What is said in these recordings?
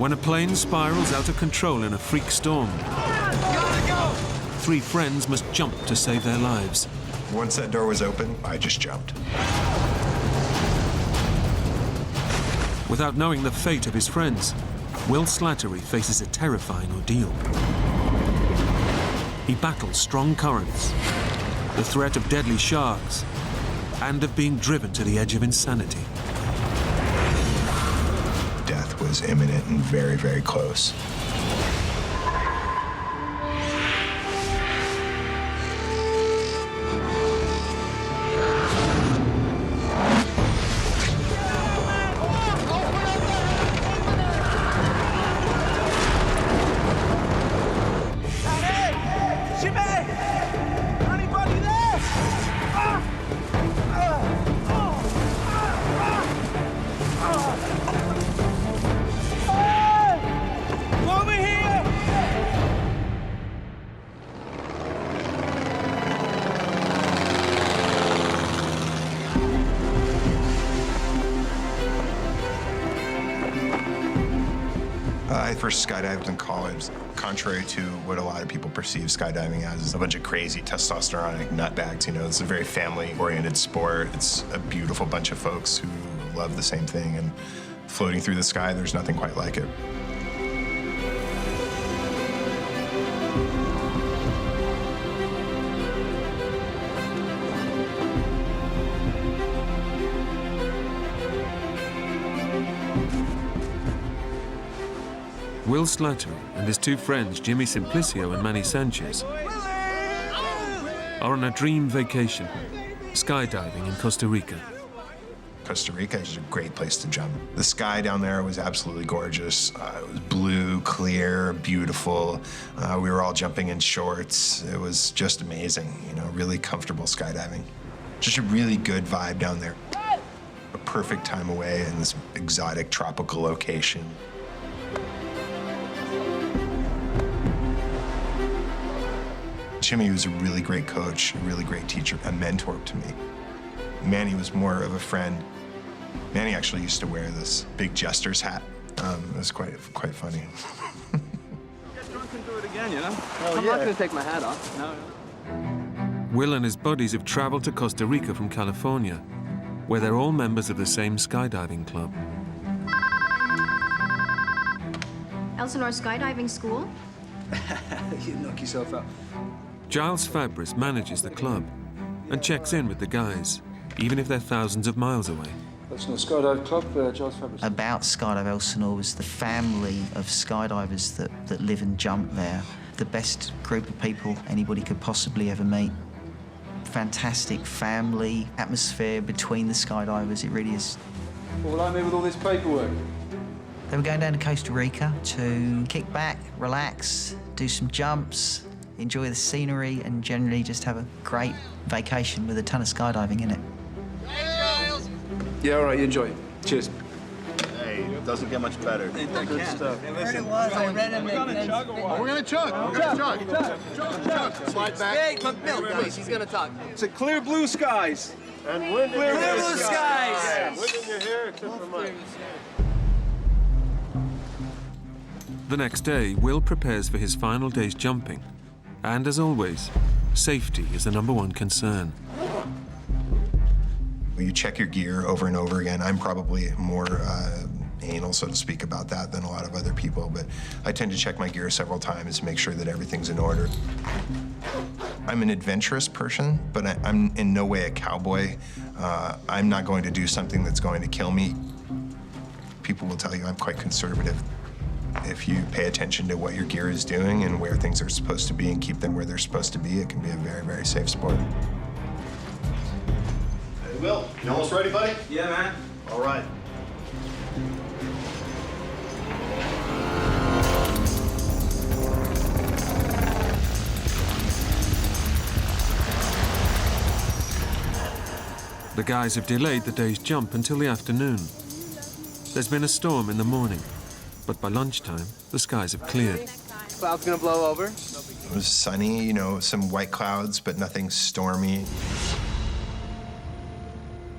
When a plane spirals out of control in a freak storm, three friends must jump to save their lives. Once that door was open, I just jumped. Without knowing the fate of his friends, Will Slattery faces a terrifying ordeal. He battles strong currents, the threat of deadly sharks, and of being driven to the edge of insanity. Death was imminent and very, very close. I first skydived in college. Contrary to what a lot of people perceive skydiving as, is a bunch of crazy testosteronic nutbags. You know, it's a very family-oriented sport. It's a beautiful bunch of folks who love the same thing, and floating through the sky, there's nothing quite like it. Will Slattery and his two friends, Jimmy Simplicio and Manny Sanchez, are on a dream vacation, skydiving in Costa Rica. Costa Rica is a great place to jump. The sky down there was absolutely gorgeous. It was blue, clear, beautiful. We were all jumping in shorts. It was just amazing, you know, really comfortable skydiving. Just a really good vibe down there. A perfect time away in this exotic tropical location. Jimmy was a really great coach, a really great teacher, a mentor to me. Manny was more of a friend. Manny actually used to wear this big jester's hat. It was quite funny. Get drunk and do it again, you know? I'm not gonna take my hat off. No. Will and his buddies have traveled to Costa Rica from California, where they're all members of the same skydiving club. Elsinore Skydiving School? You knock yourself out. Giles Fabris manages the club and checks in with the guys, even if they're thousands of miles away. Elsinore Skydive Club, Giles Fabris. About Skydive Elsinore was the family of skydivers that live and jump there. The best group of people anybody could possibly ever meet. Fantastic family atmosphere between the skydivers, it really is. What will I mean with all this paperwork? They were going down to Costa Rica to kick back, relax, do some jumps, enjoy the scenery, and generally just have a great vacation with a ton of skydiving in it. Yeah, all right, you enjoy it. Cheers. Hey, it doesn't get much better. Good stuff. Hey, listen, we're gonna chug a while. We're gonna chug. Slide back. Hey, Bill, please, he's gonna talk. It's a clear blue skies. And wind Clear blue skies. Yeah, wind in your hair except for mine. The next day, Will prepares for his final day's jumping. And as always, safety is the #1 concern. You check your gear over and over again. I'm probably more anal, so to speak, about that than a lot of other people, but I tend to check my gear several times to make sure that everything's in order. I'm an adventurous person, but I'm in no way a cowboy. I'm not going to do something that's going to kill me. People will tell you I'm quite conservative. If you pay attention to what your gear is doing and where things are supposed to be and keep them where they're supposed to be, it can be a very, very safe sport. Hey, Will, you almost ready, buddy? Yeah, man. All right. The guys have delayed the day's jump until the afternoon. There's been a storm in the morning, but by lunchtime, the skies have cleared. Cloud's gonna blow over. It was sunny, you know, some white clouds, but nothing stormy.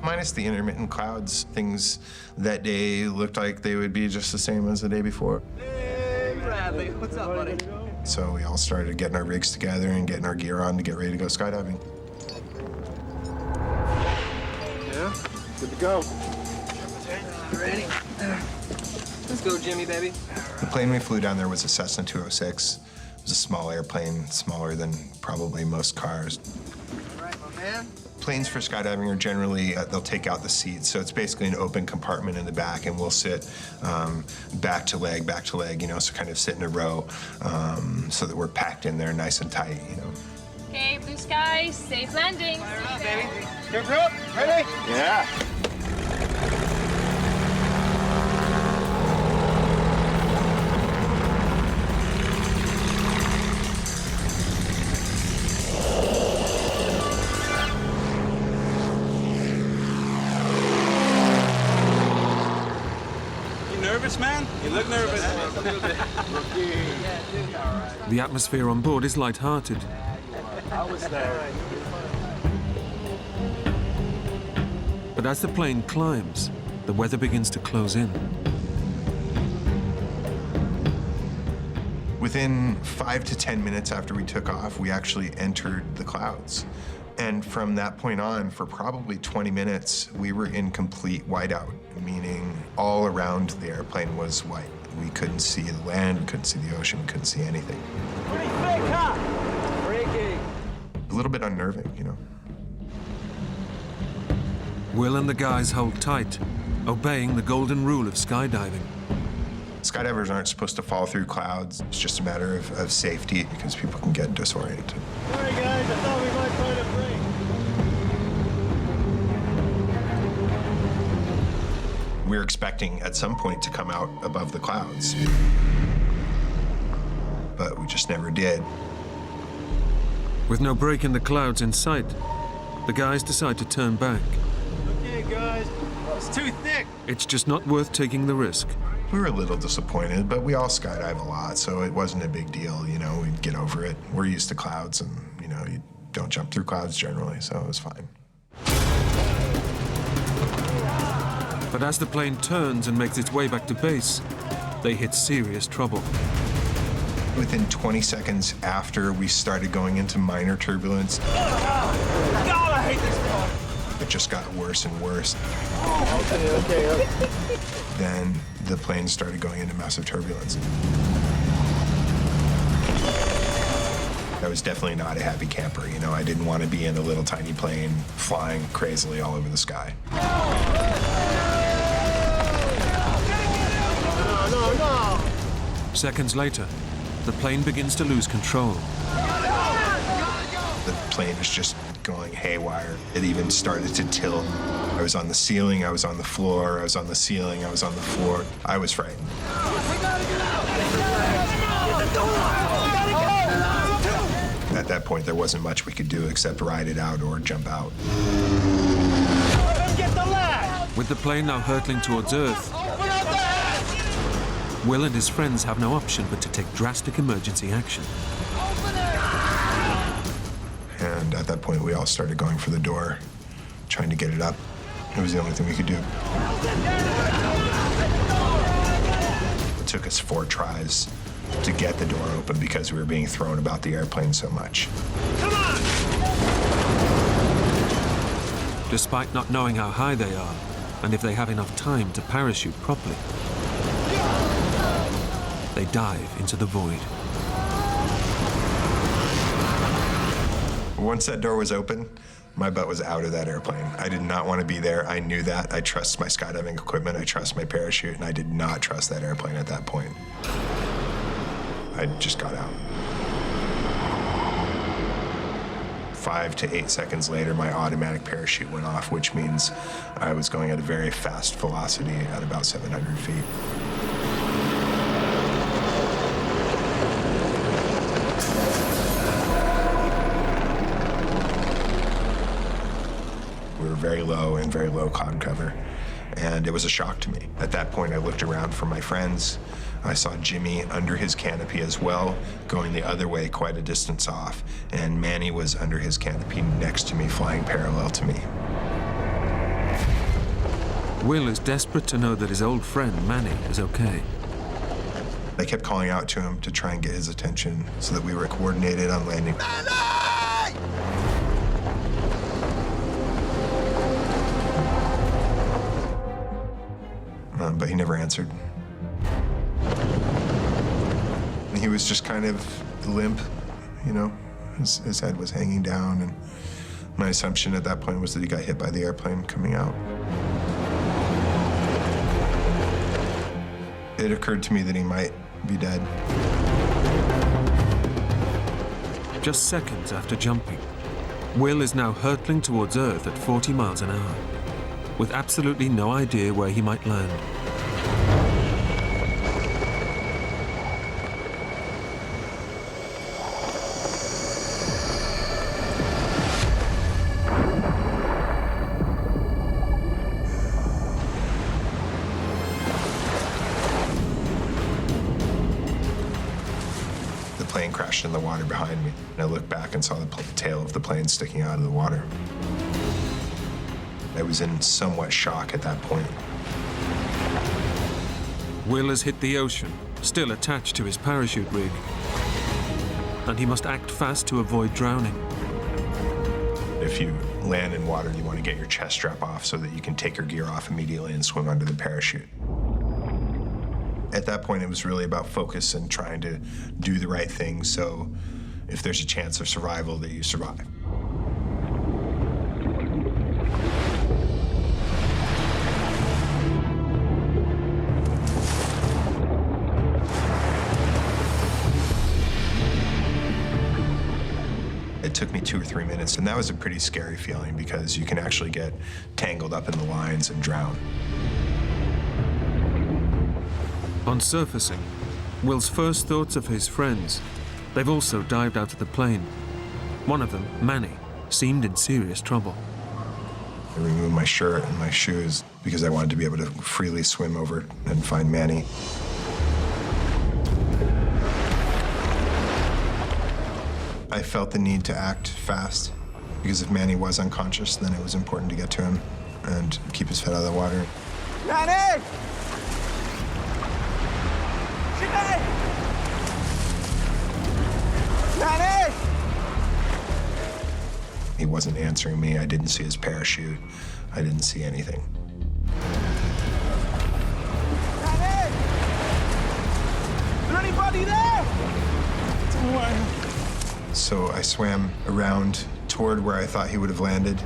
Minus the intermittent clouds, things that day looked like they would be just the same as the day before. Hey, Bradley. What's up, buddy? So we all started getting our rigs together and getting our gear on to get ready to go skydiving. Yeah? Good to go. Ready? Let's go, Jimmy, baby. The plane we flew down there was a Cessna 206. It was a small airplane, smaller than probably most cars. All right, my man. Planes for skydiving are generally, they'll take out the seats. So it's basically an open compartment in the back, and we'll sit back to leg, you know, so kind of sit in a row so that we're packed in there nice and tight, you know. Okay, blue skies, safe landing. Fire up, baby. You're up. Ready? Yeah. Nervous, man? You look nervous. A little bit. Yeah, dude. All right. The atmosphere on board is light-hearted. I was there. But as the plane climbs, the weather begins to close in. Within 5 to 10 minutes after we took off, we actually entered the clouds. And from that point on, for probably 20 minutes, we were in complete whiteout, meaning all around the airplane was white. We couldn't see the land, we couldn't see the ocean, we couldn't see anything. Pretty thick, huh? Freaky. A little bit unnerving, you know. Will and the guys hold tight, obeying the golden rule of skydiving. Skydivers aren't supposed to fall through clouds. It's just a matter of safety because people can get disoriented. Sorry, guys. I thought we might find a break. We were expecting at some point to come out above the clouds, but we just never did. With no break in the clouds in sight, the guys decide to turn back. Okay, guys. It's too thick. It's just not worth taking the risk. We were a little disappointed, but we all skydive a lot, so it wasn't a big deal, you know, we'd get over it. We're used to clouds and, you know, you don't jump through clouds generally, so it was fine. But as the plane turns and makes its way back to base, they hit serious trouble. Within 20 seconds after we started going into minor turbulence, God, I hate this car. it just got worse and worse. Okay. Then the plane started going into massive turbulence. I was definitely not a happy camper, you know. I didn't want to be in a little tiny plane flying crazily all over the sky. No. Seconds later, the plane begins to lose control. The plane was just going haywire. It even started to tilt. I was on the ceiling, I was on the floor, I was on the ceiling, I was on the floor. I was frightened. At that point, there wasn't much we could do except ride it out or jump out. Get the lag. With the plane now hurtling towards Earth, Will and his friends have no option but to take drastic emergency action. And at that point, we all started going for the door, trying to get it up. It was the only thing we could do. It took us 4 tries to get the door open because we were being thrown about the airplane so much. Despite not knowing how high they are and if they have enough time to parachute properly, they dive into the void. Once that door was open, my butt was out of that airplane. I did not want to be there. I knew that. I trust my skydiving equipment. I trust my parachute, and I did not trust that airplane at that point. I just got out. 5 to 8 seconds later, my automatic parachute went off, which means I was going at a very fast velocity at about 700 feet. We were very low in very low cloud cover, and it was a shock to me. At that point, I looked around for my friends. I saw Jimmy under his canopy as well, going the other way quite a distance off, and Manny was under his canopy next to me, flying parallel to me. Will is desperate to know that his old friend, Manny, is okay. I kept calling out to him to try and get his attention so that we were coordinated on landing. But he never answered. He was just kind of limp, you know? His head was hanging down, and my assumption at that point was that he got hit by the airplane coming out. It occurred to me that he might be dead. Just seconds after jumping, Will is now hurtling towards Earth at 40 miles an hour, with absolutely no idea where he might land. The plane crashed in the water behind me, and I looked back and saw the tail of the plane sticking out of the water. I was in somewhat shock at that point. Will has hit the ocean, still attached to his parachute rig, and he must act fast to avoid drowning. If you land in water, you want to get your chest strap off so that you can take your gear off immediately and swim under the parachute. At that point, it was really about focus and trying to do the right thing, so if there's a chance of survival, that you survive. It took me 2 or 3 minutes, and that was a pretty scary feeling because you can actually get tangled up in the lines and drown. On surfacing, Will's first thoughts of his friends. They've also dived out of the plane. One of them, Manny, seemed in serious trouble. I removed my shirt and my shoes because I wanted to be able to freely swim over and find Manny. I felt the need to act fast because if Manny was unconscious, then it was important to get to him and keep his head out of the water. Manny! Manny! He wasn't answering me. I didn't see his parachute. I didn't see anything. Manny! Is there anybody there? Don't worry. So I swam around toward where I thought he would have landed.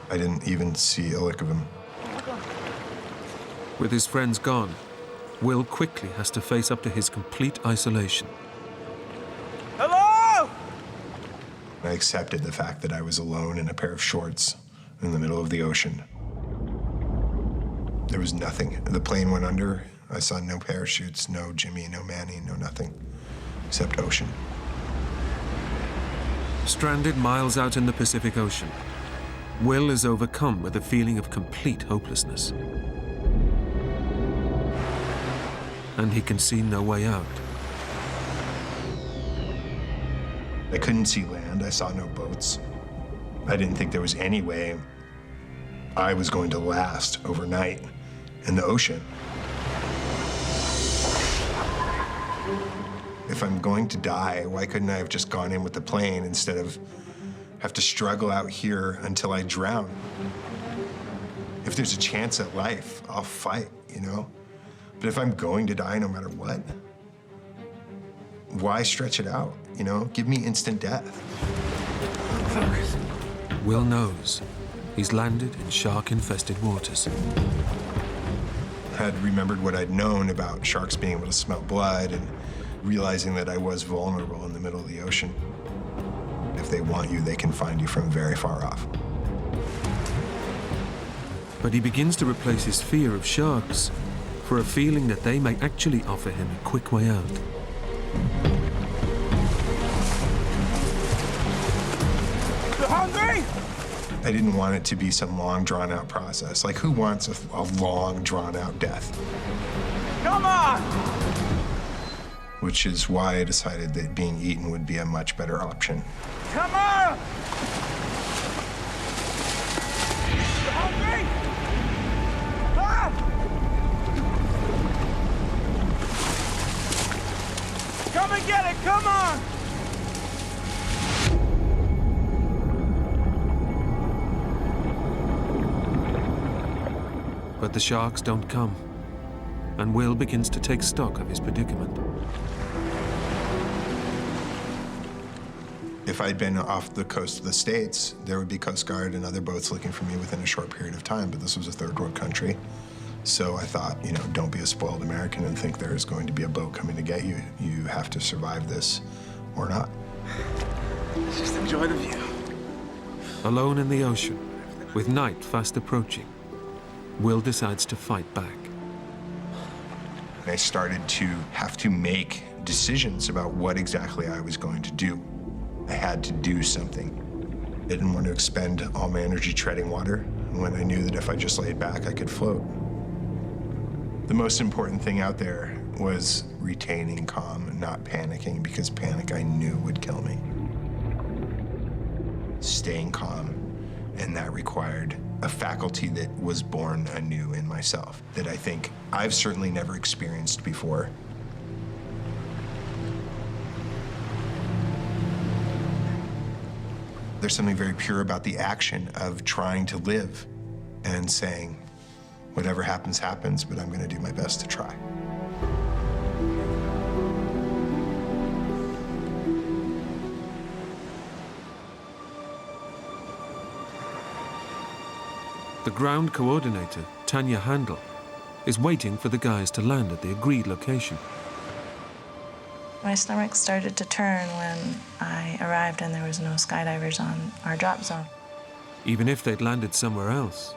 I didn't even see a lick of him. With his friends gone, Will quickly has to face up to his complete isolation. Hello? I accepted the fact that I was alone in a pair of shorts in the middle of the ocean. There was nothing. The plane went under. I saw no parachutes, no Jimmy, no Manny, no nothing, except ocean. Stranded miles out in the Pacific Ocean, Will is overcome with a feeling of complete hopelessness. And he can see no way out. I couldn't see land. I saw no boats. I didn't think there was any way I was going to last overnight in the ocean. If I'm going to die, why couldn't I have just gone in with the plane instead of have to struggle out here until I drown? If there's a chance at life, I'll fight, you know? But if I'm going to die no matter what, why stretch it out, you know? Give me instant death. Will knows he's landed in shark-infested waters. Had remembered what I'd known about sharks being able to smell blood and realizing that I was vulnerable in the middle of the ocean. If they want you, they can find you from very far off. But he begins to replace his fear of sharks for a feeling that they may actually offer him a quick way out. You hungry? I didn't want it to be some long, drawn-out process. Like, who wants a long, drawn-out death? Come on! Which is why I decided that being eaten would be a much better option. Come on! You hungry? Ah! Come and get it, come on! But the sharks don't come, and Will begins to take stock of his predicament. If I'd been off the coast of the States, there would be Coast Guard and other boats looking for me within a short period of time, but this was a third world country. So I thought, you know, don't be a spoiled American and think there's going to be a boat coming to get you. You have to survive this or not. Just enjoy the view. Alone in the ocean, with night fast approaching, Will decides to fight back. I started to have to make decisions about what exactly I was going to do. I had to do something. I didn't want to expend all my energy treading water when I knew that if I just laid back, I could float. The most important thing out there was retaining calm and not panicking, because panic I knew would kill me. Staying calm, and that required a faculty that was born anew in myself, that I think I've certainly never experienced before. There's something very pure about the action of trying to live and saying, whatever happens, happens, but I'm going to do my best to try. The ground coordinator, Tanya Handel, is waiting for the guys to land at the agreed location. My stomach started to turn when I arrived and there was no skydivers on our drop zone. Even if they'd landed somewhere else,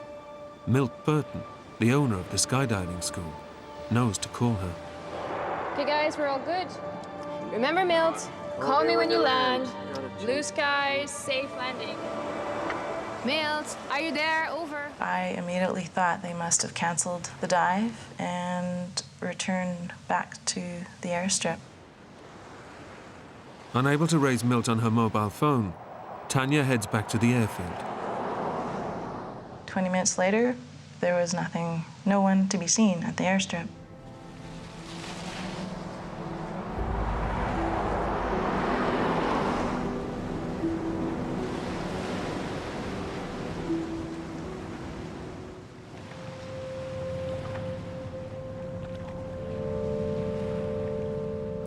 Milt Burton, the owner of the skydiving school, knows to call her. Okay, guys, we're all good. Remember, Milt, call me when you land. Blue skies, safe landing. Milt, are you there? Over. I immediately thought they must have canceled the dive and returned back to the airstrip. Unable to raise Milt on her mobile phone, Tanya heads back to the airfield. 20 minutes later, there was nothing, no one to be seen at the airstrip.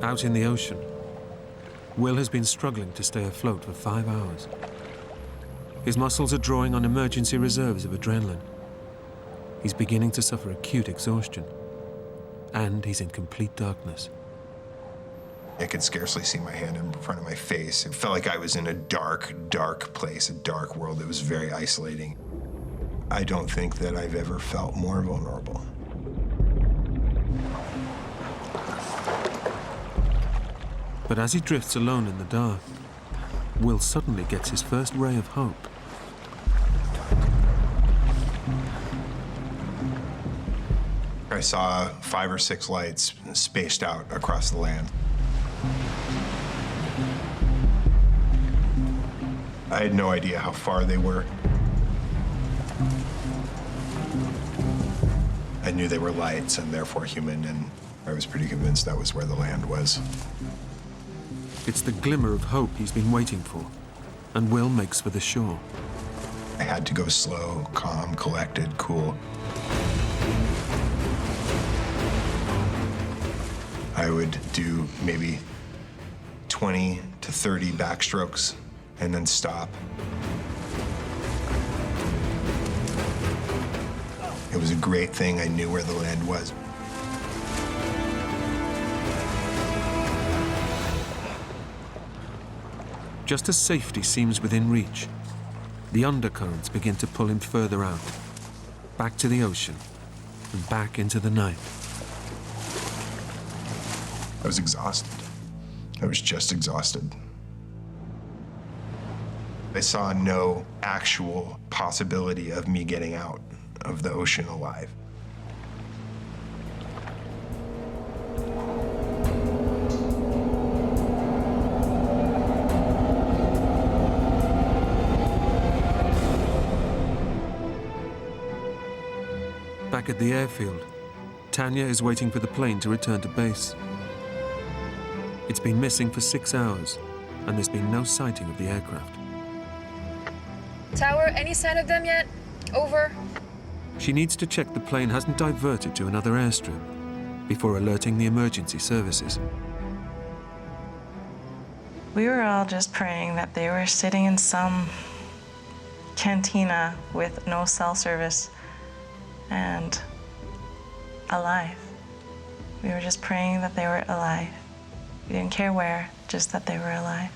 Out in the ocean, Will has been struggling to stay afloat for 5 hours. His muscles are drawing on emergency reserves of adrenaline. He's beginning to suffer acute exhaustion, and he's in complete darkness. I could scarcely see my hand in front of my face. It felt like I was in a dark, dark place, a dark world that was very isolating. I don't think that I've ever felt more vulnerable. But as he drifts alone in the dark, Will suddenly gets his first ray of hope. I saw 5 or 6 lights spaced out across the land. I had no idea how far they were. I knew they were lights and therefore human, and I was pretty convinced that was where the land was. It's the glimmer of hope he's been waiting for, and Will makes for the shore. I had to go slow, calm, collected, cool. I would do maybe 20 to 30 backstrokes and then stop. It was a great thing I knew where the land was. Just as safety seems within reach, the undercurrents begin to pull him further out, back to the ocean, and back into the night. I was exhausted. I was just exhausted. I saw no actual possibility of me getting out of the ocean alive. Back at the airfield, Tanya is waiting for the plane to return to base. It's been missing for 6 hours, and there's been no sighting of the aircraft. Tower, any sign of them yet? Over. She needs to check the plane hasn't diverted to another airstrip before alerting the emergency services. We were all just praying that they were sitting in some cantina with no cell service and alive. We were just praying that they were alive. We didn't care where, just that they were alive.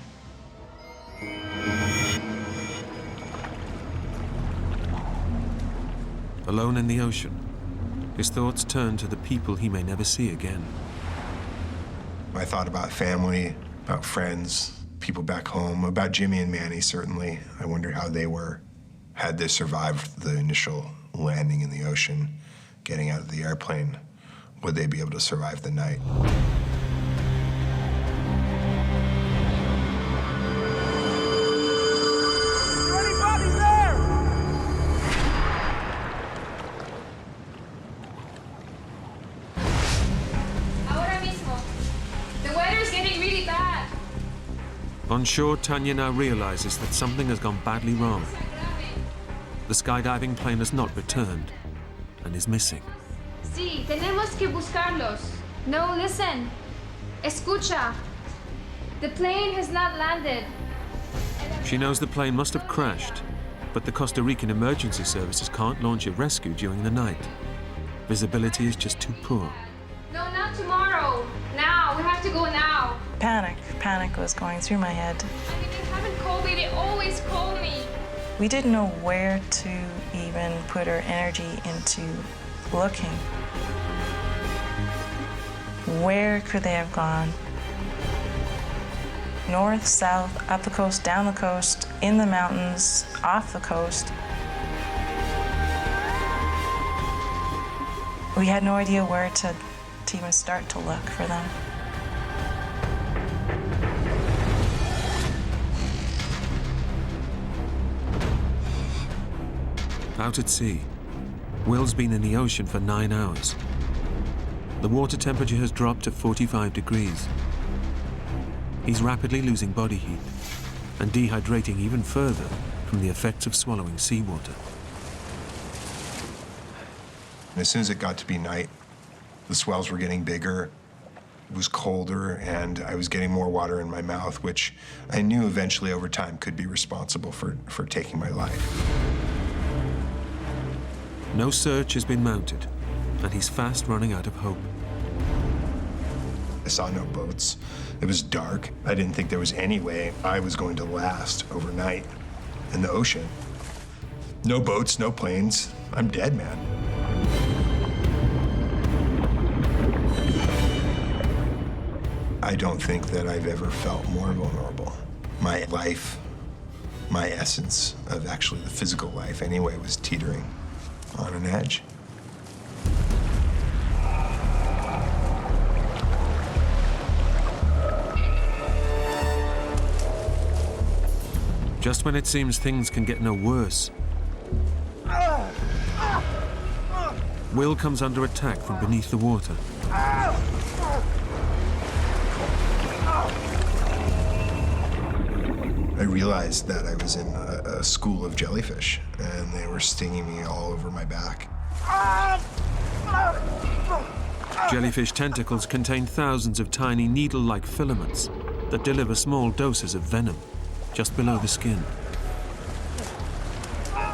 Alone in the ocean, his thoughts turn to the people he may never see again. I thought about family, about friends, people back home, about Jimmy and Manny, certainly. I wondered how they were. Had they survived the initial landing in the ocean, getting out of the airplane, would they be able to survive the night? Anybody there? Ahora mismo. The weather's getting really bad. On shore, Tanya now realizes that something has gone badly wrong. The skydiving plane has not returned and is missing. Sí, tenemos que buscarlos. No, listen. Escucha. The plane has not landed. She knows the plane must have crashed, but the Costa Rican emergency services can't launch a rescue during the night. Visibility is just too poor. No, not tomorrow. Now, we have to go now. Panic was going through my head. I mean, they haven't called me. They always call me. We didn't know where to even put our energy into looking. Where could they have gone? North, south, up the coast, down the coast, in the mountains, off the coast. We had no idea where to even start to look for them. Out at sea, Will's been in the ocean for 9 hours. The water temperature has dropped to 45 degrees. He's rapidly losing body heat and dehydrating even further from the effects of swallowing seawater. And as soon as it got to be night, the swells were getting bigger, it was colder, and I was getting more water in my mouth, which I knew eventually over time could be responsible for taking my life. No search has been mounted, and he's fast running out of hope. I saw no boats. It was dark. I didn't think there was any way I was going to last overnight in the ocean. No boats, no planes. I'm dead, man. I don't think that I've ever felt more vulnerable. My life, my essence of actually the physical life anyway, was teetering on an edge. Just when it seems things can get no worse, Will comes under attack from beneath the water. I realized that I was in a school of jellyfish, and they were stinging me all over my back. Jellyfish tentacles contain thousands of tiny needle-like filaments that deliver small doses of venom just below the skin.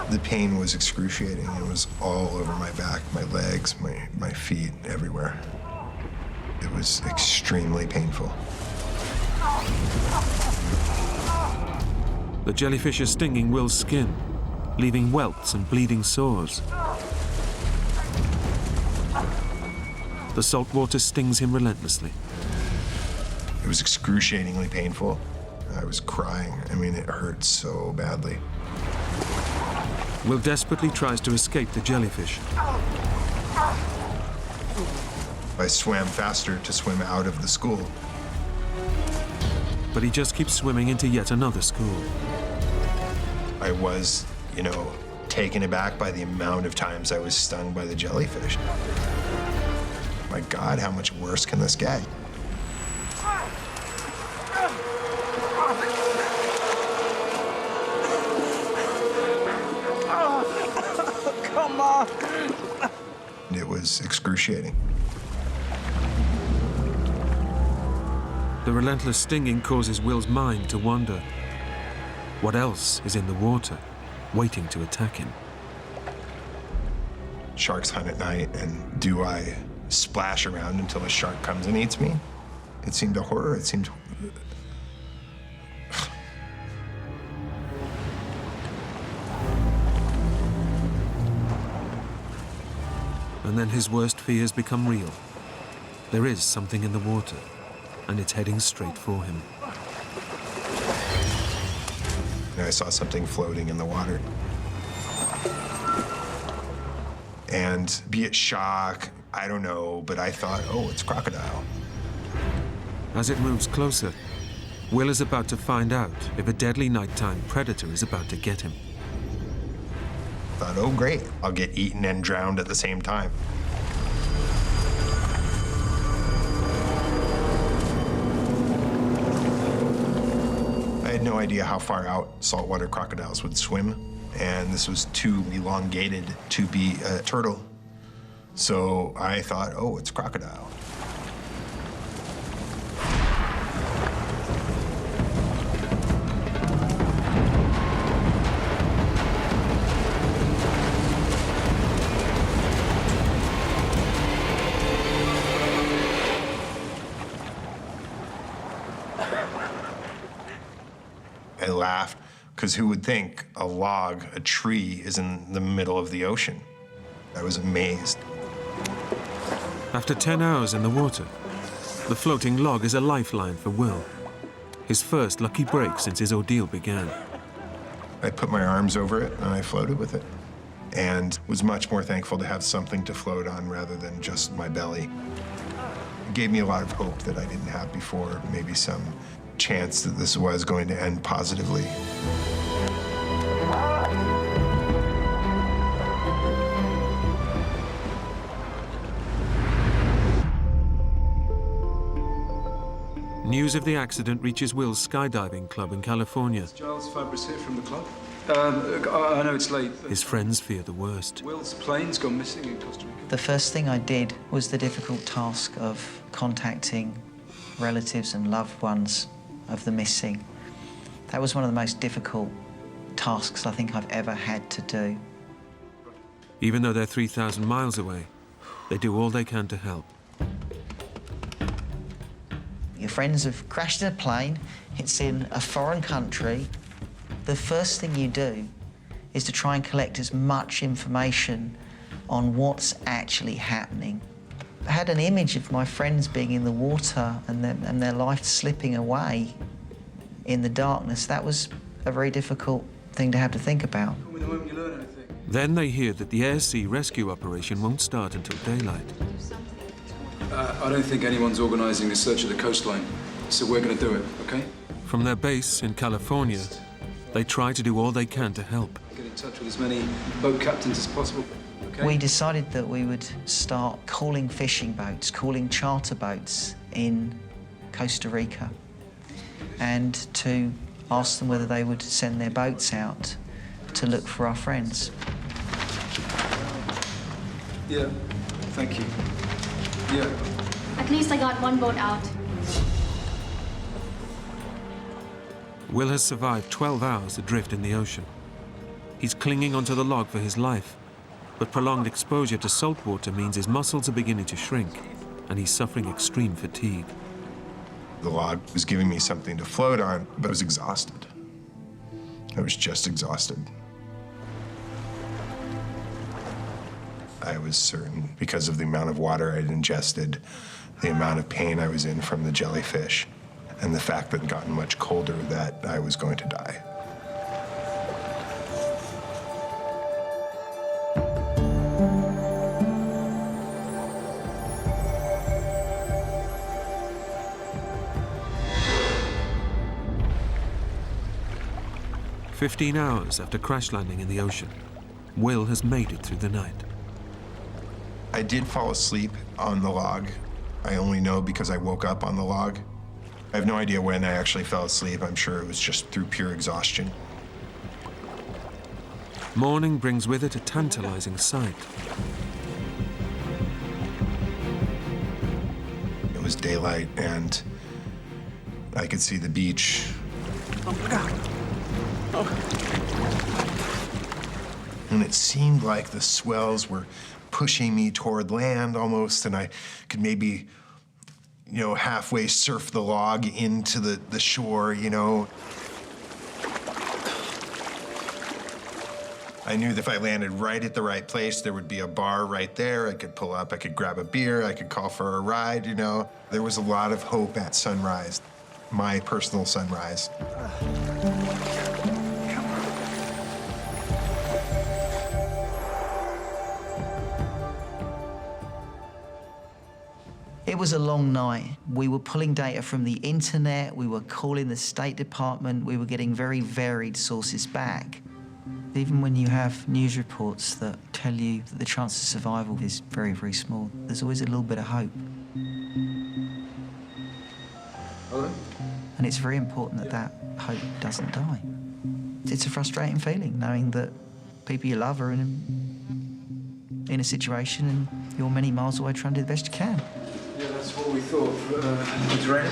The pain was excruciating. It was all over my back, my legs, my feet, everywhere. It was extremely painful. The jellyfish is stinging Will's skin, leaving welts and bleeding sores. The salt water stings him relentlessly. It was excruciatingly painful. I was crying. I mean, it hurt so badly. Will desperately tries to escape the jellyfish. I swam faster to swim out of the school. But he just keeps swimming into yet another school. I was, taken aback by the amount of times I was stung by the jellyfish. My God, how much worse can this get? Come on. It was excruciating. The relentless stinging causes Will's mind to wander. What else is in the water, waiting to attack him? Sharks hunt at night, and do I splash around until a shark comes and eats me? It seemed a horror. It seemed... And then his worst fears become real. There is something in the water, and it's heading straight for him. I saw something floating in the water. And be it shock, I don't know, but I thought, oh, it's crocodile. As it moves closer, Will is about to find out if a deadly nighttime predator is about to get him. I thought, oh, great, I'll get eaten and drowned at the same time. I had no idea how far out saltwater crocodiles would swim, and this was too elongated to be a turtle. So I thought, oh, it's crocodile. I laughed, because who would think a log, a tree, is in the middle of the ocean? I was amazed. After 10 hours in the water, the floating log is a lifeline for Will. His first lucky break since his ordeal began. I put my arms over it and I floated with it, and was much more thankful to have something to float on rather than just my belly. It gave me a lot of hope that I didn't have before, maybe some chance that this was going to end positively. News of the accident reaches Will's skydiving club in California. Giles Fabris here from the club. I know it's late. His friends fear the worst. Will's plane's gone missing in Costa Rica. The first thing I did was the difficult task of contacting relatives and loved ones of the missing. That was one of the most difficult tasks I think I've ever had to do. Even though they're 3,000 miles away, they do all they can to help. Your friends have crashed in a plane, it's in a foreign country. The first thing you do is to try and collect as much information on what's actually happening. I had an image of my friends being in the water and their life slipping away in the darkness. That was a very difficult thing to have to think about. Call me the moment you learn anything. Then they hear that the air-sea rescue operation won't start until daylight. I don't think anyone's organising a search of the coastline, so we're going to do it, okay? From their base in California, they try to do all they can to help. Get in touch with as many boat captains as possible, okay? We decided that we would start calling fishing boats, calling charter boats in Costa Rica, and to ask them whether they would send their boats out to look for our friends. Yeah, thank you. Yeah. At least I got one boat out. Will has survived 12 hours adrift in the ocean. He's clinging onto the log for his life, but prolonged exposure to salt water means his muscles are beginning to shrink, and he's suffering extreme fatigue. The log was giving me something to float on, but I was exhausted. I was just exhausted. I was certain, because of the amount of water I'd ingested, the amount of pain I was in from the jellyfish, and the fact that it had gotten much colder that I was going to die. "15 hours after crash landing in the ocean, Will has made it through the night. I did fall asleep on the log. I only know because I woke up on the log. I have no idea when I actually fell asleep. I'm sure it was just through pure exhaustion. Morning brings with it a tantalizing sight. It was daylight and I could see the beach. And it seemed like the swells were pushing me toward land almost, and I could maybe, halfway surf the log into the shore, I knew that if I landed right at the right place, there would be a bar right there. I could pull up, I could grab a beer, I could call for a ride, There was a lot of hope at sunrise, my personal sunrise. It was a long night. We were pulling data from the internet, we were calling the State Department, we were getting very varied sources back. Even when you have news reports that tell you that the chance of survival is very, very small, there's always a little bit of hope. Hello? And it's very important that that hope doesn't die. It's a frustrating feeling knowing that people you love are in a situation and you're many miles away trying to do the best you can. Yeah, that's what we thought. It's raining.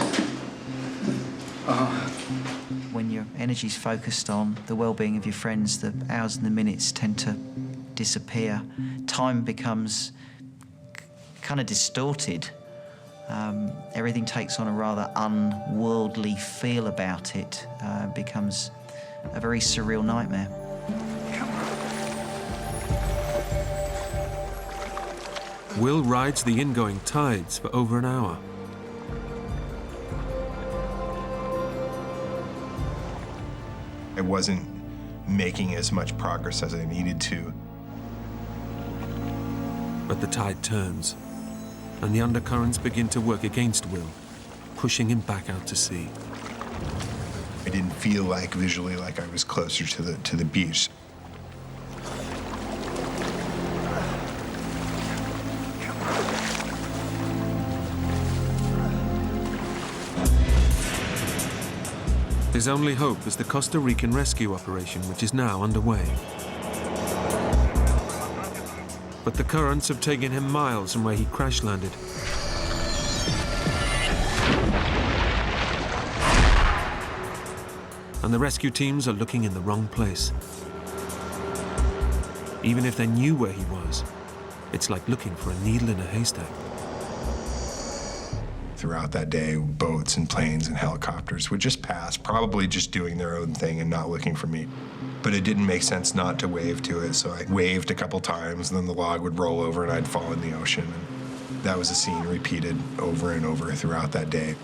When your energy's focused on the well-being of your friends, the hours and the minutes tend to disappear. Time becomes kind of distorted. Everything takes on a rather unworldly feel about it. Becomes a very surreal nightmare. Will rides the ingoing tides for over an hour. I wasn't making as much progress as I needed to. But the tide turns, and the undercurrents begin to work against Will, pushing him back out to sea. I didn't feel visually like I was closer to the beach. His only hope is the Costa Rican rescue operation, which is now underway. But the currents have taken him miles from where he crash landed. And the rescue teams are looking in the wrong place. Even if they knew where he was, it's like looking for a needle in a haystack. Throughout that day, boats and planes and helicopters would just pass, probably just doing their own thing and not looking for me. But it didn't make sense not to wave to it, so I waved a couple times, and then the log would roll over and I'd fall in the ocean. And that was a scene repeated over and over throughout that day.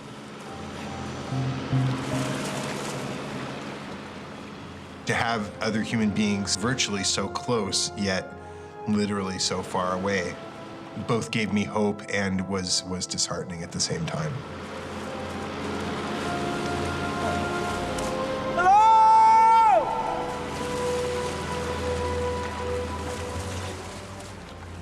To have other human beings virtually so close, yet literally so far away, both gave me hope and was disheartening at the same time. Hello!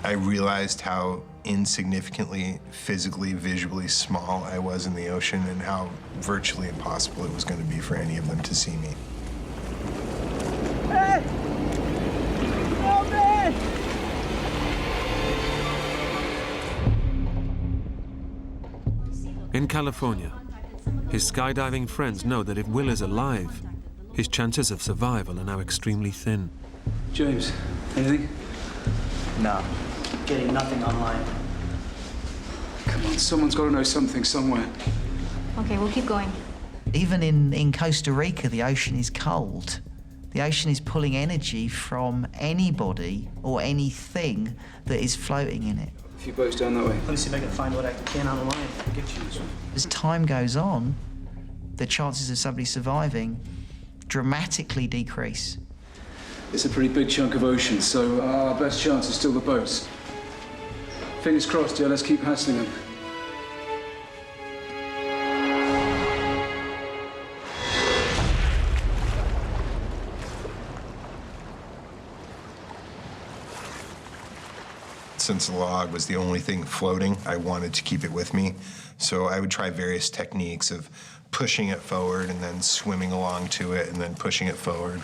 I realized how insignificantly, physically, visually small I was in the ocean and how virtually impossible it was going to be for any of them to see me. Hey! Oh, man! In California, his skydiving friends know that if Will is alive, his chances of survival are now extremely thin. James, anything? No. Getting nothing online. Come on, someone's got to know something somewhere. Okay, we'll keep going. Even in Costa Rica, the ocean is cold. The ocean is pulling energy from anybody or anything that is floating in it. A few boats down that way. Let me see if I can find what I can online. Get you this one. As time goes on, the chances of somebody surviving dramatically decrease. It's a pretty big chunk of ocean, so our best chance is still the boats. Fingers crossed, yeah, let's keep hassling them. Since the log was the only thing floating, I wanted to keep it with me. So I would try various techniques of pushing it forward and then swimming along to it and then pushing it forward.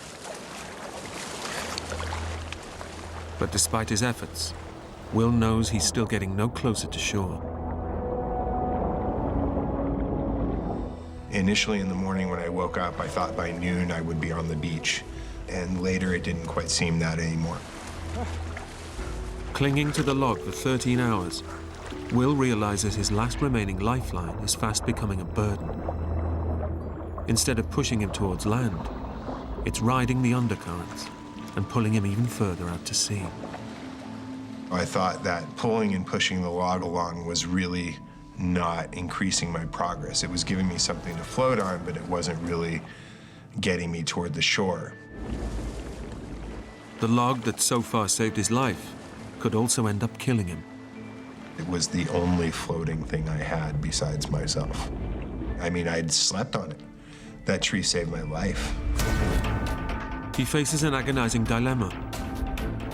But despite his efforts, Will knows he's still getting no closer to shore. Initially in the morning when I woke up, I thought by noon I would be on the beach. And later it didn't quite seem that anymore. Clinging to the log for 13 hours, Will realizes his last remaining lifeline is fast becoming a burden. Instead of pushing him towards land, it's riding the undercurrents and pulling him even further out to sea. I thought that pulling and pushing the log along was really not increasing my progress. It was giving me something to float on, but it wasn't really getting me toward the shore. The log that so far saved his life could also end up killing him. It was the only floating thing I had besides myself. I mean, I'd slept on it. That tree saved my life. He faces an agonizing dilemma.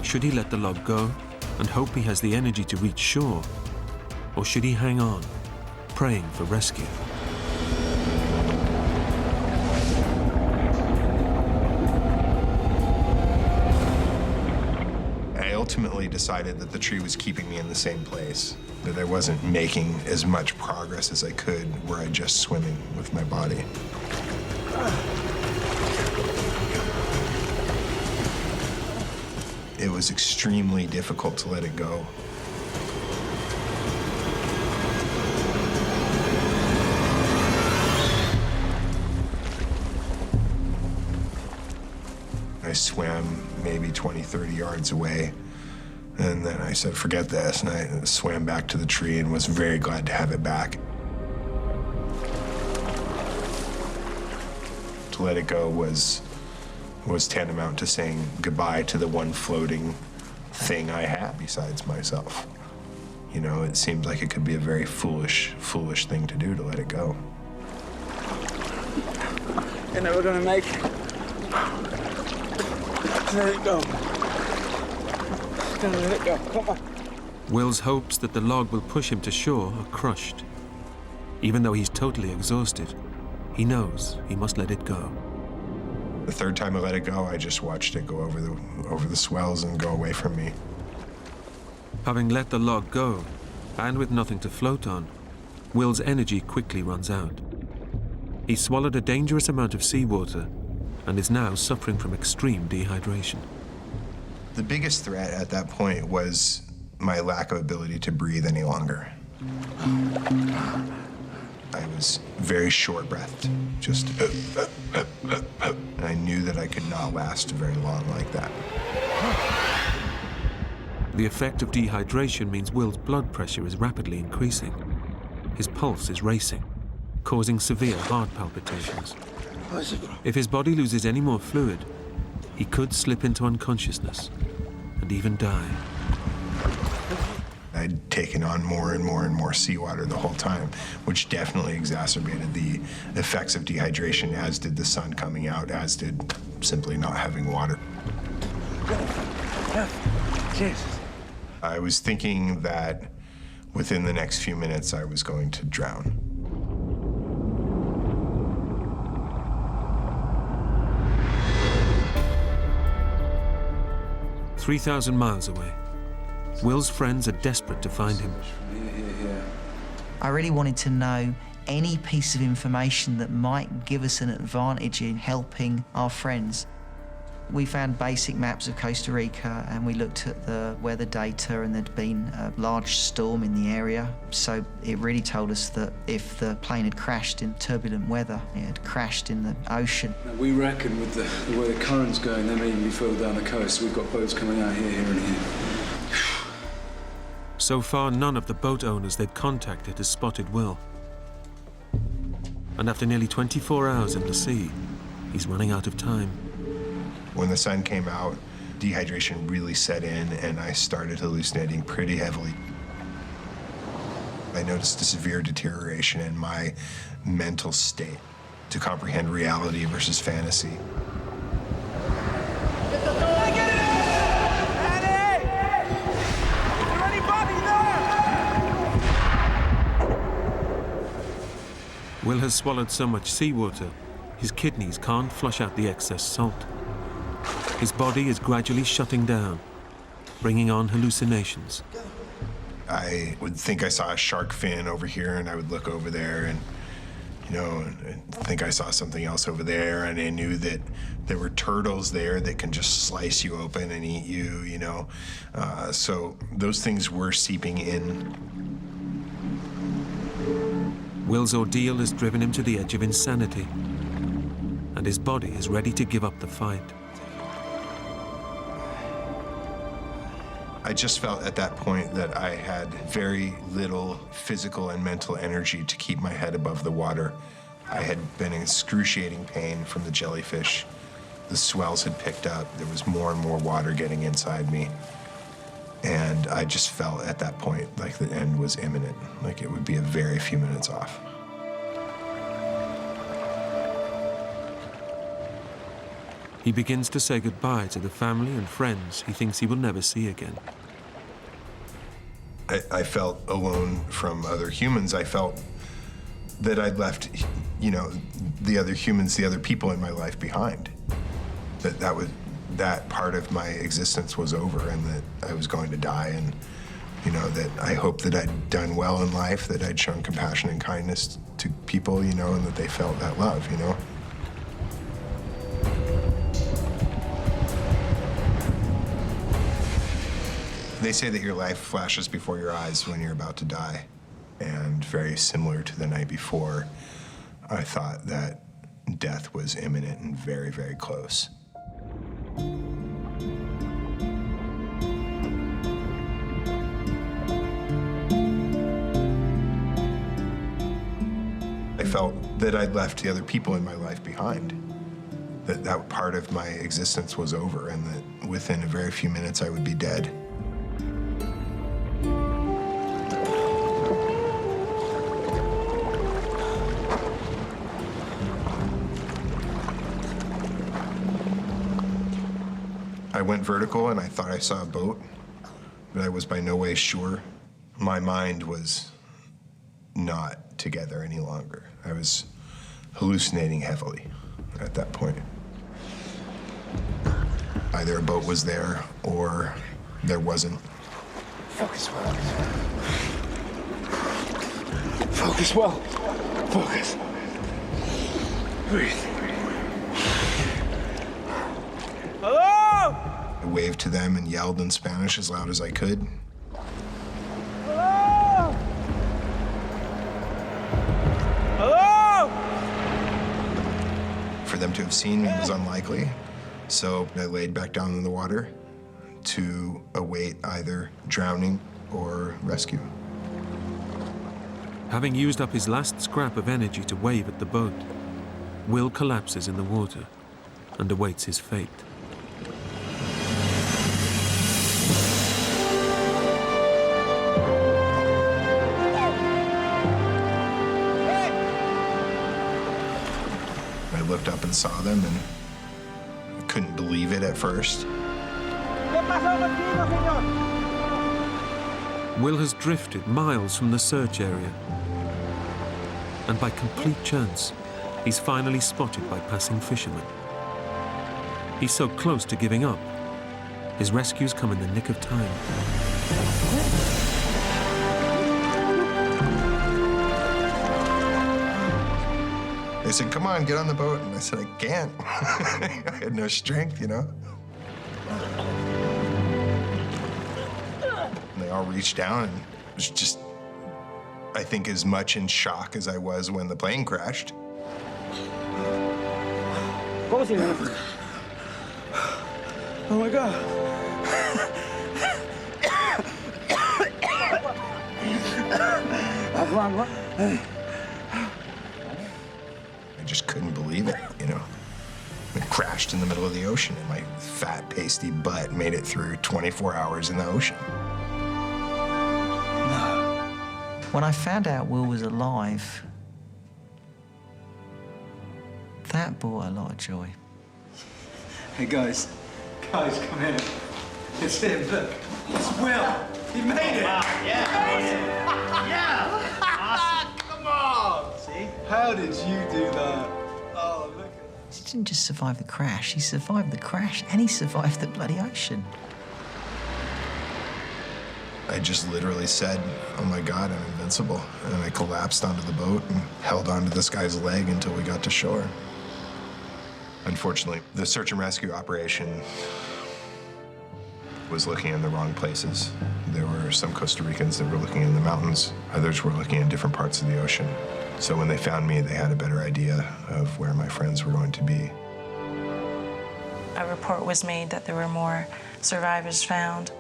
Should he let the log go and hope he has the energy to reach shore? Or should he hang on, praying for rescue? I ultimately decided that the tree was keeping me in the same place, that I wasn't making as much progress as I could were I just swimming with my body. It was extremely difficult to let it go. I swam maybe 20, 30 yards away, and then I said, forget this, and I swam back to the tree and was very glad to have it back. To let it go was tantamount to saying goodbye to the one floating thing I had besides myself. You know, it seemed like it could be a very foolish thing to do, to let it go. You're never gonna make it. Let it go. Just gonna let it go. Come on. Will's hopes that the log will push him to shore are crushed. Even though he's totally exhausted, he knows he must let it go. The third time I let it go, I just watched it go over the swells and go away from me. Having let the log go, and with nothing to float on, Will's energy quickly runs out. He swallowed a dangerous amount of seawater and is now suffering from extreme dehydration. The biggest threat at that point was my lack of ability to breathe any longer. I was very short-breathed, just and I knew that I could not last very long like that. The effect of dehydration means Will's blood pressure is rapidly increasing. His pulse is racing, causing severe heart palpitations. If his body loses any more fluid, he could slip into unconsciousness and even die. I'd taken on more and more and more seawater the whole time, which definitely exacerbated the effects of dehydration, as did the sun coming out, as did simply not having water. Jesus. I was thinking that within the next few minutes I was going to drown. "3,000 miles away, Will's friends are desperate to find him. I really wanted to know any piece of information that might give us an advantage in helping our friends. We found basic maps of Costa Rica and we looked at the weather data, and there'd been a large storm in the area. So it really told us that if the plane had crashed in turbulent weather, it had crashed in the ocean. Now, we reckon with the way the current's going, they may even be further down the coast. We've got boats coming out here, and here. So far, none of the boat owners they'd contacted has spotted Will. And after nearly 24 hours in the sea, he's running out of time. When the sun came out, dehydration really set in, and I started hallucinating pretty heavily. I noticed a severe deterioration in my mental state to comprehend reality versus fantasy. Will has swallowed so much seawater, his kidneys can't flush out the excess salt. His body is gradually shutting down, bringing on hallucinations. I would think I saw a shark fin over here, and I would look over there and, and think I saw something else over there, and I knew that there were turtles there that can just slice you open and eat you, So those things were seeping in. Will's ordeal has driven him to the edge of insanity, and his body is ready to give up the fight. I just felt at that point that I had very little physical and mental energy to keep my head above the water. I had been in excruciating pain from the jellyfish. The swells had picked up. There was more and more water getting inside me. And I just felt at that point like the end was imminent, like it would be a very few minutes off. He begins to say goodbye to the family and friends he thinks he will never see again. I felt alone from other humans. I felt that I'd left, the other humans, the other people in my life behind. That part of my existence was over, and that I was going to die, and that I hoped that I'd done well in life, that I'd shown compassion and kindness to people, and that they felt that love, They say that your life flashes before your eyes when you're about to die, and very similar to the night before, I thought that death was imminent and very, very close. I felt that I'd left the other people in my life behind, that part of my existence was over, and that within a very few minutes I would be dead. I went vertical and I thought I saw a boat, but I was by no way sure. My mind was not together any longer. I was hallucinating heavily at that point. Either a boat was there or there wasn't. Focus well. Focus well. Focus. Breathe. Hello? I waved to them and yelled in Spanish as loud as I could. Hello? Hello? For them to have seen me was unlikely, so I laid back down in the water to await either drowning or rescue. Having used up his last scrap of energy to wave at the boat, Will collapses in the water and awaits his fate. I looked up and saw them, and I couldn't believe it at first. Will has drifted miles from the search area, and by complete chance, he's finally spotted by passing fishermen. He's so close to giving up, his rescues come in the nick of time. They said, "Come on, get on the boat." And I said, "I can't." I had no strength, And they all reached down, and it was just, I think, as much in shock as I was when the plane crashed. Oh my God. I just couldn't believe it, you know. It crashed in the middle of the ocean, and my fat, pasty butt made it through 24 hours in the ocean. When I found out Will was alive, that brought a lot of joy. Hey, guys, come here. It's him, look. It's Will. He made it. Wow, yeah. Come on. See? How did you do that? Oh, look. He didn't just survive the crash, he survived the crash and he survived the bloody ocean. I just literally said, oh my God, I'm invincible. And I collapsed onto the boat and held onto this guy's leg until we got to shore. Unfortunately, the search and rescue operation was looking in the wrong places. There were some Costa Ricans that were looking in the mountains. Others were looking in different parts of the ocean. So when they found me, they had a better idea of where my friends were going to be. A report was made that there were more survivors found.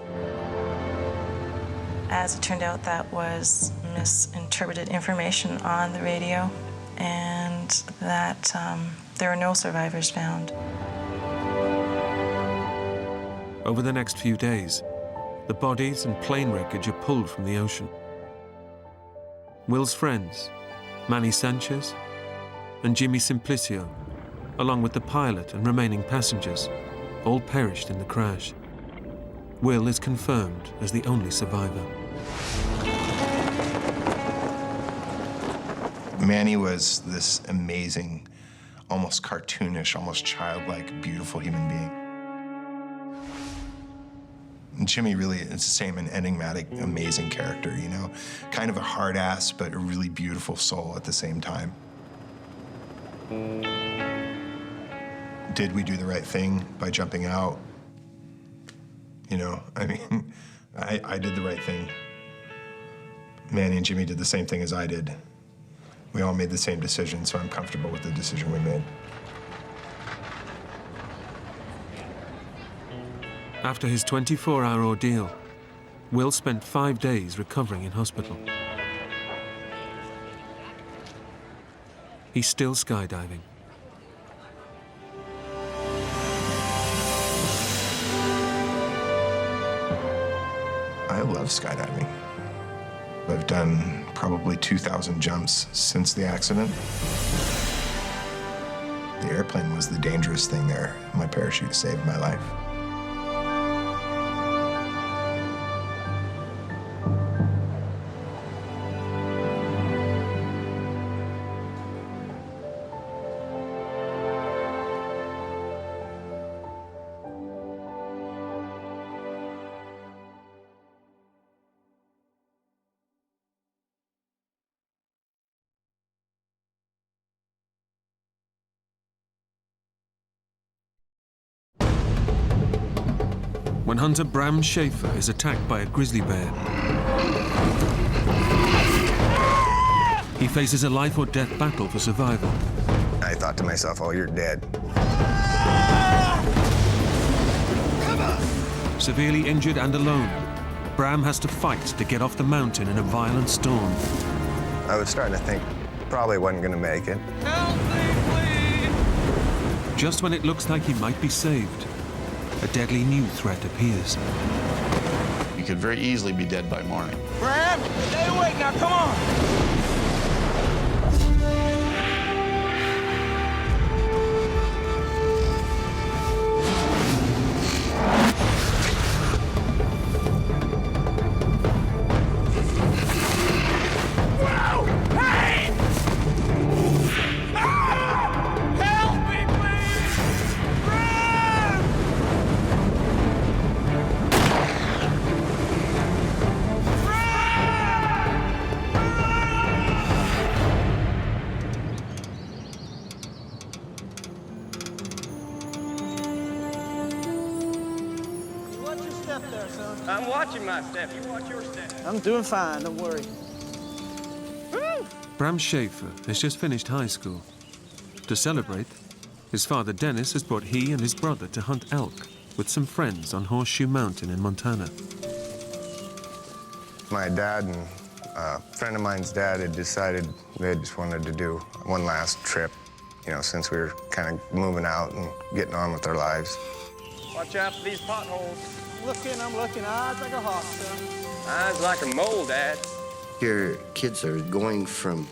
As it turned out, that was misinterpreted information on the radio, and that there were no survivors found. Over the next few days, the bodies and plane wreckage are pulled from the ocean. Will's friends, Manny Sanchez and Jimmy Simplicio, along with the pilot and remaining passengers, all perished in the crash. Will is confirmed as the only survivor. Manny was this amazing, almost cartoonish, almost childlike, beautiful human being. And Jimmy really is the same, an enigmatic, amazing character, you know? Kind of a hard ass, but a really beautiful soul at the same time. Did we do the right thing by jumping out? You know, I mean, I did the right thing. Manny and Jimmy did the same thing as I did. We all made the same decision, so I'm comfortable with the decision we made. After his 24-hour ordeal, Will spent 5 days recovering in hospital. He's still skydiving. I love skydiving. I've done probably 2,000 jumps since the accident. The airplane was the dangerous thing there. My parachute saved my life. When hunter Bram Schaefer is attacked by a grizzly bear, he faces a life or death battle for survival. I thought to myself, oh, you're dead. Severely injured and alone, Bram has to fight to get off the mountain in a violent storm. I was starting to think probably wasn't going to make it. Help me, please! Just when it looks like he might be saved, a deadly new threat appears. You could very easily be dead by morning. Bram, stay awake now, come on! I'm watching my step. You watch your step. I'm doing fine, don't worry. Bram Schaefer has just finished high school. To celebrate, his father Dennis has brought he and his brother to hunt elk with some friends on Horseshoe Mountain in Montana. My dad and a friend of mine's dad had decided they just wanted to do one last trip. you know, since we were kind of moving out and getting on with our lives. Watch out for these potholes. I'm looking. Eyes like a hawk, son. Eyes like a mole, Dad. Your kids are going from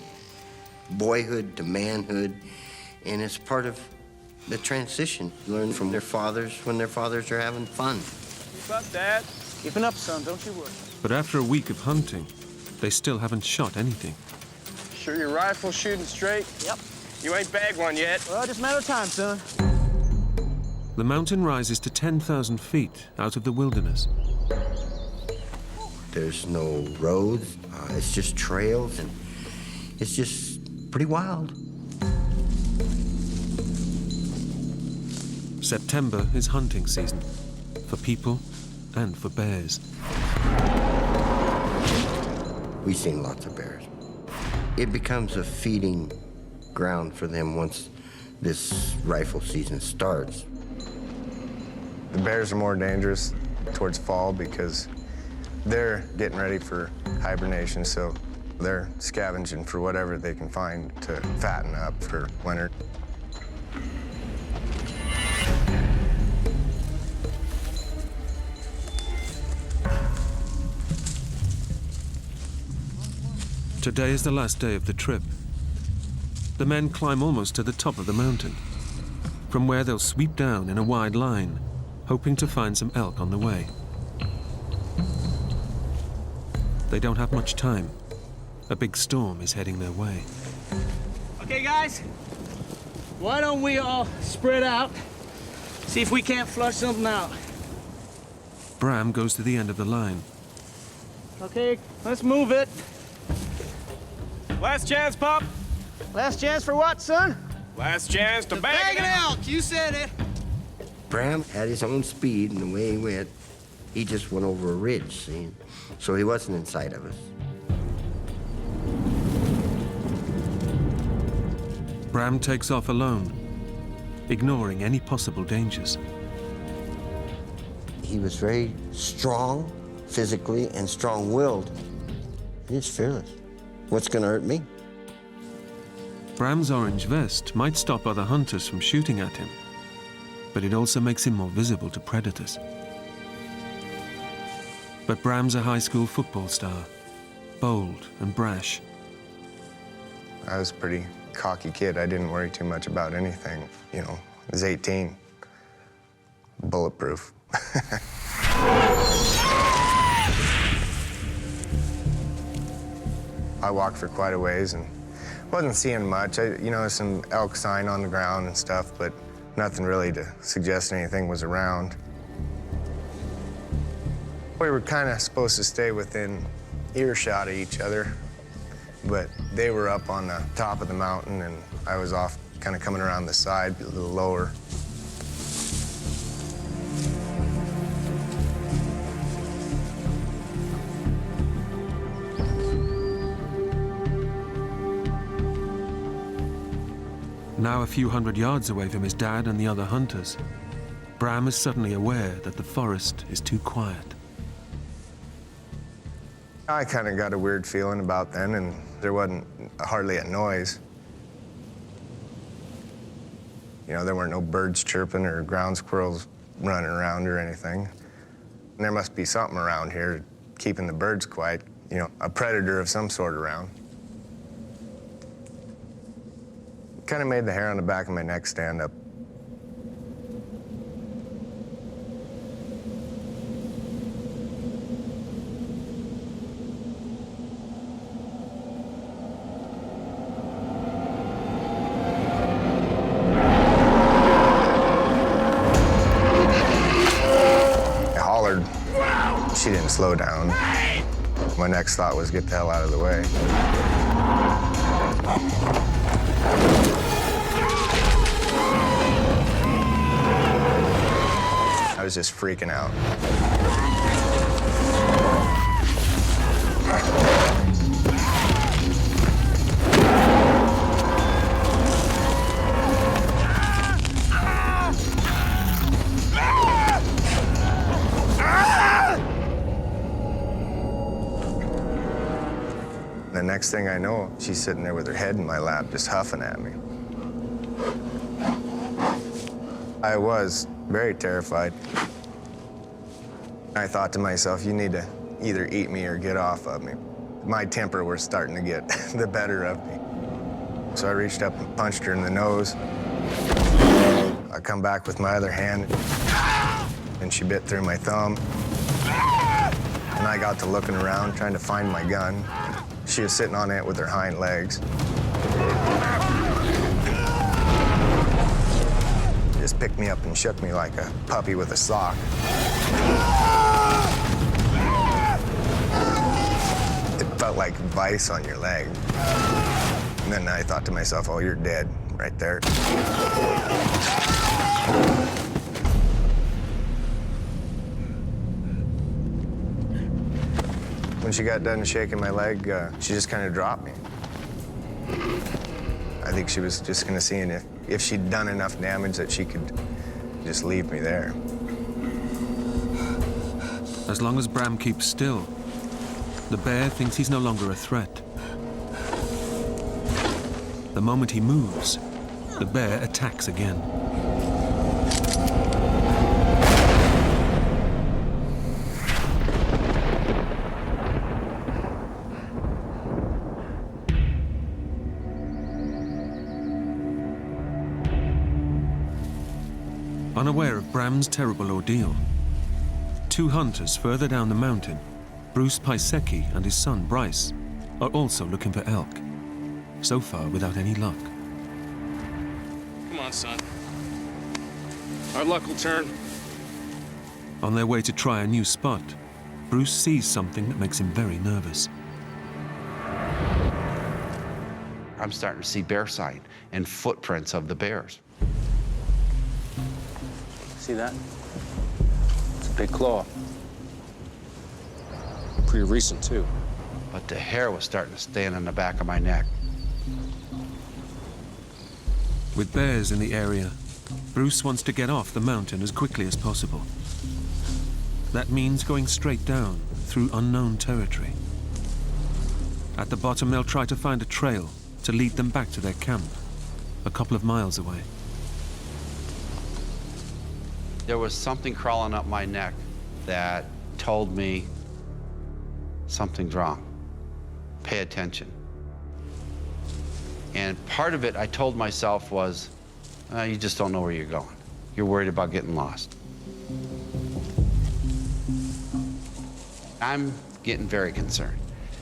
boyhood to manhood, and it's part of the transition. Learn from their fathers when their fathers are having fun. Keep up, Dad. Keeping up, son. Don't you worry. But after a week of hunting, they still haven't shot anything. Sure your rifle's shooting straight? Yep. You ain't bagged one yet. Well, just a matter of time, son. The mountain rises to 10,000 feet out of the wilderness. There's no roads, it's just trails, and it's just pretty wild. September is hunting season, for people and for bears. We've seen lots of bears. It becomes a feeding ground for them once this rifle season starts. The bears are more dangerous towards fall because they're getting ready for hibernation, so they're scavenging for whatever they can find to fatten up for winter. Today is the last day of the trip. The men climb almost to the top of the mountain, from where they'll sweep down in a wide line, hoping to find some elk on the way. They don't have much time. A big storm is heading their way. Okay, guys. Why don't we all spread out, see if we can't flush something out. Bram goes to the end of the line. Okay, let's move it. Last chance, Pop. Last chance for what, son? Last chance to bag an it. elk. You said it. Bram had his own speed, and the way he went, he just went over a ridge, see? So he wasn't in sight of us. Bram takes off alone, ignoring any possible dangers. He was very strong physically and strong-willed. He's fearless. What's gonna hurt me? Bram's orange vest might stop other hunters from shooting at him, but it also makes him more visible to predators. But Bram's a high school football star, bold and brash. I was a pretty cocky kid. I didn't worry too much about anything. You know, I was 18, bulletproof. I walked for quite a ways and wasn't seeing much. You know, some elk sign on the ground and stuff, but nothing really to suggest anything was around. We were kind of supposed to stay within earshot of each other, but they were up on the top of the mountain and I was off kind of coming around the side, a little lower. Now a few hundred yards away from his dad and the other hunters, Bram is suddenly aware that the forest is too quiet. I kind of got a weird feeling about then, and there wasn't hardly a noise. You know, there weren't no birds chirping or ground squirrels running around or anything. And there must be something around here keeping the birds quiet, you know, a predator of some sort around. Kind of made the hair on the back of my neck stand up. I hollered. She didn't slow down. My next thought was get the hell out of the way. I was just freaking out. The next thing I know, she's sitting there with her head in my lap, just huffing at me. I was very terrified. I thought to myself, you need to either eat me or get off of me. My temper was starting to get the better of me. So I reached up and punched her in the nose. I come back with my other hand, and she bit through my thumb. And I got to looking around, trying to find my gun. She was sitting on it with her hind legs. Just picked me up and shook me like a puppy with a sock. It felt like vice on your leg. And then I thought to myself, oh, you're dead right there. When she got done shaking my leg, she just kind of dropped me. I think she was just gonna see if she'd done enough damage that she could just leave me there. As long as Bram keeps still, the bear thinks he's no longer a threat. The moment he moves, the bear attacks again. Unaware of Bram's terrible ordeal, two hunters further down the mountain, Bruce Pisecki and his son Bryce, are also looking for elk. So far, without any luck. Come on, son. Our luck will turn. On their way to try a new spot, Bruce sees something that makes him very nervous. I'm starting to see bear sign and footprints of the bears. See that? It's a big claw. Pretty recent, too. But the hair was starting to stand on the back of my neck. With bears in the area, Bruce wants to get off the mountain as quickly as possible. That means going straight down through unknown territory. At the bottom, they'll try to find a trail to lead them back to their camp, a couple of miles away. There was something crawling up my neck that told me something's wrong. Pay attention. And part of it I told myself was, you just don't know where you're going. You're worried about getting lost. I'm getting very concerned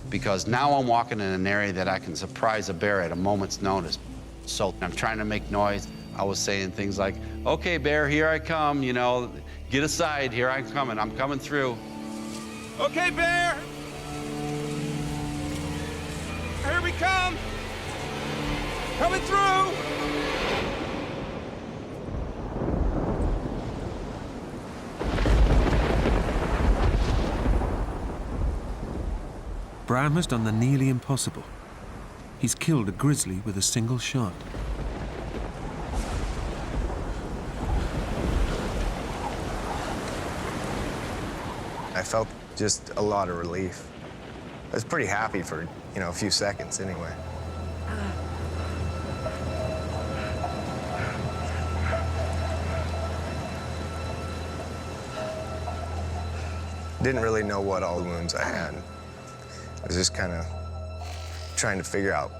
because now I'm walking in an area that I can surprise a bear at a moment's notice. So I'm trying to make noise. I was saying things like, okay, bear, here I come, you know, get aside, here I'm coming through. Okay, bear! Here we come! Coming through! Bram has done the nearly impossible. He's killed a grizzly with a single shot. I felt just a lot of relief. I was pretty happy for, a few seconds anyway. Didn't really know what all the wounds I had. I was just kind of trying to figure out,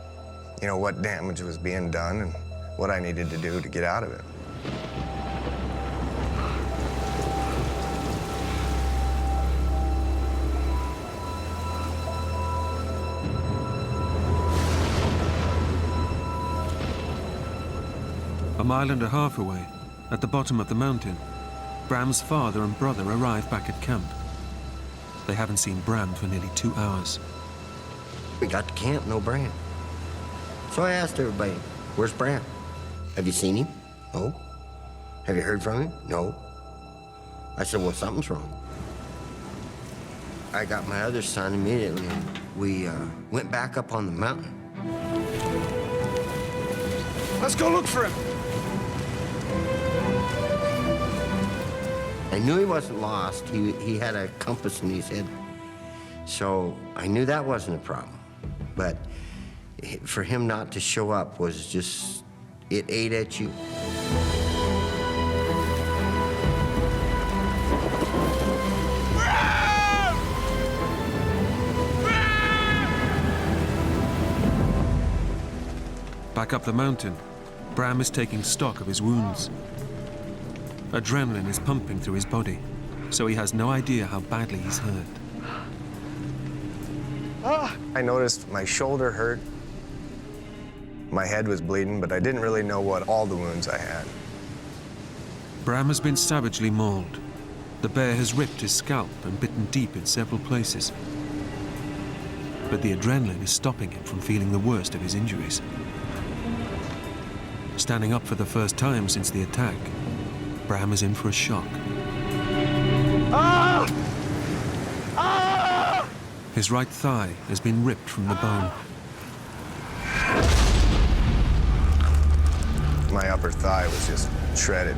what damage was being done and what I needed to do to get out of it. A mile and a half away, at the bottom of the mountain, Bram's father and brother arrive back at camp. They haven't seen Bram for nearly 2 hours. We got to camp, no Bram. So I asked everybody, where's Bram? Have you seen him? No. Have you heard from him? No. I said, well, something's wrong. I got my other son immediately, and we went back up on the mountain. Let's go look for him. I knew he wasn't lost. He had a compass in his head. So I knew that wasn't a problem. But for him not to show up was just, it ate at you. Back up the mountain, Bram is taking stock of his wounds. Adrenaline is pumping through his body, so he has no idea how badly he's hurt. I noticed my shoulder hurt. My head was bleeding, but I didn't really know what all the wounds I had. Bram has been savagely mauled. The bear has ripped his scalp and bitten deep in several places. But the adrenaline is stopping him from feeling the worst of his injuries. Standing up for the first time since the attack, Bram is in for a shock. Ah! Ah! His right thigh has been ripped from the bone. My upper thigh was just shredded.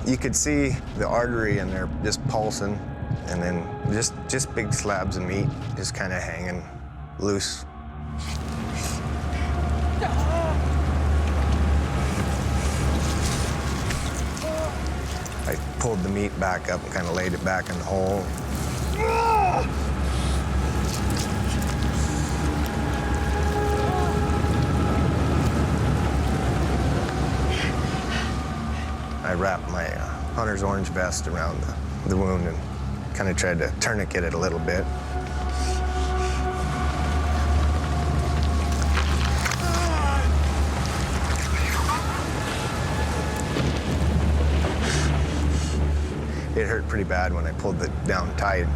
You could see the artery in there just pulsing, and then just big slabs of meat just kind of hanging loose. I pulled the meat back up and kind of laid it back in the hole. I wrapped my hunter's orange vest around the wound and kind of tried to tourniquet it a little bit. It hurt pretty bad when I pulled it down tight.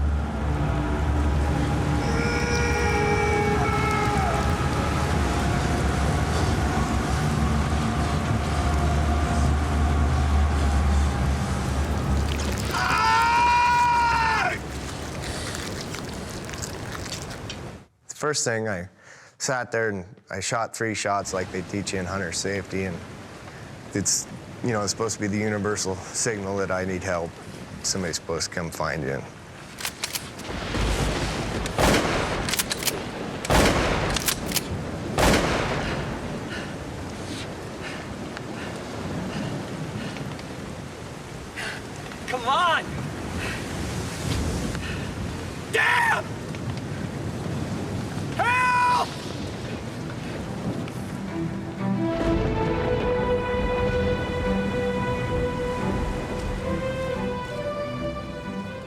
First thing, I sat there and I shot 3 shots like they teach you in hunter safety, and it's, you know, it's supposed to be the universal signal that I need help. Somebody's supposed to come find you. Come on! Damn! Help!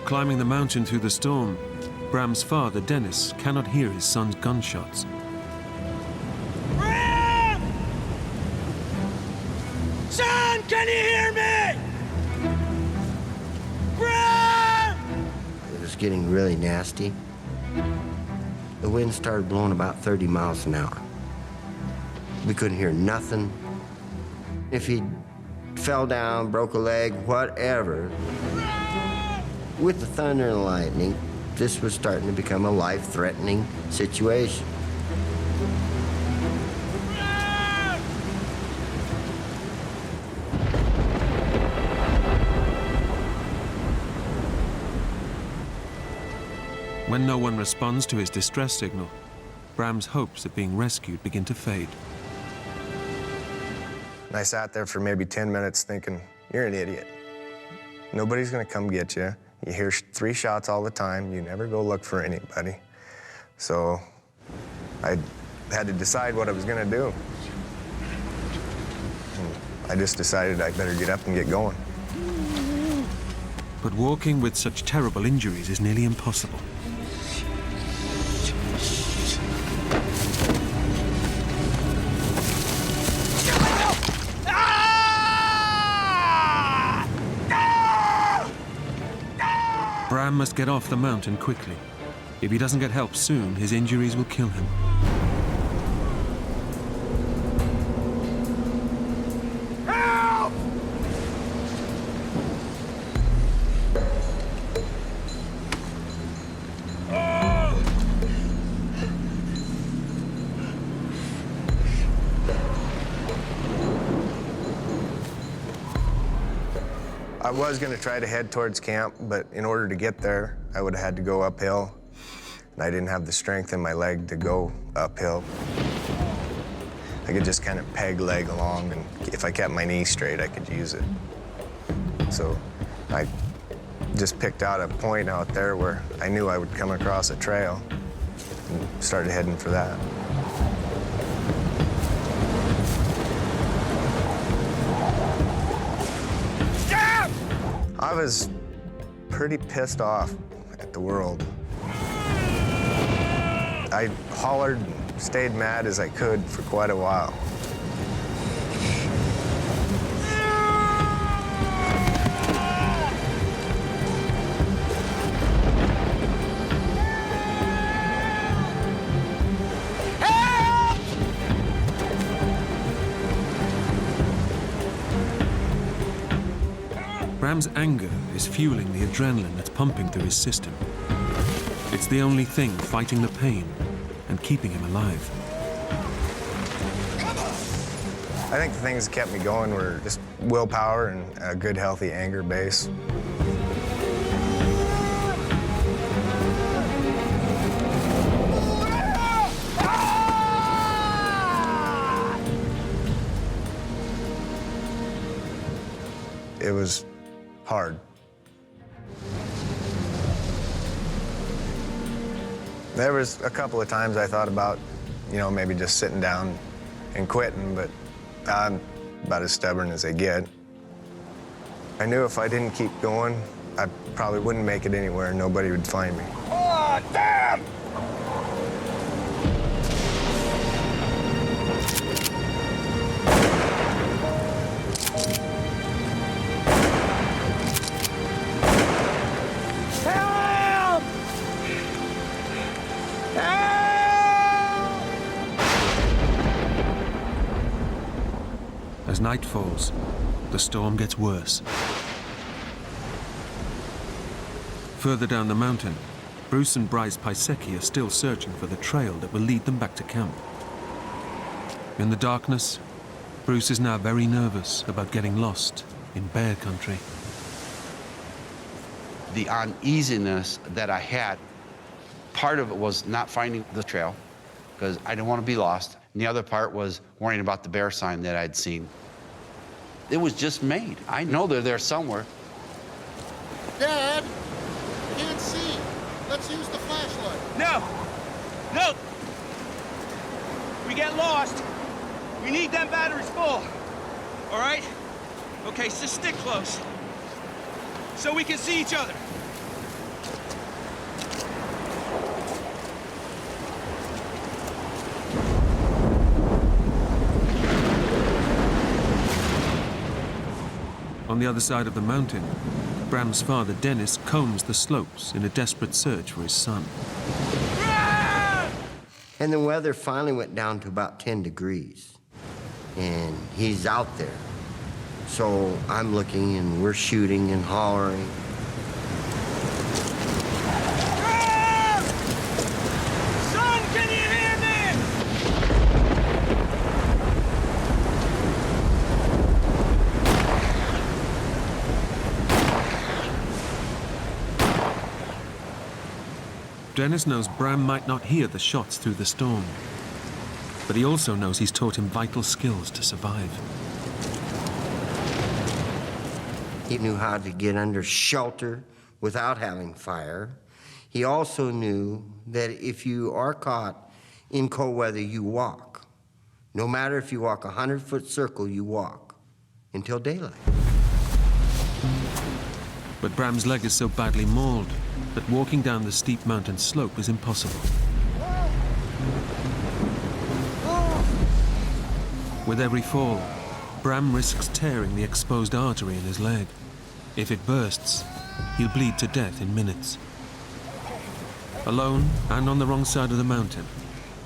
Climbing the mountain through the storm, Bram's father, Dennis, cannot hear his son's gunshots. Bram! Son, can you hear me? Bram! It was getting really nasty. The wind started blowing about 30 miles an hour. We couldn't hear nothing. If he fell down, broke a leg, whatever, with the thunder and lightning, this was starting to become a life-threatening situation. When no one responds to his distress signal, Bram's hopes of being rescued begin to fade. And I sat there for maybe 10 minutes thinking, you're an idiot. Nobody's gonna come get you. You hear 3 shots all the time. You never go look for anybody. So I had to decide what I was gonna do. And I just decided I better get up and get going. But walking with such terrible injuries is nearly impossible. Bram must get off the mountain quickly. If he doesn't get help soon, his injuries will kill him. Help! I was gonna try to head towards camp, but in order to get there, I would have had to go uphill. And I didn't have the strength in my leg to go uphill. I could just kind of peg leg along, and if I kept my knee straight, I could use it. So I just picked out a point out there where I knew I would come across a trail and started heading for that. I was pretty pissed off at the world. I hollered and stayed mad as I could for quite a while. Bram's anger is fueling the adrenaline that's pumping through his system. It's the only thing fighting the pain and keeping him alive. I think the things that kept me going were just willpower and a good, healthy anger base. It was hard. There was a couple of times I thought about, maybe just sitting down and quitting, but I'm about as stubborn as they get. I knew if I didn't keep going, I probably wouldn't make it anywhere. Nobody would find me. Oh, damn! As night falls, the storm gets worse. Further down the mountain, Bruce and Bryce Pisecki are still searching for the trail that will lead them back to camp. In the darkness, Bruce is now very nervous about getting lost in bear country. The uneasiness that I had, part of it was not finding the trail, because I didn't want to be lost. And the other part was worrying about the bear sign that I'd seen. It was just made. I know they're there somewhere. Dad, can't see. Let's use the flashlight. No! No! We get lost. We need them batteries full. All right? Okay, so stick close. So we can see each other. On the other side of the mountain, Bram's father, Dennis, combs the slopes in a desperate search for his son. And the weather finally went down to about 10 degrees. And he's out there. So I'm looking and we're shooting and hollering. Son, can you hear me? Dennis knows Bram might not hear the shots through the storm, but he also knows he's taught him vital skills to survive. He knew how to get under shelter without having fire. He also knew that if you are caught in cold weather, you walk. No matter if you walk a 100-foot circle, you walk until daylight. But Bram's leg is so badly mauled that walking down the steep mountain slope is impossible. With every fall, Bram risks tearing the exposed artery in his leg. If it bursts, he'll bleed to death in minutes. Alone and on the wrong side of the mountain,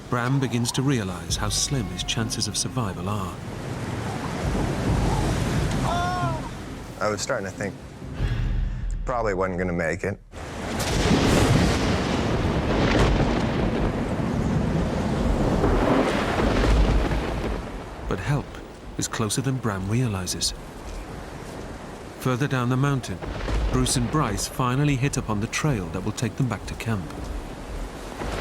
Bram begins to realize how slim his chances of survival are. I was starting to think probably wasn't going to make it. But help is closer than Bram realizes. Further down the mountain, Bruce and Bryce finally hit upon the trail that will take them back to camp.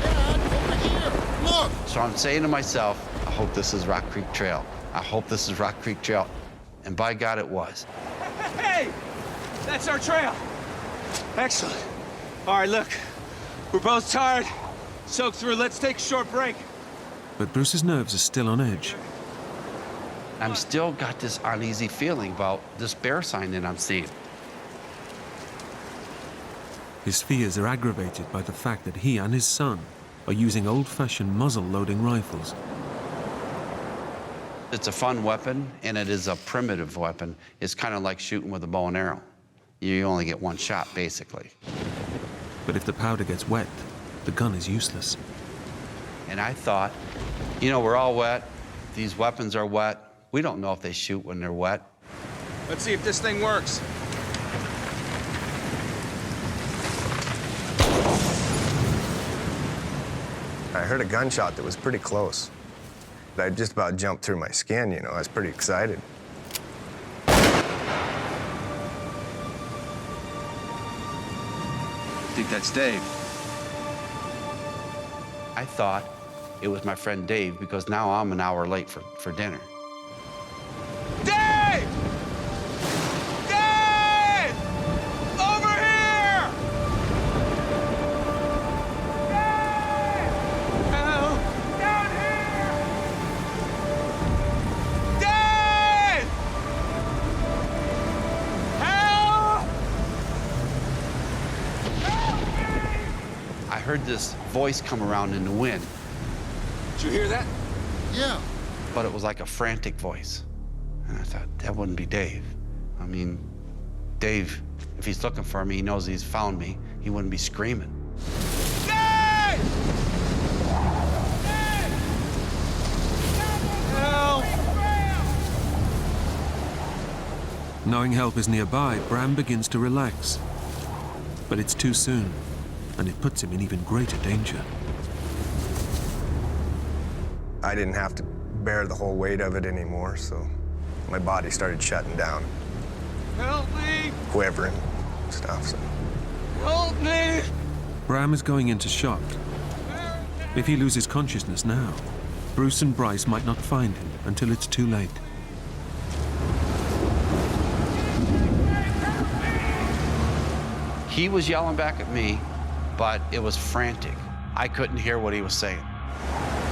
Dad, over here. Look. So I'm saying to myself, I hope this is Rock Creek Trail. I hope this is Rock Creek Trail. And by God, it was. Hey! That's our trail. Excellent. All right, look. We're both tired, soaked through. Let's take a short break. But Bruce's nerves are still on edge. I'm still got this uneasy feeling about this bear sign that I'm seeing. His fears are aggravated by the fact that he and his son are using old-fashioned muzzle-loading rifles. It's a fun weapon, and it is a primitive weapon. It's kind of like shooting with a bow and arrow. You only get one shot, basically. But if the powder gets wet, the gun is useless. And I thought, you know, we're all wet. These weapons are wet. We don't know if they shoot when they're wet. Let's see if this thing works. I heard a gunshot that was pretty close. I just about jumped through my skin, you know. I was pretty excited. I think that's Dave. I thought it was my friend Dave because now I'm an hour late for dinner. Dave! Dave! Over here! Dave! Help! Down here! Dave! Help! Help me! I heard this voice come around in the wind. Did you hear that? Yeah. But it was like a frantic voice. And I thought, that wouldn't be Dave. I mean, Dave, if he's looking for me, he knows he's found me. He wouldn't be screaming. Dave! Dave! Help! Knowing help is nearby, Bram begins to relax. But it's too soon, and it puts him in even greater danger. I didn't have to bear the whole weight of it anymore, so my body started shutting down, Help me! quivering, and stuff. So Help me! Bram is going into shock. If he loses consciousness now, Bruce and Bryce might not find him until it's too late. He was yelling back at me, but it was frantic. I couldn't hear what he was saying.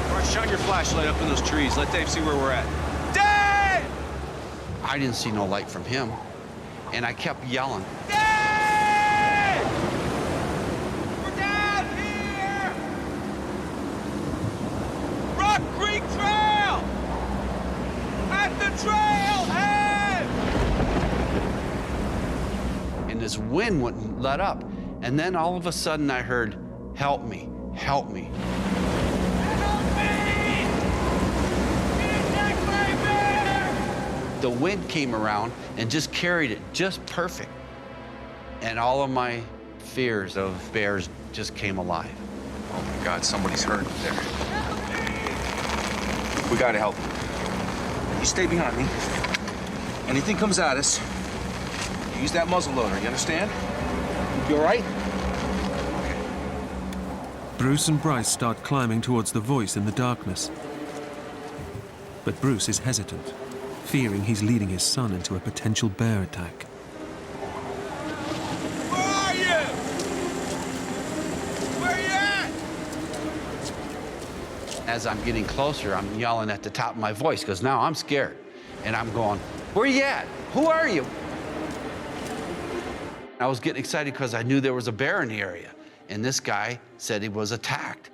All right, shine your flashlight up in those trees. Let Dave see where we're at. Dave! I didn't see no light from him, and I kept yelling. Dave! We're down here! Rock Creek Trail! At the trailhead! And this wind wouldn't let up. And then all of a sudden I heard, help me, help me. The wind came around and just carried it just perfect. And all of my fears of bears just came alive. Oh my God, somebody's hurt there. We gotta help. You stay behind me. Anything comes at us, use that muzzle loader, you understand? You all right? Bruce and Bryce start climbing towards the voice in the darkness. But Bruce is hesitant, fearing he's leading his son into a potential bear attack. Where are you? Where you at? As I'm getting closer, I'm yelling at the top of my voice because now I'm scared. And I'm going, where you at? Who are you? I was getting excited because I knew there was a bear in the area. And this guy said he was attacked.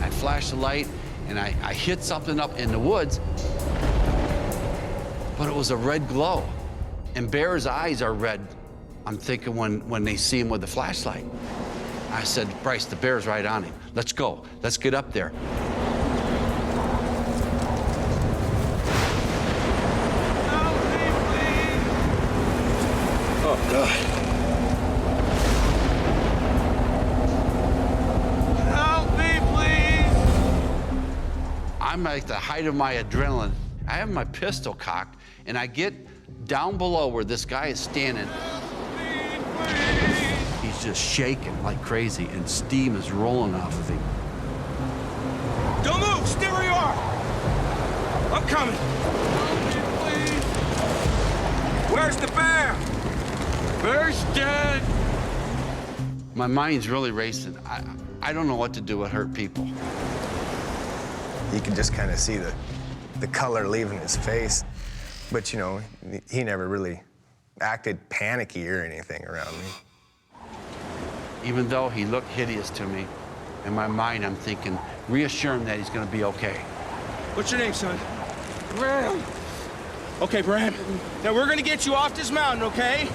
I flashed the light and I hit something up in the woods, but it was a red glow. And bears' eyes are red, I'm thinking, when they see him with the flashlight. I said, Bryce, the bear's right on him. Let's go. Let's get up there. Oh, God. Help me, please! I'm at the height of my adrenaline. I have my pistol cocked, and I get down below where this guy is standing. He's just shaking like crazy, and steam is rolling off of him. Don't move! Stay where you are! I'm coming! Please! Where's the bear? Bear's dead! My mind's really racing. I don't know what to do with hurt people. You can just kind of see the color leaving his face. But, you know, he never really acted panicky or anything around me. Even though he looked hideous to me, in my mind I'm thinking, reassure him that he's gonna be okay. What's your name, son? Bram. Okay, Bram. Now we're gonna get you off this mountain, okay?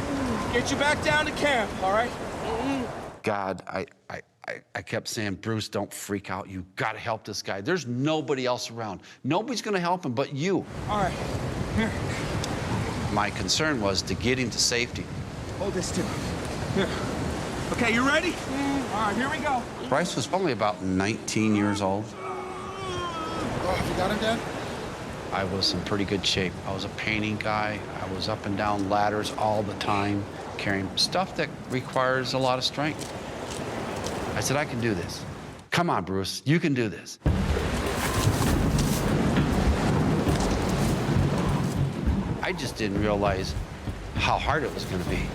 Get you back down to camp, all right? God, I kept saying, Bruce, don't freak out. You gotta help this guy. There's nobody else around. Nobody's gonna help him but you. All right, here. My concern was to get him to safety. Hold this too. Here. Okay, you ready? All right, here we go. Bryce was probably about 19 years old. Oh, you got him, Dad? I was in pretty good shape. I was a painting guy. I was up and down ladders all the time, carrying stuff that requires a lot of strength. I said, I can do this. Come on, Bruce, you can do this. I just didn't realize how hard it was going to be.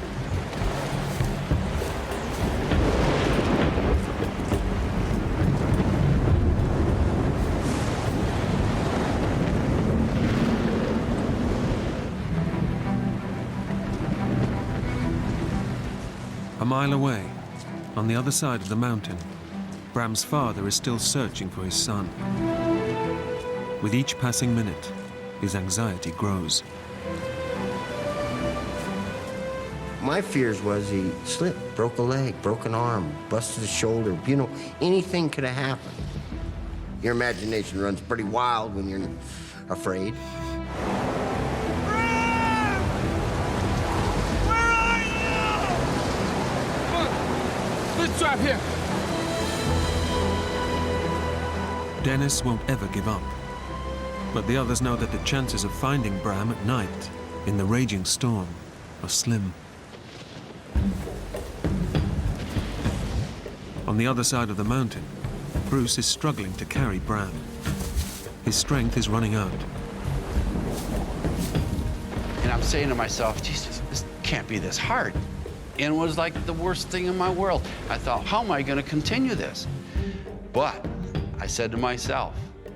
A mile away, on the other side of the mountain, Bram's father is still searching for his son. With each passing minute, his anxiety grows. My fears was he slipped, broke a leg, broke an arm, busted a shoulder. You know, anything could have happened. Your imagination runs pretty wild when you're afraid. Let's drive here. Dennis won't ever give up. But the others know that the chances of finding Bram at night, in the raging storm, are slim. On the other side of the mountain, Bruce is struggling to carry Bram. His strength is running out. And I'm saying to myself, Jesus, this can't be this hard. And it was like the worst thing in my world. I thought, how am I going to continue this? But I said to myself,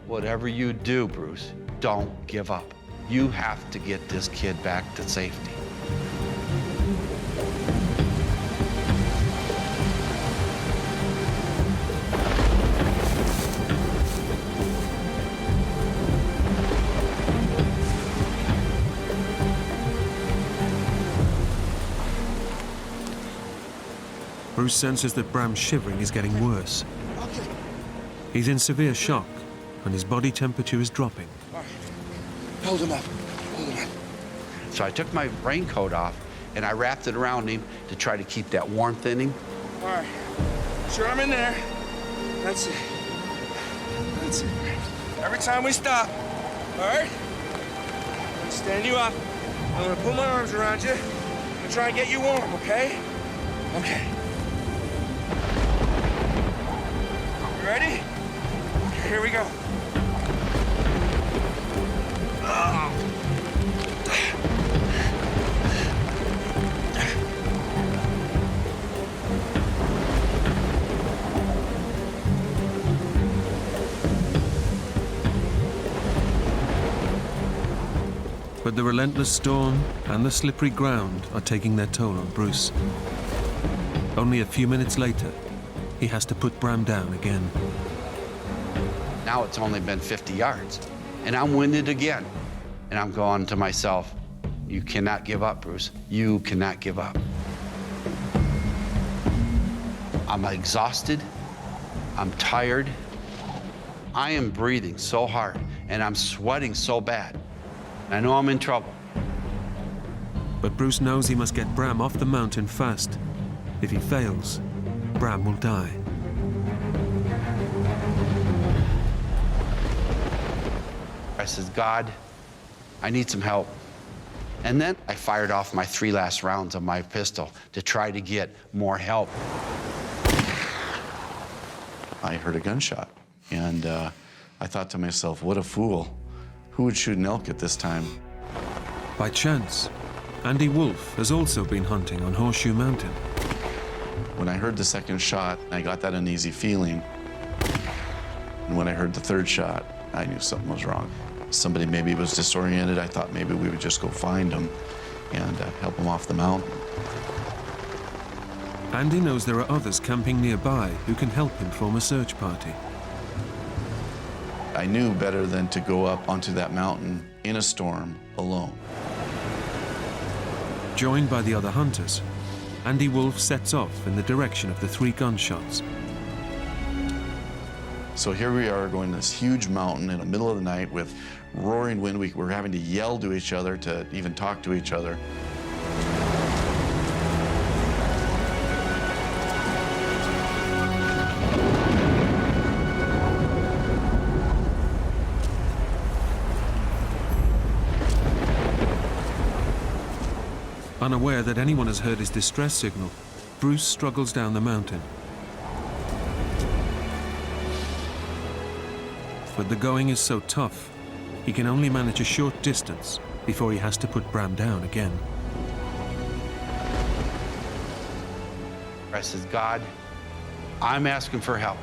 whatever you do, Bruce, don't give up. You have to get this kid back to safety. Bruce senses that Bram's shivering is getting worse. He's in severe shock, and his body temperature is dropping. All right. Hold him up. Hold him up. So I took my raincoat off, and I wrapped it around him to try to keep that warmth in him. All right. Sure, I'm in there. That's it. That's it. Every time we stop, all right? I'm gonna stand you up. I'm gonna put my arms around you. I'm gonna try and get you warm, okay? Okay. You ready? Here we go. But the relentless storm and the slippery ground are taking their toll on Bruce. Only a few minutes later, he has to put Bram down again. Now it's only been 50 yards, and I'm winded again. And I'm going to myself, you cannot give up, Bruce. You cannot give up. I'm exhausted. I'm tired. I am breathing so hard, and I'm sweating so bad. I know I'm in trouble. But Bruce knows he must get Bram off the mountain fast. If he fails, Bram will die. I said, God, I need some help. And then I fired off my 3 last rounds of my pistol to try to get more help. I heard a gunshot, and I thought to myself, what a fool. Who would shoot an elk at this time? By chance, Andy Wolf has also been hunting on Horseshoe Mountain. When I heard the second shot, I got that uneasy feeling. And when I heard the third shot, I knew something was wrong. Somebody maybe was disoriented. I thought maybe we would just go find him and help him off the mountain. Andy knows there are others camping nearby who can help him form a search party. I knew better than to go up onto that mountain in a storm alone. Joined by the other hunters, Andy Wolf sets off in the direction of the 3 gunshots. So here we are going this huge mountain in the middle of the night with roaring wind. We're having to yell to each other to even talk to each other. Unaware that anyone has heard his distress signal, Bruce struggles down the mountain. But the going is so tough, he can only manage a short distance before he has to put Bram down again. I said, God, I'm asking for help.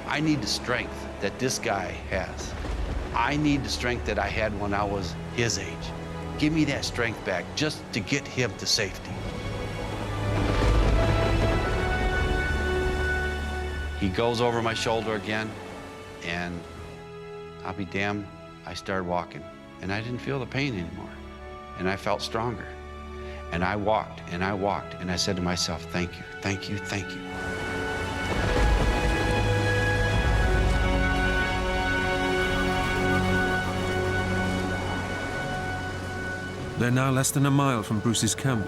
I need the strength that this guy has. I need the strength that I had when I was his age. Give me that strength back just to get him to safety. He goes over my shoulder again, and I'll be damned, I started walking. And I didn't feel the pain anymore. And I felt stronger. And I walked, and I walked, and I said to myself, thank you, thank you, thank you. They're now less than a mile from Bruce's camp.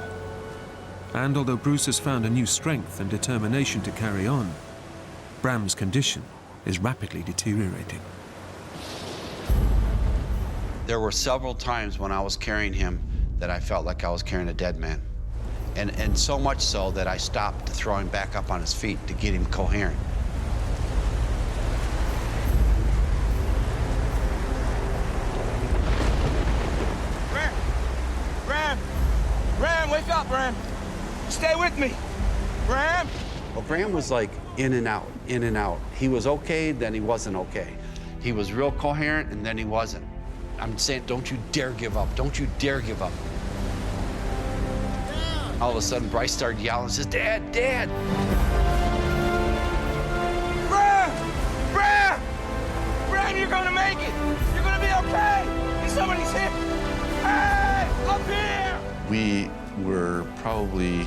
And although Bruce has found a new strength and determination to carry on, Bram's condition is rapidly deteriorating. There were several times when I was carrying him that I felt like I was carrying a dead man. And so much so that I stopped to throw him back up on his feet to get him coherent. Bram, wake up, Bram. Stay with me. Bram? Well, Bram was like in and out, in and out. He was okay, then he wasn't okay. He was real coherent, and then he wasn't. I'm saying, don't you dare give up. Don't you dare give up. All of a sudden, Bryce started yelling and says, Dad, Dad! Bram! Bram! Bram, you're gonna make it! You're gonna be okay! And somebody's hit! Hey! Up here! We were probably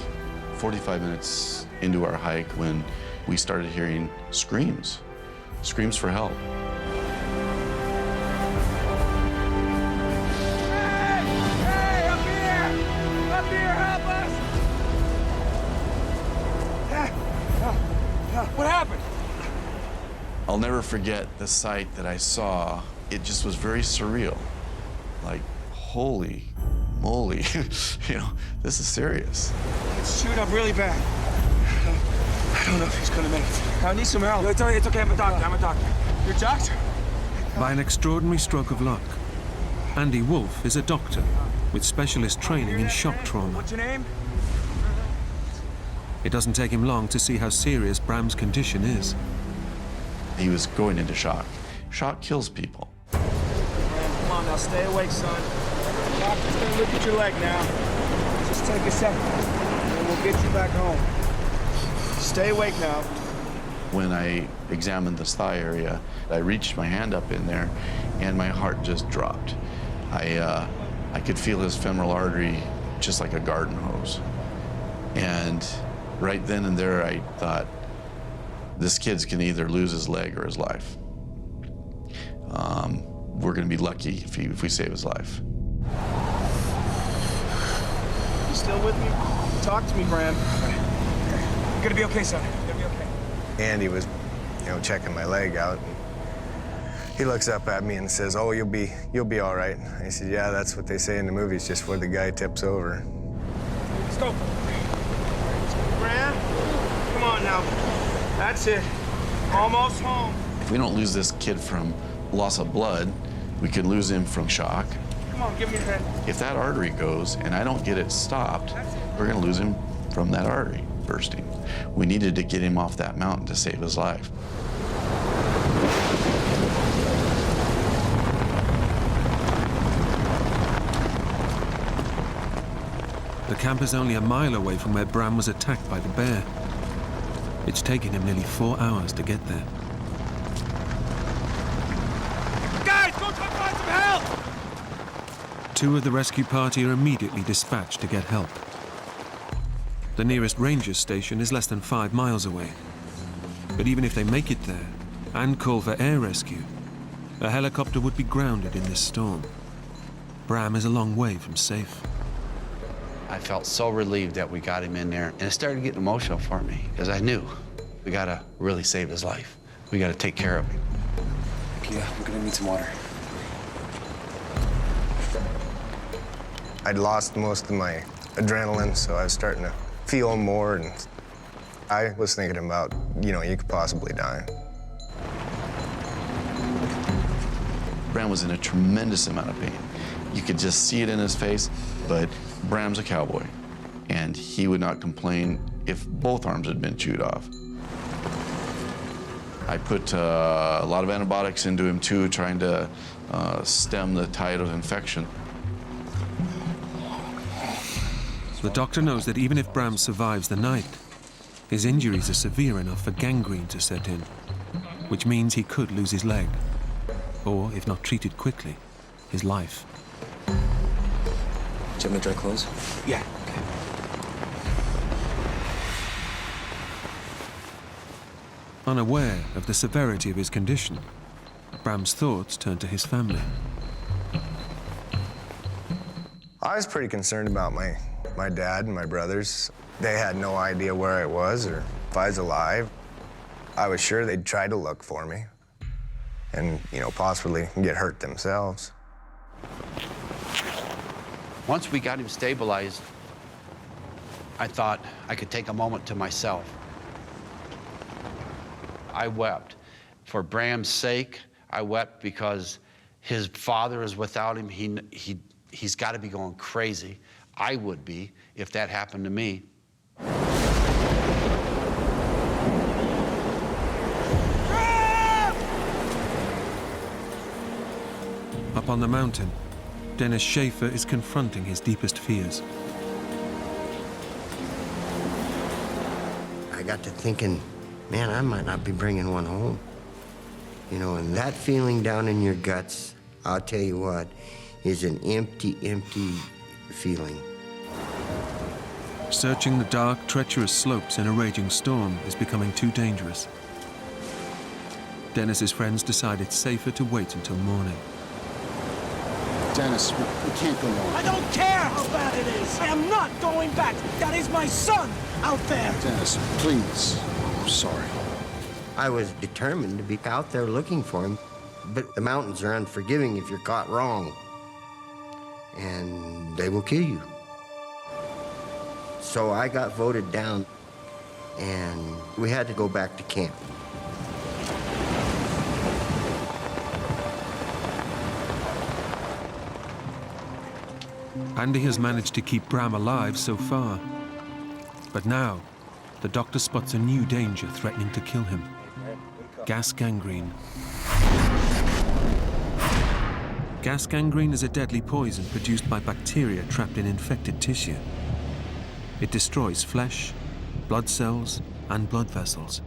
45 minutes into our hike when we started hearing screams for help. Hey, up here! Up here, help us! What happened? I'll never forget the sight that I saw. It just was very surreal. Like, holy moly, you know, this is serious. It's chewed up really bad. I don't know if he's gonna make it. I need some help. It's okay, I'm a doctor. You're a doctor? By an extraordinary stroke of luck, Andy Wolf is a doctor with specialist training in shock trauma. What's your name? It doesn't take him long to see how serious Bram's condition is. He was going into shock. Shock kills people. Come on now, stay awake, son. The doctor's gonna look at your leg now. Just take a second, and we'll get you back home. Stay awake now. When I examined this thigh area, I reached my hand up in there, and my heart just dropped. I could feel his femoral artery just like a garden hose. And right then and there, I thought, this kid's can either lose his leg or his life. We're gonna be lucky if we save his life. You still with me? Talk to me, Bram. You're gonna be okay, son. You're gonna be okay. Andy was, checking my leg out. And he looks up at me and says, "Oh, you'll be all right." I said, "Yeah, that's what they say in the movies, just before the guy tips over." Let's go. Bram, come on now. That's it. Almost home. If we don't lose this kid from loss of blood, we can lose him from shock. Come on, give me your hand. If that artery goes and I don't get it stopped, we're gonna lose him from that artery. bursting. We needed to get him off that mountain to save his life. The camp is only a mile away from where Bram was attacked by the bear. It's taken him nearly 4 hours to get there. Guys, go try to find some help! 2 of the rescue party are immediately dispatched to get help. The nearest ranger station is less than 5 miles away. But even if they make it there and call for air rescue, a helicopter would be grounded in this storm. Bram is a long way from safe. I felt so relieved that we got him in there, and it started getting emotional for me, because I knew we gotta really save his life. We gotta take care of him. Yeah, I'm gonna need some water. I'd lost most of my adrenaline, so I was starting to feel more, and I was thinking about, you know, you could possibly die. Bram was in a tremendous amount of pain. You could just see it in his face, but Bram's a cowboy, and he would not complain if both arms had been chewed off. I put a lot of antibiotics into him too, trying to stem the tide of infection. The doctor knows that even if Bram survives the night, his injuries are severe enough for gangrene to set in, which means he could lose his leg, or, if not treated quickly, his life. Do you have my dry clothes? Yeah. Unaware of the severity of his condition, Bram's thoughts turn to his family. I was pretty concerned about my dad and my brothers. They had no idea where I was or if I was alive. I was sure they'd try to look for me and, you know, possibly get hurt themselves. Once we got him stabilized, I thought I could take a moment to myself. I wept. For Bram's sake, I wept because his father is without him. He's got to be going crazy. I would be if that happened to me. Up on the mountain, Dennis Schaefer is confronting his deepest fears. I got to thinking, man, I might not be bringing one home. You know, and that feeling down in your guts, I'll tell you what, is an empty, empty feeling. Searching the dark, treacherous slopes in a raging storm is becoming too dangerous. Dennis's friends decide it's safer to wait until morning. Dennis, we can't go on. I don't care how bad it is. I am not going back. That is my son out there. Dennis, please. I'm sorry. I was determined to be out there looking for him, but the mountains are unforgiving if you're caught wrong. And they will kill you. So I got voted down, and we had to go back to camp. Andy has managed to keep Bram alive so far. But now, the doctor spots a new danger threatening to kill him. Gas gangrene. Gas gangrene is a deadly poison produced by bacteria trapped in infected tissue. It destroys flesh, blood cells, and blood vessels.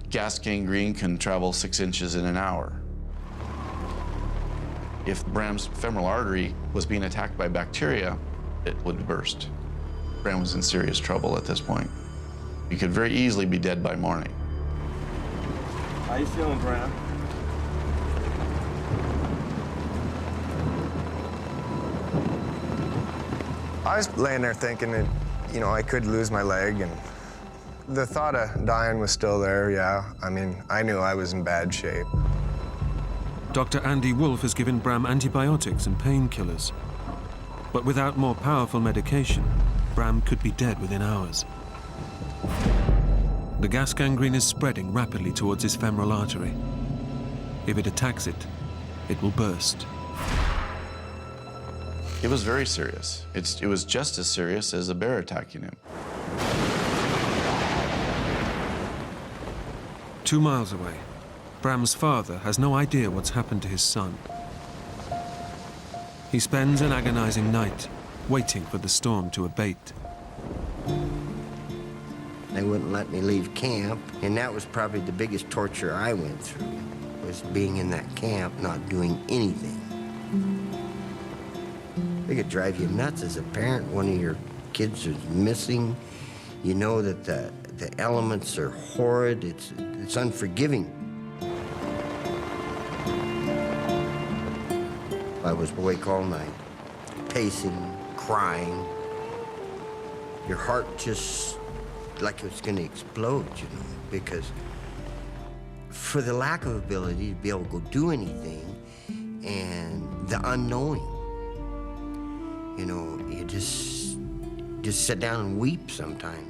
Gas gangrene can travel 6 inches in an hour. If Bram's femoral artery was being attacked by bacteria, it would burst. Bram was in serious trouble at this point. He could very easily be dead by morning. How you feeling, Bram? I was laying there thinking that, you know, I could lose my leg, and the thought of dying was still there, yeah. I mean, I knew I was in bad shape. Dr. Andy Wolf has given Bram antibiotics and painkillers. But without more powerful medication, Bram could be dead within hours. The gas gangrene is spreading rapidly towards his femoral artery. If it attacks it, it will burst. It was very serious. It was just as serious as a bear attacking him. 2 miles away, Bram's father has no idea what's happened to his son. He spends an agonizing night waiting for the storm to abate. They wouldn't let me leave camp, and that was probably the biggest torture I went through, was being in that camp, not doing anything. It could drive you nuts as a parent. One of your kids is missing. You know that the elements are horrid. It's unforgiving. I was awake all night, pacing, crying. Your heart just like it was going to explode, you know, because for the lack of ability to be able to go do anything and the unknowing, you know, you just sit down and weep sometimes.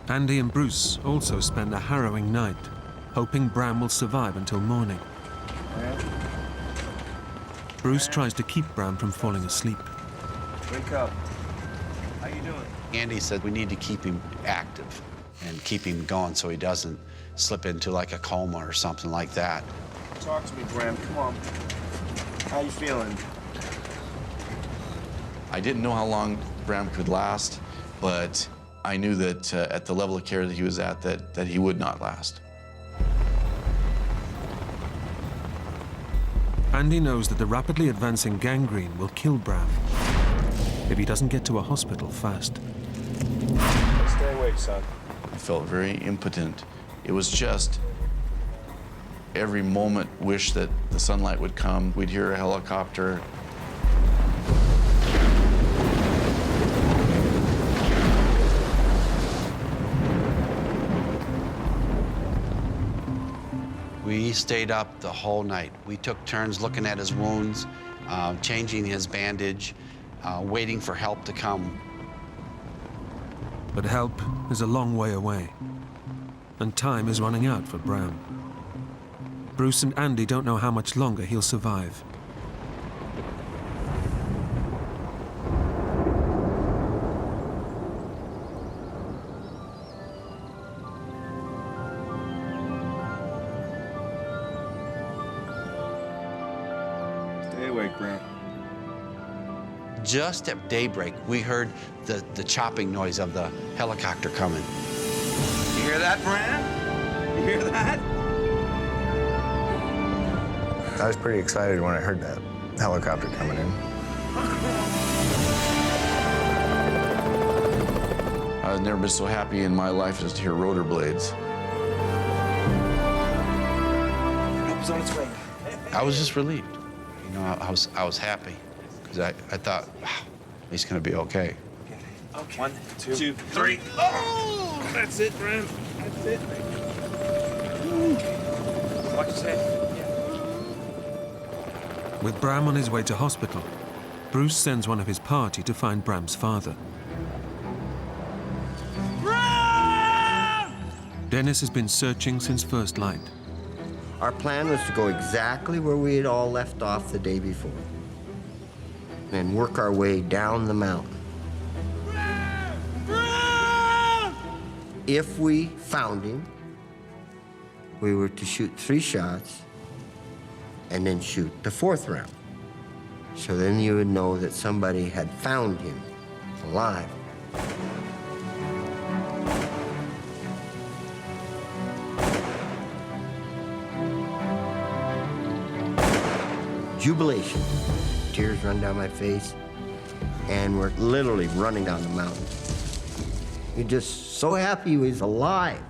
Andy and Bruce also spend a harrowing night, hoping Bram will survive until morning. Bruce tries to keep Bram from falling asleep. Wake up. How you doing? Andy said we need to keep him active and keep him going so he doesn't slip into like a coma or something like that. Talk to me, Bram. Come on. How you feeling? I didn't know how long Bram could last, but I knew that at the level of care that he was at, that he would not last. Andy knows that the rapidly advancing gangrene will kill Bram if he doesn't get to a hospital fast. Stay awake, son. I felt very impotent. It was just every moment wish that the sunlight would come. We'd hear a helicopter. We stayed up the whole night. We took turns looking at his wounds, changing his bandage, waiting for help to come. But help is a long way away, and time is running out for Bram. Bruce and Andy don't know how much longer he'll survive. Stay awake, Bram. Just at daybreak, we heard the chopping noise of the helicopter coming. You hear that, Bram? You hear that? I was pretty excited when I heard that helicopter coming in. I've never been so happy in my life as to hear rotor blades. Help is on its way. I was just relieved. You know, I was happy because I thought, wow, he's going to be okay. Okay. 1, 2, 3. Oh! That's it, Bram. That's it. Watch his head. With Bram on his way to hospital, Bruce sends one of his party to find Bram's father. Bram! Dennis has been searching since first light. Our plan was to go exactly where we had all left off the day before, and work our way down the mountain. If we found him, we were to shoot 3 shots and then shoot the 4th round. So then you would know that somebody had found him alive. Jubilation. Tears run down my face, and we're literally running down the mountain. You're just so happy he was alive.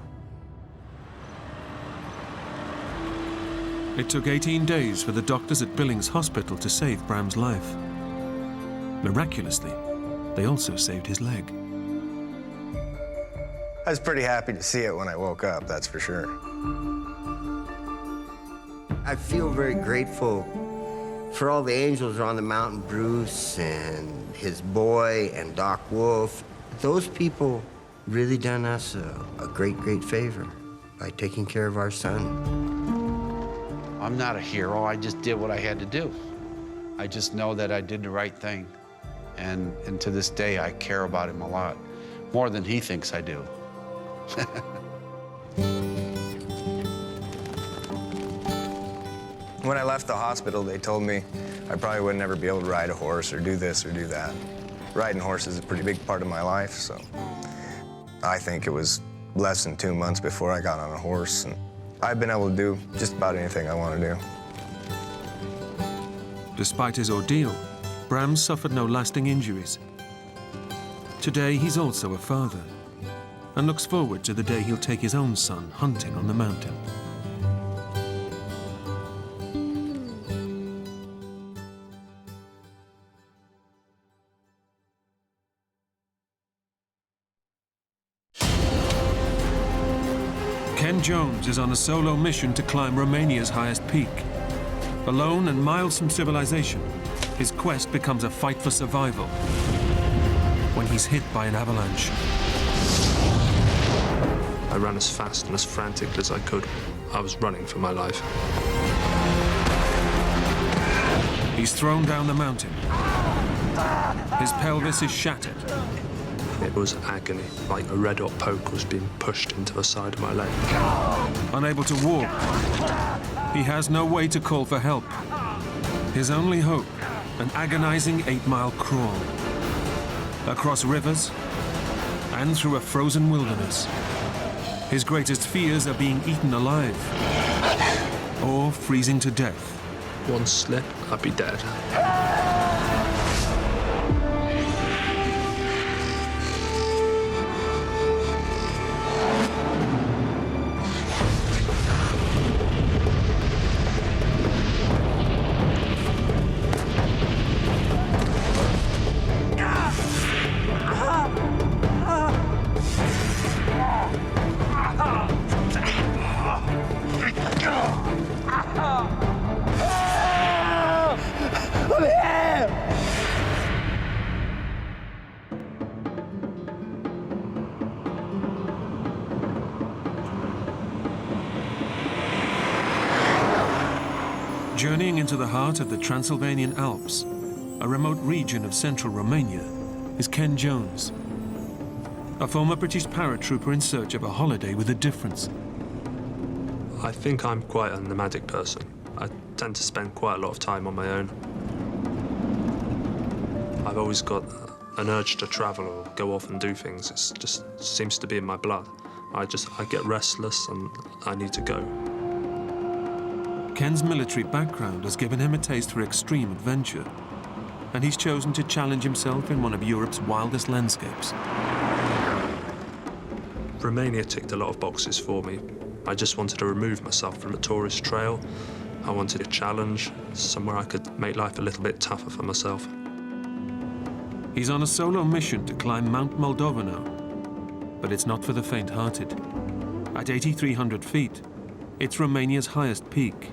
It took 18 days for the doctors at Billings Hospital to save Bram's life. Miraculously, they also saved his leg. I was pretty happy to see it when I woke up, that's for sure. I feel very grateful for all the angels on the mountain, Bruce and his boy and Doc Wolf. Those people really done us a great, great favor. by taking care of our son. I'm not a hero. I just did what I had to do. I just know that I did the right thing. And to this day, I care about him a lot, more than he thinks I do. When I left the hospital, they told me I probably would never be able to ride a horse or do this or do that. Riding horses is a pretty big part of my life, so I think it was less than 2 months before I got on a horse, and I've been able to do just about anything I want to do. Despite his ordeal, Bram suffered no lasting injuries. Today, he's also a father and looks forward to the day he'll take his own son hunting on the mountain. Ken Jones is on a solo mission to climb Romania's highest peak. Alone and miles from civilization, his quest becomes a fight for survival when he's hit by an avalanche. I ran as fast and as frantic as I could. I was running for my life. He's thrown down the mountain. His pelvis is shattered. It was agony, like a red-hot poke was being pushed into the side of my leg. Unable to walk, he has no way to call for help. His only hope, an agonizing 8-mile crawl. Across rivers and through a frozen wilderness. His greatest fears are being eaten alive or freezing to death. One slip, I'd be dead. Journeying into the heart of the Transylvanian Alps, a remote region of central Romania, is Ken Jones, a former British paratrooper in search of a holiday with a difference. I think I'm quite a nomadic person. I tend to spend quite a lot of time on my own. I've always got an urge to travel or go off and do things. It just seems to be in my blood. I get restless and I need to go. Ken's military background has given him a taste for extreme adventure, and he's chosen to challenge himself in one of Europe's wildest landscapes. Romania ticked a lot of boxes for me. I just wanted to remove myself from the tourist trail. I wanted a challenge, somewhere I could make life a little bit tougher for myself. He's on a solo mission to climb Mount Moldovano, but it's not for the faint-hearted. At 8,300 feet, it's Romania's highest peak.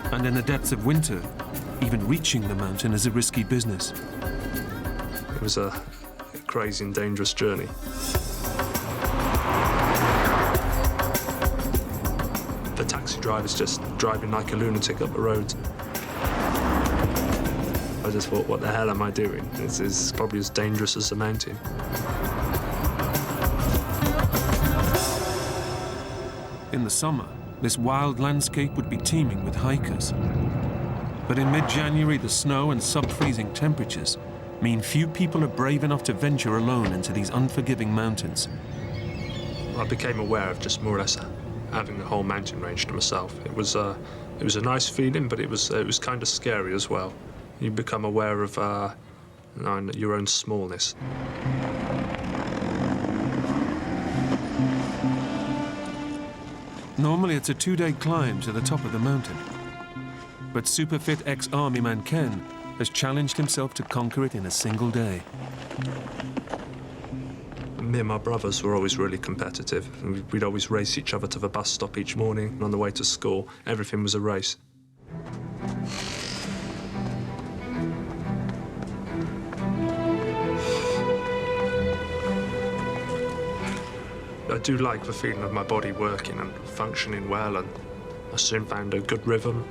And in the depths of winter, even reaching the mountain is a risky business. It was a crazy and dangerous journey. The taxi driver's just driving like a lunatic up the road. I just thought, what the hell am I doing? This is probably as dangerous as the mountain. In the summer, this wild landscape would be teeming with hikers. But in mid-January, the snow and sub-freezing temperatures mean few people are brave enough to venture alone into these unforgiving mountains. I became aware of just more or less having the whole mountain range to myself. It was a nice feeling, but it was kind of scary as well. You become aware of your own smallness. Normally, it's a 2-day climb to the top of the mountain. But super-fit ex-army man Ken has challenged himself to conquer it in a single day. Me and my brothers were always really competitive. We'd always race each other to the bus stop each morning, and on the way to school, everything was a race. I I do like the feeling of my body working and functioning well, and I soon found a good rhythm.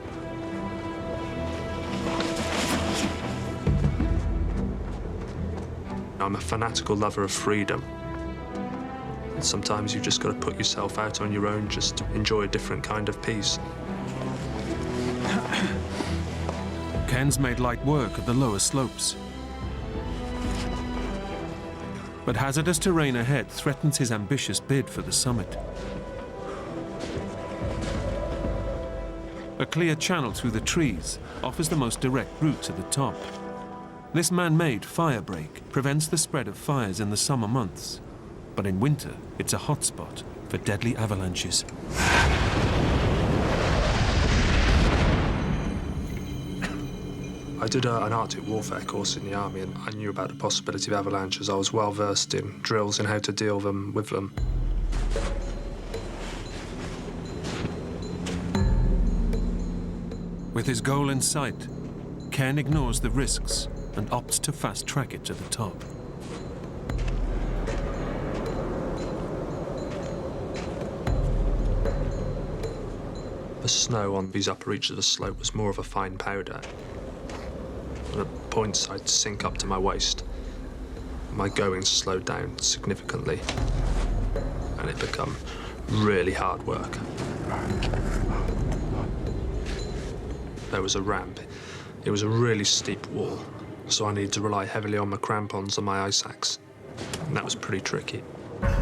I'm a fanatical lover of freedom. And sometimes you've just got to put yourself out on your own, just to enjoy a different kind of peace. Ken's made light work of the lower slopes. But hazardous terrain ahead threatens his ambitious bid for the summit. A clear channel through the trees offers the most direct route to the top. This man-made fire break prevents the spread of fires in the summer months, but in winter it's a hotspot for deadly avalanches. I did an Arctic warfare course in the army, and I knew about the possibility of avalanches. I was well versed in drills and how to deal with them. With his goal in sight, Ken ignores the risks and opts to fast-track it to the top. The snow on these upper reaches of the slope was more of a fine powder. And at points I'd sink up to my waist. My going slowed down significantly, and it became really hard work. There was a ramp. It was a really steep wall, so I needed to rely heavily on my crampons and my ice axe, and that was pretty tricky. At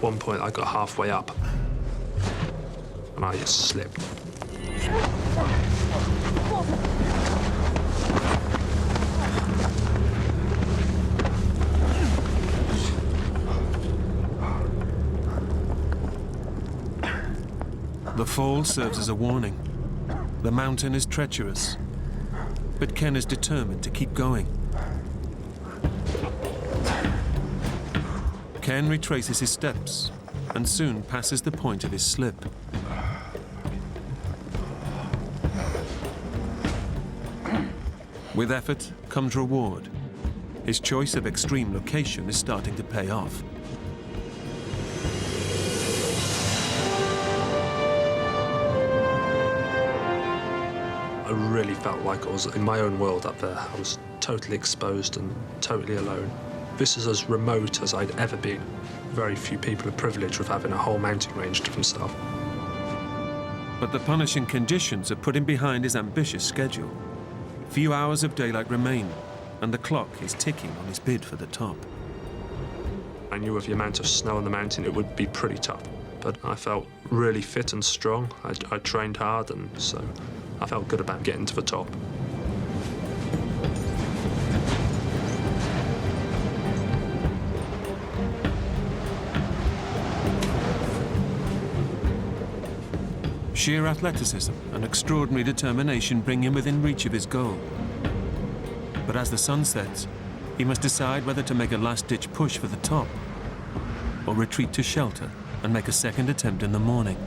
one point I got halfway up, and I just slipped. The fall serves as a warning. The mountain is treacherous, but Ken is determined to keep going. Ken retraces his steps and soon passes the point of his slip. With effort comes reward. His choice of extreme location is starting to pay off. I really felt like I was in my own world up there. I was totally exposed and totally alone. This is as remote as I'd ever been. Very few people are privileged with having a whole mountain range to themselves. But the punishing conditions are putting behind his ambitious schedule. Few hours of daylight remain, and the clock is ticking on his bid for the top. I knew with the amount of snow on the mountain it would be pretty tough, but I felt really fit and strong. I trained hard, and so I felt good about getting to the top. Sheer athleticism and extraordinary determination bring him within reach of his goal. But as the sun sets, he must decide whether to make a last-ditch push for the top or retreat to shelter and make a second attempt in the morning.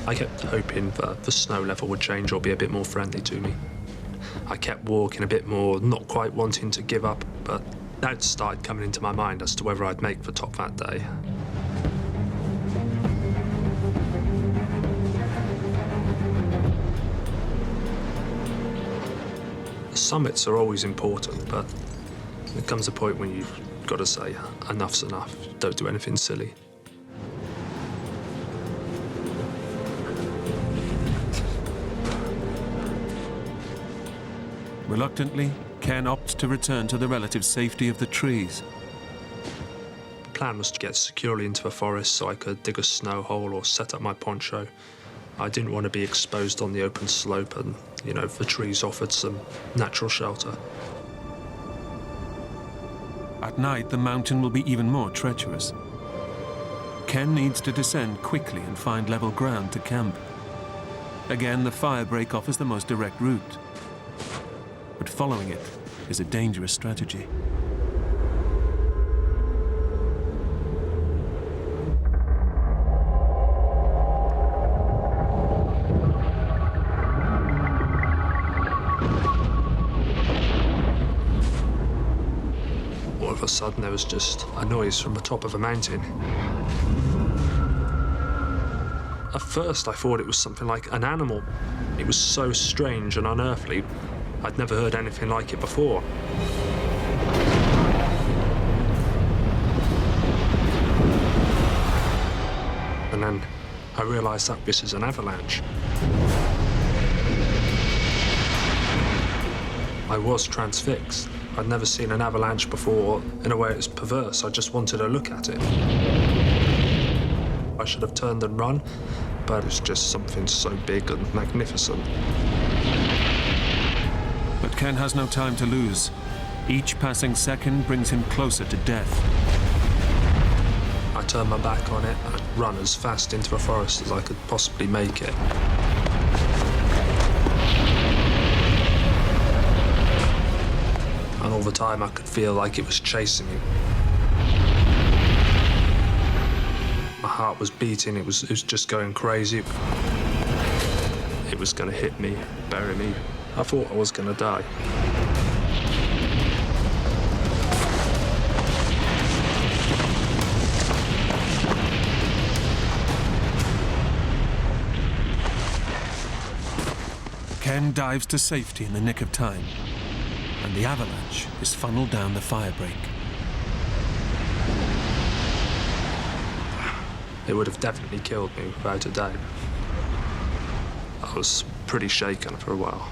I kept hoping that the snow level would change or be a bit more friendly to me. I kept walking a bit more, not quite wanting to give up, but doubts started coming into my mind as to whether I'd make the top that day. Summits are always important, but there comes a point when you've got to say, enough's enough, don't do anything silly. Reluctantly, Ken opts to return to the relative safety of the trees. The plan was to get securely into the forest so I could dig a snow hole or set up my poncho. I didn't want to be exposed on the open slope, and, you know, the trees offered some natural shelter. At night, the mountain will be even more treacherous. Ken needs to descend quickly and find level ground to camp. Again, the fire break offers the most direct route. But following it is a dangerous strategy. All of a sudden, there was just a noise from the top of a mountain. At first, I thought it was something like an animal. It was so strange and unearthly. I'd never heard anything like it before. And then I realized that this is an avalanche. I was transfixed. I'd never seen an avalanche before. In a way, it's perverse. I just wanted to look at it. I should have turned and run, but it's just something so big and magnificent. But Ken has no time to lose. Each passing second brings him closer to death. I turned my back on it and ran as fast into the forest as I could possibly make it. And all the time I could feel like it was chasing me. My heart was beating, it was just going crazy. It was going to hit me, bury me. I thought I was going to die. Ken dives to safety in the nick of time, and the avalanche is funneled down the fire break. It would have definitely killed me without a doubt. I was pretty shaken for a while.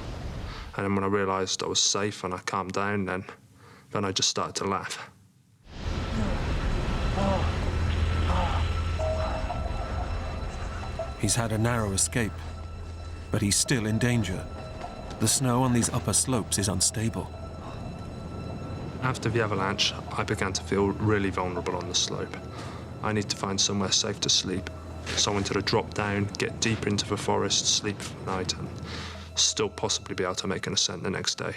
And then when I realised I was safe and I calmed down, then I just started to laugh. He's had a narrow escape, but he's still in danger. The snow on these upper slopes is unstable. After the avalanche, I began to feel really vulnerable on the slope. I need to find somewhere safe to sleep. So I wanted to drop down, get deeper into the forest, sleep for the night, and still possibly be able to make an ascent the next day.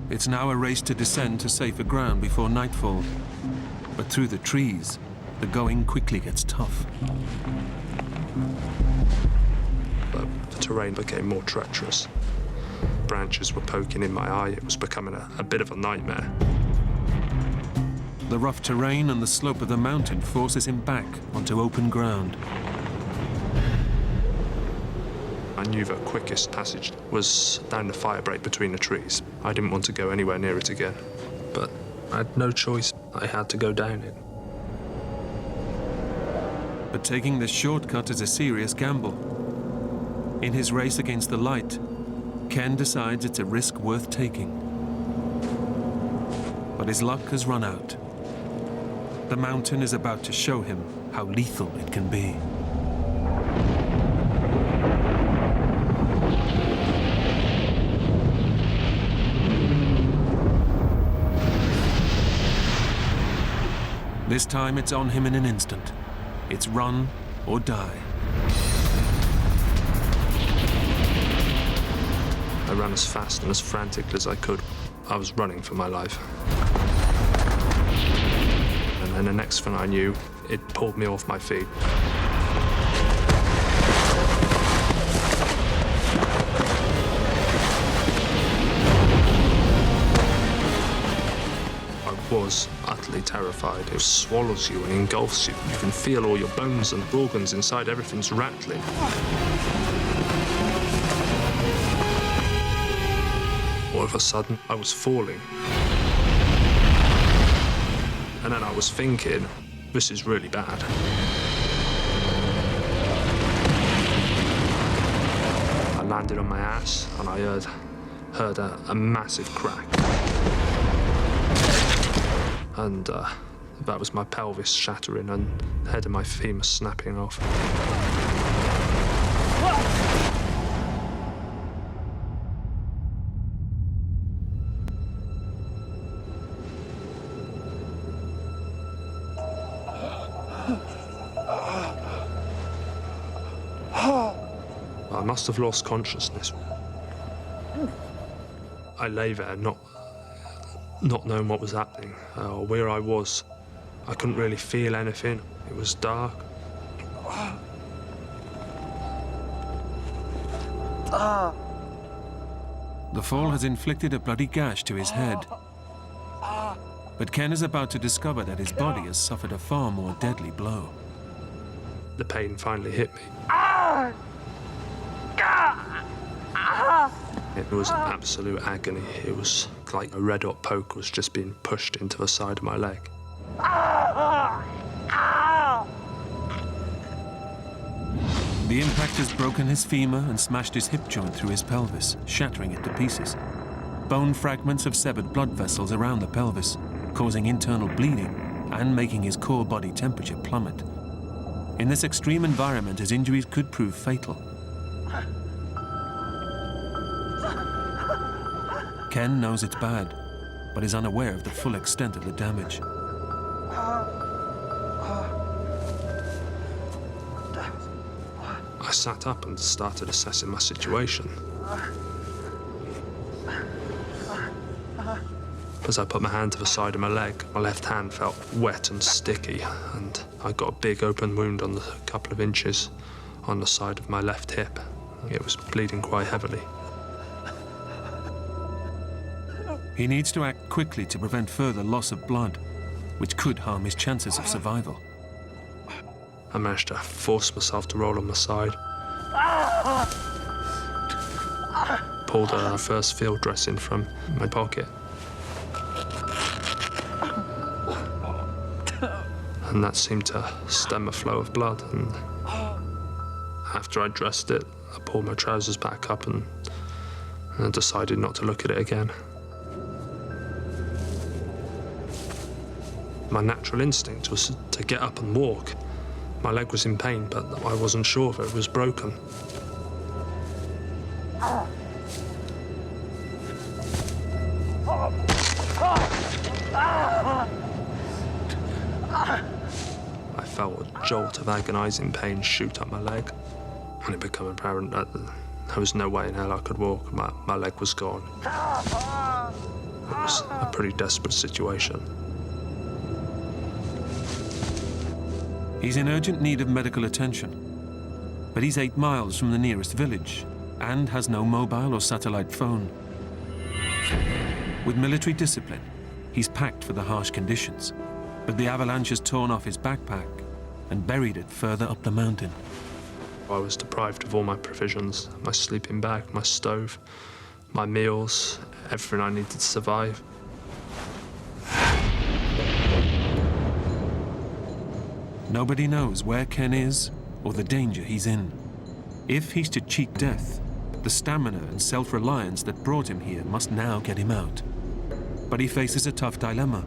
It's now a race to descend to safer ground before nightfall. But through the trees, the going quickly gets tough. But the terrain became more treacherous. Branches were poking in my eye. It was becoming a bit of a nightmare. The rough terrain and the slope of the mountain forces him back onto open ground. I knew the quickest passage was down the fire break between the trees. I didn't want to go anywhere near it again. But I had no choice. I had to go down it. But taking this shortcut is a serious gamble. In his race against the light, Ken decides it's a risk worth taking. But his luck has run out. The mountain is about to show him how lethal it can be. This time it's on him in an instant. It's run or die. I ran as fast and as frantically as I could. I was running for my life. And then the next thing I knew, it pulled me off my feet. I was utterly terrified. It swallows you and engulfs you. You can feel all your bones and organs inside. Everything's rattling. All of a sudden, I was falling. And then I was thinking, this is really bad. I landed on my ass and I heard a massive crack. And that was my pelvis shattering and the head of my femur snapping off. I must have lost consciousness. I lay there, not knowing what was happening or where I was. I couldn't really feel anything. It was dark. The fall has inflicted a bloody gash to his head. But Ken is about to discover that his body has suffered a far more deadly blow. The pain finally hit me. It was absolute agony. It was like a red hot poke was just being pushed into the side of my leg. The impact has broken his femur and smashed his hip joint through his pelvis, shattering it to pieces. Bone fragments have severed blood vessels around the pelvis, causing internal bleeding and making his core body temperature plummet. In this extreme environment, his injuries could prove fatal. Ken knows it's bad, but is unaware of the full extent of the damage. I sat up and started assessing my situation. As I put my hand to the side of my leg, my left hand felt wet and sticky, and I got a big open wound on a couple of inches on the side of my left hip. It was bleeding quite heavily. He needs to act quickly to prevent further loss of blood, which could harm his chances of survival. I managed to force myself to roll on my side. Pulled a first field dressing from my pocket. And that seemed to stem a flow of blood. And after I dressed it, I pulled my trousers back up and decided not to look at it again. My natural instinct was to get up and walk. My leg was in pain, but I wasn't sure if it was broken. I felt a jolt of agonizing pain shoot up my leg, and it became apparent that there was no way in hell I could walk. My leg was gone. It was a pretty desperate situation. He's in urgent need of medical attention, but he's 8 miles from the nearest village and has no mobile or satellite phone. With military discipline, he's packed for the harsh conditions, but the avalanche has torn off his backpack and buried it further up the mountain. I was deprived of all my provisions, my sleeping bag, my stove, my meals, everything I needed to survive. Nobody knows where Ken is or the danger he's in. If he's to cheat death, the stamina and self-reliance that brought him here must now get him out. But he faces a tough dilemma.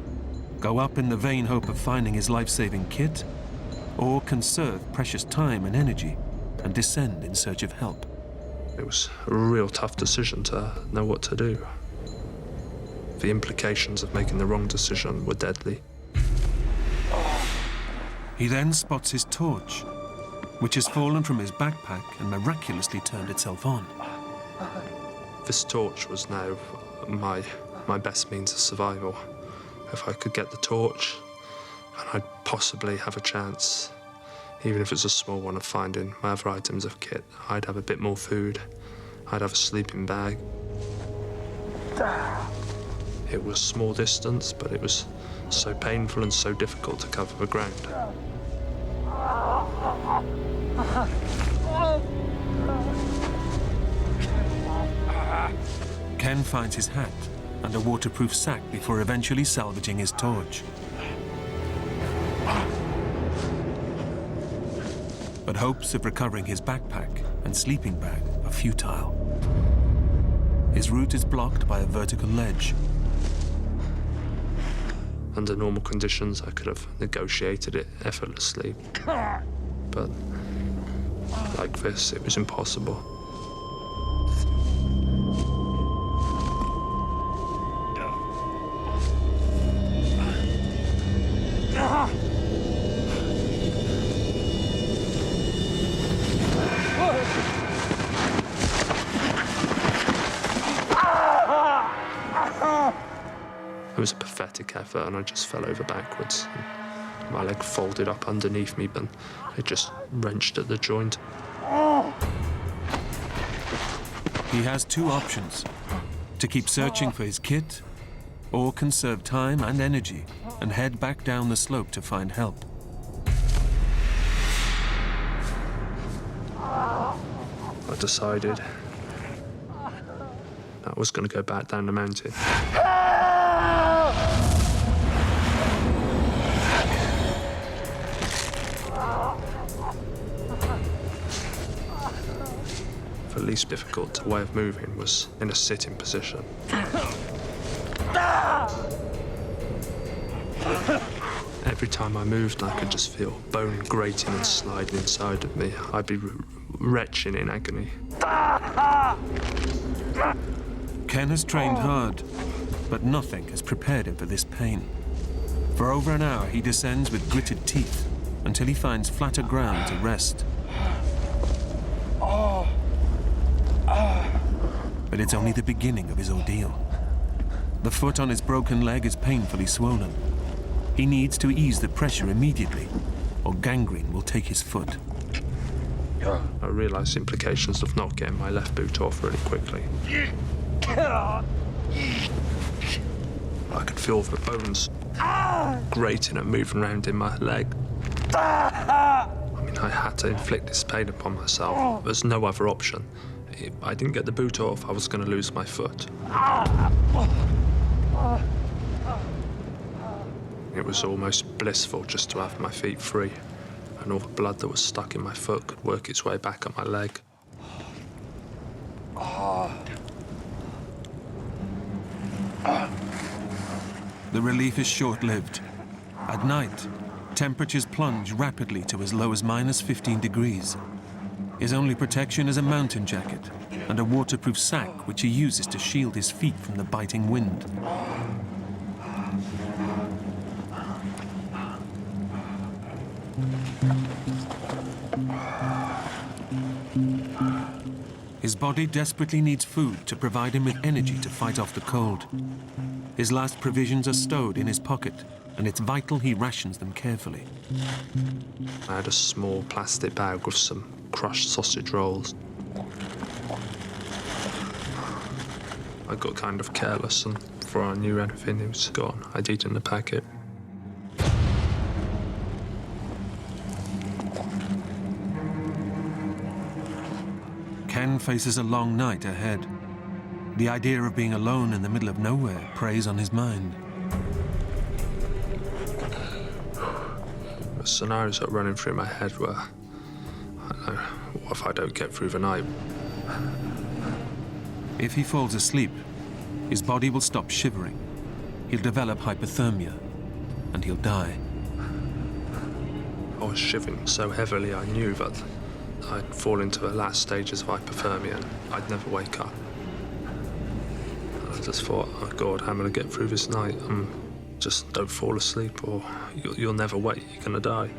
Go up in the vain hope of finding his life-saving kit, or conserve precious time and energy and descend in search of help. It was a real tough decision to know what to do. The implications of making the wrong decision were deadly. He then spots his torch, which has fallen from his backpack and miraculously turned itself on. This torch was now my best means of survival. If I could get the torch, then I'd possibly have a chance, even if it's a small one, of finding my other items of kit. I'd have a bit more food. I'd have a sleeping bag. It was a small distance, but it was so painful and so difficult to cover the ground. Ken finds his hat and a waterproof sack before eventually salvaging his torch. But hopes of recovering his backpack and sleeping bag are futile. His route is blocked by a vertical ledge. Under normal conditions, I could have negotiated it effortlessly. But like this, it was impossible. It was a pathetic effort, and I just fell over backwards. My leg folded up underneath me, but it just wrenched at the joint. He has two options: to keep searching for his kit, or conserve time and energy and head back down the slope to find help. I decided I was going to go back down the mountain. The least difficult way of moving was in a sitting position. Every time I moved, I could just feel bone grating and sliding inside of me. I'd be retching in agony. Ken has trained hard, but nothing has prepared him for this pain. For over an hour, he descends with gritted teeth until he finds flatter ground to rest. But it's only the beginning of his ordeal. The foot on his broken leg is painfully swollen. He needs to ease the pressure immediately, or gangrene will take his foot. I realised the implications of not getting my left boot off really quickly. I could feel the bones grating and moving around in my leg. I mean, I had to inflict this pain upon myself. There's no other option. If I didn't get the boot off, I was going to lose my foot. It was almost blissful just to have my feet free, and all the blood that was stuck in my foot could work its way back up my leg. The relief is short-lived. At night, temperatures plunge rapidly to as low as -15 degrees. His only protection is a mountain jacket and a waterproof sack which he uses to shield his feet from the biting wind. His body desperately needs food to provide him with energy to fight off the cold. His last provisions are stowed in his pocket, and it's vital he rations them carefully. I had a small plastic bag with some crushed sausage rolls. I got kind of careless, and before I knew anything, it was gone. I'd eaten the packet. Ken faces a long night ahead. The idea of being alone in the middle of nowhere preys on his mind. The scenarios are running through my head were, I don't know, what if I don't get through the night? If he falls asleep, his body will stop shivering. He'll develop hypothermia, and he'll die. I was shivering so heavily I knew that I'd fall into the last stages of hypothermia and I'd never wake up. I just thought, oh God, how am I going to get through this night? Just don't fall asleep or you'll never wake, you're going to die.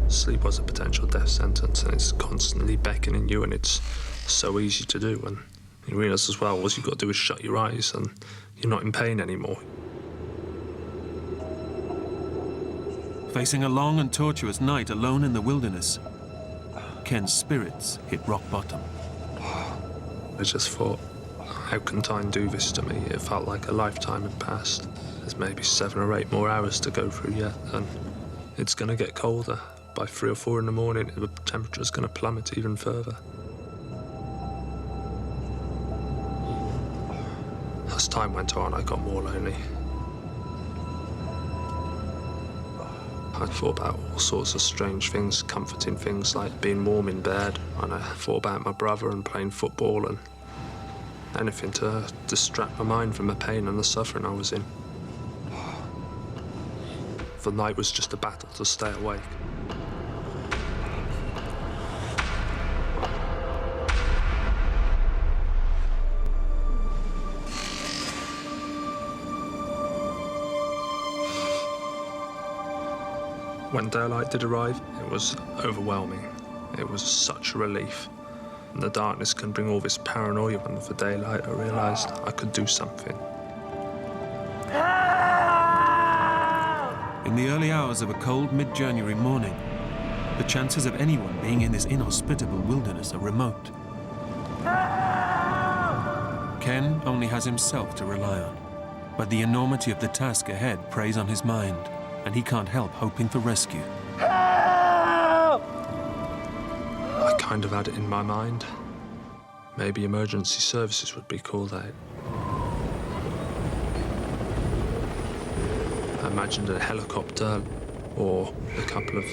Sleep was a potential death sentence, and it's constantly beckoning you, and it's so easy to do. And you realise as well, all you've got to do is shut your eyes, and you're not in pain anymore. Facing a long and tortuous night alone in the wilderness, Ken's spirits hit rock bottom. I just thought, how can time do this to me? It felt like a lifetime had passed. There's maybe 7 or 8 more hours to go through yet, and it's going to get colder. By 3 or 4 in the morning, the temperature's going to plummet even further. As time went on, I got more lonely. I thought about all sorts of strange things, comforting things like being warm in bed, and I thought about my brother and playing football and anything to distract my mind from the pain and the suffering I was in. The night was just a battle to stay awake. When daylight did arrive, it was overwhelming. It was such a relief. And the darkness can bring all this paranoia, and with the daylight I realised I could do something. In the early hours of a cold mid-January morning, the chances of anyone being in this inhospitable wilderness are remote. Ken only has himself to rely on, but the enormity of the task ahead preys on his mind, and he can't help hoping for rescue. I kind of had it in my mind. Maybe emergency services would be called out. I imagined a helicopter or a couple of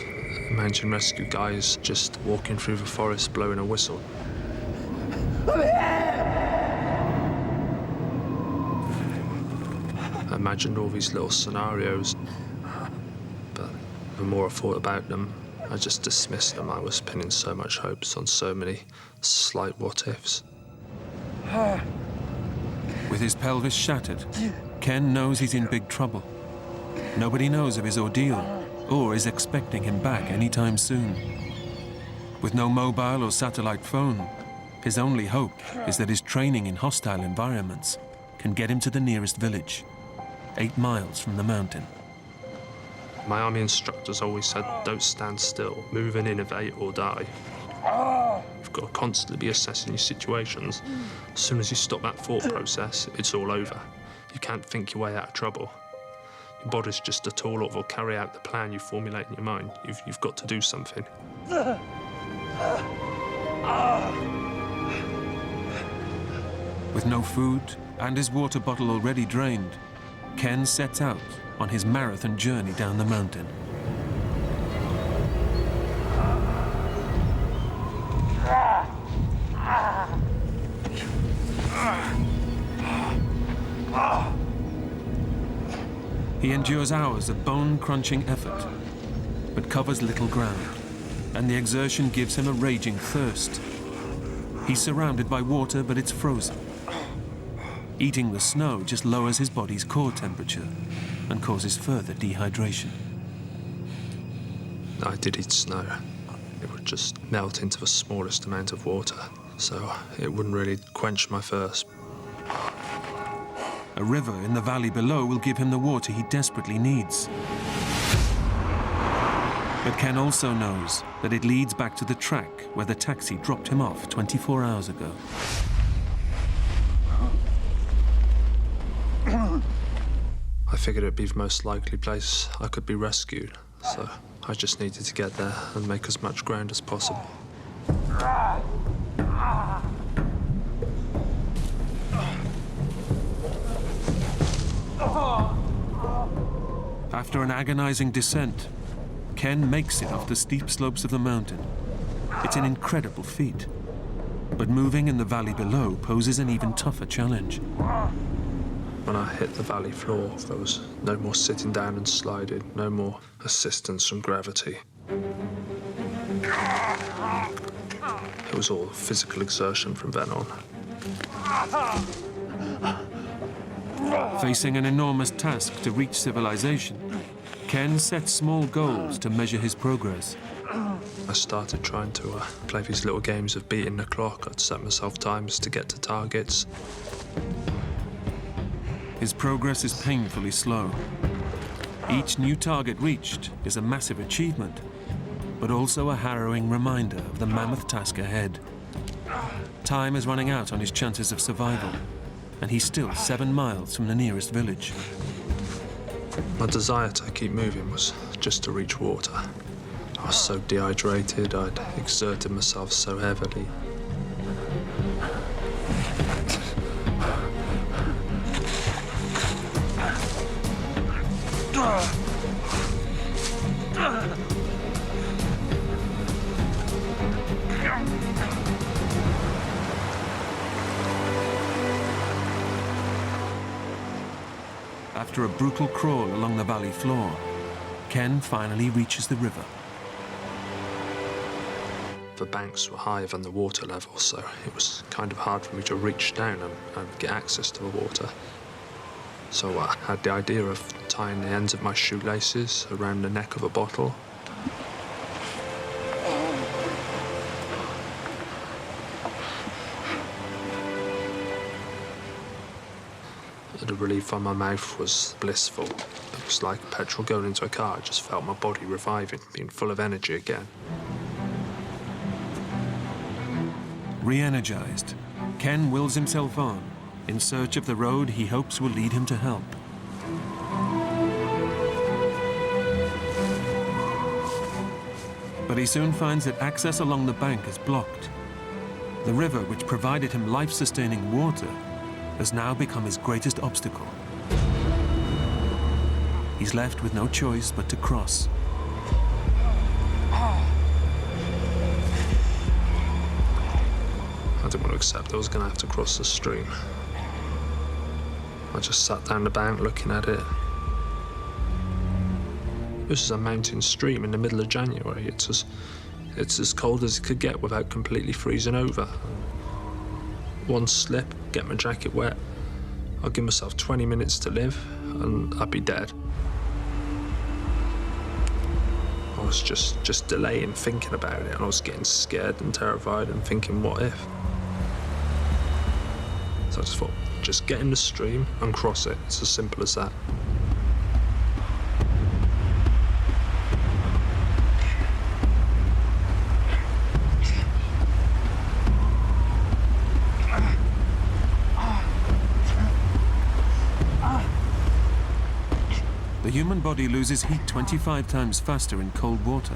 mountain rescue guys just walking through the forest blowing a whistle. I imagined all these little scenarios, but the more I thought about them, I just dismissed them. I was pinning so much hopes on so many slight what-ifs. With his pelvis shattered, Ken knows he's in big trouble. Nobody knows of his ordeal or is expecting him back anytime soon. With no mobile or satellite phone, his only hope is that his training in hostile environments can get him to the nearest village, 8 miles from the mountain. My army instructors always said, don't stand still, move and innovate or die. You've got to constantly be assessing your situations. As soon as you stop that thought process, it's all over. You can't think your way out of trouble. Your body's just a tool that will carry out the plan you formulate in your mind. You've got to do something. With no food and his water bottle already drained, Ken sets out on his marathon journey down the mountain. He endures hours of bone-crunching effort, but covers little ground, and the exertion gives him a raging thirst. He's surrounded by water, but it's frozen. Eating the snow just lowers his body's core temperature and causes further dehydration. I did eat snow. It would just melt into the smallest amount of water, so it wouldn't really quench my thirst. A river in the valley below will give him the water he desperately needs. But Ken also knows that it leads back to the track where the taxi dropped him off 24 hours ago. I figured it'd be the most likely place I could be rescued, so I just needed to get there and make as much ground as possible. After an agonizing descent, Ken makes it off the steep slopes of the mountain. It's an incredible feat, but moving in the valley below poses an even tougher challenge. When I hit the valley floor, there was no more sitting down and sliding, no more assistance from gravity. It was all physical exertion from then on. Facing an enormous task to reach civilization, Ken sets small goals to measure his progress. I started trying to play these little games of beating the clock. I'd set myself times to get to targets. His progress is painfully slow. Each new target reached is a massive achievement, but also a harrowing reminder of the mammoth task ahead. Time is running out on his chances of survival, and he's still 7 miles from the nearest village. My desire to keep moving was just to reach water. I was so dehydrated, I'd exerted myself so heavily. After a brutal crawl along the valley floor, Ken finally reaches the river. The banks were higher than the water level, so it was kind of hard for me to reach down and get access to the water. So I had the idea of tying the ends of my shoelaces around the neck of a bottle. The relief on my mouth was blissful. The It's like petrol going into a car. I just felt my body reviving, being full of energy again. Re-energized, Ken wills himself on, in search of the road he hopes will lead him to help. But he soon finds that access along the bank is blocked. The river, which provided him life-sustaining water, has now become his greatest obstacle. He's left with no choice but to cross. I didn't want to accept I was going to have to cross the stream. I just sat down the bank looking at it. This is a mountain stream in the middle of January. It's as cold as it could get without completely freezing over. One slip, get my jacket wet. I'll give myself 20 minutes to live, and I'd be dead. I was just delaying thinking about it, and I was getting scared and terrified and thinking, what if? So I just thought, just get in the stream and cross it. It's as simple as that. The human body loses heat 25 times faster in cold water.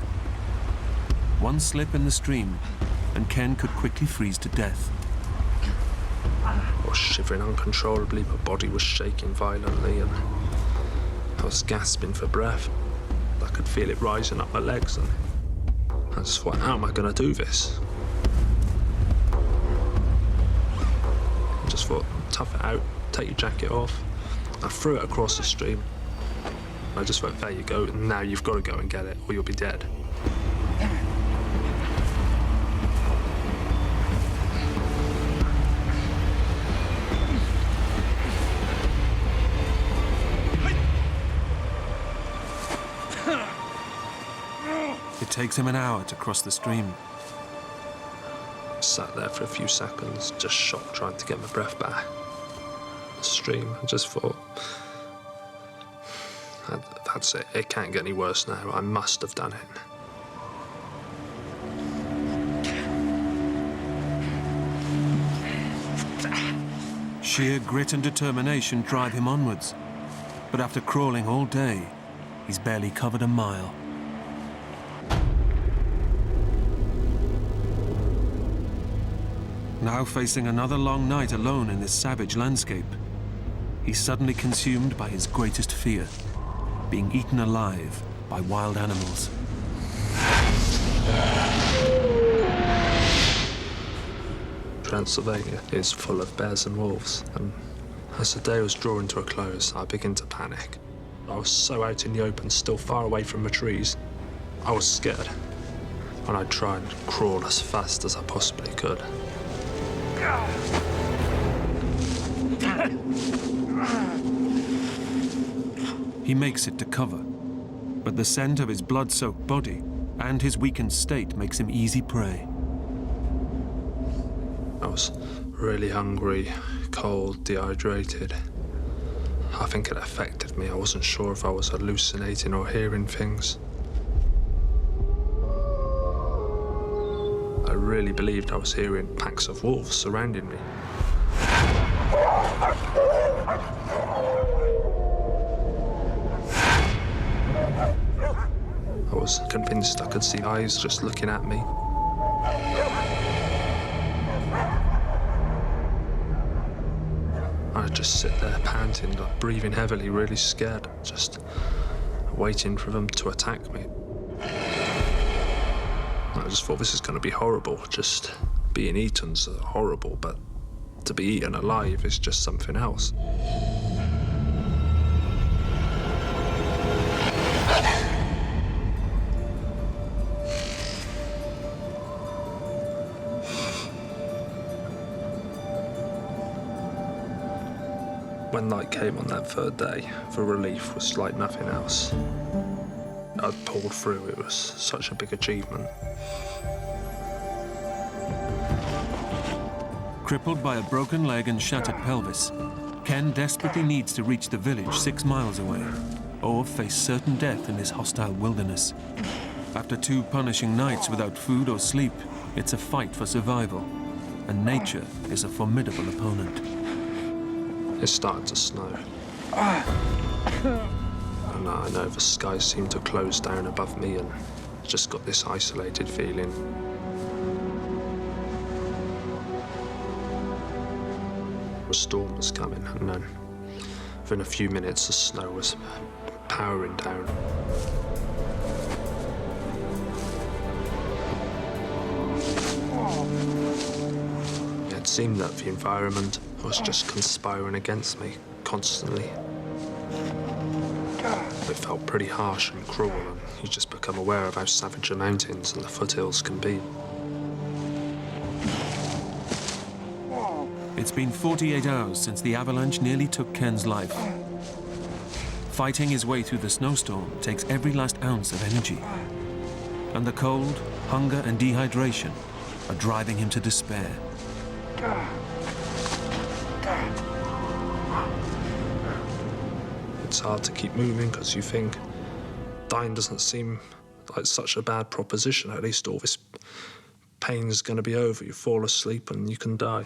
One slip in the stream, and Ken could quickly freeze to death. I was shivering uncontrollably, my body was shaking violently, and I was gasping for breath. I could feel it rising up my legs, and I just thought, how am I going to do this? I just thought, tough it out, take your jacket off. I threw it across the stream. I just thought, there you go, now you've got to go and get it, or you'll be dead. It takes him an hour to cross the stream. Sat there for a few seconds, just shocked, trying to get my breath back. The stream, I just thought, that's it. It can't get any worse now. I must have done it. Sheer grit and determination drive him onwards. But after crawling all day, he's barely covered a mile. Now facing another long night alone in this savage landscape, he's suddenly consumed by his greatest fear: being eaten alive by wild animals. Transylvania is full of bears and wolves, and as the day was drawing to a close, I began to panic. I was so out in the open, still far away from the trees. I was scared, and I'd try and crawl as fast as I possibly could. He makes it to cover, but the scent of his blood-soaked body and his weakened state makes him easy prey. I was really hungry, cold, dehydrated. I think it affected me. I wasn't sure if I was hallucinating or hearing things. I really believed I was hearing packs of wolves surrounding me. I was convinced I could see eyes just looking at me. I'd just sit there panting, like breathing heavily, really scared, just waiting for them to attack me. I just thought, this is going to be horrible. Just being eaten's horrible, but to be eaten alive is just something else. When night came on that third day, the relief was like nothing else. I'd pulled through. It was such a big achievement. Crippled by a broken leg and shattered pelvis, Ken desperately needs to reach the village 6 miles away. or face certain death in this hostile wilderness. After 2 punishing nights without food or sleep, it's a fight for survival, and nature is a formidable opponent. It started to snow. And I know the sky seemed to close down above me, and just got this isolated feeling. A storm was coming, and then within a few minutes the snow was powering down. It seemed that the environment was just conspiring against me constantly. It felt pretty harsh and cruel, and you just become aware of how savage the mountains and the foothills can be. It's been 48 hours since the avalanche nearly took Ken's life. Fighting his way through the snowstorm takes every last ounce of energy. And the cold, hunger, and dehydration are driving him to despair. It's hard to keep moving because you think dying doesn't seem like such a bad proposition. At least all this pain's going to be over. You fall asleep and you can die.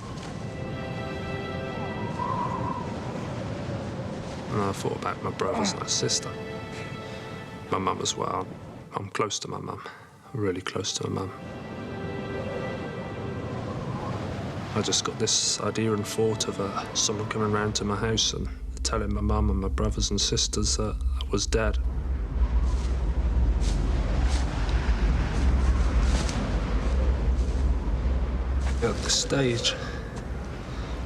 And I thought about my brothers and my sister. My mum as well. I'm close to my mum, really close to my mum. I just got this idea and thought of someone coming round to my house and telling my mum and my brothers and sisters that I was dead. At this stage,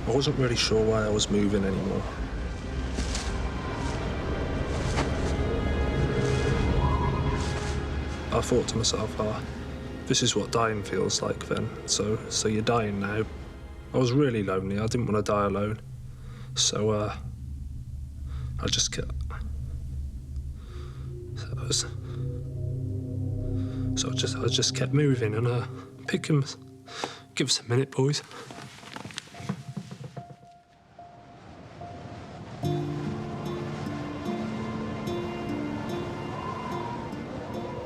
I wasn't really sure why I was moving anymore. I thought to myself, this is what dying feels like then. So you're dying now. I was really lonely. I didn't want to die alone. So I just kept... I just kept moving and picking... Give us a minute, boys.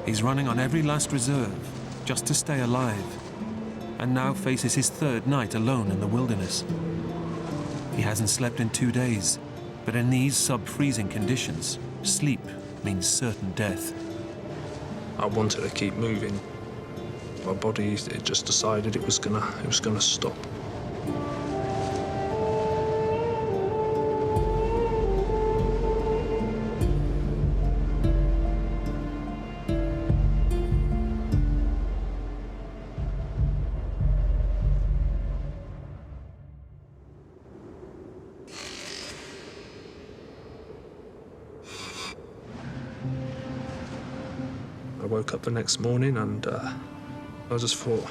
He's running on every last reserve just to stay alive, and now faces his 3rd night alone in the wilderness. He hasn't slept in 2 days, but in these sub-freezing conditions, sleep means certain death. I wanted to keep moving. My body, it just decided it was gonna stop. I woke up the next morning and I just thought,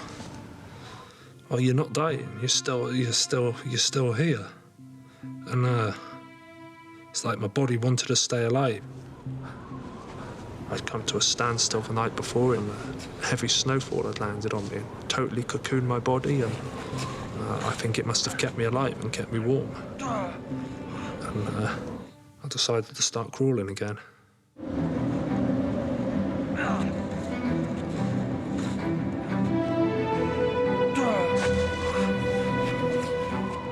oh, you're not dying. You're still here. And it's like my body wanted to stay alive. I'd come to a standstill the night before, and heavy snowfall had landed on me and totally cocooned my body. And I think it must have kept me alive and kept me warm. And I decided to start crawling again.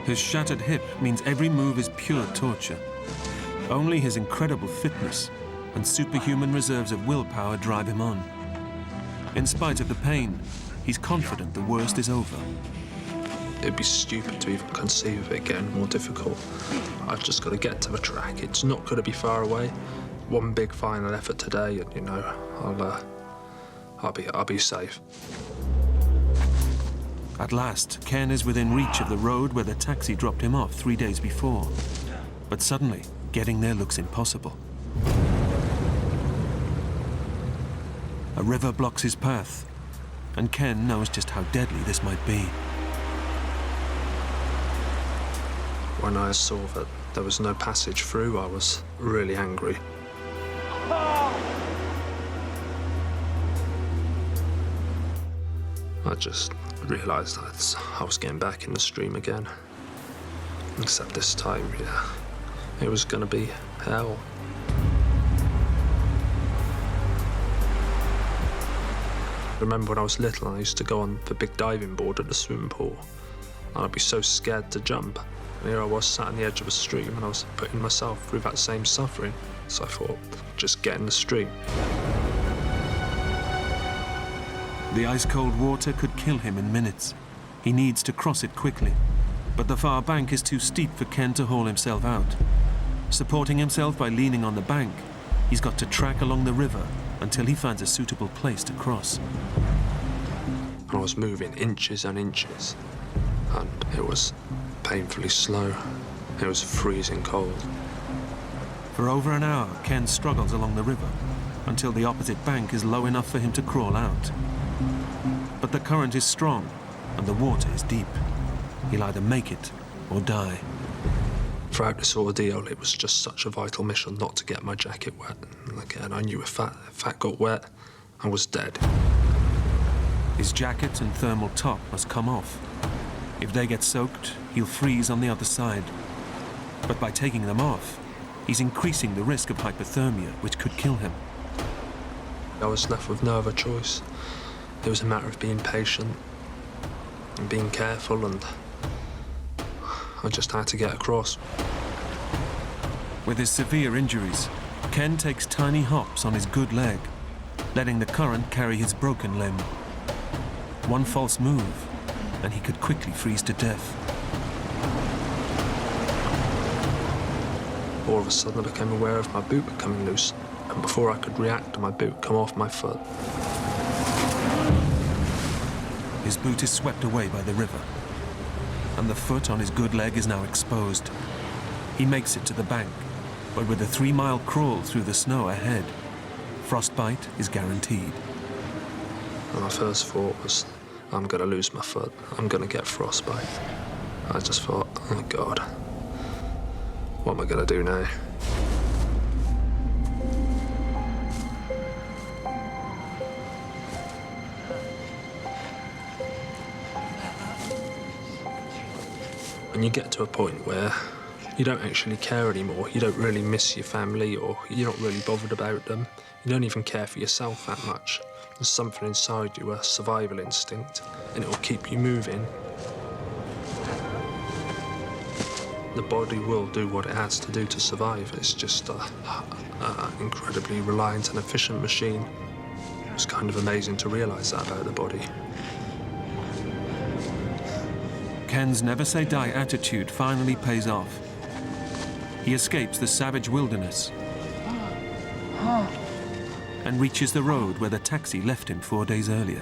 His shattered hip means every move is pure torture. Only his incredible fitness and superhuman reserves of willpower drive him on. In spite of the pain, he's confident the worst is over. It'd be stupid to even conceive of it getting more difficult. I've just got to get to the track. It's not going to be far away. One big final effort today, and you know, I'll be safe. At last, Ken is within reach of the road where the taxi dropped him off 3 days before. But suddenly, getting there looks impossible. A river blocks his path, and Ken knows just how deadly this might be. When I saw that there was no passage through, I was really angry. I just realised I was getting back in the stream again. Except this time, yeah, it was going to be hell. remember when I was little, I used to go on the big diving board at the swimming pool, and I'd be so scared to jump. And here I was sat on the edge of a stream, and I was putting myself through that same suffering. So I thought, just get in the stream. The ice-cold water could kill him in minutes. He needs to cross it quickly. But the far bank is too steep for Ken to haul himself out. Supporting himself by leaning on the bank, he's got to track along the river until he finds a suitable place to cross. And I was moving inches and inches, and it was painfully slow. It was freezing cold. For over an hour, Ken struggles along the river until the opposite bank is low enough for him to crawl out. But the current is strong and the water is deep. He'll either make it or die. Throughout this ordeal, it was just such a vital mission not to get my jacket wet. And again, I knew if that got wet, I was dead. His jacket and thermal top must come off. If they get soaked, he'll freeze on the other side. But by taking them off, he's increasing the risk of hypothermia, which could kill him. I was left with no other choice. It was a matter of being patient and being careful, and I just had to get across. With his severe injuries, Ken takes tiny hops on his good leg, letting the current carry his broken limb. One false move, and he could quickly freeze to death. All of a sudden, I became aware of my boot becoming loose, and before I could react, my boot come off my foot. His boot is swept away by the river, and the foot on his good leg is now exposed. He makes it to the bank, but with a 3-mile crawl through the snow ahead, frostbite is guaranteed. And my first thought was, I'm going to lose my foot. I'm going to get frostbite. I just thought, oh God, what am I going to do now? When you get to a point where you don't actually care anymore, you don't really miss your family, or you're not really bothered about them, you don't even care for yourself that much. There's something inside you, a survival instinct, and it'll keep you moving. The body will do what it has to do to survive. It's just an incredibly reliant and efficient machine. It's kind of amazing to realise that about the body. Ken's never-say-die attitude finally pays off. He escapes the savage wilderness and reaches the road where the taxi left him 4 days earlier.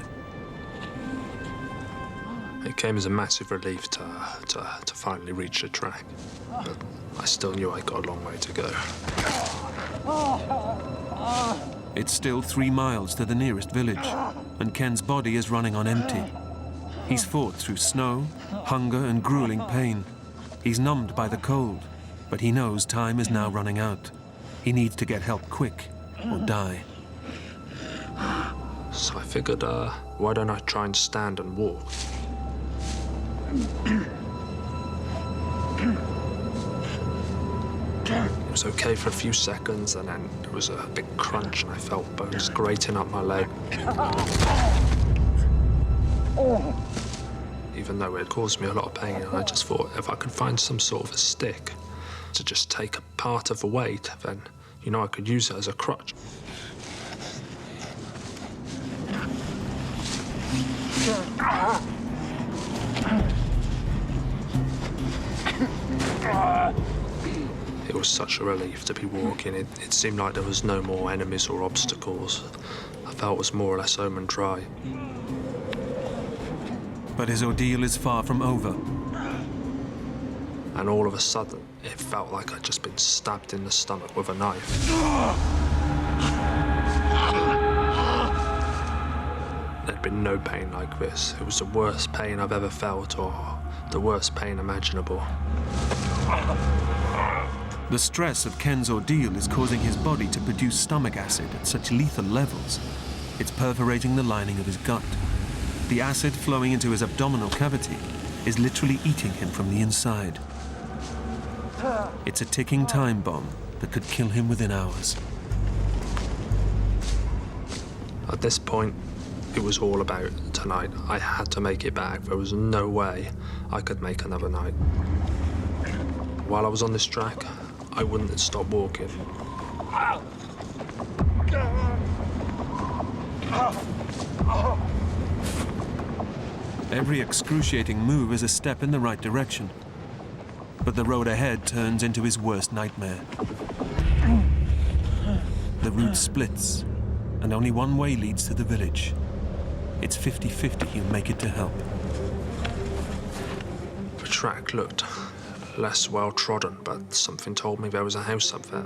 It came as a massive relief to finally reach the track, but I still knew I got a long way to go. It's still 3 miles to the nearest village, and Ken's body is running on empty. He's fought through snow, hunger, and grueling pain. He's numbed by the cold, but he knows time is now running out. He needs to get help quick or die. So I figured, why don't I try and stand and walk? It was okay for a few seconds, and then there was a big crunch, and I felt bones grating up my leg. Even though it caused me a lot of pain, and I just thought if I could find some sort of a stick to just take a part of the weight, then, you know, I could use it as a crutch. It was such a relief to be walking. It seemed like there was no more enemies or obstacles. I felt it was more or less home and dry. But his ordeal is far from over. And all of a sudden, it felt like I'd just been stabbed in the stomach with a knife. There'd been no pain like this. It was the worst pain I've ever felt, or the worst pain imaginable. The stress of Ken's ordeal is causing his body to produce stomach acid at such lethal levels. It's perforating the lining of his gut. The acid flowing into his abdominal cavity is literally eating him from the inside. It's a ticking time bomb that could kill him within hours. At this point, It was all about tonight. I had to make it back. There was no way I could make another night. While I was on this track, I wouldn't stop walking. Every excruciating move is a step in the right direction. But the road ahead turns into his worst nightmare. The route splits, and only one way leads to the village. It's 50-50 you make it to help. The track looked less well trodden, but something told me there was a house up there.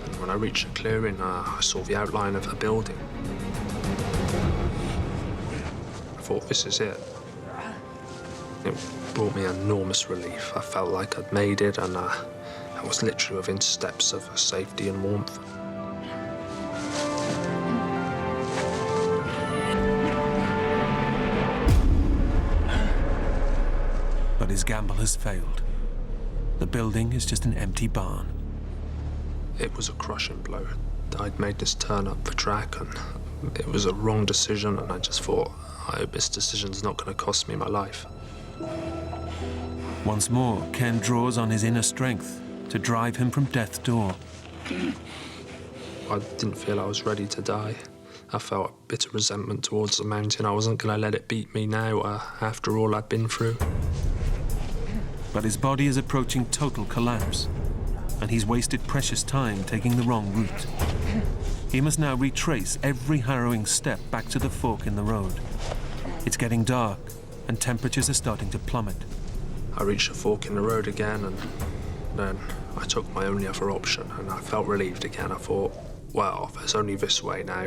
And when I reached the clearing, I saw the outline of a building. I thought, this is it. It brought me enormous relief. I felt like I'd made it, and I was literally within steps of safety and warmth. But his gamble has failed. The building is just an empty barn. It was a crushing blow. I'd made this turn up the track, and it was a wrong decision, and I just thought, I hope this decision's not going to cost me my life. Once more, Ken draws on his inner strength to drive him from death's door. I didn't feel I was ready to die. I felt a bit of resentment towards the mountain. I wasn't going to let it beat me now, after all I'd been through. But his body is approaching total collapse, and he's wasted precious time taking the wrong route. He must now retrace every harrowing step back to the fork in the road. It's getting dark, and temperatures are starting to plummet. I reached a fork in the road again, and then I took my only other option, and I felt relieved again. I thought, well, there's only this way now.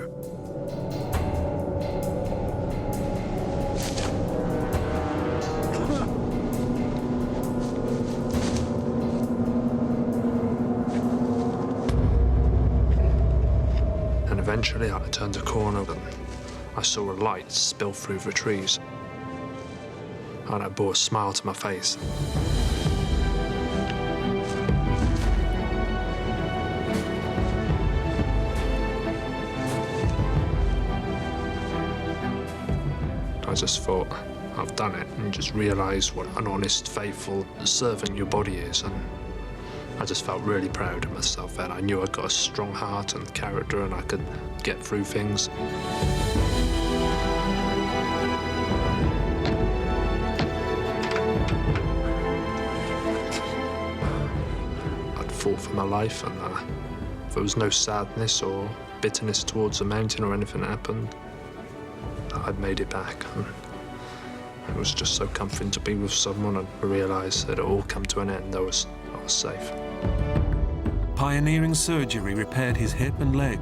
And eventually I turned a corner, and I saw a light spill through the trees. And it brought a smile to my face. I just thought, I've done it, and just realised what an honest, faithful servant your body is. And I just felt really proud of myself then. I knew I'd got a strong heart and character, and I could get through things. Fought for my life, and there was no sadness or bitterness towards the mountain or anything that happened. I'd made it back, and it was just so comforting to be with someone and realise that it all come to an end. I was safe. Pioneering surgery repaired his hip and leg,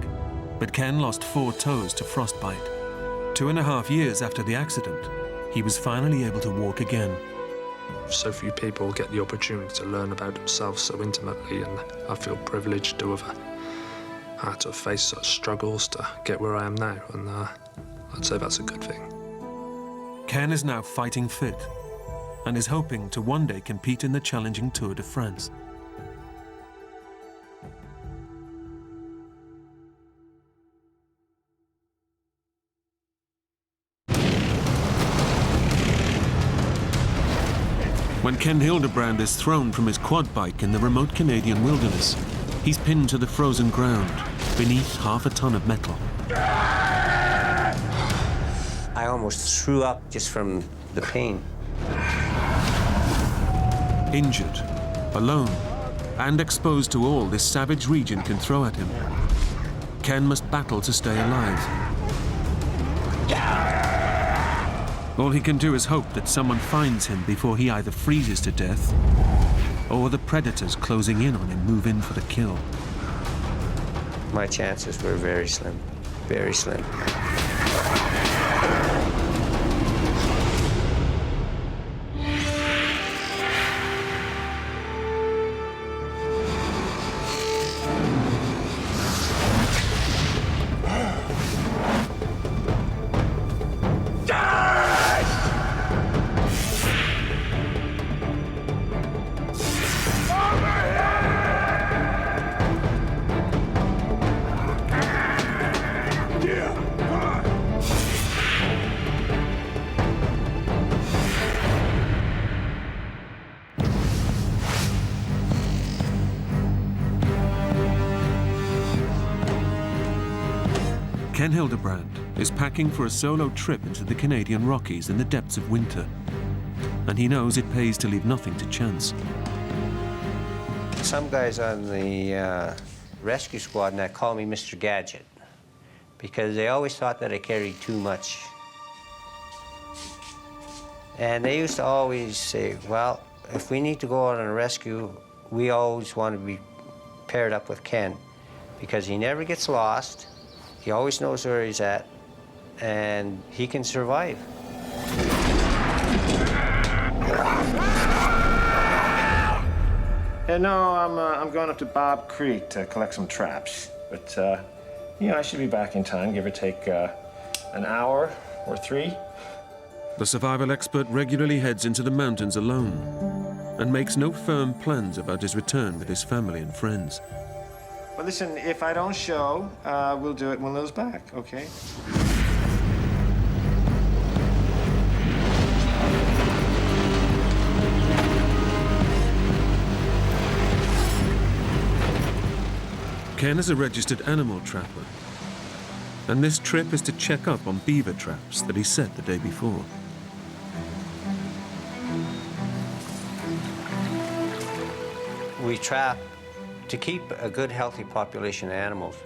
but Ken lost 4 toes to frostbite. 2.5 years after the accident, he was finally able to walk again. So few people get the opportunity to learn about themselves so intimately, and I feel privileged to have had to face such struggles to get where I am now, and I'd say that's a good thing. Ken is now fighting fit and is hoping to one day compete in the challenging Tour de France. When Ken Hildebrand is thrown from his quad bike in the remote Canadian wilderness, he's pinned to the frozen ground beneath half a ton of metal. I almost threw up just from the pain. Injured, alone, and exposed to all this savage region can throw at him, Ken must battle to stay alive. All he can do is hope that someone finds him before he either freezes to death or the predators closing in on him move in for the kill. My chances were very slim, very slim. Ken Hildebrand is packing for a solo trip into the Canadian Rockies in the depths of winter. And he knows it pays to leave nothing to chance. Some guys on the rescue squad and that call me Mr. Gadget because they always thought that I carried too much. And they used to always say, well, if we need to go on a rescue, we always want to be paired up with Ken because he never gets lost, he always knows where he's at, and he can survive. Yeah, no, I'm going up to Bob Creek to collect some traps. But, you know, I should be back in time, give or take an hour or 3. The survival expert regularly heads into the mountains alone and makes no firm plans about his return with his family and friends. Well, listen, if I don't show, we'll do it when Lil's back, okay? Ken is a registered animal trapper, and this trip is to check up on beaver traps that he set the day before. We trap to keep a good, healthy population of animals.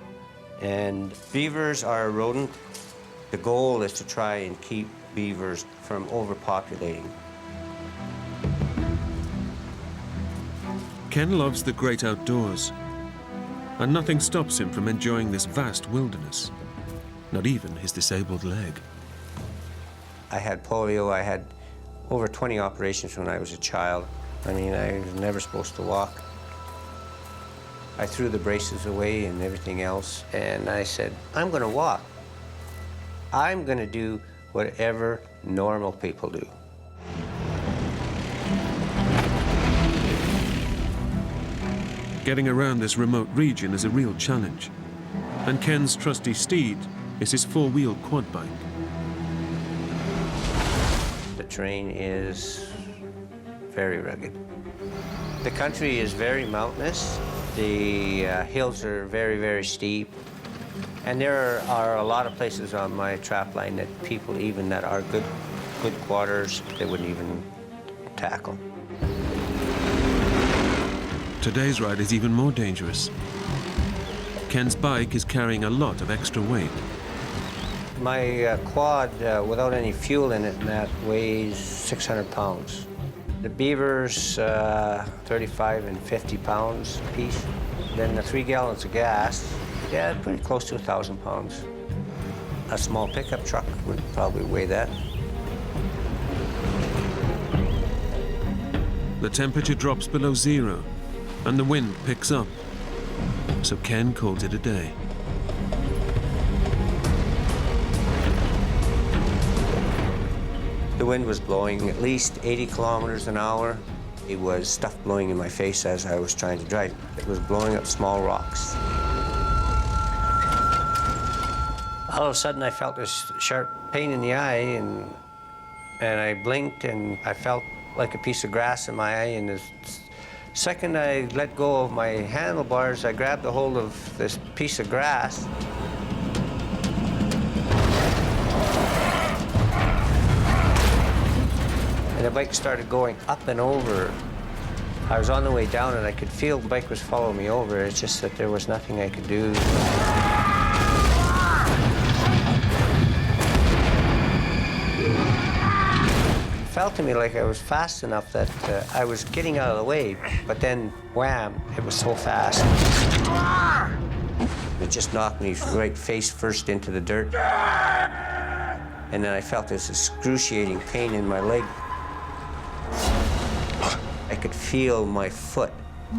And beavers are a rodent. The goal is to try and keep beavers from overpopulating. Ken loves the great outdoors, and nothing stops him from enjoying this vast wilderness, not even his disabled leg. I had polio. I had over 20 operations when I was a child. I mean, I was never supposed to walk. I threw the braces away and everything else, and I said, I'm going to walk. I'm going to do whatever normal people do. Getting around this remote region is a real challenge, and Ken's trusty steed is his 4-wheel quad bike. The terrain is very rugged. The country is very mountainous. The hills are very, very steep. And there are a lot of places on my trap line that people, even that are good quarters, they wouldn't even tackle. Today's ride is even more dangerous. Ken's bike is carrying a lot of extra weight. My quad, without any fuel in it, and that weighs 600 pounds. The beavers, 35 and 50 pounds a piece. Then the 3 gallons of gas, yeah, pretty close to 1,000 pounds. A small pickup truck would probably weigh that. The temperature drops below 0, and the wind picks up. So Ken calls it a day. The wind was blowing at least 80 kilometers an hour. It was stuff blowing in my face as I was trying to drive. It was blowing up small rocks. All of a sudden, I felt this sharp pain in the eye, and I blinked, and I felt like a piece of grass in my eye, and the second I let go of my handlebars, I grabbed a hold of this piece of grass. And the bike started going up and over. I was on the way down, and I could feel the bike was following me over. It's just that there was nothing I could do. It felt to me like I was fast enough that I was getting out of the way, but then, wham, it was so fast. It just knocked me right face first into the dirt. And then I felt this excruciating pain in my leg. I could feel my foot.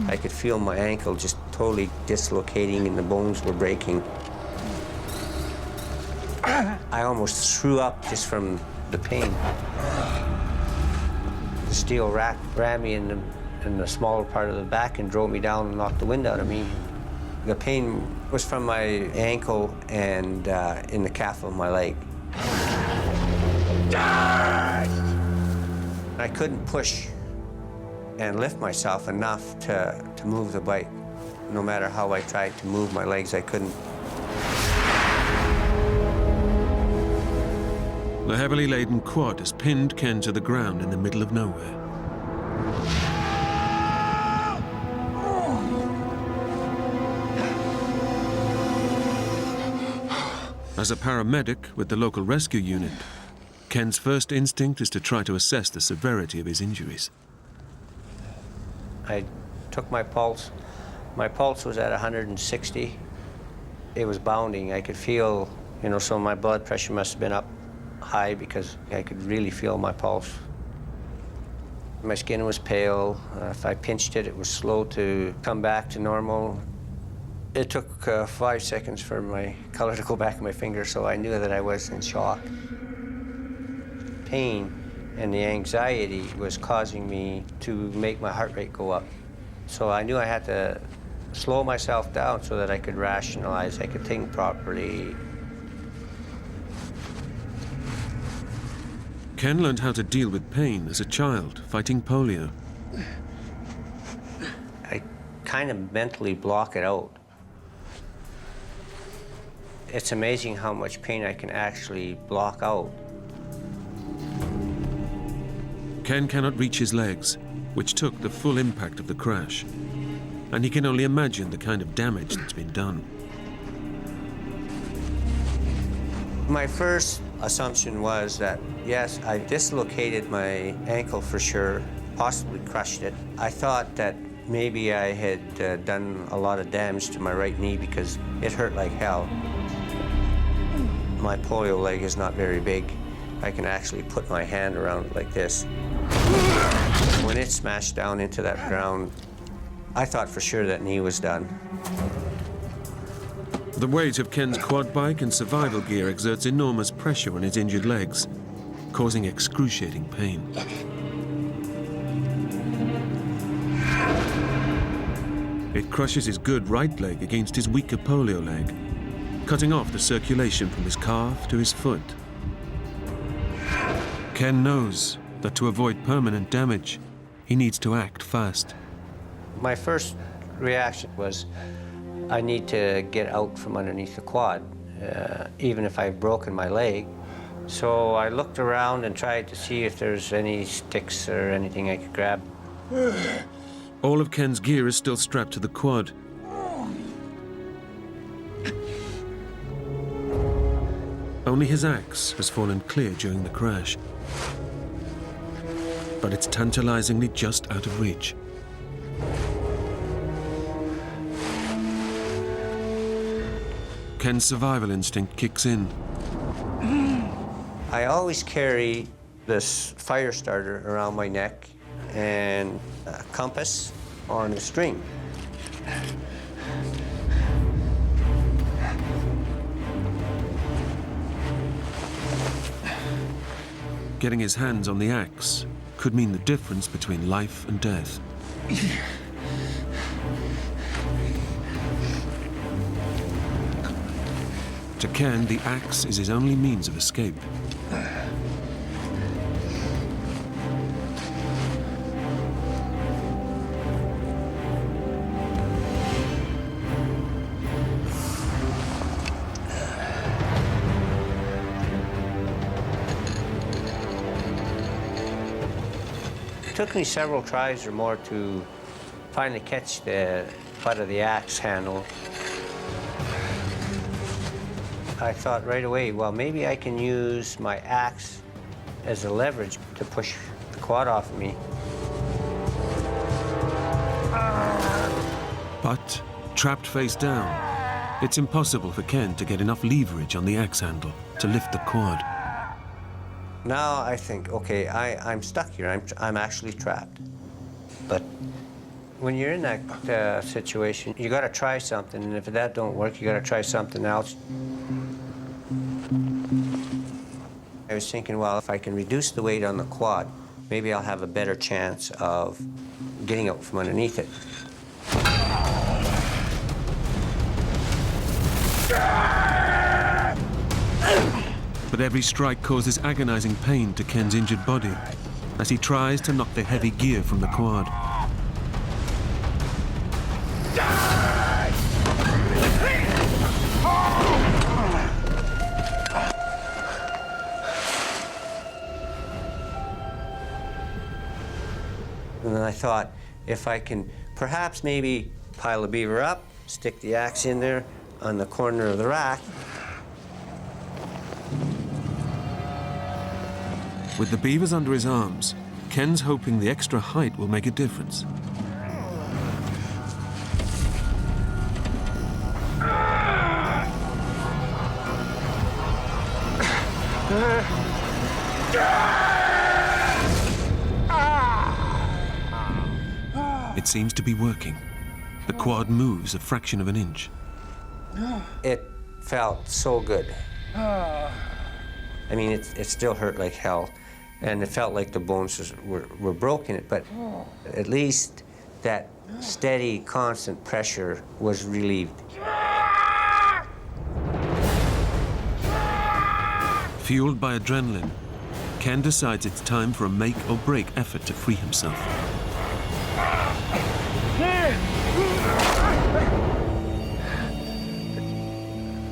I could feel my ankle just totally dislocating and the bones were breaking. I almost threw up just from the pain. The steel rack rammed me in the smaller part of the back and drove me down and knocked the wind out of me. The pain was from my ankle and in the calf of my leg. I couldn't push and lift myself enough to move the bike. No matter how I tried to move my legs, I couldn't. The heavily laden quad has pinned Ken to the ground in the middle of nowhere. As a paramedic with the local rescue unit, Ken's first instinct is to try to assess the severity of his injuries. I took my pulse. My pulse was at 160. It was bounding. I could feel, so my blood pressure must have been up high because I could really feel my pulse. My skin was pale. If I pinched it, it was slow to come back to normal. It took 5 seconds for my color to go back in my finger, so I knew that I was in shock. Pain and the anxiety was causing me to make my heart rate go up. So I knew I had to slow myself down so that I could rationalize, I could think properly. Ken learned how to deal with pain as a child, fighting polio. I kind of mentally block it out. It's amazing how much pain I can actually block out. Ken cannot reach his legs, which took the full impact of the crash. And he can only imagine the kind of damage that's been done. My first assumption was that, yes, I dislocated my ankle for sure, possibly crushed it. I thought that maybe I had done a lot of damage to my right knee because it hurt like hell. My polio leg is not very big. I can actually put my hand around it like this. When it smashed down into that ground, I thought for sure that knee was done. The weight of Ken's quad bike and survival gear exerts enormous pressure on his injured legs, causing excruciating pain. It crushes his good right leg against his weaker polio leg, cutting off the circulation from his calf to his foot. Ken knows that to avoid permanent damage, he needs to act fast. My first reaction was, I need to get out from underneath the quad, even if I've broken my leg. So I looked around and tried to see if there's any sticks or anything I could grab. All of Ken's gear is still strapped to the quad. Only his axe has fallen clear during the crash. But it's tantalizingly just out of reach. Ken's survival instinct kicks in. I always carry this fire starter around my neck and a compass on a string. Getting his hands on the axe could mean the difference between life and death. To Ken, the axe is his only means of escape. It took me several tries or more to finally catch the butt of the axe handle. I thought right away, well, maybe I can use my axe as a leverage to push the quad off of me. But, trapped face down, it's impossible for Ken to get enough leverage on the axe handle to lift the quad. Now I think, okay, I'm stuck here. I'm actually trapped. But when you're in that situation, you got to try something, and if that don't work, you got to try something else. I was thinking, well, if I can reduce the weight on the quad, maybe I'll have a better chance of getting out from underneath it. But every strike causes agonizing pain to Ken's injured body as he tries to knock the heavy gear from the quad. And then I thought, if I can perhaps maybe pile a beaver up, stick the axe in there on the corner of the rack. With the beavers under his arms, Ken's hoping the extra height will make a difference. It seems to be working. The quad moves a fraction of an inch. It felt so good. I mean, it still hurt like hell, and it felt like the bones were broken, but at least that steady, constant pressure was relieved. Fueled by adrenaline, Ken decides it's time for a make or break effort to free himself.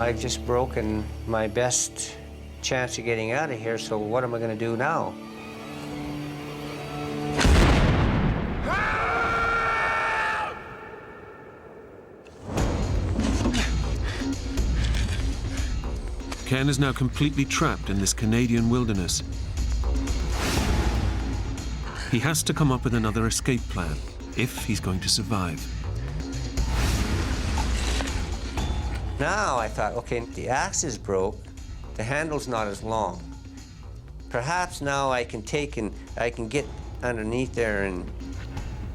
I've just broken my best chance of getting out of here, so what am I going to do now? Ken is now completely trapped in this Canadian wilderness. He has to come up with another escape plan if he's going to survive. Now I thought, okay, the axe is broke, the handle's not as long. Perhaps now I can get underneath there and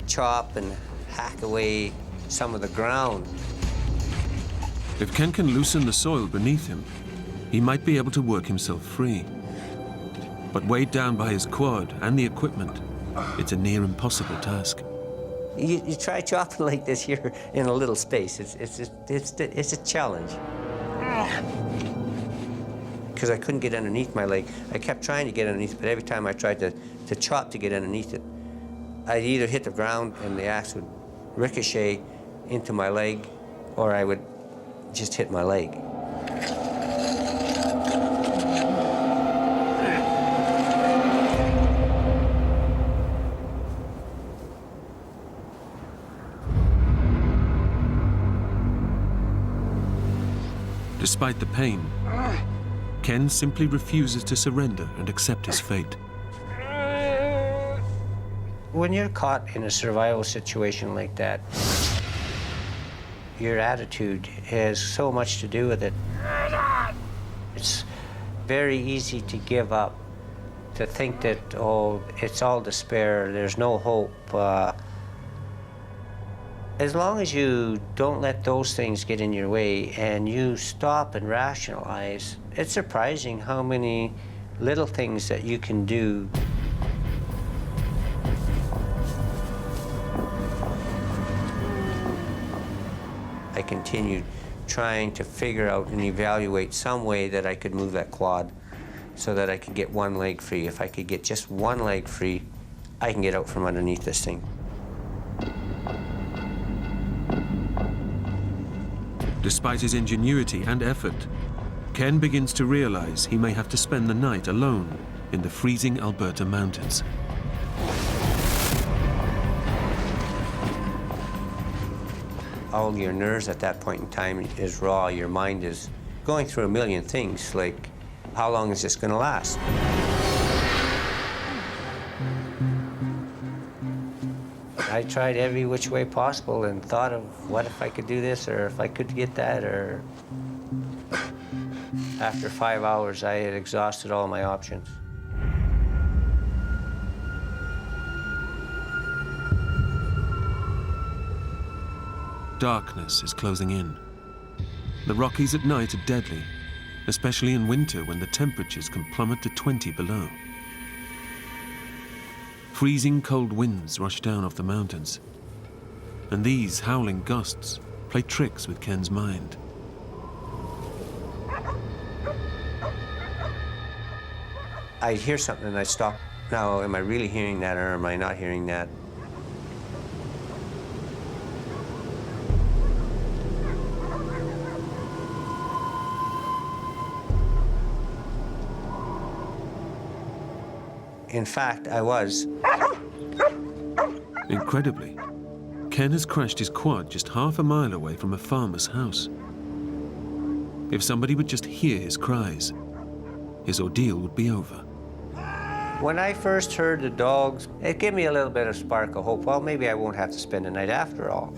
chop and hack away some of the ground. If Ken can loosen the soil beneath him, he might be able to work himself free. But weighed down by his quad and the equipment, it's a near impossible task. You try chopping like this here in a little space. It's a challenge. Because I couldn't get underneath my leg. I kept trying to get underneath, but every time I tried to chop to get underneath it, I'd either hit the ground and the axe would ricochet into my leg, or I would just hit my leg. Despite the pain, Ken simply refuses to surrender and accept his fate. When you're caught in a survival situation like that, your attitude has so much to do with it. It's very easy to give up, to think that, oh, it's all despair, there's no hope. As long as you don't let those things get in your way and you stop and rationalize, it's surprising how many little things that you can do. I continued trying to figure out and evaluate some way that I could move that quad so that I could get one leg free. If I could get just one leg free, I can get out from underneath this thing. Despite his ingenuity and effort, Ken begins to realize he may have to spend the night alone in the freezing Alberta mountains. All your nerves at that point in time is raw. Your mind is going through a million things, like, how long is this going to last? I tried every which way possible and thought of what if I could do this, or if I could get that, or... After 5 hours, I had exhausted all my options. Darkness is closing in. The Rockies at night are deadly, especially in winter when the temperatures can plummet to 20 below. Freezing cold winds rush down off the mountains, and these howling gusts play tricks with Ken's mind. I'd hear something and I'd stop. Now, am I really hearing that, or am I not hearing that? In fact, I was. Incredibly, Ken has crashed his quad just half a mile away from a farmer's house. If somebody would just hear his cries, his ordeal would be over. When I first heard the dogs, it gave me a little bit of spark of hope. Well, maybe I won't have to spend the night after all.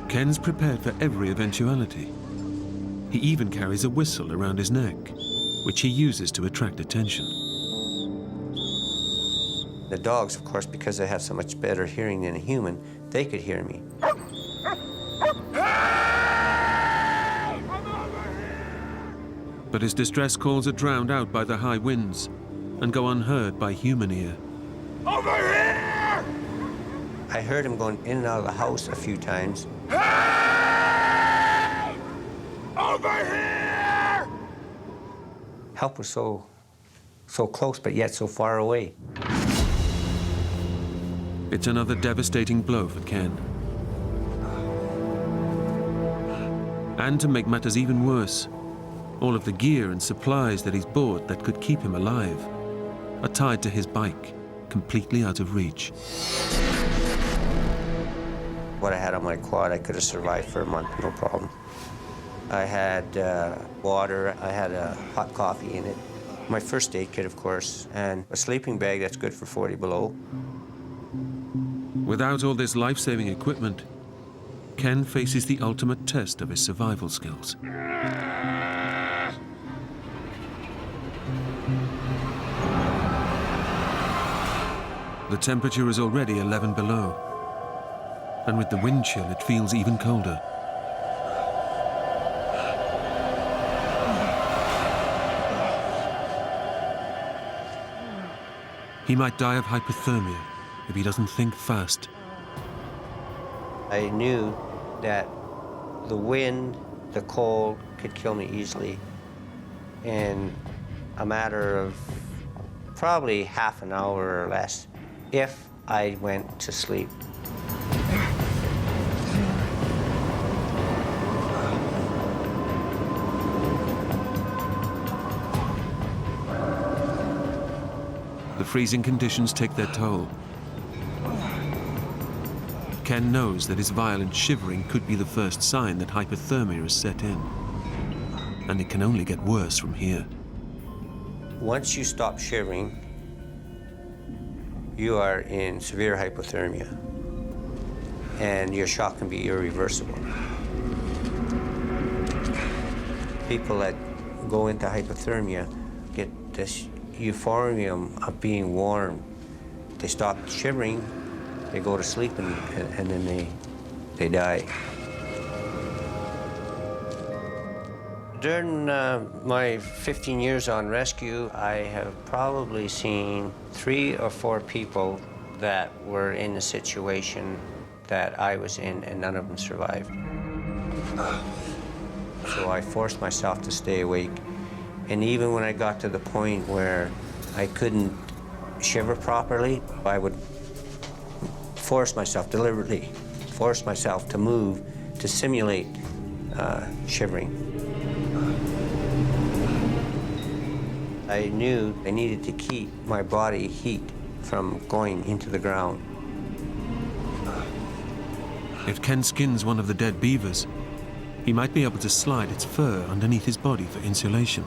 Ken's prepared for every eventuality. He even carries a whistle around his neck, which he uses to attract attention. The dogs, of course, because they have so much better hearing than a human, they could hear me. But his distress calls are drowned out by the high winds and go unheard by human ear. Over here! I heard him going in and out of the house a few times. Hey! Over here! Help was so close, but yet so far away. It's another devastating blow for Ken. And to make matters even worse, all of the gear and supplies that he's bought that could keep him alive are tied to his bike, completely out of reach. What I had on my quad, I could have survived for a month, no problem. I had water, I had a hot coffee in it, my first aid kit, of course, and a sleeping bag that's good for 40 below. Without all this life-saving equipment, Ken faces the ultimate test of his survival skills. The temperature is already 11 below, and with the wind chill, it feels even colder. He might die of hypothermia if he doesn't think fast. I knew that the wind, the cold could kill me easily in a matter of probably half an hour or less if I went to sleep. The freezing conditions take their toll. Ken knows that his violent shivering could be the first sign that hypothermia has set in. And it can only get worse from here. Once you stop shivering, you are in severe hypothermia, and your shock can be irreversible. People that go into hypothermia get this euphorium of being warm. They stop shivering, they go to sleep, and then they die. During my 15 years on rescue, I have probably seen 3 or 4 people that were in the situation that I was in, and none of them survived. So I forced myself to stay awake. And even when I got to the point where I couldn't shiver properly, I would force myself, deliberately force myself to move, to simulate shivering. I knew I needed to keep my body heat from going into the ground. If Ken skins one of the dead beavers, he might be able to slide its fur underneath his body for insulation.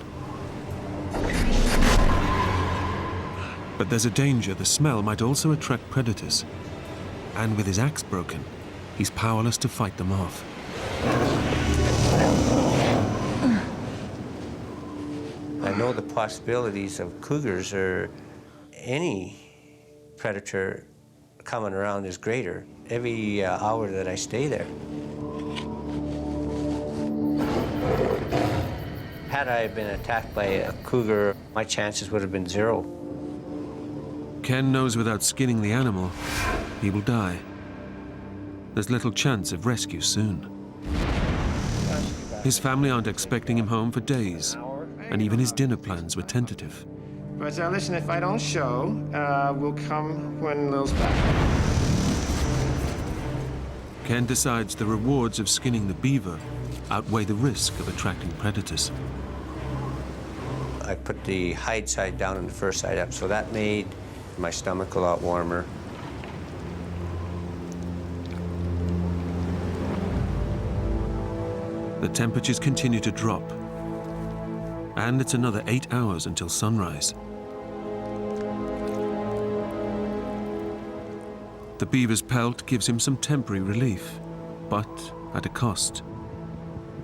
But there's a danger the smell might also attract predators. And with his axe broken, he's powerless to fight them off. I know the possibilities of cougars or any predator coming around is greater every hour that I stay there. Had I been attacked by a cougar, my chances would have been 0. Ken knows without skinning the animal, he will die. There's little chance of rescue soon. His family aren't expecting him home for days, and even his dinner plans were tentative. But listen, if I don't show, we'll come when Lil's back. Ken decides the rewards of skinning the beaver outweigh the risk of attracting predators. I put the hide side down and the fur side up, so that made my stomach a lot warmer. The temperatures continue to drop, and it's another 8 hours until sunrise. The beaver's pelt gives him some temporary relief, but at a cost.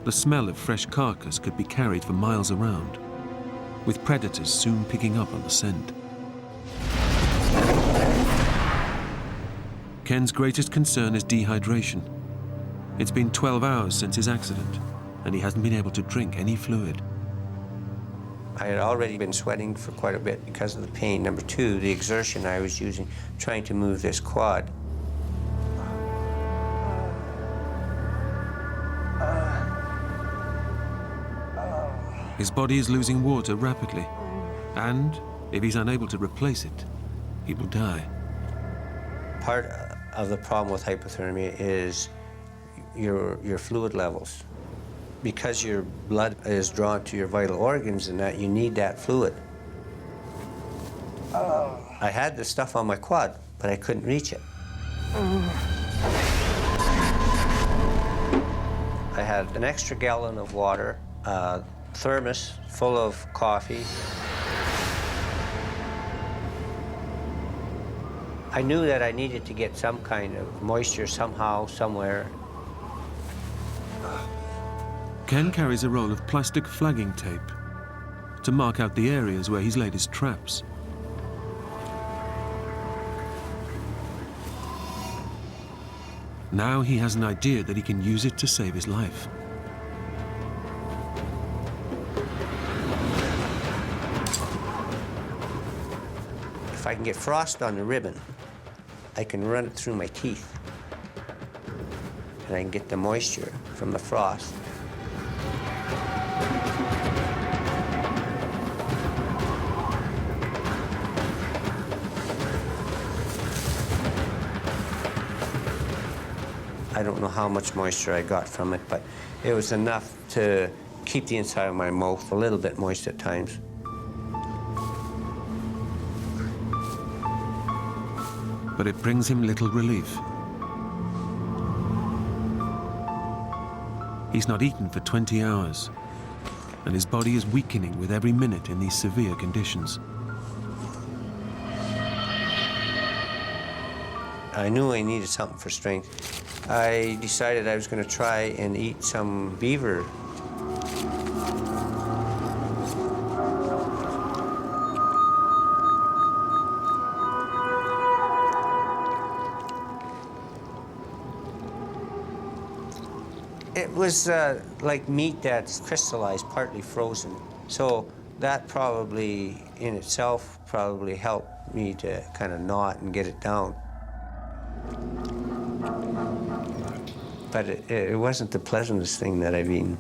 The smell of fresh carcass could be carried for miles around, with predators soon picking up on the scent. Ken's greatest concern is dehydration. It's been 12 hours since his accident, and he hasn't been able to drink any fluid. I had already been sweating for quite a bit because of the pain. Number two, the exertion I was using trying to move this quad. His body is losing water rapidly, and if he's unable to replace it, he will die. Part of the problem with hypothermia is your fluid levels. Because your blood is drawn to your vital organs and that, you need that fluid. I had the stuff on my quad, but I couldn't reach it. I had an extra gallon of water, a thermos full of coffee. I knew that I needed to get some kind of moisture somehow, somewhere. Ken carries a roll of plastic flagging tape to mark out the areas where he's laid his traps. Now he has an idea that he can use it to save his life. If I can get frost on the ribbon, I can run it through my teeth. And I can get the moisture from the frost. I don't know how much moisture I got from it, but it was enough to keep the inside of my mouth a little bit moist at times. But it brings him little relief. He's not eaten for 20 hours, and his body is weakening with every minute in these severe conditions. I knew I needed something for strength. I decided I was going to try and eat some beaver. It was like meat that's crystallized, partly frozen. So that probably in itself probably helped me to kind of gnaw it and get it down. But it wasn't the pleasantest thing that I've eaten.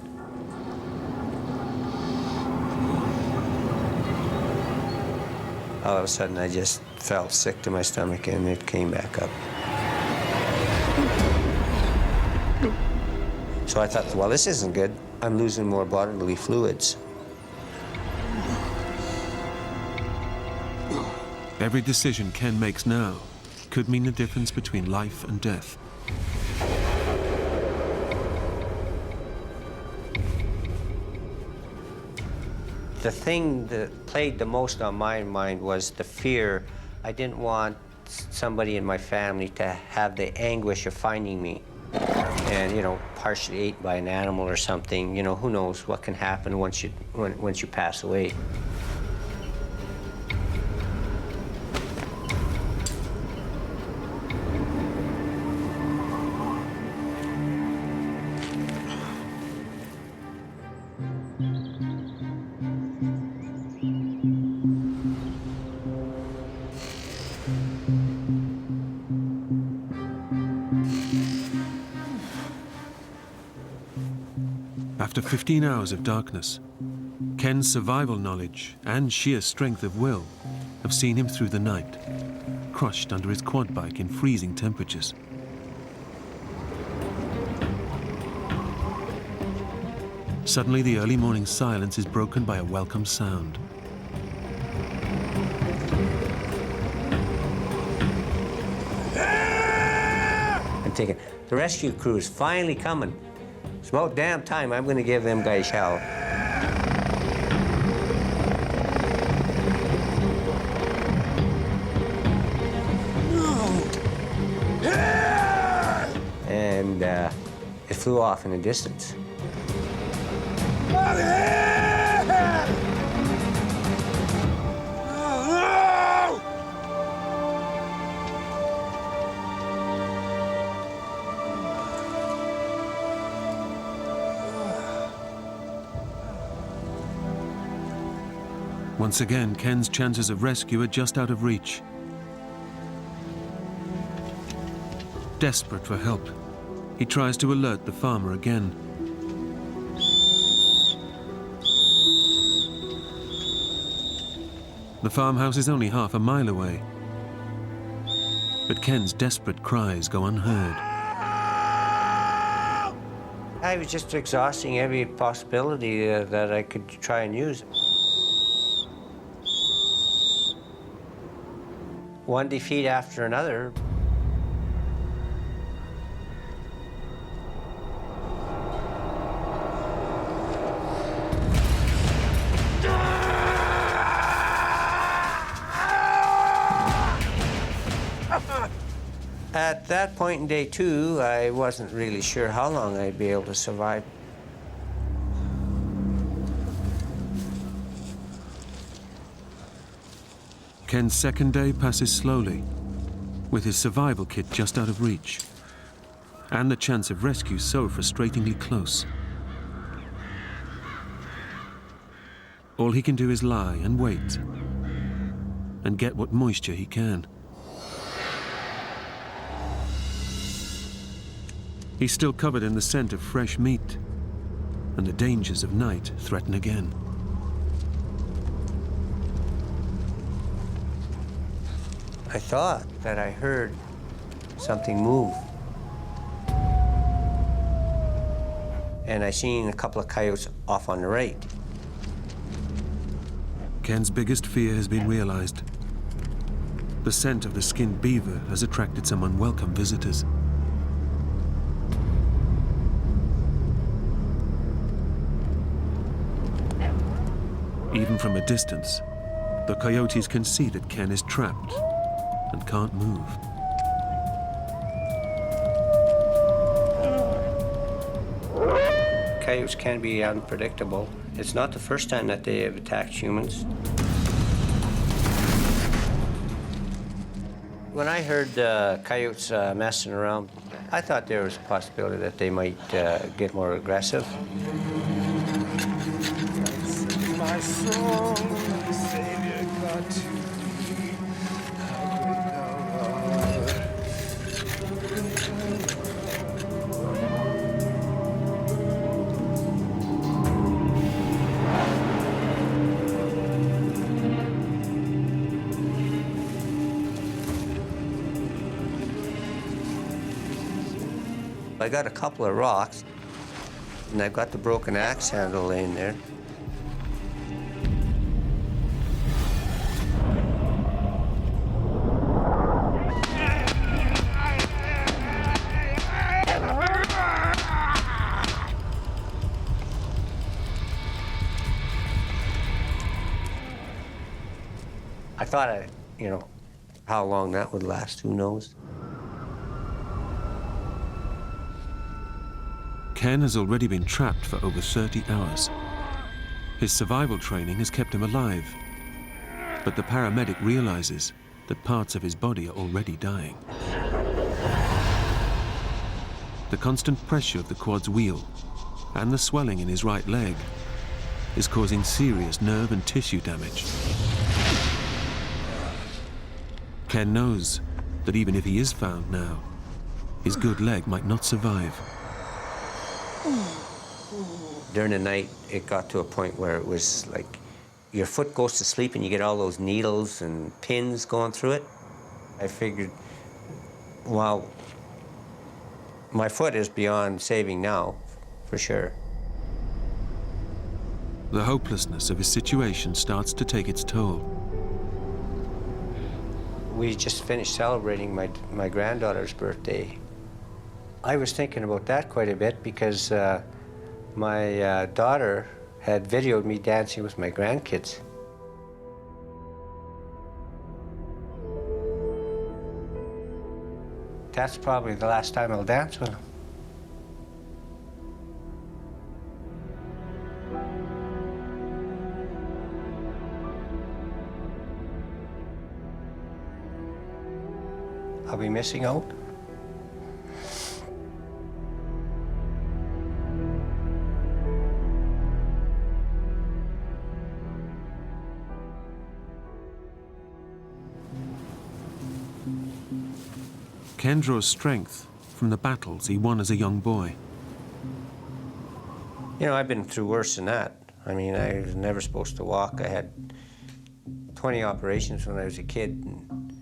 All of a sudden, I just felt sick to my stomach, and it came back up. So I thought, well, this isn't good. I'm losing more bodily fluids. Every decision Ken makes now could mean the difference between life and death. The thing that played the most on my mind was the fear. I didn't want somebody in my family to have the anguish of finding me and, you know, partially ate by an animal or something. You know, who knows what can happen once you pass away. After 15 hours of darkness, Ken's survival knowledge and sheer strength of will have seen him through the night, crushed under his quad bike in freezing temperatures. Suddenly, the early morning silence is broken by a welcome sound. thinking, the rescue crew is finally coming. It's about damn time I'm gonna give them guys hell. And it flew off in the distance. Once again, Ken's chances of rescue are just out of reach. Desperate for help, he tries to alert the farmer again. The farmhouse is only half a mile away, but Ken's desperate cries go unheard. I was just exhausting every possibility that I could try and use. One defeat after another. At that point in day 2, I wasn't really sure how long I'd be able to survive. Ken's second day passes slowly, with his survival kit just out of reach, and the chance of rescue so frustratingly close. All he can do is lie and wait, and get what moisture he can. He's still covered in the scent of fresh meat, and the dangers of night threaten again. I thought that I heard something move. And I seen a couple of coyotes off on the right. Ken's biggest fear has been realized. The scent of the skinned beaver has attracted some unwelcome visitors. Even from a distance, the coyotes can see that Ken is trapped and can't move. Coyotes can be unpredictable. It's not the first time that they have attacked humans. When I heard coyotes messing around, I thought there was a possibility that they might get more aggressive. My soul, my Savior, God to thee, how great thou art. I got a couple of rocks, and I've got the broken axe handle laying there. I thought, how long that would last, who knows? Ken has already been trapped for over 30 hours. His survival training has kept him alive, but the paramedic realizes that parts of his body are already dying. The constant pressure of the quad's wheel and the swelling in his right leg is causing serious nerve and tissue damage. Ken knows that even if he is found now, his good leg might not survive. During the night, it got to a point where it was like your foot goes to sleep and you get all those needles and pins going through it. I figured, well, my foot is beyond saving now, for sure. The hopelessness of his situation starts to take its toll. We just finished celebrating my granddaughter's birthday, I was thinking about that quite a bit because my daughter had videoed me dancing with my grandkids. That's probably the last time I'll dance with them. I'll be missing out. Ken draws strength from the battles he won as a young boy. You know, I've been through worse than that. I mean, I was never supposed to walk. I had 20 operations when I was a kid, and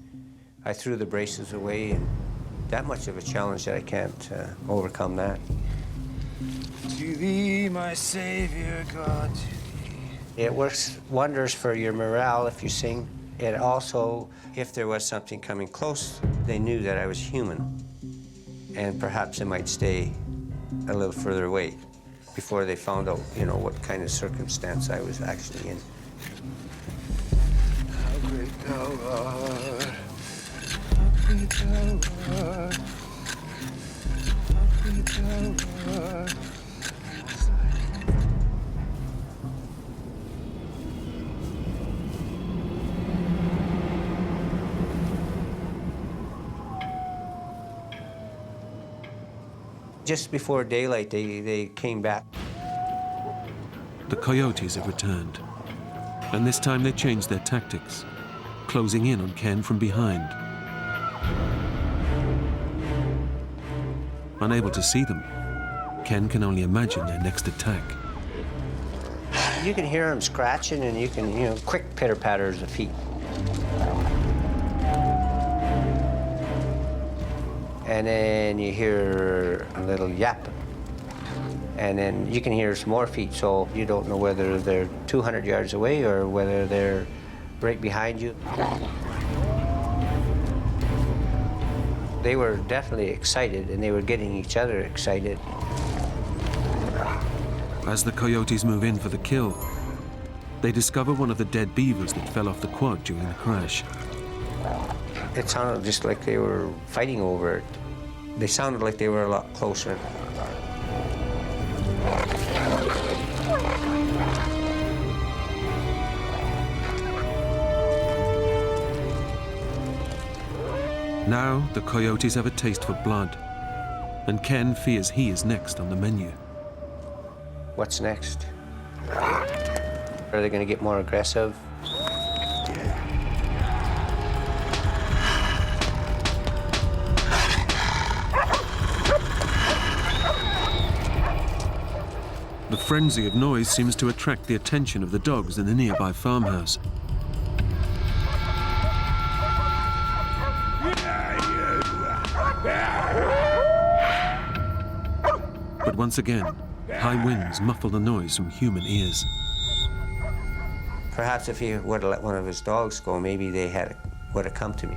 I threw the braces away, and that much of a challenge that I can't overcome that. To thee, my Savior God, to thee. It works wonders for your morale if you sing. It also, if there was something coming close, they knew that I was human, and perhaps they might stay a little further away before they found out, you know, what kind of circumstance I was actually in. How great thou art, how great thou art, how great thou art. Just before daylight, they came back. The coyotes have returned, and this time they changed their tactics, closing in on Ken from behind. Unable to see them, Ken can only imagine their next attack. You can hear them scratching, and you can, you know, quick pitter-patters of feet. And then you hear a little yap. And then you can hear some more feet, so you don't know whether they're 200 yards away or whether they're right behind you. They were definitely excited, and they were getting each other excited. As the coyotes move in for the kill, they discover one of the dead beavers that fell off the quad during the crash. It sounded just like they were fighting over it. They sounded like they were a lot closer. Now the coyotes have a taste for blood, and Ken fears he is next on the menu. What's next? Are they going to get more aggressive? The frenzy of noise seems to attract the attention of the dogs in the nearby farmhouse. But once again, high winds muffle the noise from human ears. Perhaps if he would have let one of his dogs go, maybe they would have come to me.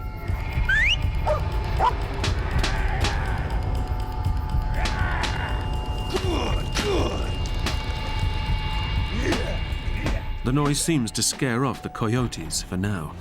The noise seems to scare off the coyotes for now.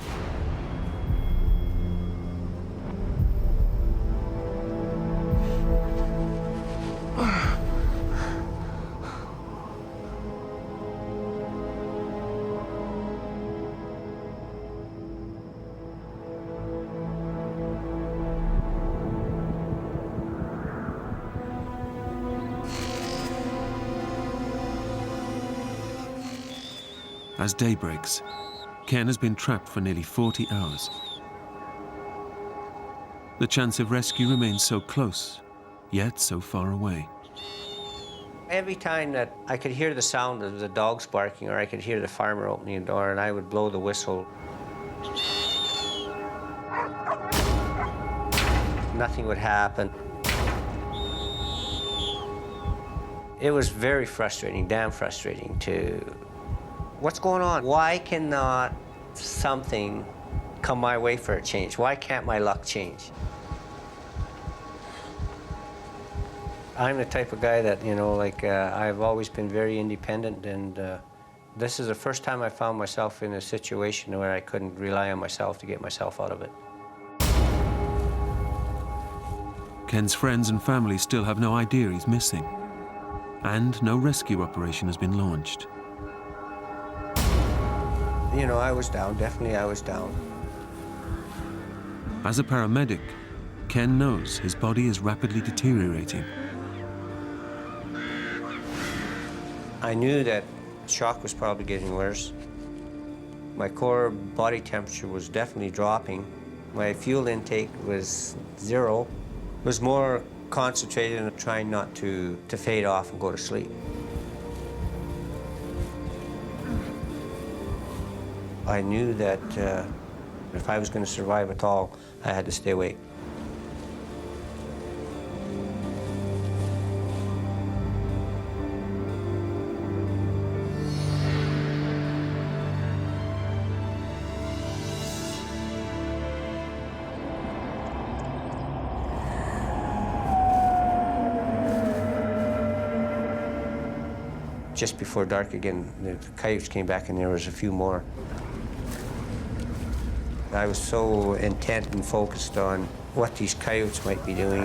As day breaks, Ken has been trapped for nearly 40 hours. The chance of rescue remains so close, yet so far away. Every time that I could hear the sound of the dogs barking, or I could hear the farmer opening a door, and I would blow the whistle, nothing would happen. It was very frustrating, damn frustrating to... What's going on? Why cannot something come my way for a change? Why can't my luck change? I'm the type of guy that, you know, like, I've always been very independent, and this is the first time I found myself in a situation where I couldn't rely on myself to get myself out of it. Ken's friends and family still have no idea he's missing, and no rescue operation has been launched. You know, I was down, definitely I was down. As a paramedic, Ken knows his body is rapidly deteriorating. I knew that shock was probably getting worse. My core body temperature was definitely dropping. My fuel intake was 0. It was more concentrated on trying not to fade off and go to sleep. I knew that if I was going to survive at all, I had to stay awake. Just before dark again, the coyotes came back and there was a few more. I was so intent and focused on what these coyotes might be doing.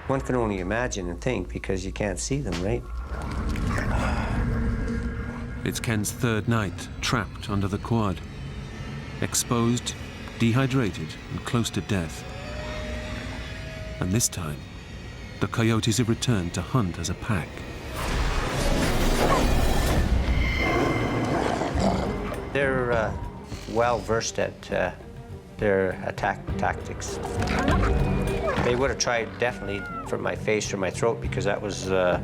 One can only imagine and think because you can't see them, right? It's Ken's third night trapped under the quad, exposed, dehydrated, and close to death. And this time, the coyotes have returned to hunt as a pack. They're well versed at their attack tactics. They would have tried definitely for my face or my throat because that was the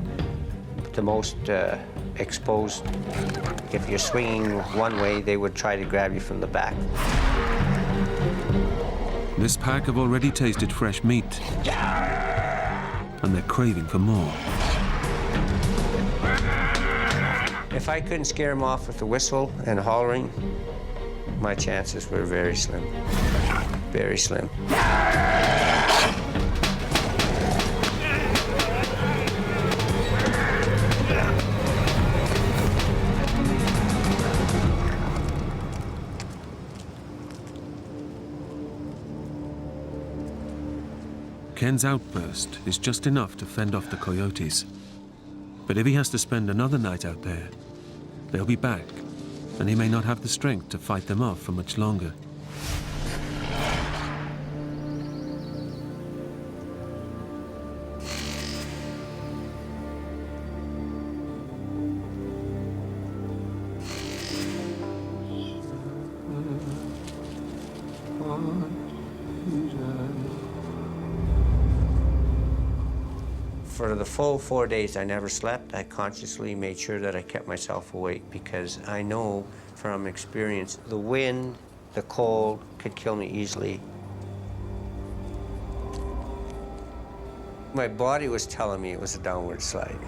most exposed. If you're swinging one way, they would try to grab you from the back. This pack have already tasted fresh meat, and they're craving for more. If I couldn't scare them off with the whistle and hollering, my chances were very slim. Very slim. Ken's outburst is just enough to fend off the coyotes. But if he has to spend another night out there, they'll be back, and he may not have the strength to fight them off for much longer. For the full 4 days, I never slept. I consciously made sure that I kept myself awake because I know from experience the wind, the cold could kill me easily. My body was telling me it was a downward slide.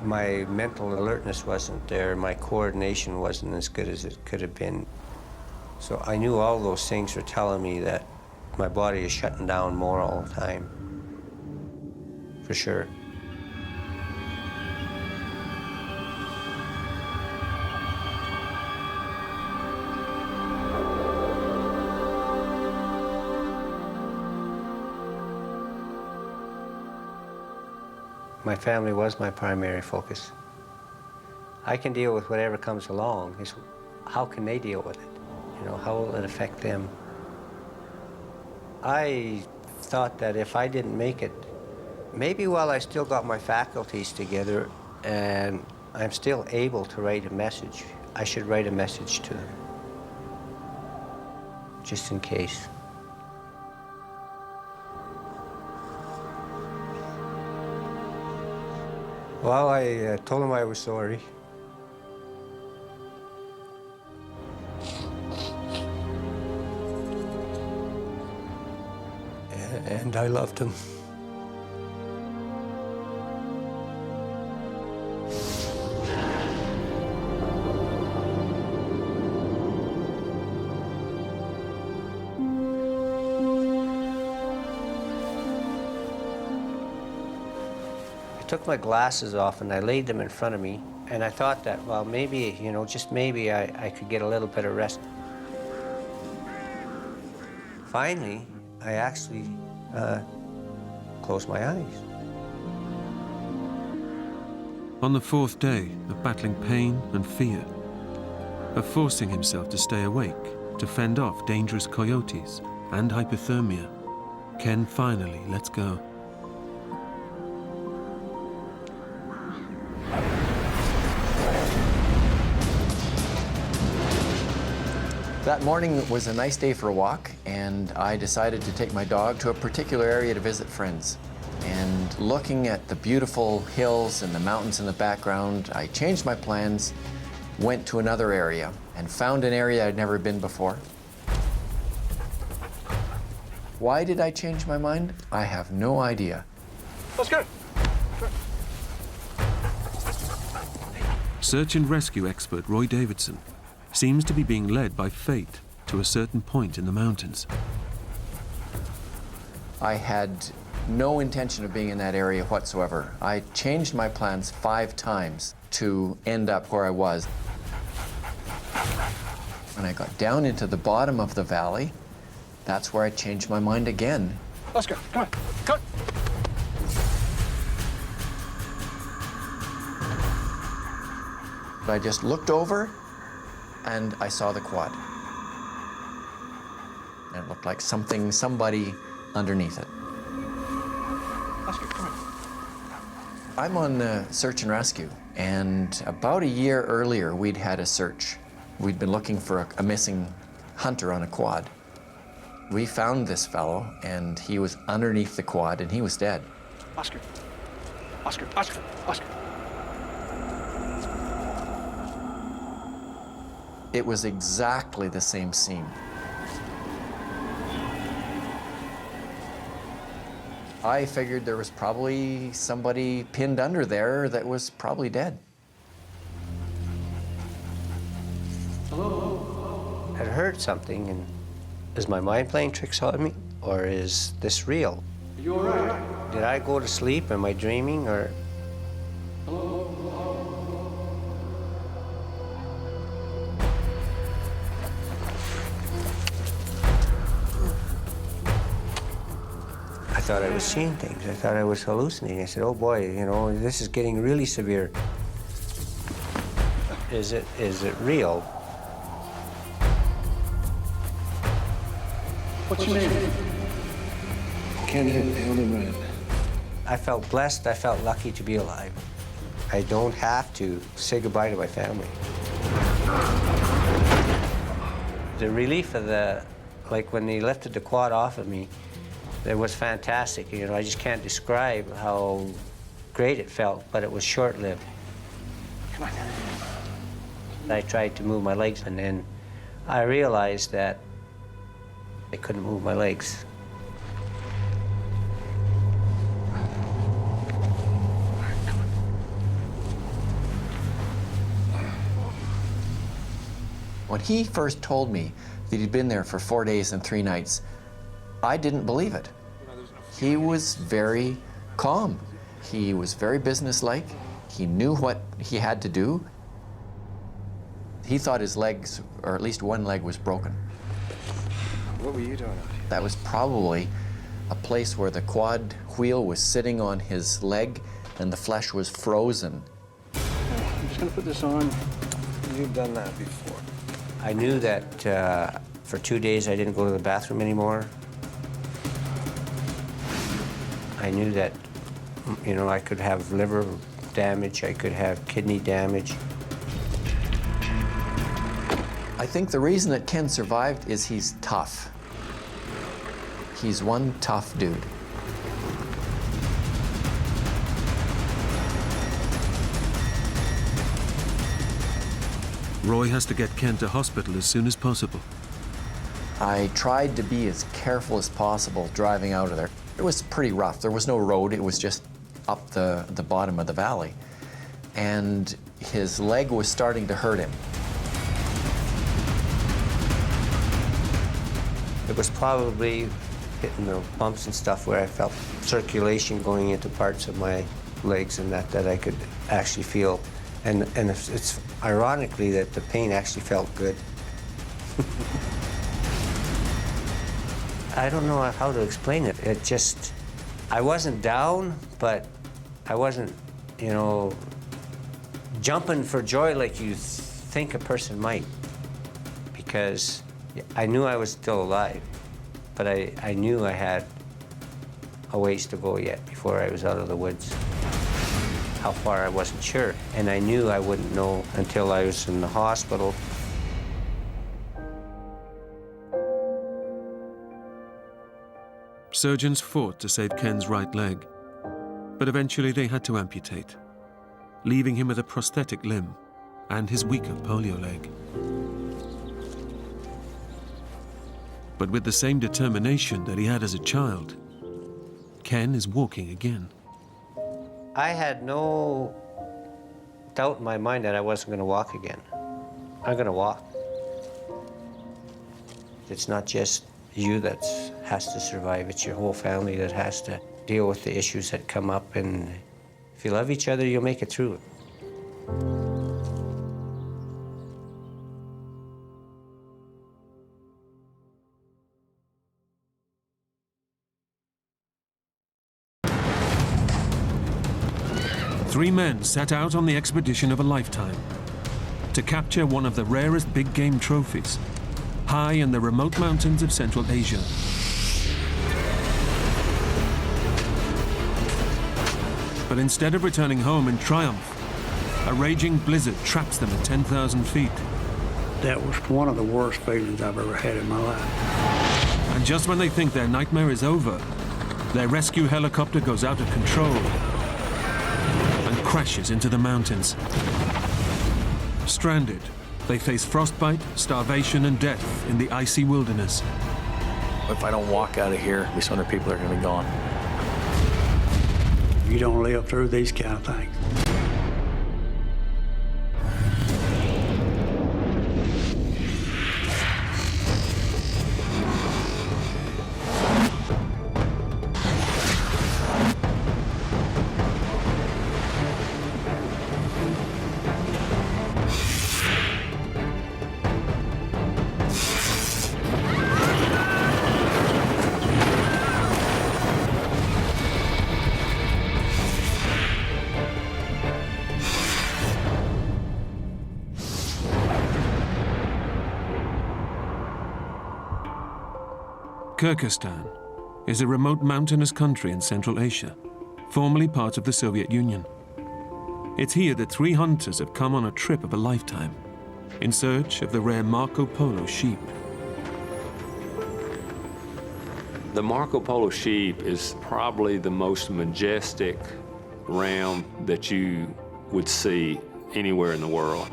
My mental alertness wasn't there. My coordination wasn't as good as it could have been. So I knew all those things were telling me that my body is shutting down more all the time. For sure. My family was my primary focus. I can deal with whatever comes along. It's how can they deal with it? You know, how will it affect them? I thought that if I didn't make it, maybe while I still got my faculties together and I'm still able to write a message, I should write a message to them, just in case. Well, I told them I was sorry. And I loved them. took my glasses off and I laid them in front of me, and I thought that, well, maybe, you know, just maybe I could get a little bit of rest. Finally, I actually closed my eyes. On the fourth day of battling pain and fear, of forcing himself to stay awake, to fend off dangerous coyotes and hypothermia, Ken finally lets go. That morning was a nice day for a walk, and I decided to take my dog to a particular area to visit friends. And looking at the beautiful hills and the mountains in the background, I changed my plans, went to another area, and found an area I'd never been before. Why did I change my mind? I have no idea. Let's go. Search and rescue expert Roy Davidson seems to be being led by fate to a certain point in the mountains. I had no intention of being in that area whatsoever. I changed my plans 5 times to end up where I was. When I got down into the bottom of the valley, that's where I changed my mind again. Let's go. Come on. Come on. I just looked over and I saw the quad. And it looked like somebody underneath it. Let's go. Come on. I'm on search and rescue, and about a year earlier, we'd had a search. We'd been looking for a missing hunter on a quad. We found this fellow, and he was underneath the quad, and he was dead. Oscar. Oscar. Oscar. Oscar. It was exactly the same scene. I figured there was probably somebody pinned under there that was probably dead. Hello? I'd heard something, and is my mind playing tricks on me, or is this real? Are you all right? Did I go to sleep? Am I dreaming, or? I thought I was seeing things. I thought I was hallucinating. I said, oh boy, you know, this is getting really severe. Is it real? What's your name? Ken. I felt blessed. I felt lucky to be alive. I don't have to say goodbye to my family. The relief of like when they lifted the quad off of me, it was fantastic. You know, I just can't describe how great it felt, but it was short-lived. Come on. I tried to move my legs, and then I realized that I couldn't move my legs. When he first told me that he'd been there for 4 days and 3 nights, I didn't believe it. He was very calm. He was very businesslike. He knew what he had to do. He thought his legs, or at least one leg, was broken. What were you doing out here? That was probably a place where the quad wheel was sitting on his leg and the flesh was frozen. I'm just gonna put this on. You've done that before. I knew that for 2 days I didn't go to the bathroom anymore. I knew that, you know, I could have liver damage, I could have kidney damage. I think the reason that Ken survived is he's tough. He's one tough dude. Roy has to get Ken to hospital as soon as possible. I tried to be as careful as possible driving out of there. It was pretty rough. There was no road. It was just up the bottom of the valley. And his leg was starting to hurt him. It was probably hitting the bumps and stuff where I felt circulation going into parts of my legs and that I could actually feel. And it's ironically that the pain actually felt good. I don't know how to explain it. It just, I wasn't down, but I wasn't, you know, jumping for joy like you think a person might. Because I knew I was still alive, but I knew I had a ways to go yet before I was out of the woods. How far, I wasn't sure. And I knew I wouldn't know until I was in the hospital. Surgeons fought to save Ken's right leg, but eventually they had to amputate, leaving him with a prosthetic limb and his weaker polio leg. But with the same determination that he had as a child, Ken is walking again. I had no doubt in my mind that I wasn't going to walk again. I'm going to walk. It's not just you that has to survive, it's your whole family that has to deal with the issues that come up, and if you love each other, you'll make it through it. Three men set out on the expedition of a lifetime to capture one of the rarest big game trophies, high in the remote mountains of Central Asia. But instead of returning home in triumph, a raging blizzard traps them at 10,000 feet. That was one of the worst feelings I've ever had in my life. And just when they think their nightmare is over, their rescue helicopter goes out of control and crashes into the mountains. Stranded, they face frostbite, starvation, and death in the icy wilderness. If I don't walk out of here, these 100 people are going to be gone. You don't live through these kind of things. Kyrgyzstan is a remote mountainous country in Central Asia, formerly part of the Soviet Union. It's here that three hunters have come on a trip of a lifetime in search of the rare Marco Polo sheep. The Marco Polo sheep is probably the most majestic ram that you would see anywhere in the world.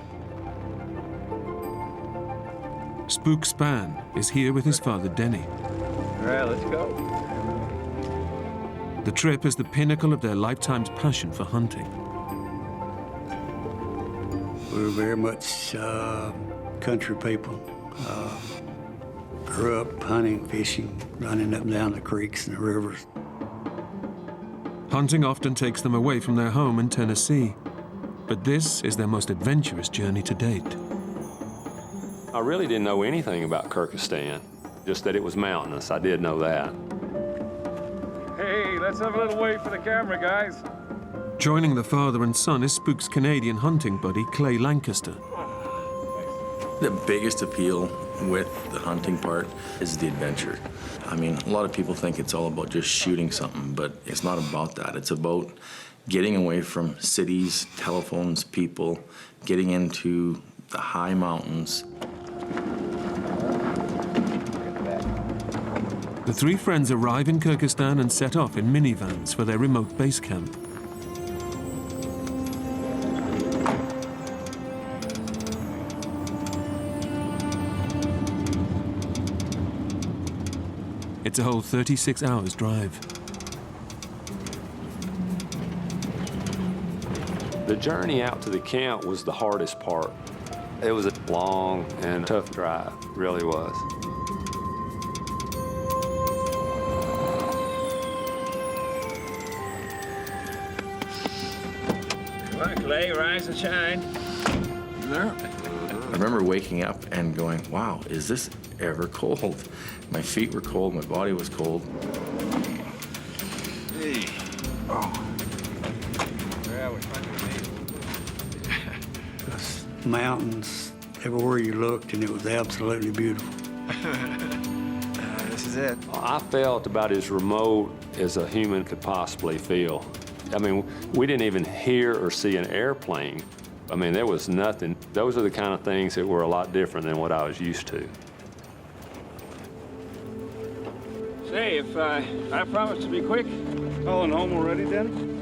Spook Span is here with his father, Denny. All right, let's go. The trip is the pinnacle of their lifetime's passion for hunting. We're very much country people. Grew up hunting, fishing, running up and down the creeks and the rivers. Hunting often takes them away from their home in Tennessee, but this is their most adventurous journey to date. I really didn't know anything about Kyrgyzstan, just that it was mountainous. I did know that. Hey, let's have a little wait for the camera, guys. Joining the father and son is Spook's Canadian hunting buddy, Clay Lancaster. The biggest appeal with the hunting part is the adventure. I mean, a lot of people think it's all about just shooting something, but it's not about that. It's about getting away from cities, telephones, people, getting into the high mountains. The three friends arrive in Kyrgyzstan and set off in minivans for their remote base camp. It's a whole 36 hours drive. The journey out to the camp was the hardest part. It was a long and tough drive, it really was. Clay, rise and shine. There. I remember waking up and going, wow, is this ever cold? My feet were cold, my body was cold. Hey. Oh. Mountains everywhere you looked, and it was absolutely beautiful. This is it. I felt about as remote as a human could possibly feel. I mean, we didn't even hear or see an airplane. I mean, there was nothing. Those are the kind of things that were a lot different than what I was used to. Say, if I promise to be quick, calling home already, then?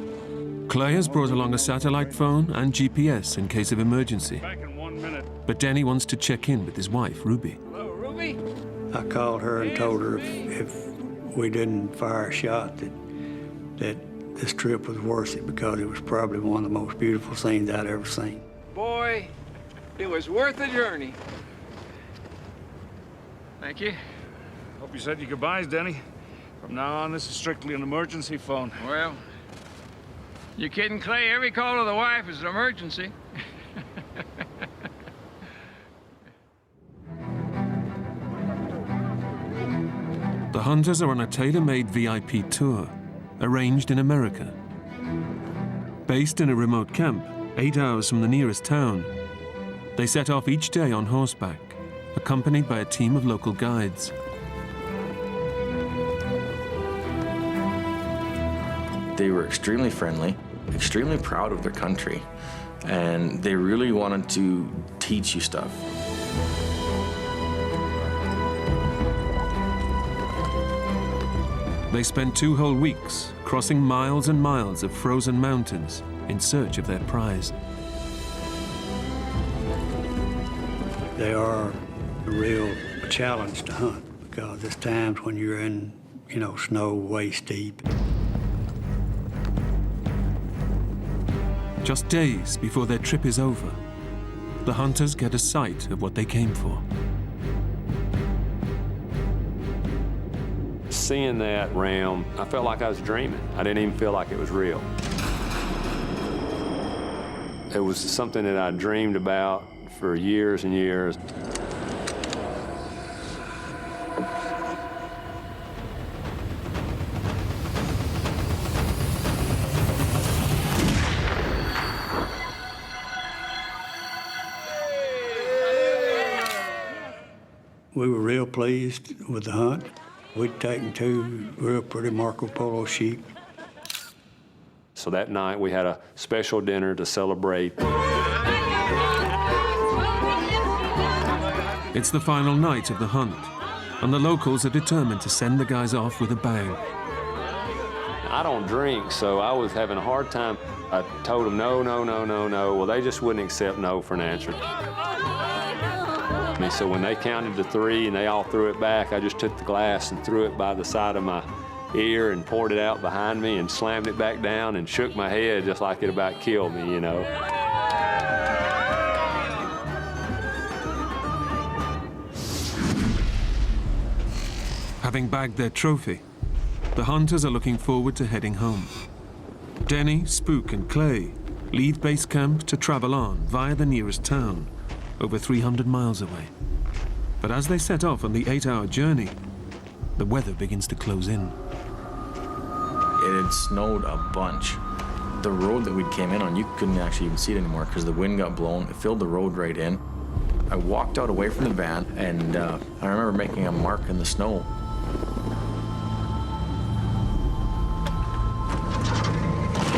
Clay has brought along a satellite phone and GPS in case of emergency. Back in 1 minute. But Denny wants to check in with his wife, Ruby. Hello, Ruby? I called her and told her if we didn't fire a shot, that this trip was worth it, because it was probably one of the most beautiful scenes I'd ever seen. Boy, it was worth the journey. Thank you. Hope you said your goodbyes, Denny. From now on, this is strictly an emergency phone. Well, you kidding, Clay? Every call to the wife is an emergency. The hunters are on a tailor-made VIP tour, arranged in America. Based in a remote camp, 8 hours from the nearest town, they set off each day on horseback, accompanied by a team of local guides. They were extremely friendly, extremely proud of their country, and they really wanted to teach you stuff. They spent 2 whole weeks crossing miles and miles of frozen mountains in search of their prize. They are a real challenge to hunt, because there's times when you're in, snow waist deep. Just days before their trip is over, the hunters get a sight of what they came for. Seeing that ram, I felt like I was dreaming. I didn't even feel like it was real. It was something that I dreamed about for years and years. We were real pleased with the hunt. We'd taken 2 real pretty Marco Polo sheep. So that night we had a special dinner to celebrate. It's the final night of the hunt, and the locals are determined to send the guys off with a bang. I don't drink, so I was having a hard time. I told them no, no, no, no, no. Well, they just wouldn't accept no for an answer. So when they counted to 3 and they all threw it back, I just took the glass and threw it by the side of my ear and poured it out behind me and slammed it back down and shook my head just like it about killed me, Having bagged their trophy, the hunters are looking forward to heading home. Denny, Spook, and Clay leave base camp to travel on via the nearest town, over 300 miles away. But as they set off on the 8-hour journey, the weather begins to close in. It had snowed a bunch. The road that we came in on, you couldn't actually even see it anymore because the wind got blown. It filled the road right in. I walked out away from the van, and I remember making a mark in the snow.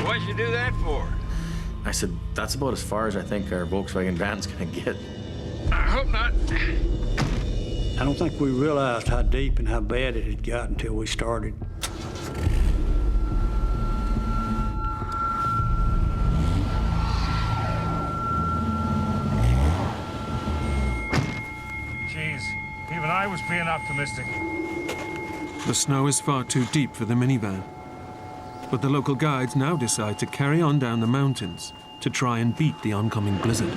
What'd you do that for? I said, that's about as far as I think our Volkswagen van's gonna get. I hope not. I don't think we realized how deep and how bad it had got until we started. Jeez, even I was being optimistic. The snow is far too deep for the minivan, but the local guides now decide to carry on down the mountains to try and beat the oncoming blizzard.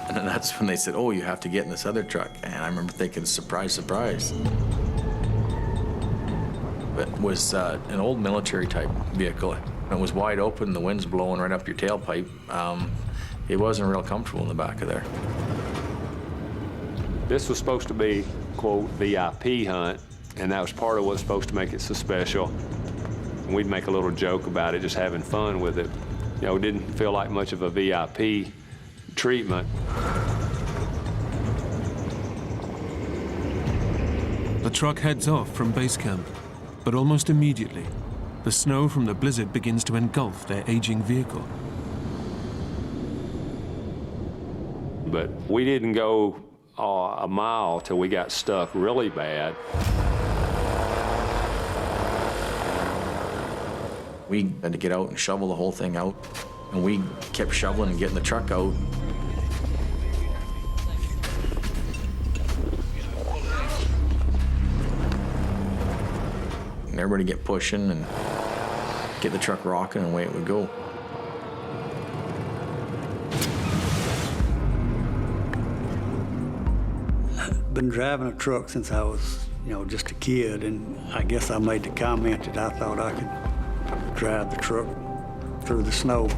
And then that's when they said, oh, you have to get in this other truck. And I remember thinking, surprise, surprise. It was an old military type vehicle. It was wide open, the wind's blowing right up your tailpipe. It wasn't real comfortable in the back of there. This was supposed to be, quote, VIP hunt, and that was part of what's supposed to make it so special. And we'd make a little joke about it, just having fun with it. You know, it didn't feel like much of a VIP treatment. The truck heads off from base camp, but almost immediately, the snow from the blizzard begins to engulf their aging vehicle. But we didn't go a mile till we got stuck really bad. We had to get out and shovel the whole thing out, and we kept shoveling and getting the truck out. And everybody get pushing and get the truck rocking, and away it would go. Been driving a truck since I was, just a kid, and I guess I made the comment that I thought I could drive the truck through the snow.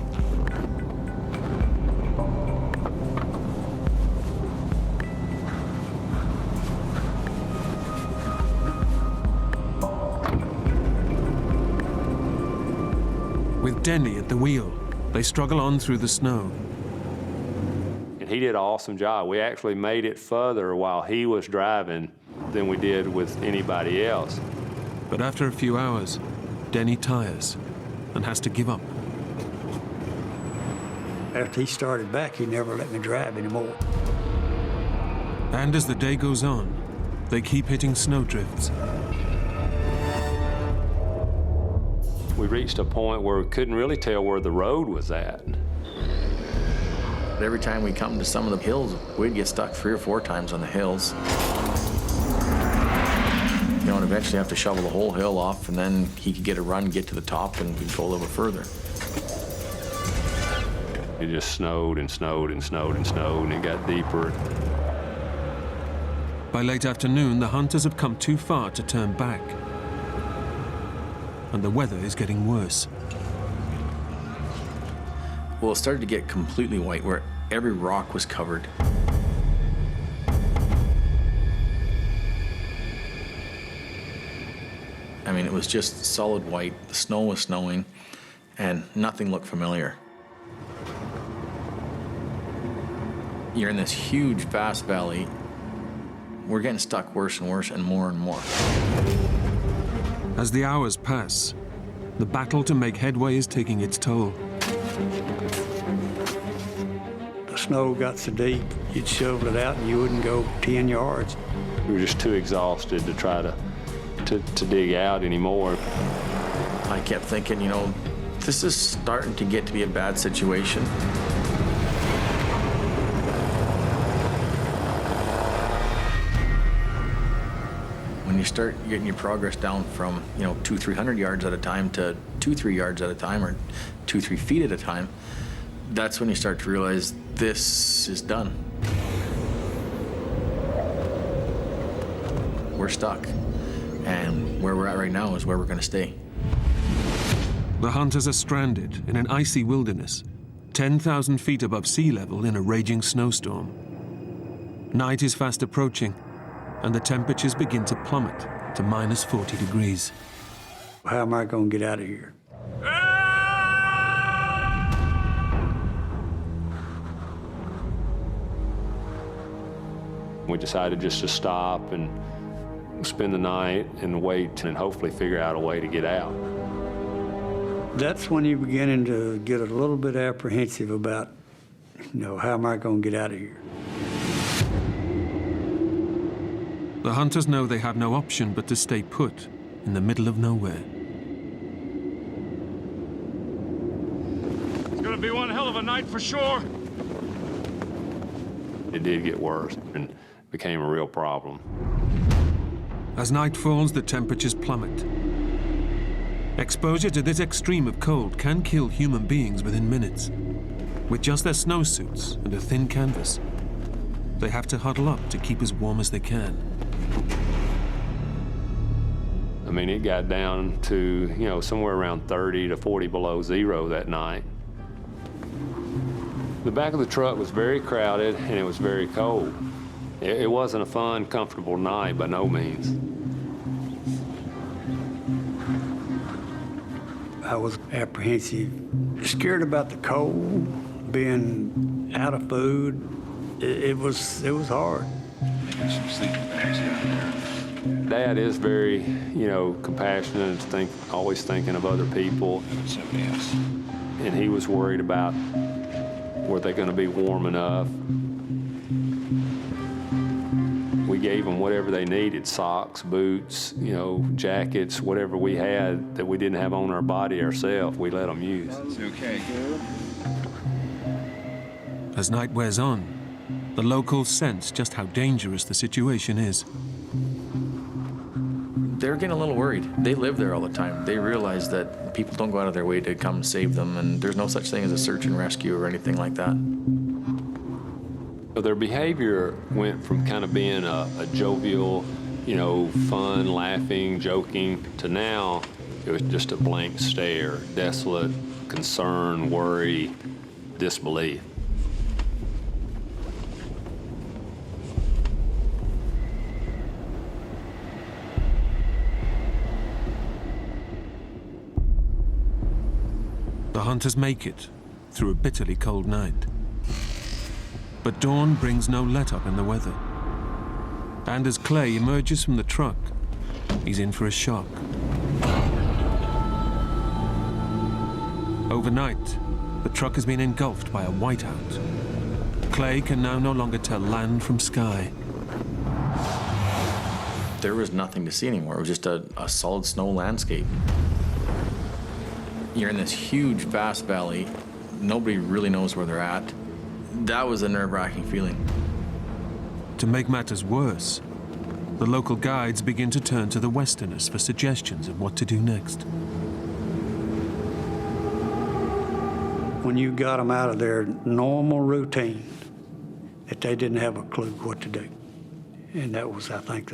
With Denny at the wheel, they struggle on through the snow. And he did an awesome job. We actually made it further while he was driving than we did with anybody else. But after a few hours, Denny tires and has to give up. After he started back, he never let me drive anymore. And as the day goes on, they keep hitting snowdrifts. We reached a point where we couldn't really tell where the road was at. Every time we come to some of the hills, we'd get stuck 3 or 4 times on the hills. And eventually have to shovel the whole hill off, and then he could get a run, get to the top, and we'd go a little further. It just snowed and snowed and snowed and snowed, and it got deeper. By late afternoon, the hunters have come too far to turn back. And the weather is getting worse. Well, it started to get completely white, where every rock was covered. I mean, it was just solid white. The snow was snowing, and nothing looked familiar. You're in this huge, vast valley. We're getting stuck worse and worse and more and more. As the hours pass, the battle to make headway is taking its toll. The snow got so deep, you'd shovel it out and you wouldn't go 10 yards. We were just too exhausted to try to dig out anymore. I kept thinking, this is starting to get to be a bad situation. When you start getting your progress down from, 200-300 yards at a time to 2-3 yards at a time, or 2-3 feet at a time, that's when you start to realize this is done. We're stuck. And where we're at right now is where we're going to stay. The hunters are stranded in an icy wilderness, 10,000 feet above sea level in a raging snowstorm. Night is fast approaching, and the temperatures begin to plummet to minus 40 degrees. How am I going to get out of here? We decided just to stop and spend the night and wait and hopefully figure out a way to get out. That's when you're beginning to get a little bit apprehensive about, how am I going to get out of here? The hunters know they have no option but to stay put in the middle of nowhere. It's gonna be one hell of a night for sure. It did get worse and became a real problem. As night falls, the temperatures plummet. Exposure to this extreme of cold can kill human beings within minutes. With just their snowsuits and a thin canvas, they have to huddle up to keep as warm as they can. mean, it got down to, you know, somewhere around 30 to 40 below zero that night. The back of the truck was very crowded and it was very cold. It wasn't a fun, comfortable night by no means. I was apprehensive, scared about the cold, being out of food. It was hard. Maybe some sleeping bags down there. Dad is very, you know, compassionate and always thinking of other people. Somebody else. And he was worried about were they going to be warm enough. We gave them whatever they needed, socks, boots, you know, jackets, whatever we had that we didn't have on our body ourselves, we let them use. It's okay. As night wears on, the locals sense just how dangerous the situation is. They're getting a little worried. They live there all the time. They realize that people don't go out of their way to come save them, and there's no such thing as a search and rescue or anything like that. Their behavior went from kind of being a jovial, you know, fun, laughing, joking, to now it was just a blank stare, desolate, concern, worry, disbelief. The hunters make it through a bitterly cold night. But dawn brings no let-up in the weather. And as Clay emerges from the truck, he's in for a shock. Overnight, the truck has been engulfed by a whiteout. Clay can now no longer tell land from sky. There was nothing to see anymore. It was just a solid snow landscape. You're in this huge, vast valley. Nobody really knows where they're at. That was a nerve-wracking feeling. To make matters worse, the local guides begin to turn to the Westerners for suggestions of what to do next. When you got them out of their normal routine, that they didn't have a clue what to do. And that was, I think,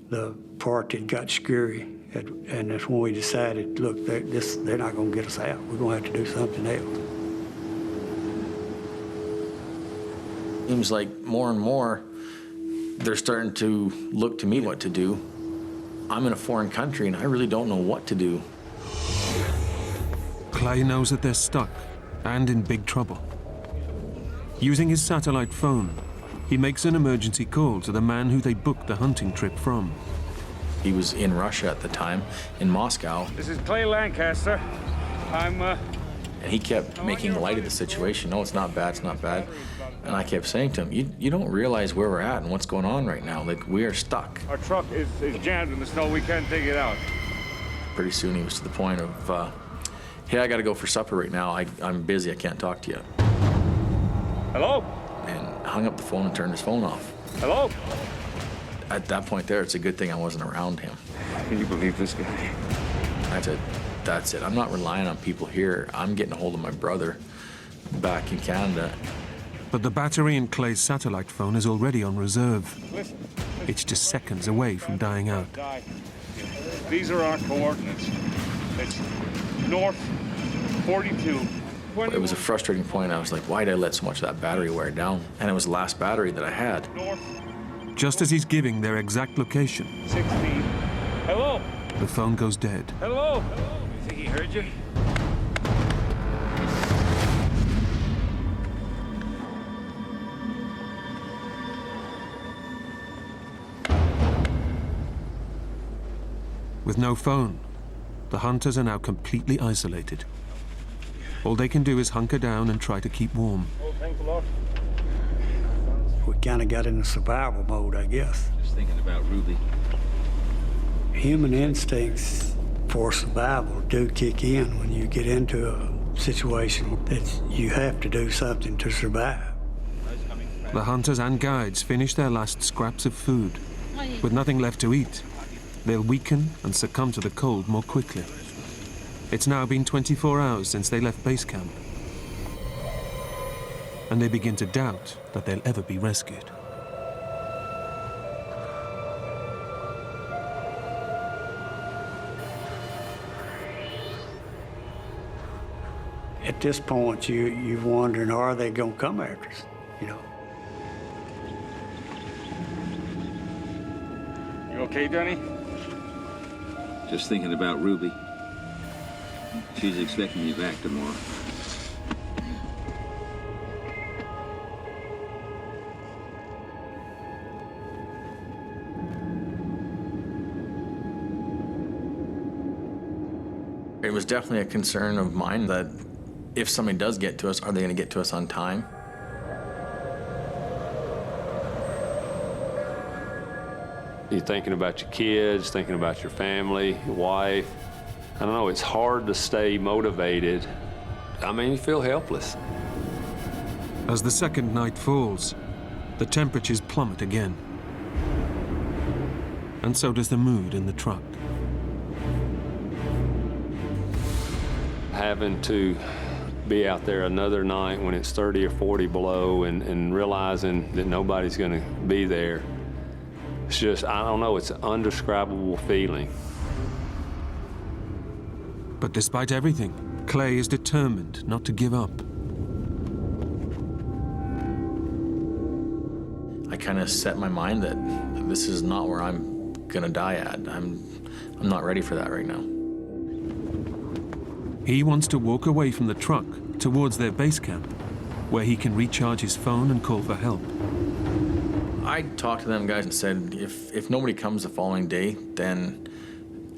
the part that got scary. And that's when we decided, look, they're not going to get us out. We're going to have to do something else. Seems like more and more they're starting to look to me what to do. I'm in a foreign country and I really don't know what to do. Clay knows that they're stuck and in big trouble. Using his satellite phone, he makes an emergency call to the man who they booked the hunting trip from. He was in Russia at the time, in Moscow. This is Clay Lancaster. I'm, And he kept making light of the situation. No, it's not bad, it's not bad. And I kept saying to him, you don't realize where we're at and what's going on right now. Like, we are stuck. Our truck is jammed in the snow. We can't take it out. Pretty soon he was to the point of, hey, I gotta go for supper right now. I'm busy, I can't talk to you. Hello? And hung up the phone and turned his phone off. Hello? At that point there, it's a good thing I wasn't around him. Can you believe this guy? That's it. I'm not relying on people here. I'm getting a hold of my brother back in Canada. But the battery in Clay's satellite phone is already on reserve. It's just seconds away from dying out. These are our coordinates. It's north 42. It was a frustrating point. I was like, why did I let so much of that battery wear down? And it was the last battery that I had. Just as he's giving their exact location, 16. Hello? the phone goes dead. Hello? You think he heard you? With no phone, the hunters are now completely isolated. All they can do is hunker down and try to keep warm. Oh, thanks a lot. We kind of got into survival mode, I guess. Just thinking about Ruby. Human instincts for survival do kick in when you get into a situation that you have to do something to survive. The hunters and guides finish their last scraps of food. With nothing left to eat, they'll weaken and succumb to the cold more quickly. It's now been 24 hours since they left base camp, and they begin to doubt that they'll ever be rescued. At this point, you're wondering, are they going to come after us, you know? You okay, Denny? Just thinking about Ruby. She's expecting me back tomorrow. It was definitely a concern of mine that if somebody does get to us, are they going to get to us on time? You're thinking about your kids, thinking about your family, your wife. I don't know, it's hard to stay motivated. I mean, you feel helpless. As the second night falls, the temperatures plummet again. And so does the mood in the truck. Having to be out there another night when it's 30 or 40 below and realizing that nobody's going to be there. It's just, I don't know, it's an undescribable feeling. But despite everything, Clay is determined not to give up. I kind of set my mind that this is not where I'm going to die at. I'm not ready for that right now. He wants to walk away from the truck towards their base camp, where he can recharge his phone and call for help. I talked to them guys and said, if nobody comes the following day, then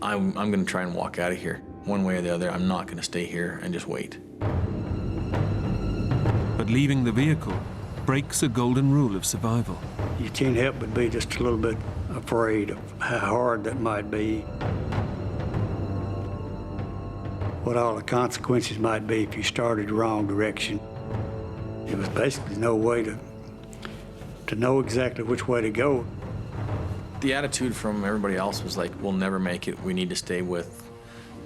I'm going to try and walk out of here. One way or the other, I'm not going to stay here and just wait. But leaving the vehicle breaks a golden rule of survival. You can't help but be just a little bit afraid of how hard that might be. What all the consequences might be if you started the wrong direction. There was basically no way to know exactly which way to go. The attitude from everybody else was like, we'll never make it. We need to stay with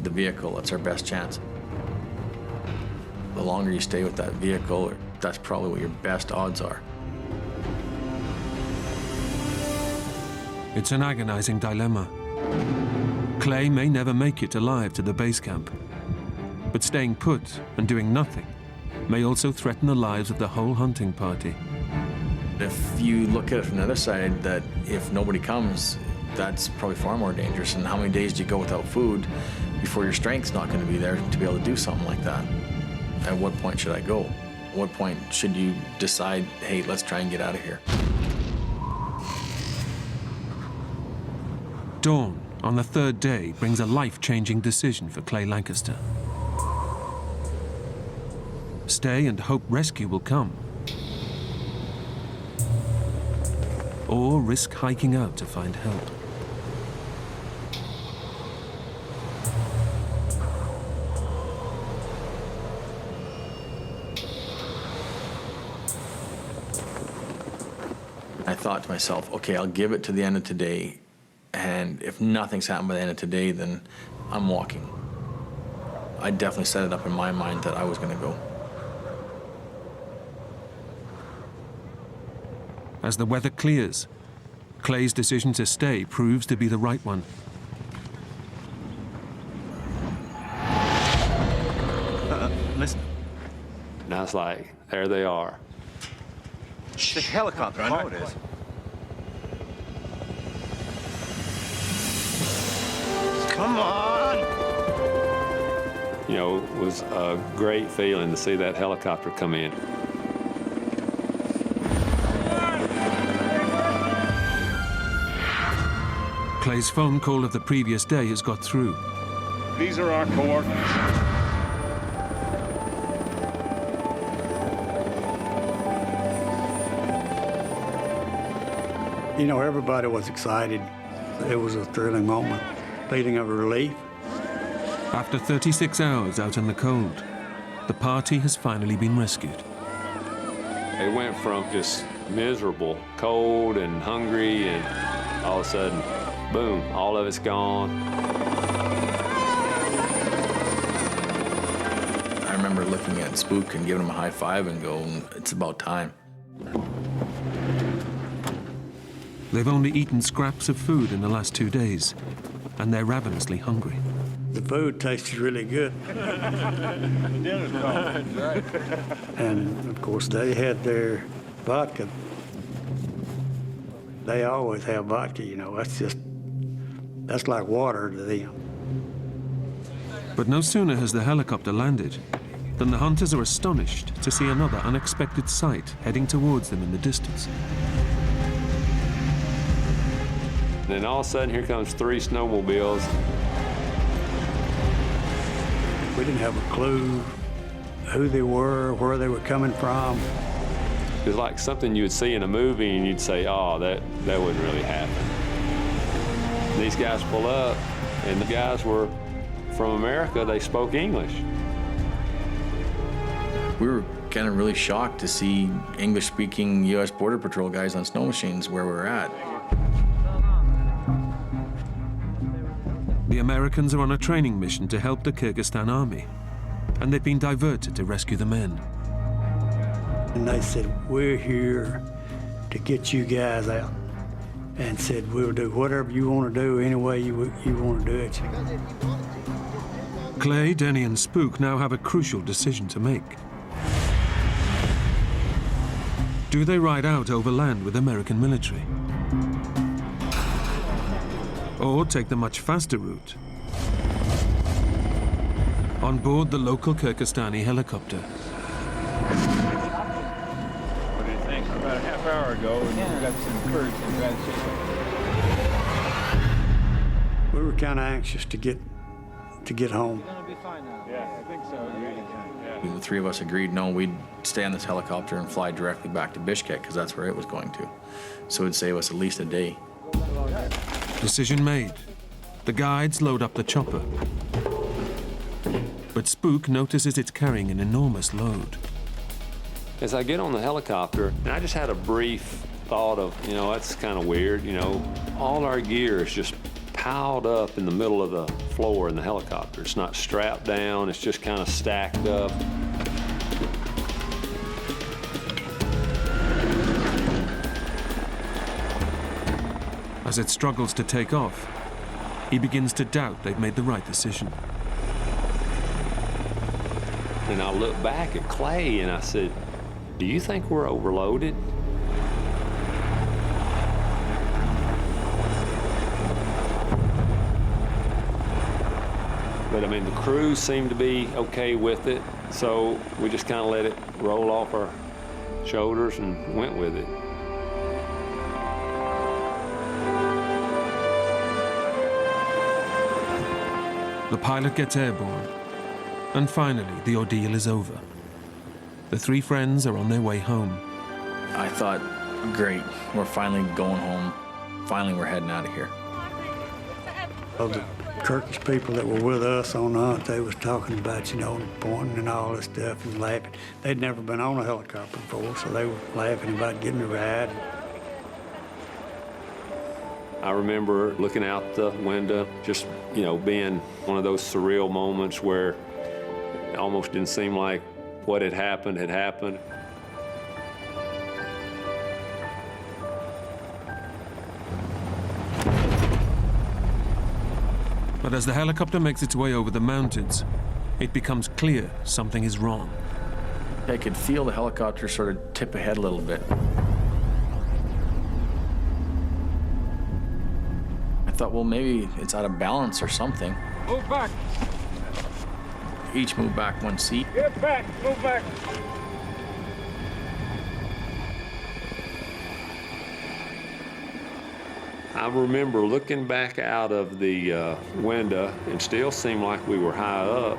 the vehicle. It's our best chance. The longer you stay with that vehicle, that's probably what your best odds are. It's an agonizing dilemma. Clay may never make it alive to the base camp, but staying put and doing nothing may also threaten the lives of the whole hunting party. If you look at it from the other side, that if nobody comes, that's probably far more dangerous. And how many days do you go without food before your strength's not going to be there to be able to do something like that? At what point should I go? At what point should you decide, hey, let's try and get out of here? Dawn on the third day brings a life-changing decision for Clay Lancaster. Stay and hope rescue will come, or risk hiking out to find help. I thought to myself, okay, I'll give it to the end of today, and if nothing's happened by the end of today, then I'm walking. I definitely set it up in my mind that I was going to go. As the weather clears, Clay's decision to stay proves to be the right one. Listen. Now it's like, there they are. The helicopter, I know it is. Come on! You know, it was a great feeling to see that helicopter come in. Clay's phone call of the previous day has got through. These are our coordinates. You know, everybody was excited. It was a thrilling moment, feeling of relief. After 36 hours out in the cold, the party has finally been rescued. It went from just miserable, cold and hungry, and all of a sudden, boom, all of it's gone. I remember looking at Spook and giving him a high five and going, it's about time. They've only eaten scraps of food in the last 2 days, and they're ravenously hungry. The food tasted really good. The dinner's cold. Right. And, of course, they had their vodka. They always have vodka, you know. That's like water to them. But no sooner has the helicopter landed than the hunters are astonished to see another unexpected sight heading towards them in the distance. Then all of a sudden, here comes 3 snowmobiles. We didn't have a clue who they were, where they were coming from. It was like something you would see in a movie and you'd say, oh, that wouldn't really happen. These guys pull up, and the guys were from America. They spoke English. We were kind of really shocked to see English-speaking U.S. Border Patrol guys on snow machines where we were at. The Americans are on a training mission to help the Kyrgyzstan army, and they've been diverted to rescue the men. And they said, we're here to get you guys out. And said, we'll do whatever you want to do, any way you want to do it. Clay, Denny, and Spook now have a crucial decision to make. Do they ride out overland with American military? Or take the much faster route? On board the local Kyrgyzstani helicopter. What do you think? About a half hour ago, and we got some curds and bad chicken. We were kind of anxious to get home. Gonna be fine now. Yeah, I think so. Yeah. The 3 of us agreed, no, we'd stay on this helicopter and fly directly back to Bishkek, because that's where it was going to. So it'd save us at least a day. Decision made. The guides load up the chopper. But Spook notices it's carrying an enormous load. As I get on the helicopter, and I just had a brief thought of, that's kind of weird, all our gear is just piled up in the middle of the floor in the helicopter. It's not strapped down, it's just kind of stacked up. As it struggles to take off, he begins to doubt they've made the right decision. And I looked back at Clay and I said, do you think we're overloaded? But I mean, the crew seemed to be okay with it, so we just kind of let it roll off our shoulders and went with it. The pilot gets airborne, and finally the ordeal is over. The 3 friends are on their way home. I thought, great, we're finally going home. Finally, we're heading out of here. Of the Turkish people that were with us on the hunt, they was talking about, pointing and all this stuff and laughing. They'd never been on a helicopter before, so they were laughing about getting a ride. I remember looking out the window, just, being one of those surreal moments where it almost didn't seem like what had happened had happened. But as the helicopter makes its way over the mountains, it becomes clear something is wrong. I could feel the helicopter sort of tip ahead a little bit. I thought, well, maybe it's out of balance or something. Move back. Each move back 1 seat. Get back. Move back. I remember looking back out of the window and still seemed like we were high up.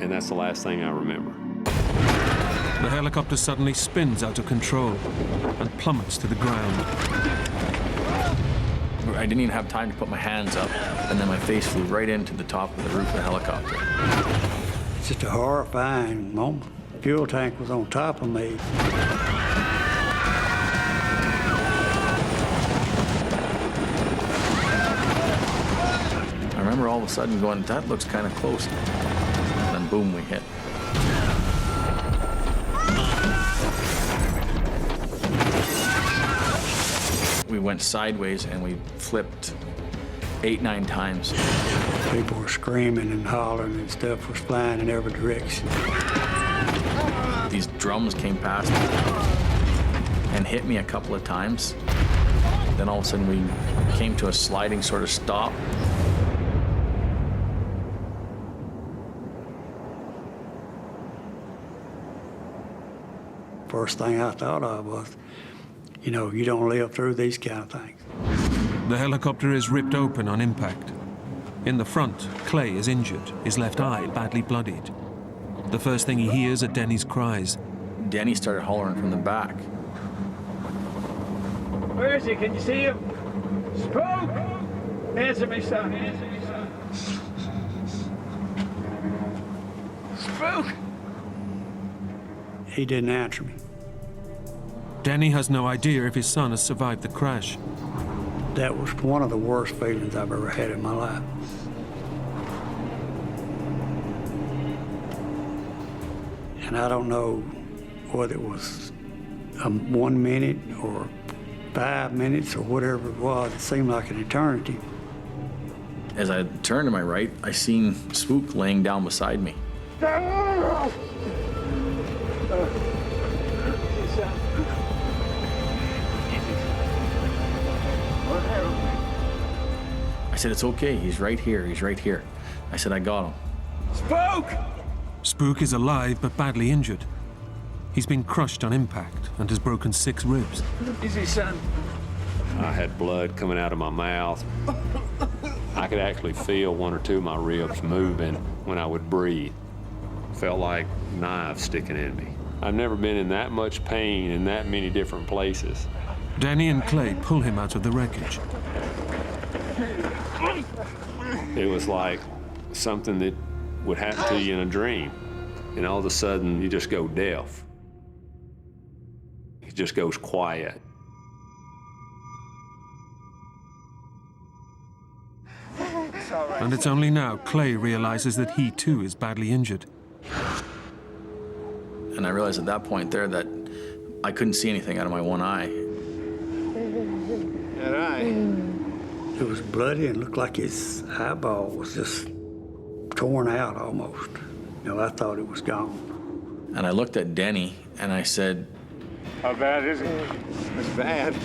And that's the last thing I remember. The helicopter suddenly spins out of control and plummets to the ground. I didn't even have time to put my hands up, and then my face flew right into the top of the roof of the helicopter. It's just a horrifying moment. The fuel tank was on top of me. I remember all of a sudden going, that looks kind of close. And then boom, we hit. We went sideways and we flipped 8, 9 times. People were screaming and hollering and stuff was flying in every direction. These drums came past me and hit me a couple of times. Then all of a sudden we came to a sliding sort of stop. First thing I thought of was, you know, you don't live through these kind of things. The helicopter is ripped open on impact. In the front, Clay is injured, his left eye badly bloodied. The first thing he hears are Denny's cries. Denny started hollering from the back. Where is he? Can you see him? Spook! Answer me, son. Answer me, son. Spook! He didn't answer me. Denny has no idea if his son has survived the crash. That was one of the worst feelings I've ever had in my life. And I don't know whether it was 1 minute or 5 minutes or whatever it was. It seemed like an eternity. As I turned to my right, I seen Spook laying down beside me. I said, it's okay, he's right here, he's right here. I said, I got him. Spook! Spook is alive but badly injured. He's been crushed on impact and has broken 6 ribs. Easy, son. I had blood coming out of my mouth. I could actually feel 1 or 2 of my ribs moving when I would breathe. Felt like knives sticking in me. I've never been in that much pain in that many different places. Denny and Clay pull him out of the wreckage. It was like something that would happen to you in a dream. And all of a sudden, you just go deaf. It just goes quiet. And it's only now Clay realizes that he too is badly injured. And I realized at that point there that I couldn't see anything out of my one eye. That eye. It was bloody and looked like his eyeball was just torn out almost. You know, I thought it was gone. And I looked at Denny and I said, how bad is it? It's bad.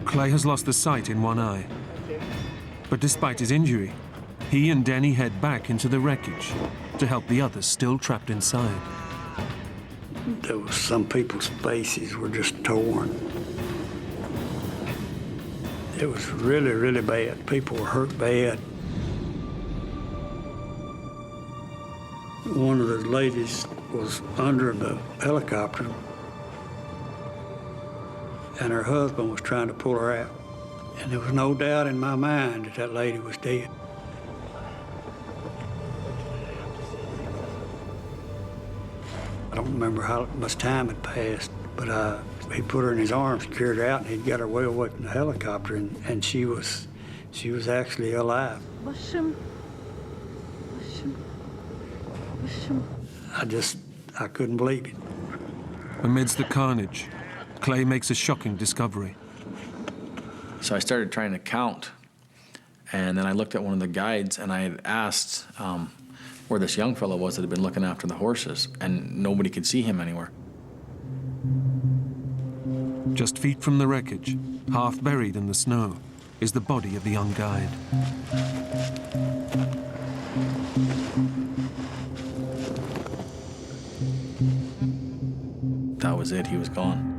Clay has lost the sight in one eye. But despite his injury, he and Denny head back into the wreckage to help the others still trapped inside. There was some people's faces were just torn. It was really, really bad. People were hurt bad. One of the ladies was under the helicopter, and her husband was trying to pull her out. And there was no doubt in my mind that that lady was dead. I don't remember how much time had passed, but he put her in his arms, carried her out, and he'd got her way away from the helicopter, and she was actually alive. I couldn't believe it. Amidst the carnage, Clay makes a shocking discovery. So I started trying to count, and then I looked at one of the guides, and I had asked where this young fellow was that had been looking after the horses, and nobody could see him anywhere. Just feet from the wreckage, half buried in the snow, is the body of the young guide. That was it, he was gone.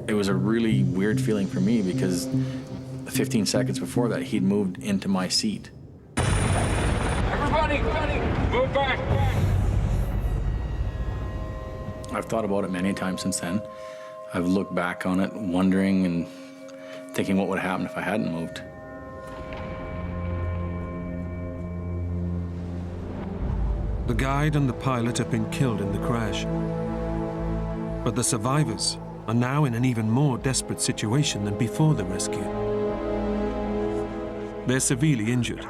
It was a really weird feeling for me because 15 seconds before that, he'd moved into my seat. Everybody, move back. I've thought about it many times since then. I've looked back on it, wondering and thinking what would happen if I hadn't moved. The guide and the pilot have been killed in the crash. But the survivors are now in an even more desperate situation than before the rescue. They're severely injured,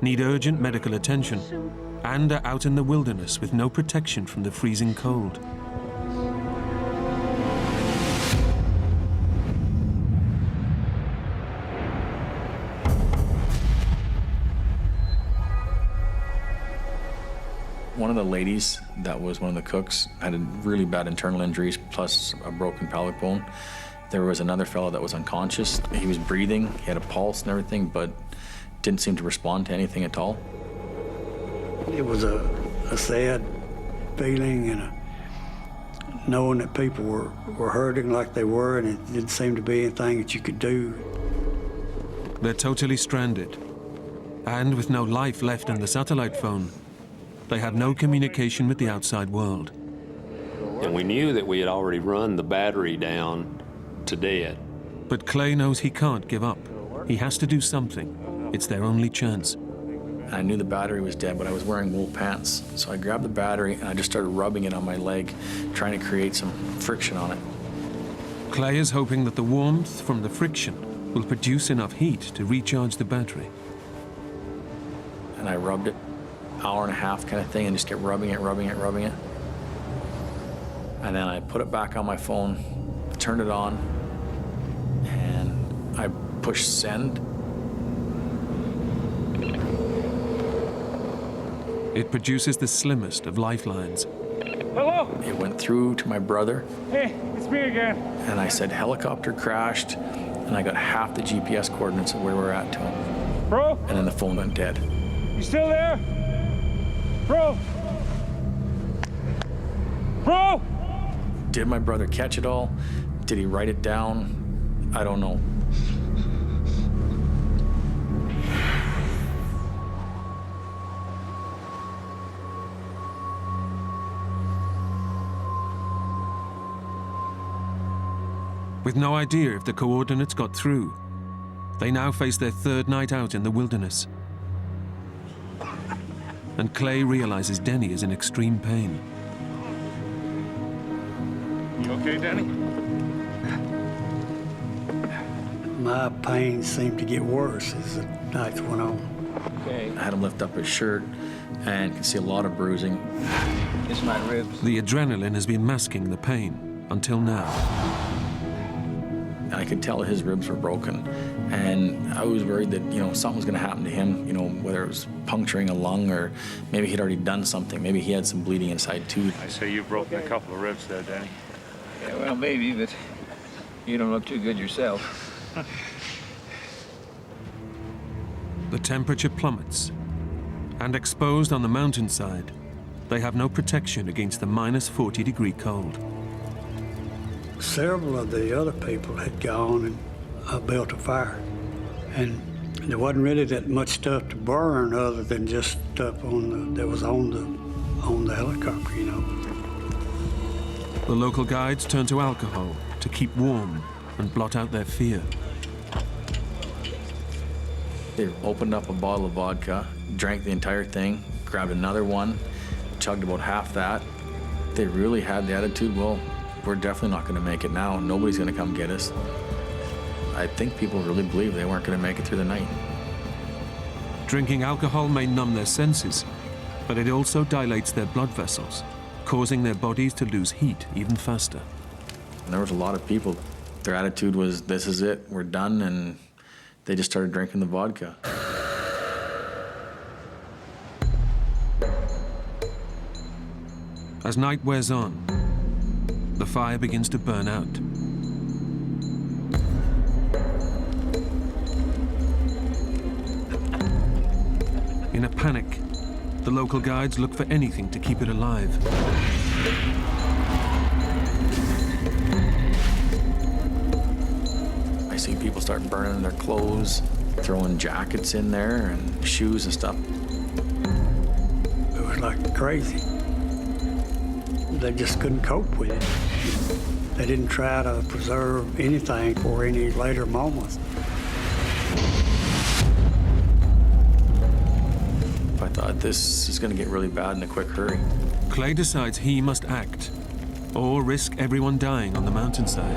need urgent medical attention, and are out in the wilderness with no protection from the freezing cold. One of the ladies that was one of the cooks had a really bad internal injuries plus a broken pelvic bone. There was another fellow that was unconscious. He was breathing, he had a pulse and everything, but didn't seem to respond to anything at all. It was a sad feeling, and knowing that people were hurting like they were, and it didn't seem to be anything that you could do. They're totally stranded. And with no life left in the satellite phone, they have no communication with the outside world. And we knew that we had already run the battery down to dead. But Clay knows he can't give up. He has to do something. It's their only chance. I knew the battery was dead, but I was wearing wool pants. So I grabbed the battery and I just started rubbing it on my leg, trying to create some friction on it. Clay is hoping that the warmth from the friction will produce enough heat to recharge the battery. And I rubbed it, hour and a half kind of thing, and just kept rubbing it. And then I put it back on my phone, turned it on, and I pushed send. It produces the slimmest of lifelines. Hello? It went through to my brother. Hey, it's me again. And I said helicopter crashed, and I got half the GPS coordinates of where we're at to him. Bro? And then the phone went dead. You still there? Bro? Bro? Did my brother catch it all? Did he write it down? I don't know. With no idea if the coordinates got through, they now face their third night out in the wilderness. And Clay realizes Denny is in extreme pain. You okay, Denny? My pain seemed to get worse as the nights went on. Okay. I had him lift up his shirt and could see a lot of bruising. It's my ribs. The adrenaline has been masking the pain until now. And I could tell his ribs were broken. And I was worried that, something was gonna happen to him, whether it was puncturing a lung or maybe he'd already done something. Maybe he had some bleeding inside too. I say you've broken a couple of ribs there, Denny. Yeah, well, maybe, but you don't look too good yourself. The temperature plummets, and exposed on the mountainside, they have no protection against the minus 40-degree cold. Several of the other people had gone and built a fire. And there wasn't really that much stuff to burn other than just stuff that was on the helicopter, The local guides turn to alcohol to keep warm and blot out their fear. They opened up a bottle of vodka, drank the entire thing, grabbed another one, chugged about half that. They really had the attitude, well, we're definitely not going to make it now. Nobody's going to come get us. I think people really believed they weren't going to make it through the night. Drinking alcohol may numb their senses, but it also dilates their blood vessels, causing their bodies to lose heat even faster. And there was a lot of people. Their attitude was, this is it, we're done, and they just started drinking the vodka. As night wears on, the fire begins to burn out. In a panic, the local guides look for anything to keep it alive. I see people start burning their clothes, throwing jackets in there and shoes and stuff. It was like crazy. They just couldn't cope with it. They didn't try to preserve anything for any later moments. I thought this is going to get really bad in a quick hurry. Clay decides he must act, or risk everyone dying on the mountainside.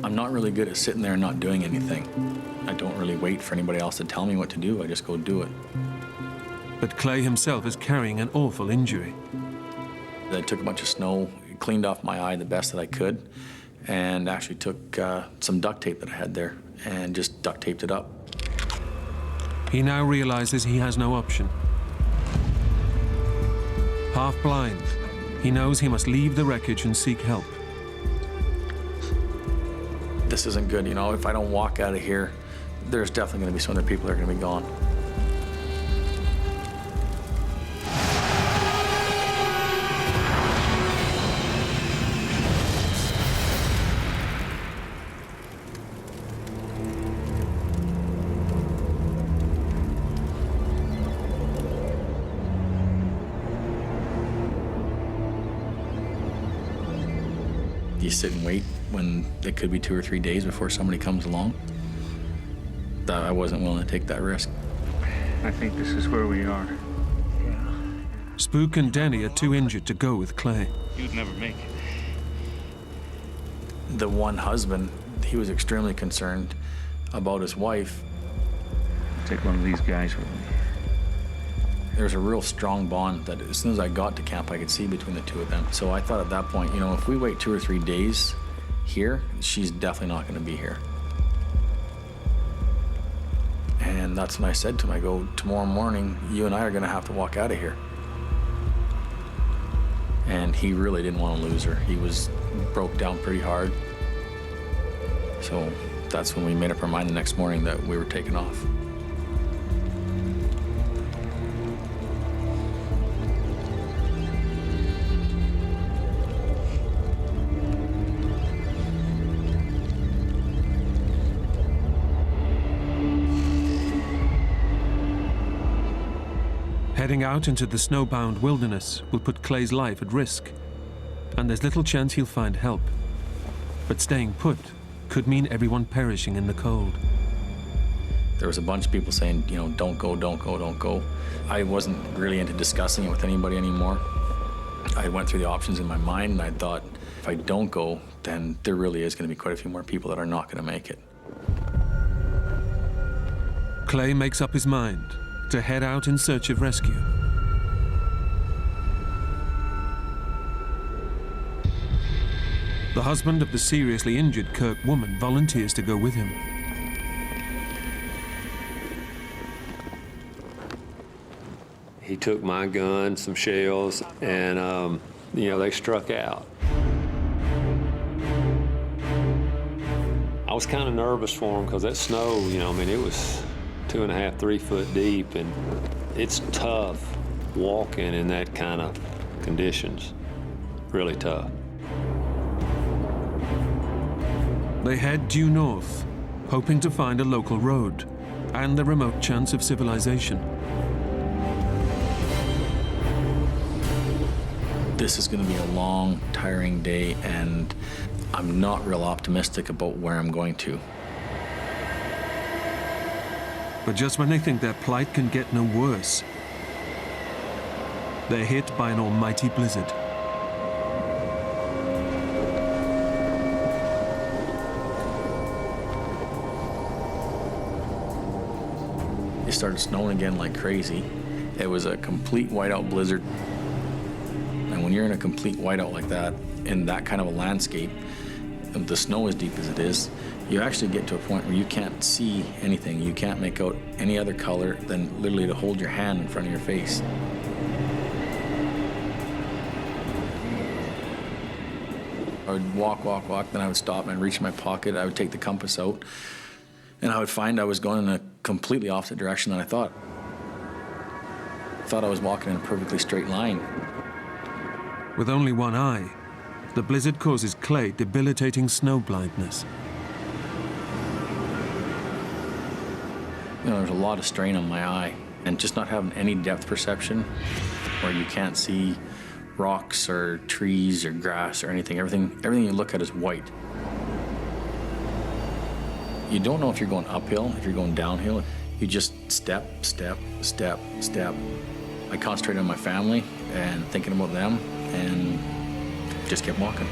I'm not really good at sitting there and not doing anything. I don't really wait for anybody else to tell me what to do. I just go do it. But Clay himself is carrying an awful injury. I took a bunch of snow, cleaned off my eye the best that I could, and actually took some duct tape that I had there and just duct taped it up. He now realizes he has no option. Half blind, he knows he must leave the wreckage and seek help. This isn't good, you know. If I don't walk out of here, there's definitely going to be some other people that are going to be gone. You sit and wait when it could be 2 or 3 days before somebody comes along. I wasn't willing to take that risk. I think this is where we are. Spook and Denny are too injured to go with Clay. You'd never make it. The one husband, he was extremely concerned about his wife. Take one of these guys with me. There was a real strong bond that as soon as I got to camp, I could see between the two of them. So I thought at that point, you know, if we wait 2 or 3 days here, she's definitely not going to be here. And that's when I said to him, I go, tomorrow morning, you and I are going to have to walk out of here. And he really didn't want to lose her. He was broke down pretty hard. So that's when we made up our mind the next morning that we were taking off. Heading out into the snowbound wilderness will put Clay's life at risk, and there's little chance he'll find help. But staying put could mean everyone perishing in the cold. There was a bunch of people saying, you know, don't go, don't go, don't go. I wasn't really into discussing it with anybody anymore. I went through the options in my mind, and I thought, if I don't go, then there really is going to be quite a few more people that are not going to make it. Clay makes up his mind to head out in search of rescue. The husband of the seriously injured Kirk woman volunteers to go with him. He took my gun, some shells, and, you know, they struck out. I was kind of nervous for him because that snow, you know, I mean, it was 2.5, 3 foot deep, and it's tough walking in that kind of conditions. Really tough. They head due north, hoping to find a local road and the remote chance of civilization. This is going to be a long, tiring day, and I'm not real optimistic about where I'm going to. But just when they think their plight can get no worse, they're hit by an almighty blizzard. It started snowing again like crazy. It was a complete whiteout blizzard. And when you're in a complete whiteout like that, in that kind of a landscape, the snow as deep as it is, you actually get to a point where you can't see anything. You can't make out any other color than literally to hold your hand in front of your face. I would walk, then I would stop and I'd reach in my pocket. I would take the compass out, and I would find I was going in a completely opposite direction than I thought. I thought I was walking in a perfectly straight line. With only one eye, the blizzard causes Clay debilitating snow blindness. You know, there's a lot of strain on my eye, and just not having any depth perception where you can't see rocks or trees or grass or anything. Everything you look at is white. You don't know if you're going uphill, if you're going downhill. You just step, step, step, step. I concentrated on my family and thinking about them, and just kept walking.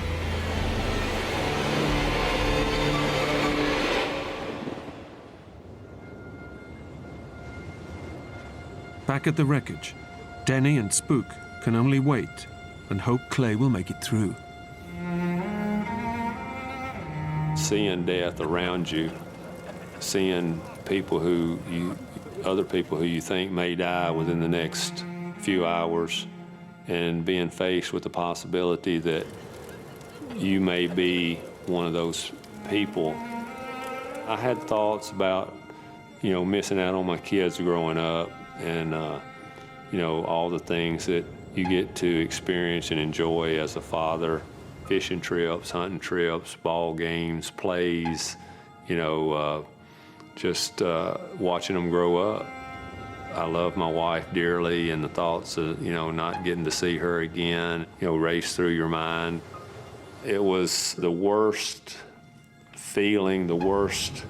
Back at the wreckage, Denny and Spook can only wait and hope Clay will make it through. Seeing death around you, seeing people who other people who you think may die within the next few hours, and being faced with the possibility that you may be one of those people. I had thoughts about, you know, missing out on my kids growing up and, you know, all the things that you get to experience and enjoy as a father. Fishing trips, hunting trips, ball games, plays, you know, just watching them grow up. I love my wife dearly, and the thoughts of, you know, not getting to see her again, you know, race through your mind. It was the worst feeling, the worst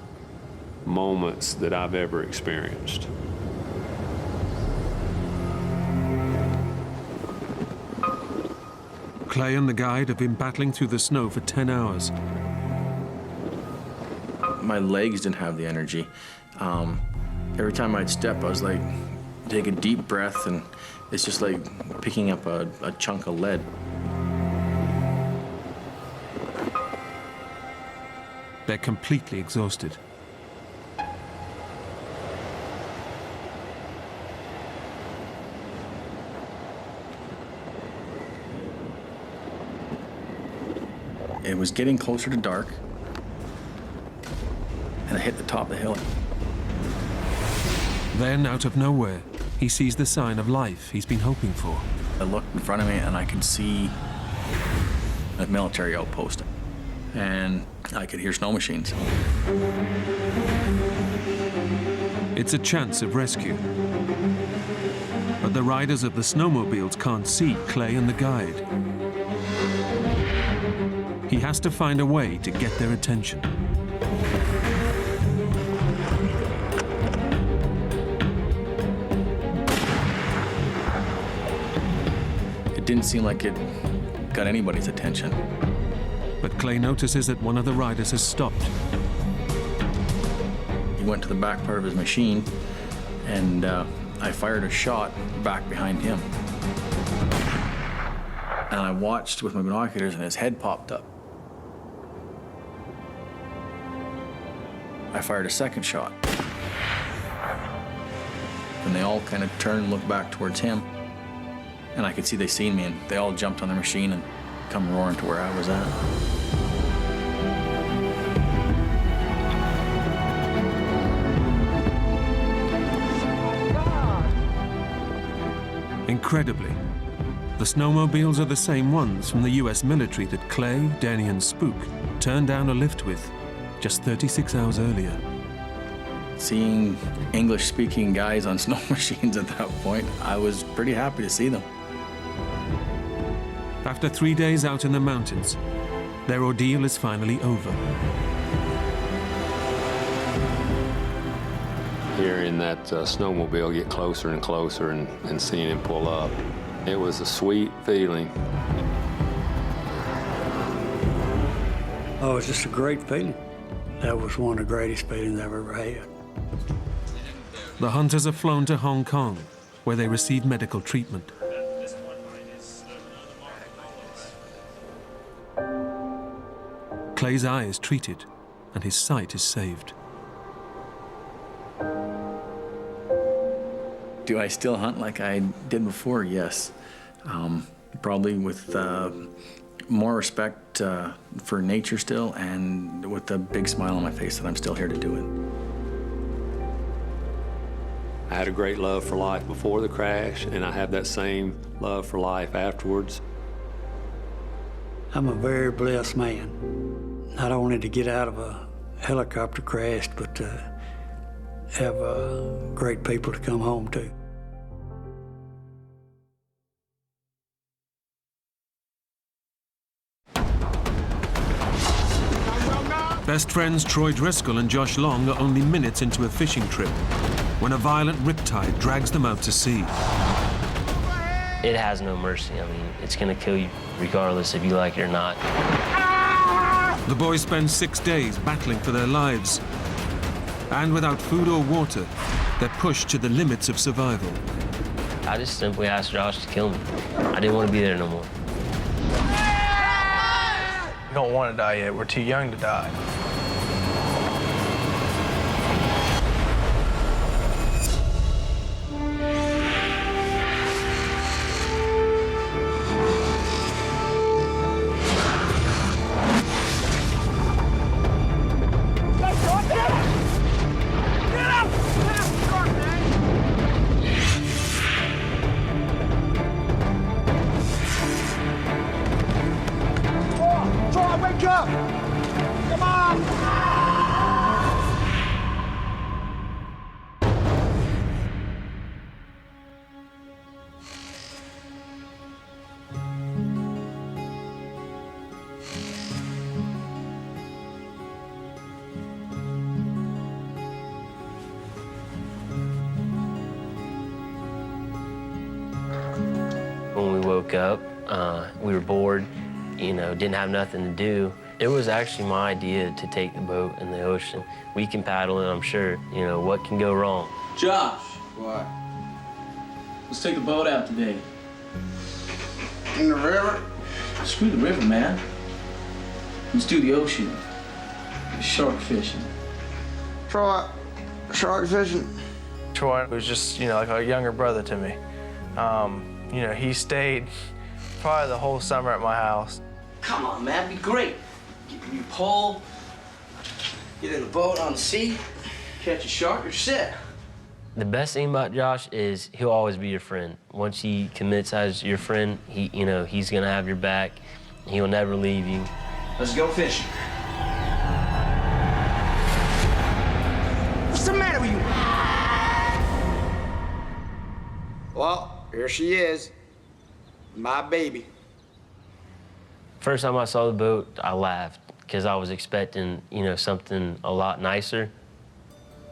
moments that I've ever experienced. Clay and the guide have been battling through the snow for 10 hours. My legs didn't have the energy. Every time I'd step, I was like, take a deep breath, and it's just like picking up a chunk of lead. They're completely exhausted. It was getting closer to dark, and I hit the top of the hill. Then, out of nowhere, he sees the sign of life he's been hoping for. I looked in front of me, and I could see a military outpost, and I could hear snow machines. It's a chance of rescue. But the riders of the snowmobiles can't see Clay and the guide. He has to find a way to get their attention. It didn't seem like it got anybody's attention. But Clay notices that one of the riders has stopped. He went to the back part of his machine, and I fired a shot back behind him. And I watched with my binoculars, and his head popped up. I fired a second shot. And they all kind of turned and looked back towards him. And I could see they seen me, and they all jumped on their machine and come roaring to where I was at. Incredibly, the snowmobiles are the same ones from the US military that Clay, Denny, and Spook turned down a lift with just 36 hours earlier. Seeing English-speaking guys on snow machines at that point, I was pretty happy to see them. After 3 days out in the mountains, their ordeal is finally over. Hearing that snowmobile get closer and closer and seeing him pull up, it was a sweet feeling. Oh, it was just a great feeling. That was one of the greatest feelings I've ever had. The hunters are flown to Hong Kong, where they receive medical treatment. Clay's eye is treated, and his sight is saved. Do I still hunt like I did before? Yes. Probably with more respect for nature still, and with a big smile on my face that I'm still here to do it. I had a great love for life before the crash, and I have that same love for life afterwards. I'm a very blessed man. Not only to get out of a helicopter crash, but to have great people to come home to. Best friends Troy Driscoll and Josh Long are only minutes into a fishing trip when a violent riptide drags them out to sea. It has no mercy. I mean, it's gonna kill you regardless if you like it or not. The boys spend 6 days battling for their lives. And without food or water, they're pushed to the limits of survival. I just simply asked Josh to kill me. I didn't want to be there no more. We don't want to die yet. We're too young to die. Vodka! Come on! When we woke up, we were bored, you know, didn't have nothing to do. It was actually my idea to take the boat in the ocean. We can paddle it, I'm sure. You know, what can go wrong? Josh! What? Let's take the boat out today. In the river? Screw the river, man. Let's do the ocean. Shark fishing. Troy, shark fishing. Troy was just, you know, like a younger brother to me. You know, he stayed probably the whole summer at my house. Come on, man, be great. Get a new pole, get in the boat on the sea, catch a shark, you're set. The best thing about Josh is he'll always be your friend. Once he commits as your friend, you know, he's gonna have your back. He'll never leave you. Let's go fishing. What's the matter with you? Well, here she is, my baby. First time I saw the boat, I laughed because I was expecting, you know, something a lot nicer.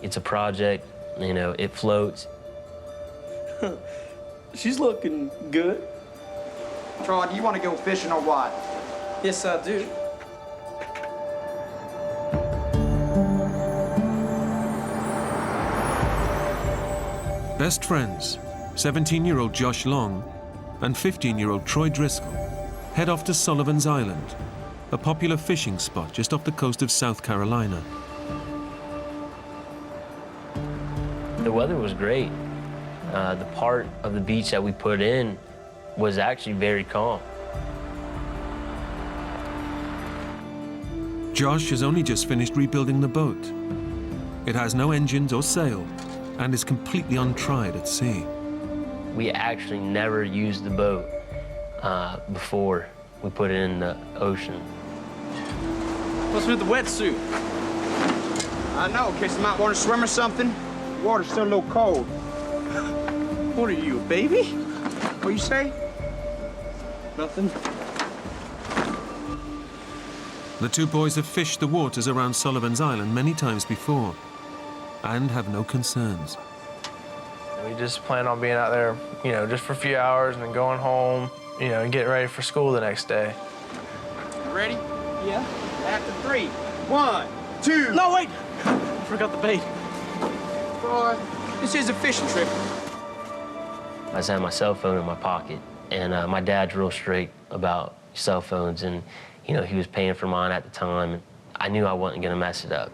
It's a project, you know, it floats. She's looking good. Troy, do you want to go fishing or what? Yes, I do. Best friends, 17-year-old Josh Long and 15-year-old Troy Driscoll head off to Sullivan's Island, a popular fishing spot just off the coast of South Carolina. The weather was great. The part of the beach that we put in was actually very calm. Josh has only just finished rebuilding the boat. It has no engines or sail and is completely untried at sea. We actually never used the boat before we put it in the ocean. What's with the wetsuit? I know, in case you might want to swim or something. The water's still a little cold. What are you, a baby? What you say? Nothing. The two boys have fished the waters around Sullivan's Island many times before and have no concerns. We just plan on being out there, you know, just for a few hours and then going home, you know, and getting ready for school the next day. Ready? Yeah. After 3. 1, 2. No, wait! I forgot the bait. Troy, this is a fishing trip. I just had my cell phone in my pocket, and my dad's real straight about cell phones, and you know, he was paying for mine at the time, and I knew I wasn't gonna mess it up.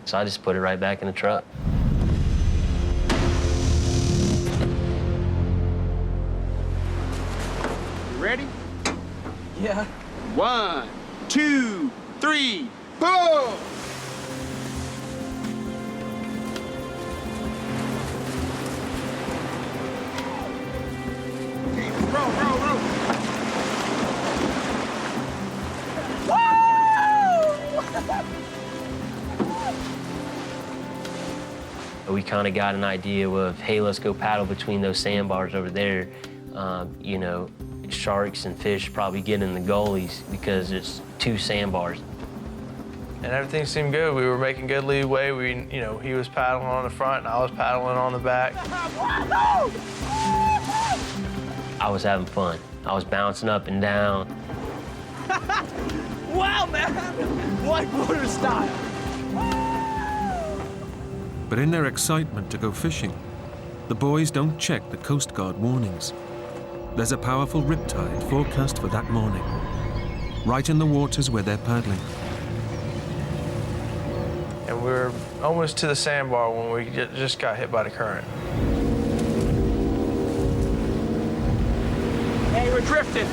So I just put it right back in the truck. You ready? Yeah. 1, 2, 3, pull! Row. We kind of got an idea of, hey, let's go paddle between those sandbars over there. You know, sharks and fish probably get in the gullies because it's 2 sandbars. And everything seemed good. We were making good leeway. You know, he was paddling on the front and I was paddling on the back. I was having fun. I was bouncing up and down. Wow, man! Whitewater style. But in their excitement to go fishing, the boys don't check the Coast Guard warnings. There's a powerful riptide forecast for that morning, right in the waters where they're paddling. And we were almost to the sandbar when we just got hit by the current. Hey, we're drifting.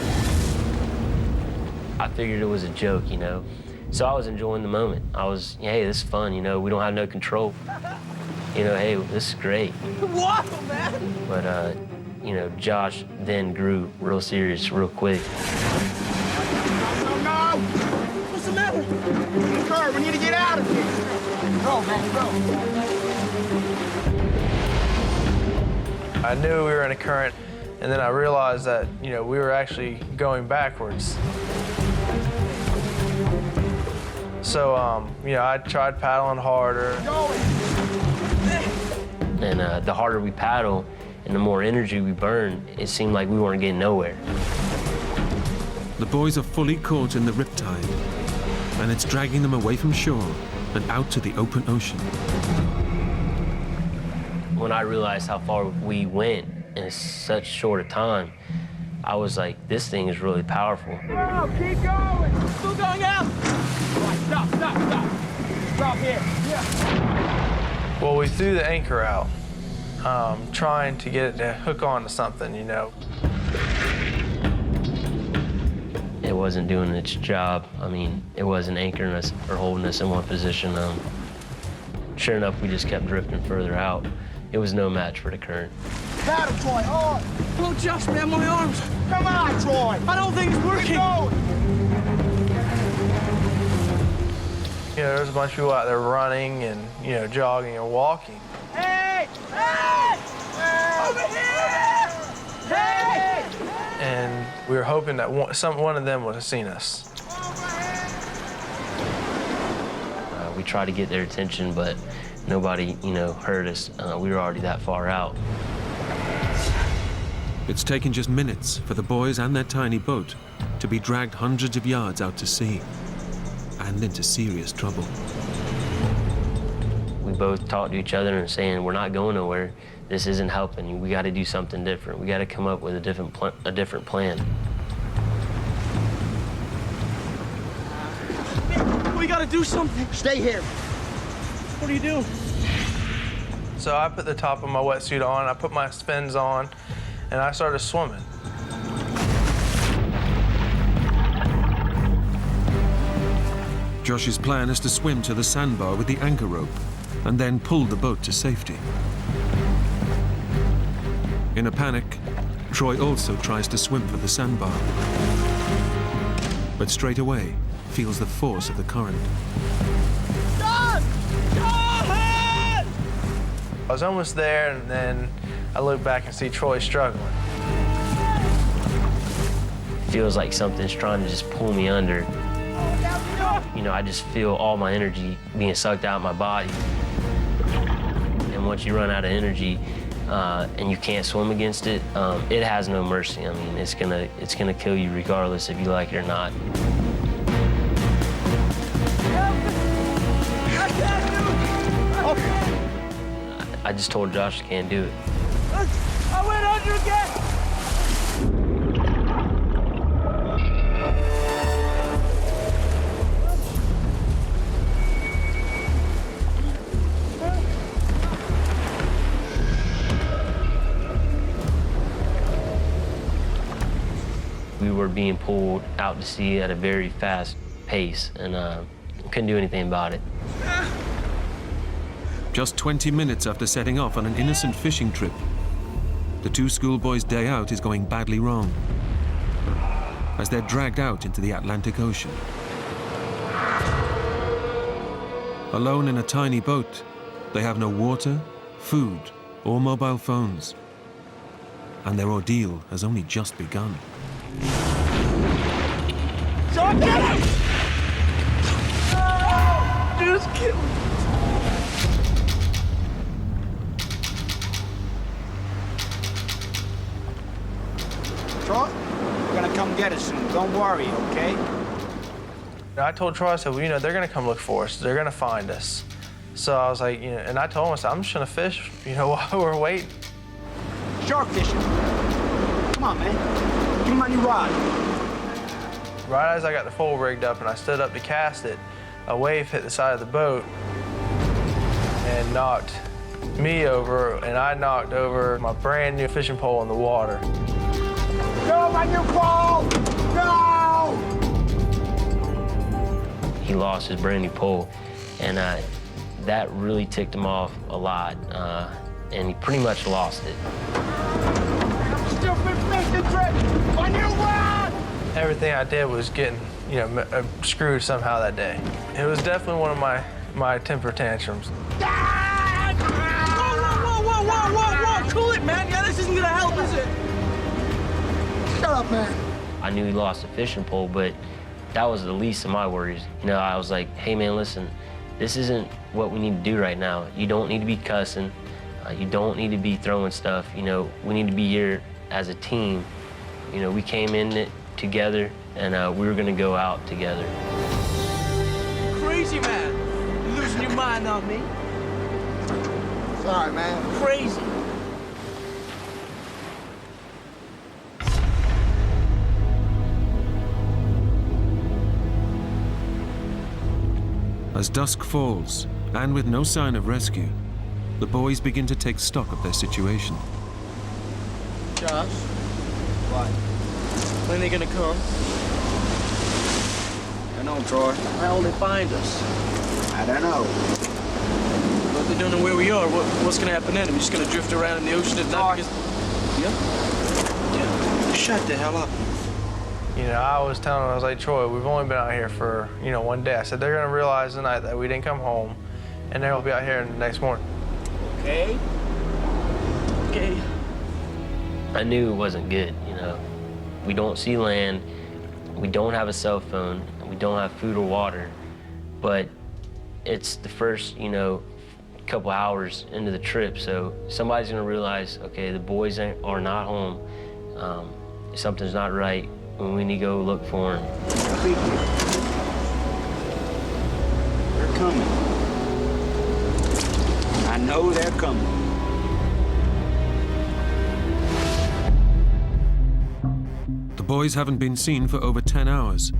I figured it was a joke, you know. So I was enjoying the moment. I was, hey, this is fun, you know, we don't have no control. You know, hey, this is great. Wow, man! But, you know, Josh then grew real serious real quick. No! What's the matter? hurry. We need to get out of here. Go, man, go. I knew we were in a current, and then I realized that, we were actually going backwards. So, I tried paddling harder. And the harder we paddle and the more energy we burn, it seemed like we weren't getting nowhere. The boys are fully caught in the riptide, and it's dragging them away from shore and out to the open ocean. When I realized how far we went in such short a time, I was like, this thing is really powerful. No, keep going. Still going out. All right, stop. Drop here. Yeah. Well, we threw the anchor out, trying to get it to hook on to something, It wasn't doing its job. I mean, it wasn't anchoring us or holding us in one position. Sure enough, we just kept drifting further out. It was no match for the current. Paddle, Troy, on. Well, Josh, man, my arms. Come on, Troy. I don't think it's working. Keep going. There's a bunch of people out there running and, jogging and walking. Hey! Hey! Over here! Hey! And we were hoping that one of them would have seen us. We tried to get their attention, but nobody, heard us. We were already that far out. It's taken just minutes for the boys and their tiny boat to be dragged hundreds of yards out to sea and into serious trouble. We both talked to each other and saying, we're not going nowhere. This isn't helping. We got to do something different. We got to come up with a different plan. We gotta do something. Stay here. What do you do? So I put the top of my wetsuit on, I put my fins on, and I started swimming. Josh's plan is to swim to the sandbar with the anchor rope and then pull the boat to safety. In a panic, Troy also tries to swim for the sandbar, but straight away feels the force of the current. John! I was almost there, and then I look back and see Troy struggling. Feels like something's trying to just pull me under. I just feel all my energy being sucked out of my body. And once you run out of energy and you can't swim against it, it has no mercy. I mean, it's gonna kill you regardless if you like it or not. I just told Josh I can't do it. I went under again! We were being pulled out to sea at a very fast pace, and couldn't do anything about it. Just 20 minutes after setting off on an innocent fishing trip, the two schoolboys' day out is going badly wrong as they're dragged out into the Atlantic Ocean. Alone in a tiny boat, they have no water, food, or mobile phones. And their ordeal has only just begun. John, get him! Just kill him. Troy, we're gonna come get us soon. Don't worry, okay? I told Troy, I said, well, they're gonna come look for us. They're gonna find us. So I was like, and I told him, I said, I'm just gonna fish, while we're waiting. Shark fishing. Come on, man. Give me my new rod. Right as I got the pole rigged up and I stood up to cast it, a wave hit the side of the boat and knocked me over, and I knocked over my brand new fishing pole in the water. No, my new pole! No! He lost his brand new pole, and that really ticked him off a lot, and he pretty much lost it. Stupid fishing trip! My new rod! Everything I did was getting screwed somehow that day. It was definitely one of my temper tantrums. Whoa! Cool it, man. Yeah, this isn't gonna help, is it? Shut up, man. I knew he lost a fishing pole, but that was the least of my worries. I was like, hey, man, listen, this isn't what we need to do right now. You don't need to be cussing. You don't need to be throwing stuff. We need to be here as a team. We came in it together, and we were gonna go out together. Crazy, man. You're losing your mind on me. Sorry, man. Crazy. As dusk falls, and with no sign of rescue, the boys begin to take stock of their situation. Josh? What? When are they gonna come? I don't know, Troy. How will they find us? I don't know. But they don't know where we are. What's gonna happen then? Are we just gonna drift around in the ocean at night? Yeah? Shut the hell up. I was telling him, I was like, Troy, we've only been out here for, one day. I said, they're gonna realize tonight that we didn't come home, and they'll be out here the next morning. Okay. I knew it wasn't good, We don't see land, we don't have a cell phone, we don't have food or water, but it's the first, couple hours into the trip, so somebody's gonna realize, okay, the boys are not home, something's not right, and we need to go look for them. They're coming. I know they're coming. The boys haven't been seen for over 10 hours.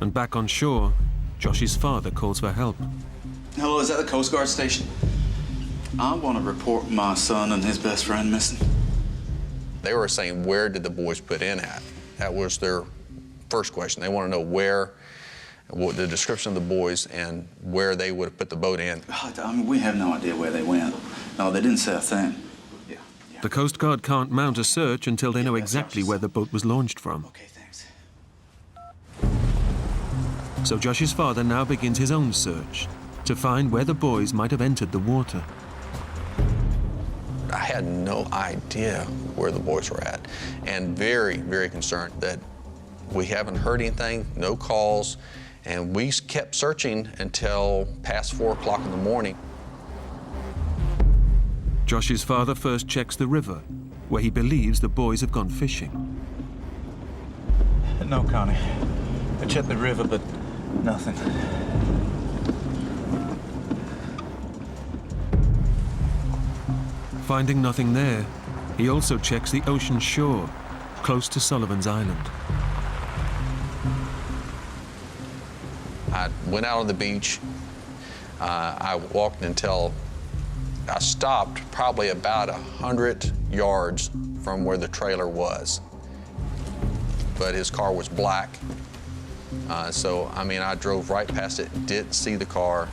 And back on shore, Josh's father calls for help. Hello, is that the Coast Guard station? I want to report my son and his best friend missing. They were saying, where did the boys put in at? That was their first question. They want to know where, what the description of the boys and where they would have put the boat in. I mean, we have no idea where they went. No, they didn't say a thing. The Coast Guard can't mount a search until they know exactly where the boat was launched from. Okay, thanks. So Josh's father now begins his own search to find where the boys might have entered the water. I had no idea where the boys were at, and very, very concerned that we haven't heard anything, no calls, and we kept searching until past 4 o'clock in the morning. Josh's father first checks the river, where he believes the boys have gone fishing. No, Connie. I checked the river, but nothing. Finding nothing there, he also checks the ocean shore, close to Sullivan's Island. I went out on the beach. I walked until I stopped probably about 100 yards from where the trailer was. But his car was black. So, I mean, I drove right past it, didn't see the car.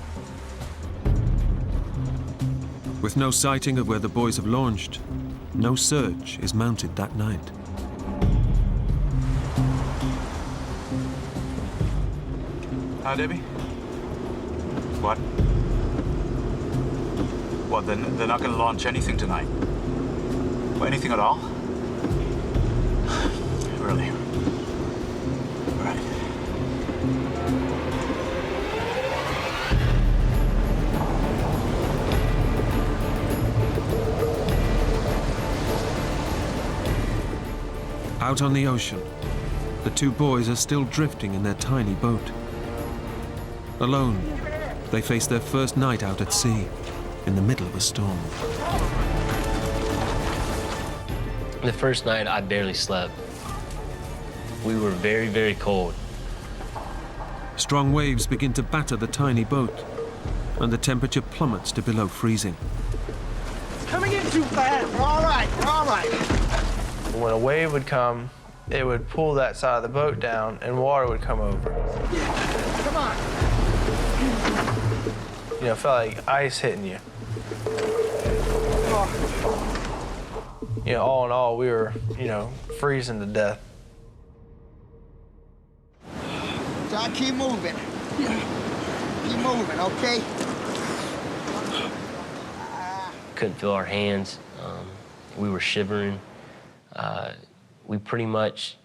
With no sighting of where the boys have launched, no search is mounted that night. Hi, Debbie. What? What, they're not going to launch anything tonight? Or anything at all? Really? All right. Out on the ocean, the two boys are still drifting in their tiny boat. Alone, they face their first night out at sea, in the middle of a storm. The first night, I barely slept. We were very, very cold. Strong waves begin to batter the tiny boat, and the temperature plummets to below freezing. It's coming in too fast. We're all right. When a wave would come, it would pull that side of the boat down and water would come over. Yeah. Come on. It felt like ice hitting you. All in all, we were, freezing to death. John, keep moving. Keep moving, okay? Couldn't feel our hands. We were shivering. We pretty much,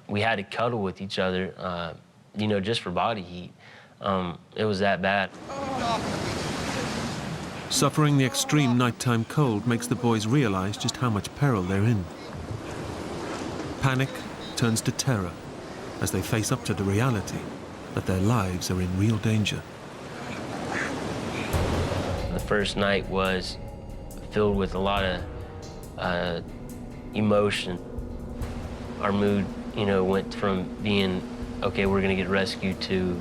we had to cuddle with each other, you know, just for body heat. It was that bad. Suffering the extreme nighttime cold makes the boys realize just how much peril they're in. Panic turns to terror as they face up to the reality that their lives are in real danger. The first night was filled with a lot of emotion. Our mood, you know, went from being, okay, we're gonna get rescued, to,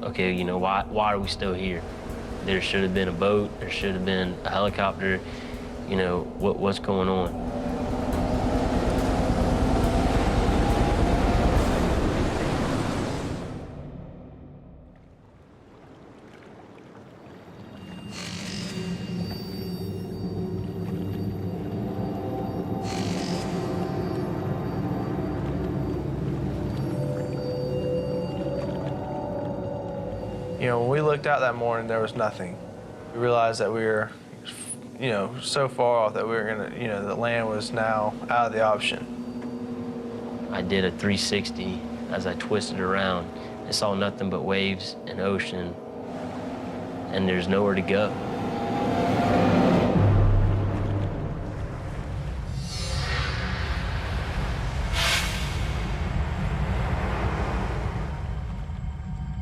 okay, you know, why are we still here? There should have been a boat, there should have been a helicopter, you know, what's going on? You know, when we looked out that morning, there was nothing. We realized that we were, you know, so far off that we were gonna, you know, the land was now out of the option. I did a 360 as I twisted around and saw nothing but waves and ocean, and there's nowhere to go.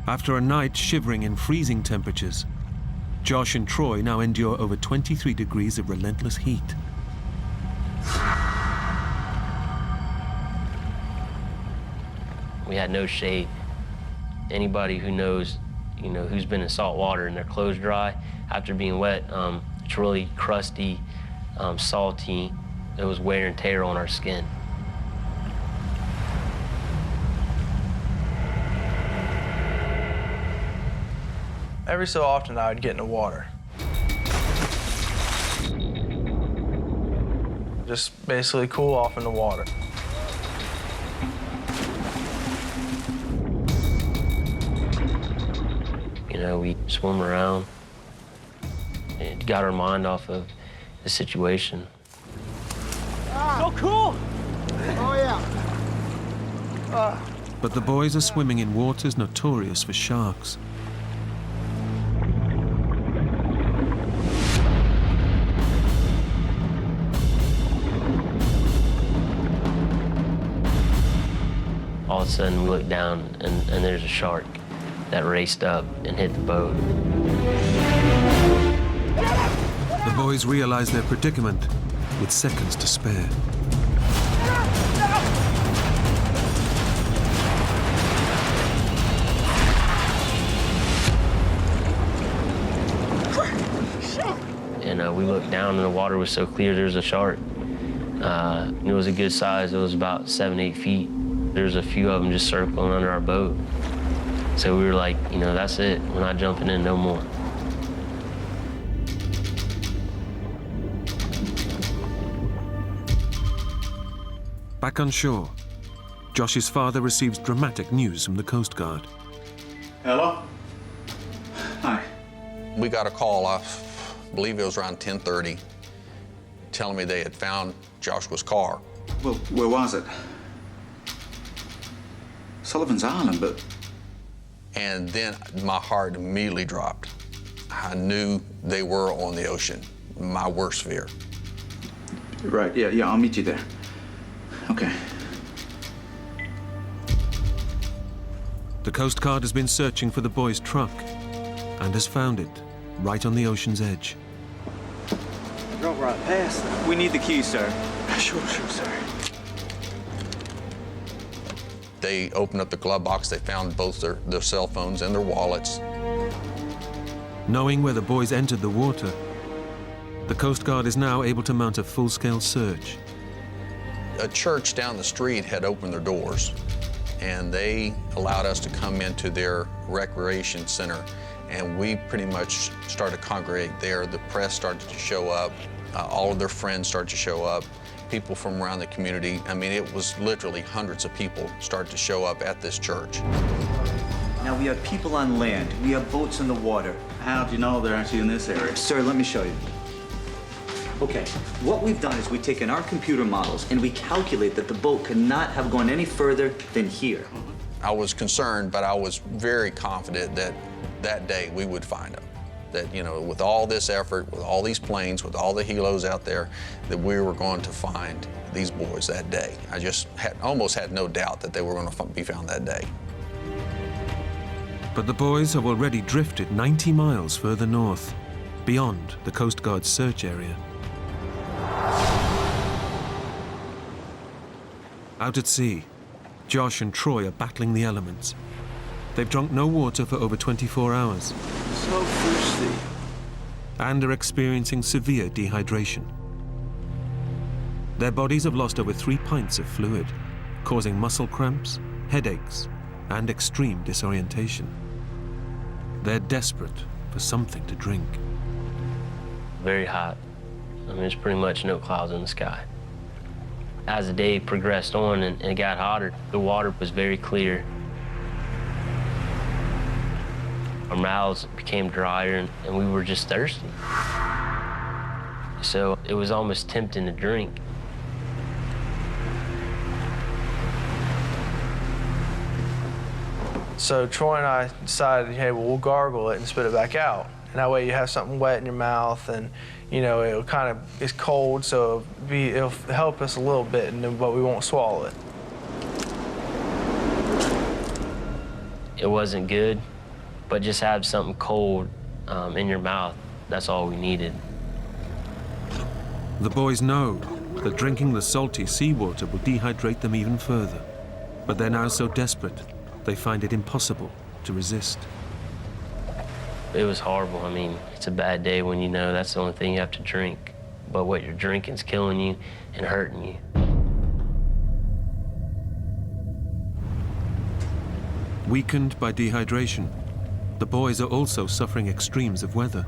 After a night shivering in freezing temperatures, Josh and Troy now endure over 23 degrees of relentless heat. We had no shade. Anybody who knows, you know, who's been in salt water and their clothes dry after being wet, it's really crusty, salty. It was wear and tear on our skin. Every so often, I would get in the water. Just basically cool off in the water. You know, we swim around. It got our mind off of the situation. So cool! Oh, yeah. But the boys are swimming in waters notorious for sharks. All of a sudden, we look down, and there's a shark that raced up and hit the boat. The boys realize their predicament with seconds to spare. And we looked down, and the water was so clear, there was a shark. It was a good size. It was about 7-8 feet. There's a few of them just circling under our boat. So we were like, you know, that's it. We're not jumping in no more. Back on shore, Josh's father receives dramatic news from the Coast Guard. Hello? Hi. We got a call, I believe it was around 10:30, telling me they had found Joshua's car. Well, where was it? Sullivan's Island, but... And then my heart immediately dropped. I knew they were on the ocean, my worst fear. Right, yeah, I'll meet you there. Okay. The Coast Guard has been searching for the boys' truck and has found it right on the ocean's edge. Drove right past them. We need the key, sir. Sure, sir. They opened up the glove box, they found both their cell phones and their wallets. Knowing where the boys entered the water, the Coast Guard is now able to mount a full-scale search. A church down the street had opened their doors, and they allowed us to come into their recreation center, and we pretty much started to congregate there. The press started to show up, all of their friends started to show up, people from around the community. I mean, it was literally hundreds of people started to show up at this church. we have people on land. We have boats in the water. How do you know they're actually in this area? Sir, let me show you. Okay, what we've done is we've taken our computer models and we calculate that the boat could not have gone any further than here. I was concerned, but I was very confident that that day we would find them. That, you know, with all this effort, with all these planes, with all the helos out there, that we were going to find these boys that day. I just almost had no doubt that they were going to be found that day. But the boys have already drifted 90 miles further north, beyond the Coast Guard's search area. Out at sea, Josh and Troy are battling the elements. They've drunk no water for over 24 hours. So thirsty. And are experiencing severe dehydration. Their bodies have lost over 3 pints of fluid, causing muscle cramps, headaches, and extreme disorientation. They're desperate for something to drink. Very hot. I mean, there's pretty much no clouds in the sky. As the day progressed on and it got hotter, the water was very clear. Our mouths became drier and we were just thirsty. So it was almost tempting to drink. So Troy and I decided, hey, well, we'll gargle it and spit it back out. And that way you have something wet in your mouth and, you know, it'll kind of, it's cold, so it'll help us a little bit, but we won't swallow it. It wasn't good, but just have something cold in your mouth. That's all we needed. The boys know that drinking the salty seawater will dehydrate them even further. But they're now so desperate, they find it impossible to resist. It was horrible. I mean, it's a bad day when you know that's the only thing you have to drink. But what you're drinking's killing you and hurting you. Weakened by dehydration, the boys are also suffering extremes of weather.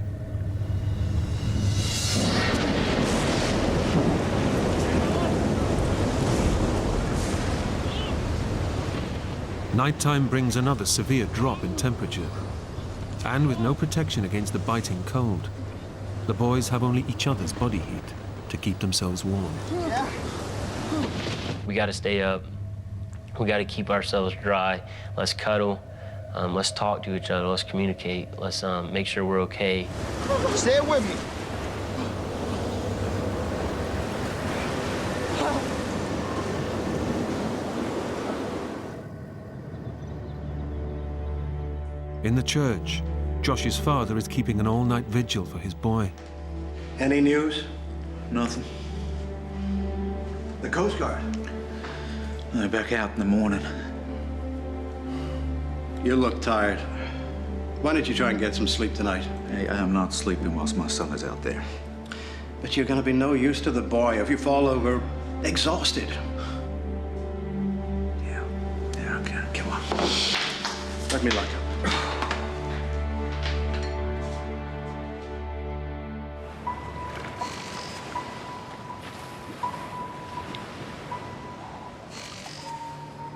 Nighttime brings another severe drop in temperature. And with no protection against the biting cold, the boys have only each other's body heat to keep themselves warm. We got to stay up. We got to keep ourselves dry. Let's cuddle. Let's talk to each other. Let's communicate. Let's make sure we're okay. Stay with me. In the church, Josh's father is keeping an all-night vigil for his boy. Any news? Nothing. The Coast Guard? They're back out in the morning. You look tired. Why don't you try and get some sleep tonight? Hey, I am not sleeping whilst my son is out there. But you're gonna be no use to the boy if you fall over exhausted. Yeah, okay, come on. Let me lock up.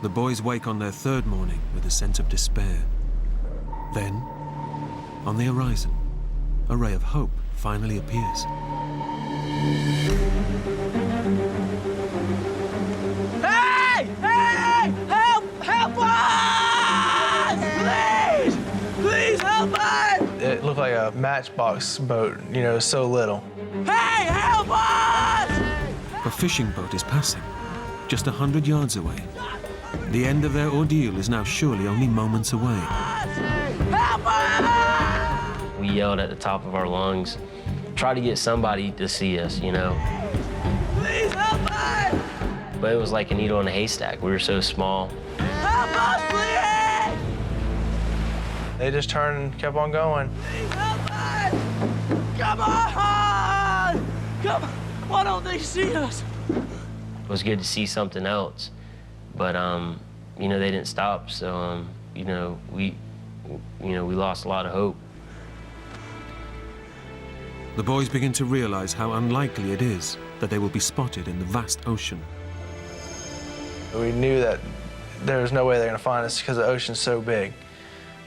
The boys wake on their third morning with a sense of despair. Then, on the horizon, a ray of hope finally appears. Hey! Hey! Help! Help us! Please! Please help us! It looked like a matchbox boat, you know, so little. Hey! Help us! A fishing boat is passing, just 100 yards away. The end of their ordeal is now surely only moments away. Help us! We yelled at the top of our lungs, tried to get somebody to see us, you know. Please help us! But it was like a needle in a haystack. We were so small. Help us, please! They just turned and kept on going. Please help us! Come on! Come on! Why don't they see us? It was good to see something else. But, you know, they didn't stop, so, you know, we lost a lot of hope. The boys begin to realize how unlikely it is that they will be spotted in the vast ocean. We knew that there was no way they're gonna find us because the ocean's so big.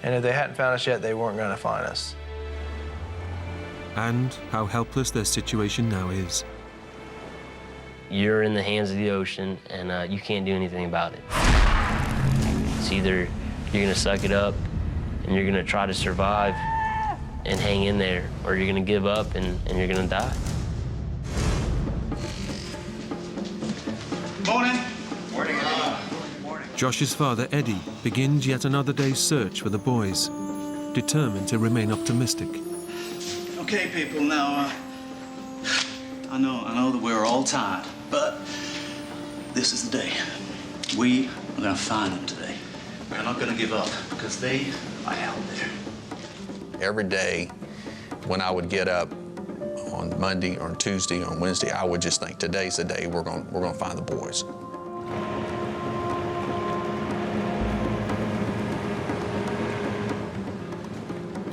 And if they hadn't found us yet, they weren't going to find us. And how helpless their situation now is. You're in the hands of the ocean, and you can't do anything about it. It's either you're gonna suck it up, and you're gonna try to survive and hang in there, or you're gonna give up and you're gonna die. Morning. Josh's father, Eddie, begins yet another day's search for the boys, determined to remain optimistic. Okay, people, now, I know that we're all tired, but this is the day. We are gonna find them today. We're not gonna give up, because they are out there. Every day when I would get up on Monday or Tuesday or Wednesday, I would just think, today's the day we're gonna find the boys.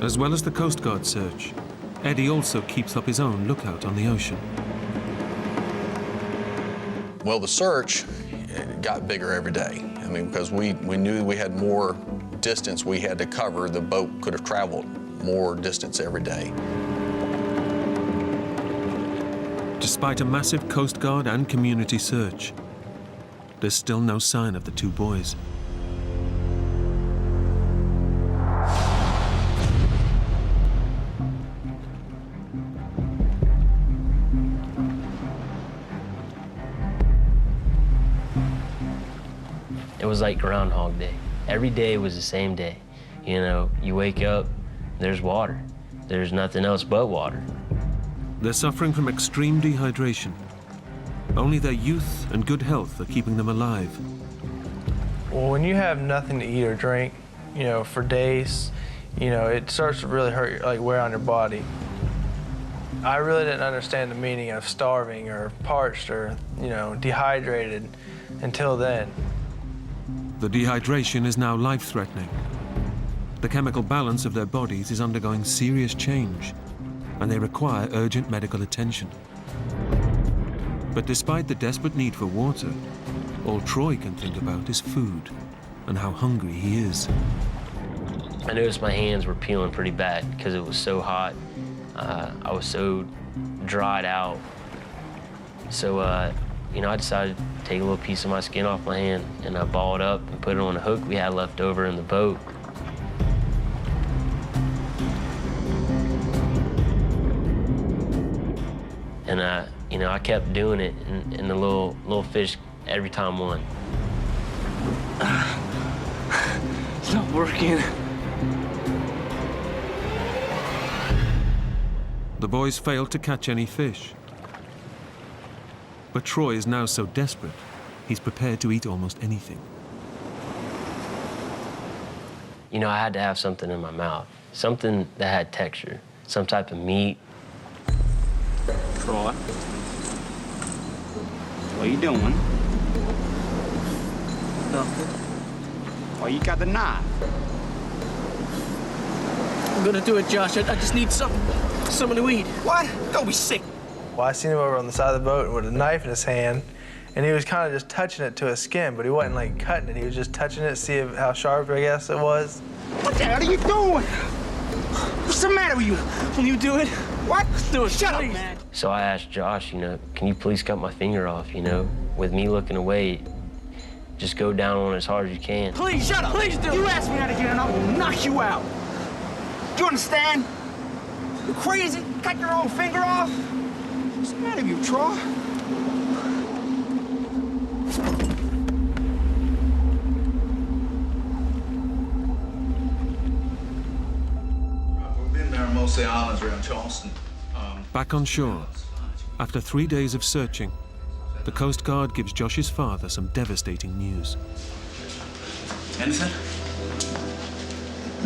As well as the Coast Guard search, Eddie also keeps up his own lookout on the ocean. Well, the search got bigger every day. I mean, because we knew we had more distance we had to cover. The boat could have traveled more distance every day. Despite a massive Coast Guard and community search, there's still no sign of the two boys. It was like Groundhog Day. Every day was the same day. You know, you wake up, there's water. There's nothing else but water. They're suffering from extreme dehydration. Only their youth and good health are keeping them alive. Well, when you have nothing to eat or drink, you know, for days, you know, it starts to really hurt, like wear on your body. I really didn't understand the meaning of starving or parched or, you know, dehydrated until then. The dehydration is now life-threatening. The chemical balance of their bodies is undergoing serious change, and they require urgent medical attention. But despite the desperate need for water, all Troy can think about is food and how hungry he is. I noticed my hands were peeling pretty bad because it was so hot. I was so dried out. So, you know, I decided to take a little piece of my skin off my hand, and I balled up and put it on a hook we had left over in the boat. And, you know, I kept doing it, and the little fish every time won. It's not working. The boys failed to catch any fish. But Troy is now so desperate, he's prepared to eat almost anything. You know, I had to have something in my mouth, something that had texture, some type of meat. Troy, what are you doing? Nothing. Why you got the knife? I'm gonna do it, Josh. I just need something to eat. What? Don't be sick. Well, I seen him over on the side of the boat with a knife in his hand, and he was kind of just touching it to his skin, but he wasn't like cutting it. He was just touching it to see how sharp, I guess, it was. What the hell are you doing? What's the matter with you? Will you do it? What? Do it. Shut please. up, man. So I asked Josh, you know, can you please cut my finger off, you know? With me looking away, just go down on it as hard as you can. Please, shut up. Please do. You ask me that again, and I will knock you out. Do you understand? You crazy? Cut your own finger off? What's the matter with you, Troy? We've been there on most of the islands around Charleston. Back on shore, after 3 days of searching, the Coast Guard gives Josh's father some devastating news. Anything?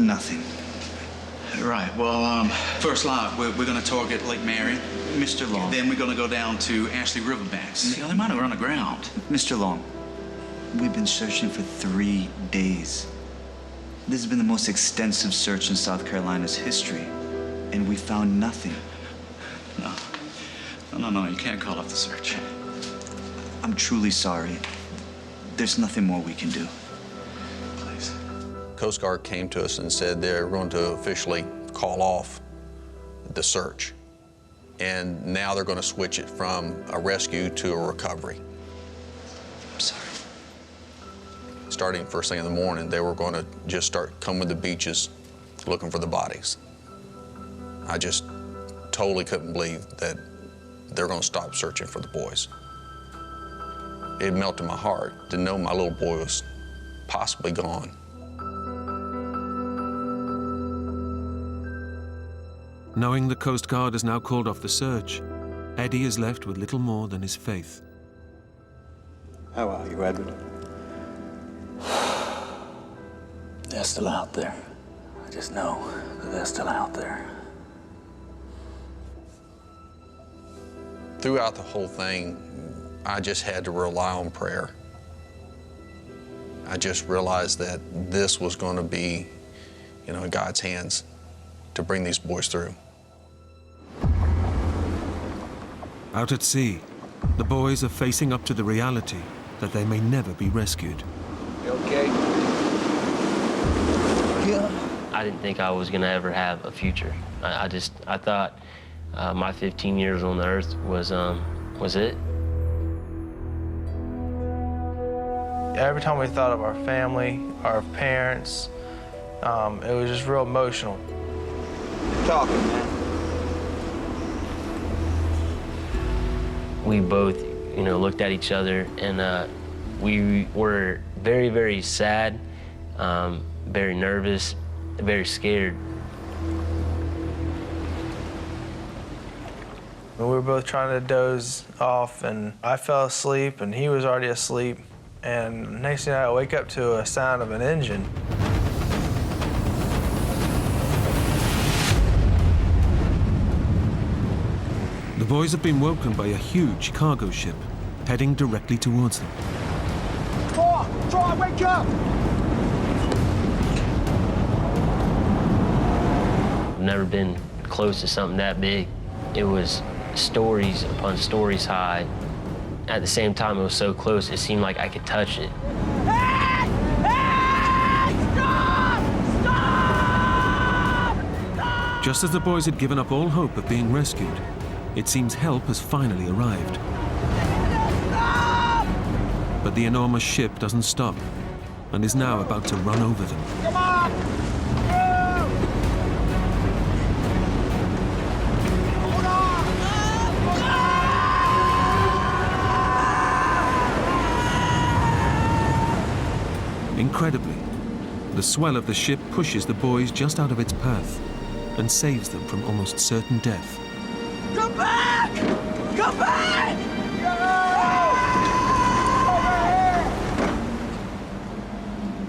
Nothing. Right, well, first line, we're gonna target Lake Marion. Mr. Long. Then we're gonna go down to Ashley Riverbanks. You know, they might have run aground. Mr. Long, we've been searching for 3 days. This has been the most extensive search in South Carolina's history, and we found nothing. No, you can't call off the search. I'm truly sorry. There's nothing more we can do. Please. Coast Guard came to us and said they're going to officially call off the search. And now they're going to switch it from a rescue to a recovery. I'm sorry. Starting first thing in the morning, they were going to just start combing the beaches looking for the bodies. I just totally couldn't believe that they're going to stop searching for the boys. It melted my heart to know my little boy was possibly gone. Knowing the Coast Guard has now called off the search, Eddie is left with little more than his faith. How are you, Edward? They're still out there. I just know that they're still out there. Throughout the whole thing, I just had to rely on prayer. I just realized that this was going to be, in God's hands to bring these boys through. Out at sea, the boys are facing up to the reality that they may never be rescued. You okay? Yeah. I didn't think I was gonna ever have a future. I thought my 15 years on the earth was it. Every time we thought of our family, our parents, it was just real emotional. Talking, man. We both, looked at each other, and we were very, very sad, very nervous, very scared. We were both trying to doze off, and I fell asleep, and he was already asleep. And next thing I wake up to a sound of an engine. The boys have been woken by a huge cargo ship heading directly towards them. Troy, wake up! I've never been close to something that big. It was stories upon stories high. At the same time, it was so close, it seemed like I could touch it. Hey! Hey! Stop! Stop! Stop! Just as the boys had given up all hope of being rescued, it seems help has finally arrived. Stop! But the enormous ship doesn't stop and is now about to run over them. Come on! Hold on! Incredibly, the swell of the ship pushes the boys just out of its path and saves them from almost certain death. Come back! Come back!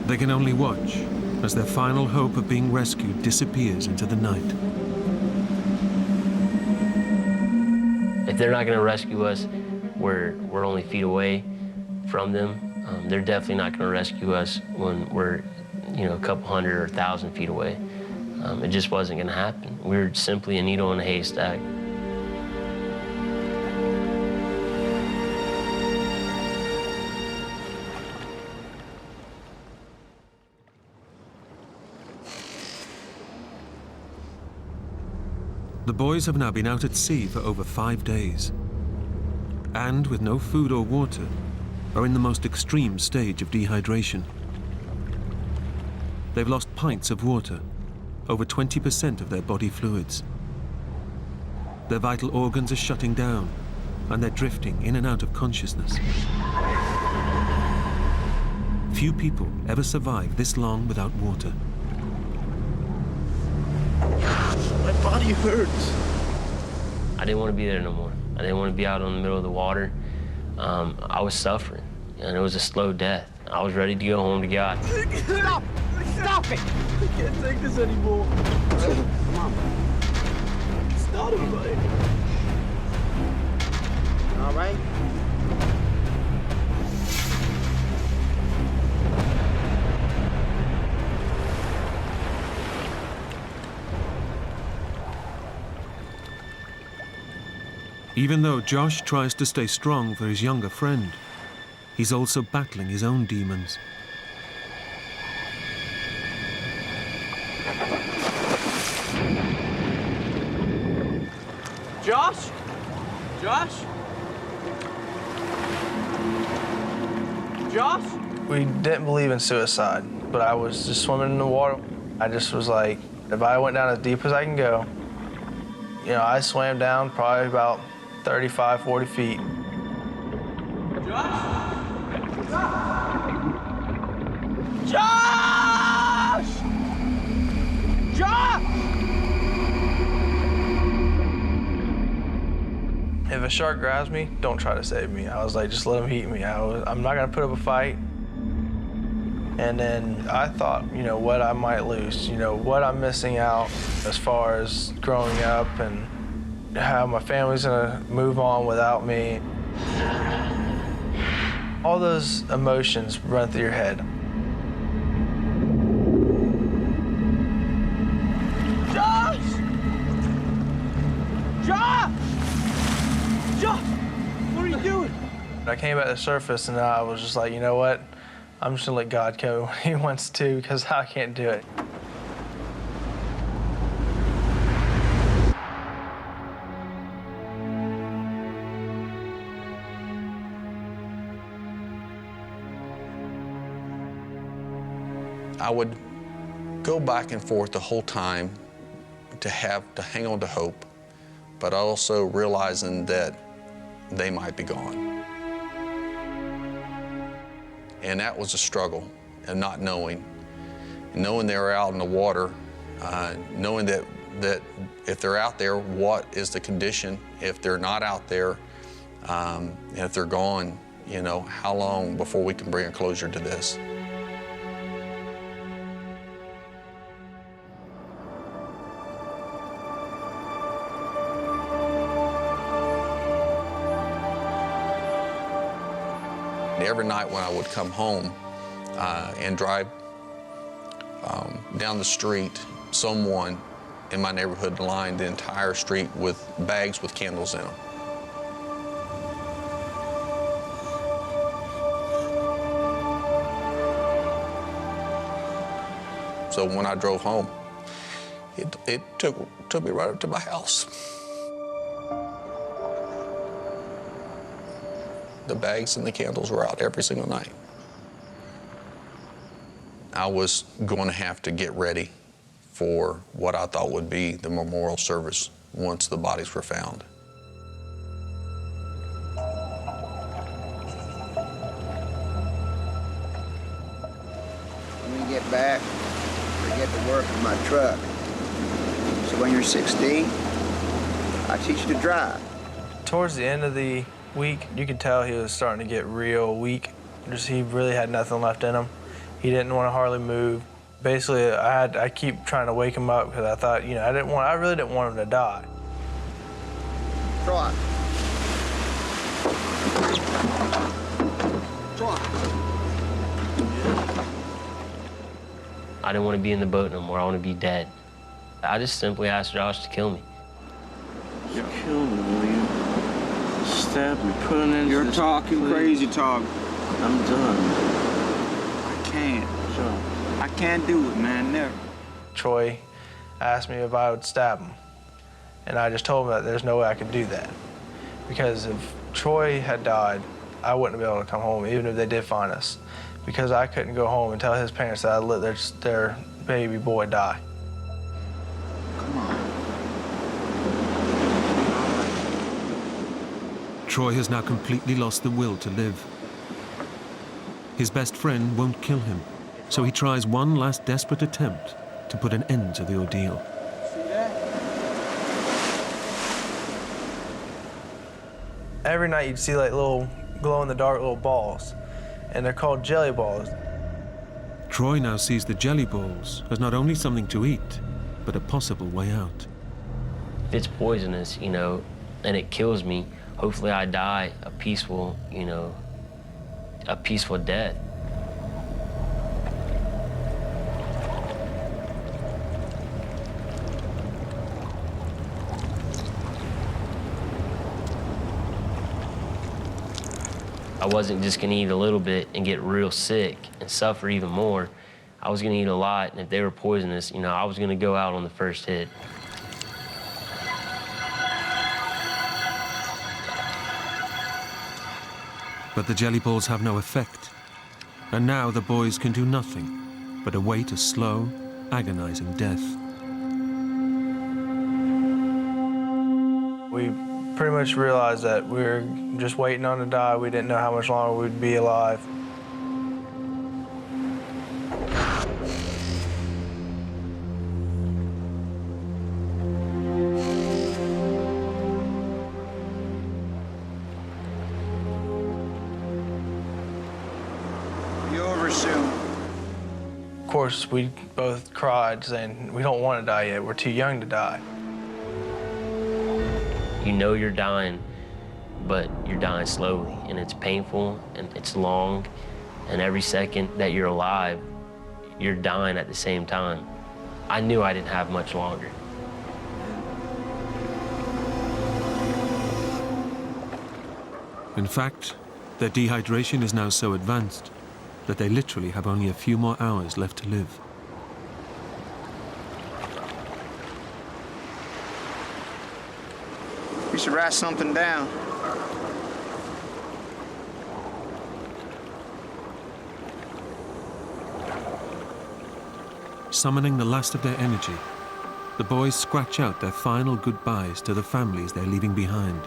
They can only watch as their final hope of being rescued disappears into the night. If they're not gonna rescue us, we're only feet away from them. They're definitely not gonna rescue us when we're, a couple hundred or 1,000 feet away. It just wasn't gonna happen. We were simply a needle in a haystack. The boys have now been out at sea for over 5 days, and with no food or water, are in the most extreme stage of dehydration. They've lost pints of water, over 20% of their body fluids. Their vital organs are shutting down, and they're drifting in and out of consciousness. Few people ever survive this long without water. My body hurts. I didn't want to be there no more. I didn't want to be out in the middle of the water. I was suffering, and it was a slow death. I was ready to go home to God. Stop! Stop it! I can't take this anymore. Come on, buddy. Stop it, buddy. All right? Even though Josh tries to stay strong for his younger friend, he's also battling his own demons. Josh? Josh? Josh? We didn't believe in suicide, but I was just swimming in the water. I just was like, if I went down as deep as I can go, you know, I swam down probably about 35, 40 feet. Josh! Josh! Josh! If a shark grabs me, don't try to save me. I was like, just let him eat me. I'm not gonna put up a fight. And then I thought, you know, what I might lose, you know, what I'm missing out as far as growing up and how my family's gonna move on without me. All those emotions run through your head. Josh! Josh! Josh! What are you doing? I came back to the surface and I was just like, you know what? I'm just gonna let God go when he wants to because I can't do it. I would go back and forth the whole time to hang on to hope, but also realizing that they might be gone. And that was a struggle, and not knowing they were out in the water, knowing that if they're out there, what is the condition? If they're not out there, and if they're gone, you know, how long before we can bring a closure to this? Every night when I would come home and drive down the street, someone in my neighborhood lined the entire street with bags with candles in them. So when I drove home, it took me right up to my house. The bags and the candles were out every single night. I was going to have to get ready for what I thought would be the memorial service once the bodies were found. When we get back, we get to work in my truck. So when you're 16, I teach you to drive. Towards the end of the week, you could tell he was starting to get real weak. He really had nothing left in him. He didn't want to hardly move. Basically, I keep trying to wake him up because I thought, you know, I really didn't want him to die. Trot. Trot. I didn't want to be in the boat no more. I want to be dead. I just simply asked Josh to kill me. You kill me, will you? Stab me, put an end to this. You're talking crazy talk. I'm done. I can't. I can't do it, man, never. Troy asked me if I would stab him. And I just told him that there's no way I could do that. Because if Troy had died, I wouldn't be able to come home, even if they did find us. Because I couldn't go home and tell his parents that I let their baby boy die. Come on. Troy has now completely lost the will to live. His best friend won't kill him, so he tries one last desperate attempt to put an end to the ordeal. See that? Every night you'd see like little glow-in-the-dark little balls, and they're called jelly balls. Troy now sees the jelly balls as not only something to eat, but a possible way out. If it's poisonous, you know, and it kills me, hopefully I die a peaceful, you know, a peaceful death. I wasn't just gonna eat a little bit and get real sick and suffer even more. I was gonna eat a lot, and if they were poisonous, you know, I was gonna go out on the first hit. But the jelly balls have no effect. And now the boys can do nothing but await a slow, agonizing death. We pretty much realized that we were just waiting on to die. We didn't know how much longer we'd be alive. Be over soon. Of course, we both cried, saying, we don't want to die yet. We're too young to die. You know you're dying, but you're dying slowly, and it's painful, and it's long, and every second that you're alive, you're dying at the same time. I knew I didn't have much longer. In fact, their dehydration is now so advanced that they literally have only a few more hours left to live. We should write something down. Summoning the last of their energy, the boys scratch out their final goodbyes to the families they're leaving behind.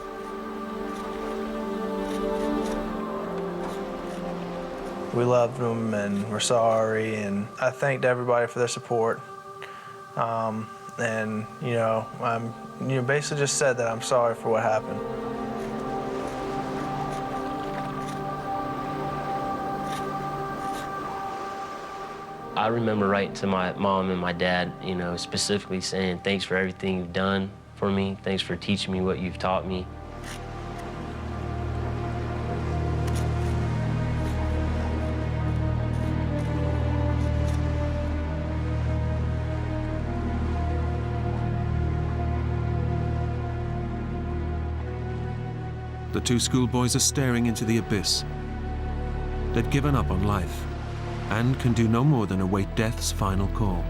We loved them and we're sorry, and I thanked everybody for their support. And basically just said that I'm sorry for what happened. I remember writing to my mom and my dad, you know, specifically saying, thanks for everything you've done for me. Thanks for teaching me what you've taught me. The two schoolboys are staring into the abyss. They've given up on life and can do no more than await death's final call.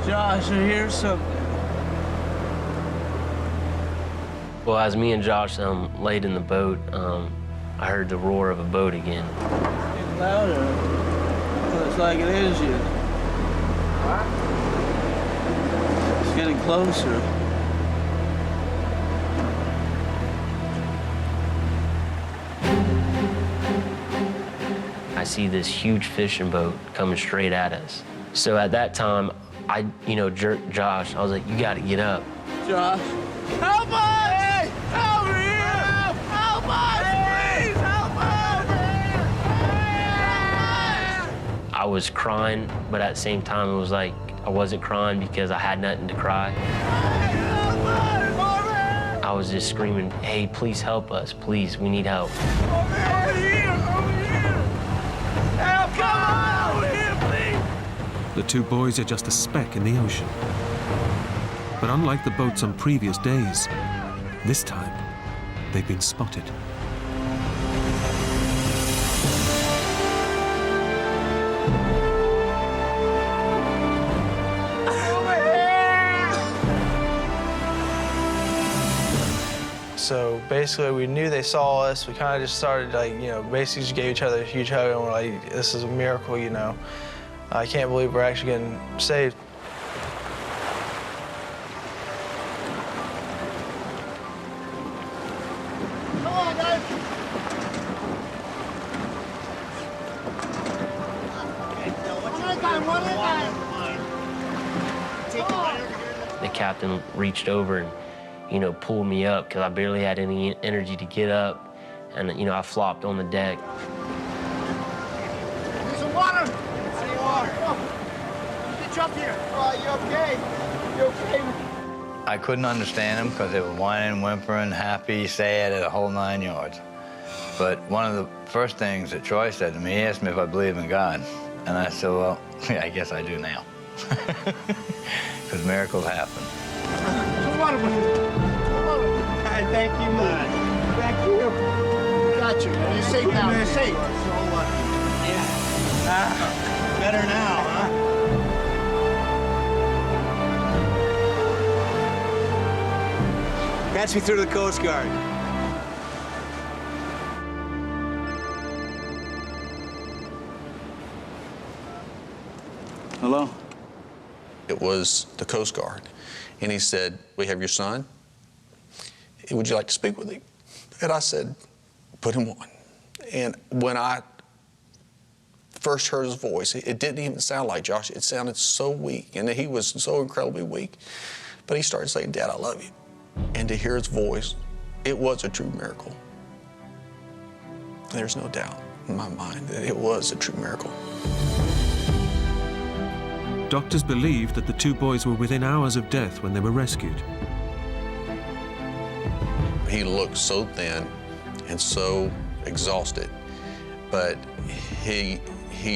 Josh, I hear something. Well, as me and Josh laid in the boat, I heard the roar of a boat again. It's getting louder. Looks like it is you. It's getting closer. I see this huge fishing boat coming straight at us. So at that time, I jerked Josh. I was like, you gotta get up. Josh, help us! Hey, help me here! Help us! Please, help us! I was crying, but at the same time, it was like I wasn't crying because I had nothing to cry. I was just screaming, hey, please help us. Please, we need help. Over here! Help! Come on! Over here, please! The two boys are just a speck in the ocean. But unlike the boats on previous days, this time they've been spotted. So basically, we knew they saw us. We kind of just started, basically just gave each other a huge hug, and we're like, this is a miracle, you know. I can't believe we're actually getting saved. Come on, guys! One at a time. The captain reached over and pulled me up because I barely had any energy to get up. And, I flopped on the deck. Some water! Some water. Get you up here. You okay? You okay? I couldn't understand them because they were whining, whimpering, happy, sad, the whole 9 yards. But one of the first things that Troy said to me, he asked me if I believe in God. And I said, well, yeah, I guess I do now. Because miracles happen. Some water, please. Thank you much. Thank you. got you, man. You're safe now. You're safe. Yeah. Better now, huh? Catch me through the Coast Guard. Hello? It was the Coast Guard. And he said, "We have your son. Would you like to speak with him?" And I said, "Put him on." And when I first heard his voice, it didn't even sound like Josh. It sounded so weak, and he was so incredibly weak. But he started saying, "Dad, I love you." And to hear his voice, it was a true miracle. There's no doubt in my mind that it was a true miracle. Doctors believed that the two boys were within hours of death when they were rescued. He looked so thin and so exhausted, but he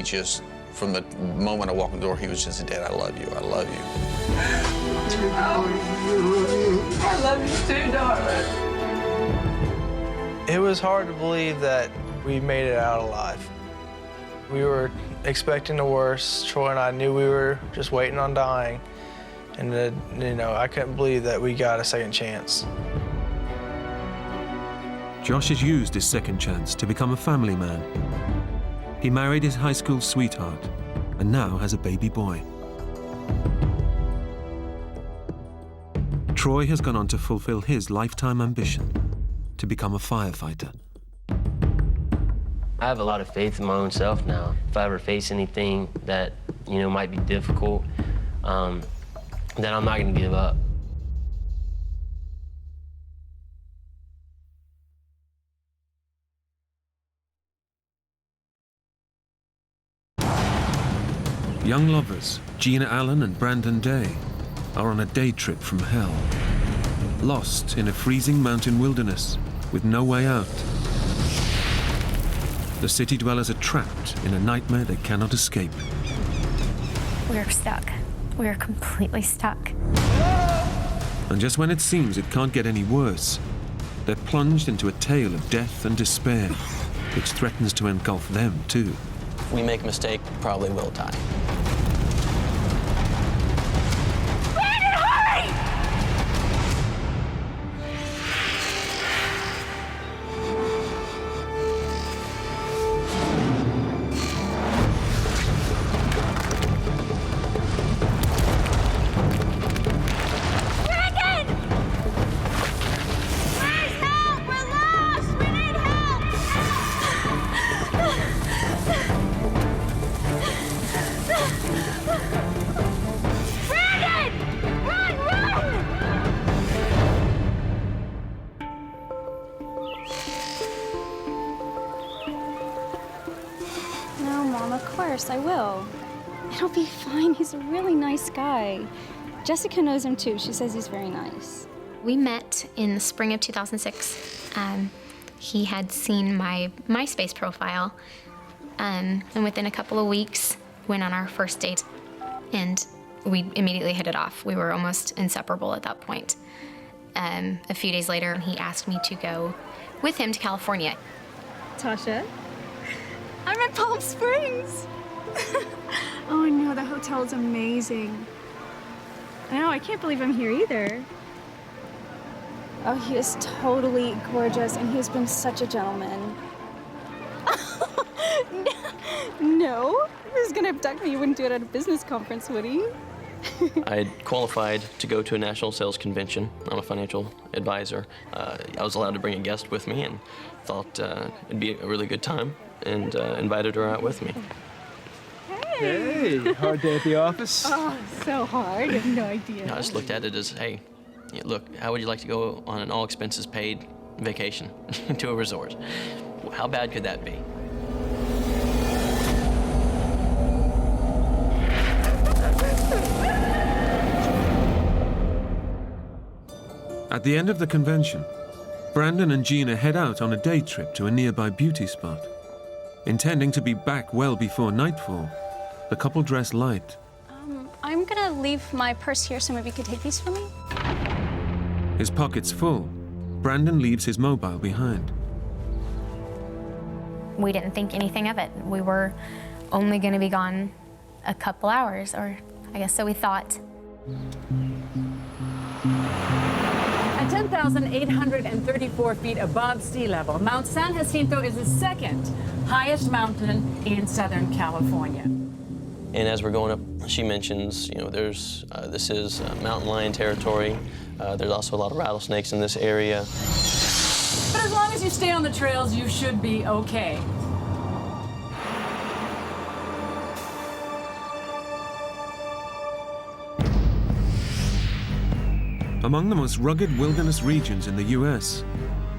just, from the moment I walked in the door, he was just, "Dad, I love you, I love you." I love you too, darling. It was hard to believe that we made it out alive. We were expecting the worst. Troy and I knew we were just waiting on dying. And, I couldn't believe that we got a second chance. Josh has used his second chance to become a family man. He married his high school sweetheart and now has a baby boy. Troy has gone on to fulfill his lifetime ambition to become a firefighter. I have a lot of faith in my own self now. If I ever face anything that, might be difficult, then I'm not going to give up. Young lovers, Gina Allen and Brandon Day, are on a day trip from hell, lost in a freezing mountain wilderness with no way out. The city dwellers are trapped in a nightmare they cannot escape. We're stuck. We're completely stuck. And just when it seems it can't get any worse, they're plunged into a tale of death and despair, which threatens to engulf them too. If we make a mistake, probably will die. I will. It'll be fine. He's a really nice guy. Jessica knows him too. She says he's very nice. We met in the spring of 2006. He had seen my MySpace profile, and within a couple of weeks, went on our first date, and we immediately hit it off. We were almost inseparable at that point. A few days later, he asked me to go with him to California. Tasha, I'm in Palm Springs. Oh, no, the hotel is amazing. I know, I can't believe I'm here either. Oh, he is totally gorgeous, and he has been such a gentleman. No, if he was gonna abduct me, he wouldn't do it at a business conference, would he? I had qualified to go to a national sales convention. I'm a financial advisor. I was allowed to bring a guest with me and thought it'd be a really good time, and invited her out with me. Hey, hard day at the office? Oh, so hard. I have no idea. I just looked at it as, hey, look, how would you like to go on an all-expenses-paid vacation to a resort? How bad could that be? At the end of the convention, Brandon and Gina head out on a day trip to a nearby beauty spot. Intending to be back well before nightfall, the couple dress light. I'm gonna leave my purse here, so maybe you could take these for me? His pockets full, Brandon leaves his mobile behind. we didn't think anything of it. We were only going to be gone a couple hours, or I guess so we thought. At 10,834 feet above sea level, Mount San Jacinto is the second highest mountain in Southern California. And as we're going up, she mentions, you know, there's, this is mountain lion territory. There's also a lot of rattlesnakes in this area. But as long as you stay on the trails, you should be okay. Among the most rugged wilderness regions in the US,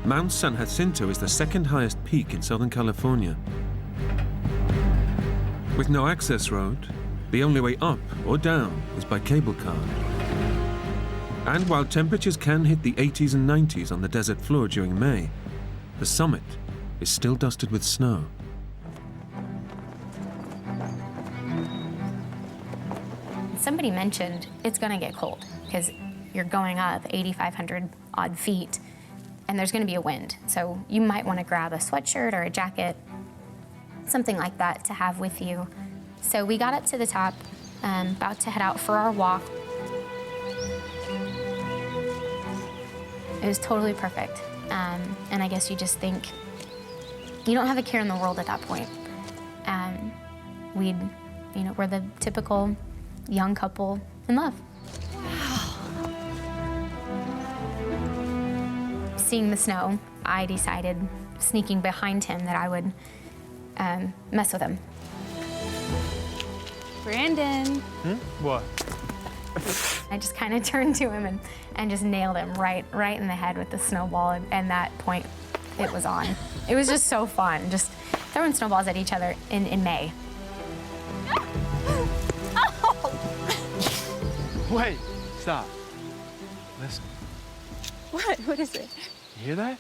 Mount San Jacinto is the second highest peak in Southern California. With no access road, the only way up or down is by cable car. And while temperatures can hit the 80s and 90s on the desert floor during May, the summit is still dusted with snow. Somebody mentioned it's going to get cold because you're going up 8,500 odd feet and there's going to be a wind. So you might want to grab a sweatshirt or a jacket, something like that to have with you. So we got up to the top, about to head out for our walk. It was totally perfect. And I guess you just think, you don't have a care in the world at that point. We're the typical young couple in love. Seeing the snow, I decided, sneaking behind him, that I would mess with him. Brandon. What? I just kind of turned to him and just nailed him right in the head with the snowball, and that point, it was on. It was just so fun, just throwing snowballs at each other in May. Wait, stop. Listen. What? What is it? You hear that?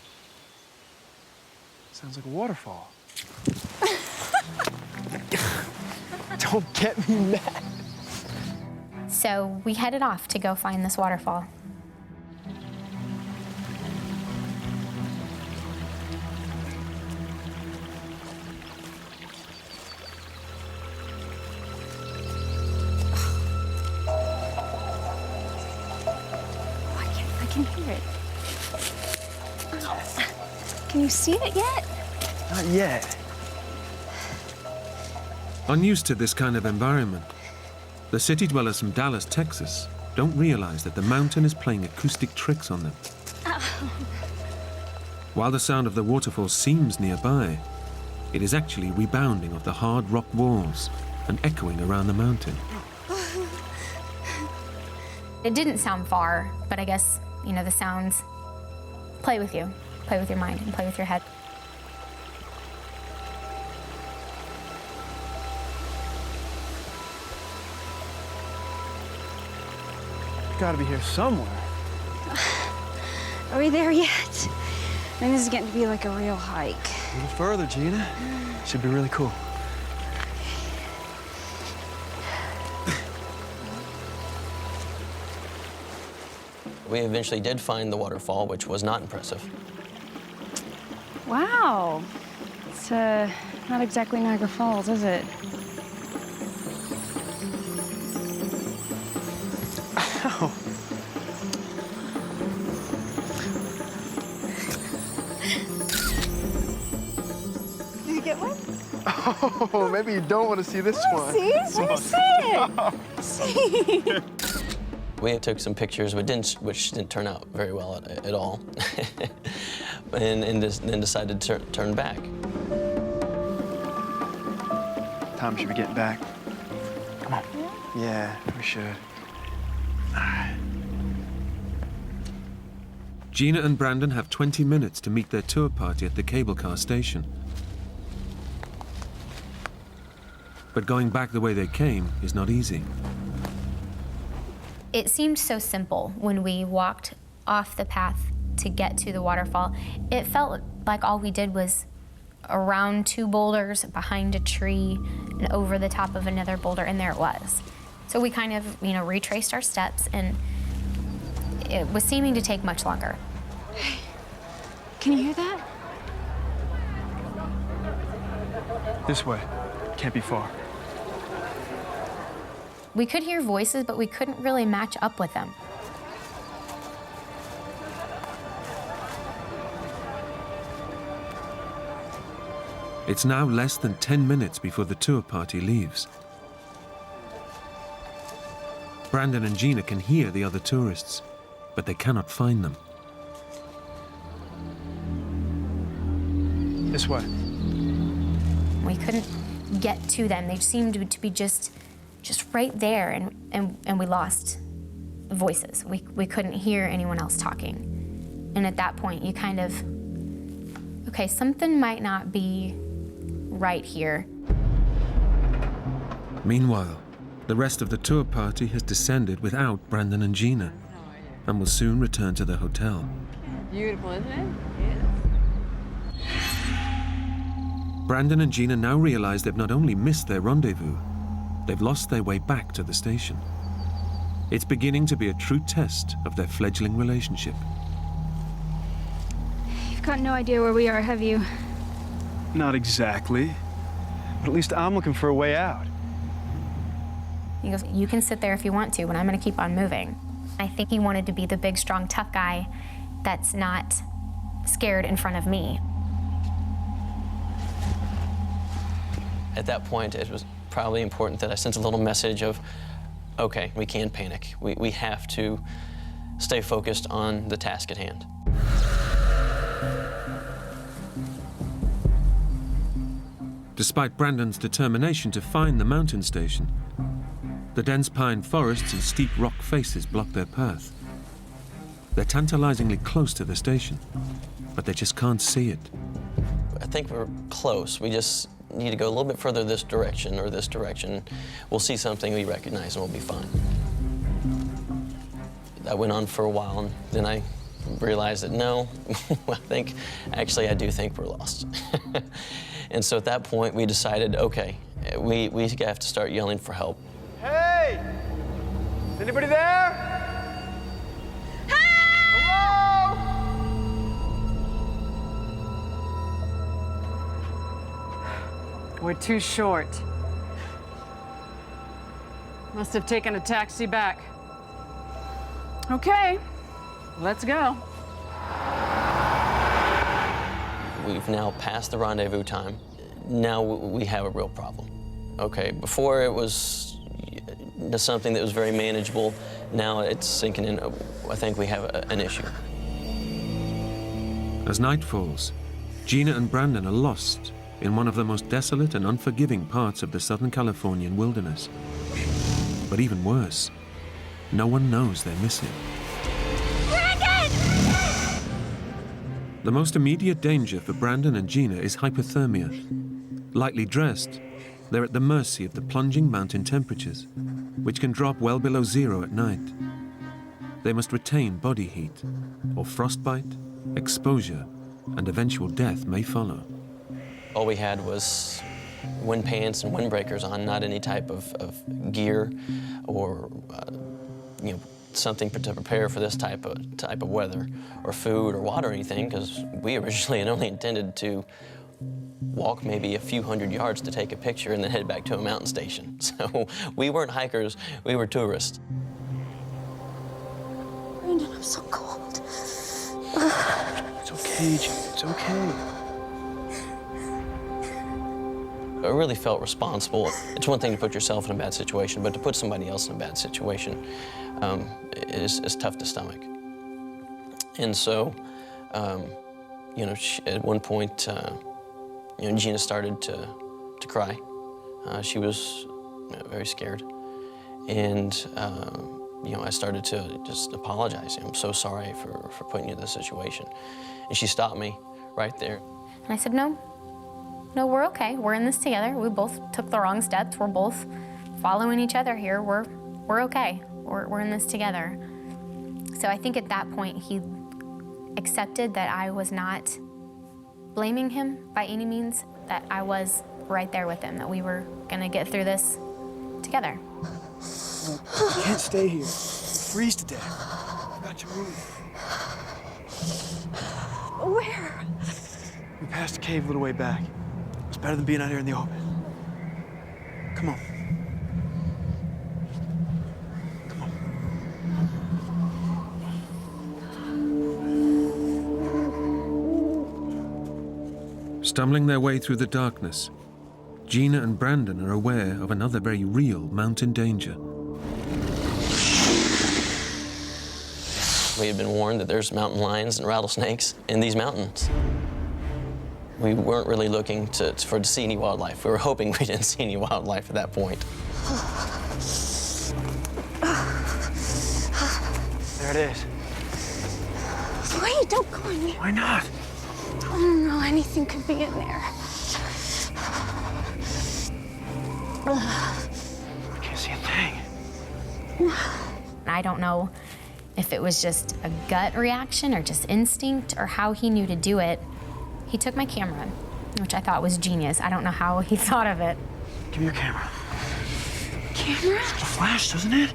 Sounds like a waterfall. Don't get me mad. So we headed off to go find this waterfall. I can hear it. Can you see it yet? Not yet. Unused to this kind of environment, the city dwellers from Dallas, Texas, don't realize that the mountain is playing acoustic tricks on them. While the sound of the waterfall seems nearby, it is actually rebounding off the hard rock walls and echoing around the mountain. It didn't sound far, but I guess, the sounds play with you, play with your mind, and play with your head. Gotta be here somewhere. Are we there yet? I mean, this is getting to be like a real hike. A little further, Gina. Should be really cool. We eventually did find the waterfall, which was not impressive. Wow. It's not exactly Niagara Falls, is it? Ow. Did you get one? Oh, maybe you don't want to see this one. See? Let me see it. See? We took some pictures, which didn't turn out very well at all, and then decided to turn back. Time should be getting back. Come on. Yeah, we should. All right. Gina and Brandon have 20 minutes to meet their tour party at the cable car station. But going back the way they came is not easy. It seemed so simple when we walked off the path to get to the waterfall. It felt like all we did was around two boulders, behind a tree, and over the top of another boulder, and there it was. So we kind of, retraced our steps, and it was seeming to take much longer. Can you hear that? This way. Can't be far. We could hear voices, but we couldn't really match up with them. It's now less than 10 minutes before the tour party leaves. Brandon and Gina can hear the other tourists, but they cannot find them. This way. We couldn't get to them. They seemed to be just right there, and we lost voices. We couldn't hear anyone else talking. And at that point, you kind of, okay, something might not be right here. Meanwhile, the rest of the tour party has descended without Brandon and Gina and will soon return to the hotel. Beautiful, isn't it? Brandon and Gina now realize they've not only missed their rendezvous, they've lost their way back to the station. It's beginning to be a true test of their fledgling relationship. You've got no idea where we are, have you? Not exactly. But at least I'm looking for a way out. He goes, you can sit there if you want to, but I'm gonna keep on moving. I think he wanted to be the big, strong, tough guy that's not scared in front of me. At that point, it was probably important that I sent a little message of, okay, we can't panic. We have to stay focused on the task at hand. Despite Brandon's determination to find the mountain station, the dense pine forests and steep rock faces block their path. They're tantalizingly close to the station, but they just can't see it. I think we're close. We just need to go a little bit further this direction or this direction. We'll see something we recognize and we'll be fine. That went on for a while, and then I realized that no, I do think we're lost. And so at that point, we decided, okay, we have to start yelling for help. Hey! Is anybody there? Hey! Hello? We're too short. Must have taken a taxi back. Okay, let's go. We've now passed the rendezvous time. Now we have a real problem. Okay, before it was something that was very manageable. Now it's sinking in. I think we have an issue. As night falls, Gina and Brandon are lost in one of the most desolate and unforgiving parts of the Southern Californian wilderness. But even worse, no one knows they're missing. The most immediate danger for Brandon and Gina is hypothermia. Lightly dressed, they're at the mercy of the plunging mountain temperatures, which can drop well below zero at night. They must retain body heat, or frostbite, exposure, and eventual death may follow. All we had was wind pants and windbreakers on, not any type of gear or something to prepare for this type of weather, or food or water or anything, because we originally had only intended to walk maybe a few hundred yards to take a picture and then head back to a mountain station. So we weren't hikers, we were tourists. Brandon, I'm so cold. It's okay, Jim, it's okay. I really felt responsible. It's one thing to put yourself in a bad situation, but to put somebody else in a bad situation is tough to stomach. And so, at one point, Gina started to cry. She was very scared. And, I started to just apologize. I'm so sorry for putting you in this situation. And she stopped me right there. And I said, no, we're okay. We're in this together. We both took the wrong steps. We're both following each other here. We're okay. We're in this together. So I think at that point, he accepted that I was not blaming him by any means, that I was right there with him, that we were gonna get through this together. You can't stay here. You'll freeze to death. You've got to move. Where? We passed a cave a little way back. Let's Better than being out here in the open. Come on. Stumbling their way through the darkness, Gina and Brandon are aware of another very real mountain danger. We had been warned that there's mountain lions and rattlesnakes in these mountains. We weren't really looking to see any wildlife. We were hoping we didn't see any wildlife at that point. There it is. Wait, don't go in there. Why not? I don't know, anything could be in there. I can't see a thing. I don't know if it was just a gut reaction or just instinct or how he knew to do it. He took my camera, which I thought was genius. I don't know how he thought of it. Give me your camera. Camera? It's a flash, doesn't it?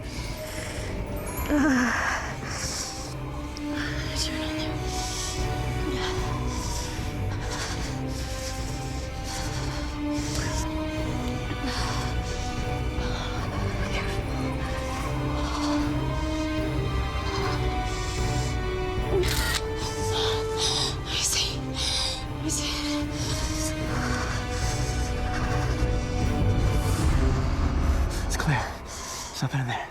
Turn on there. It's clear. There's nothing in there.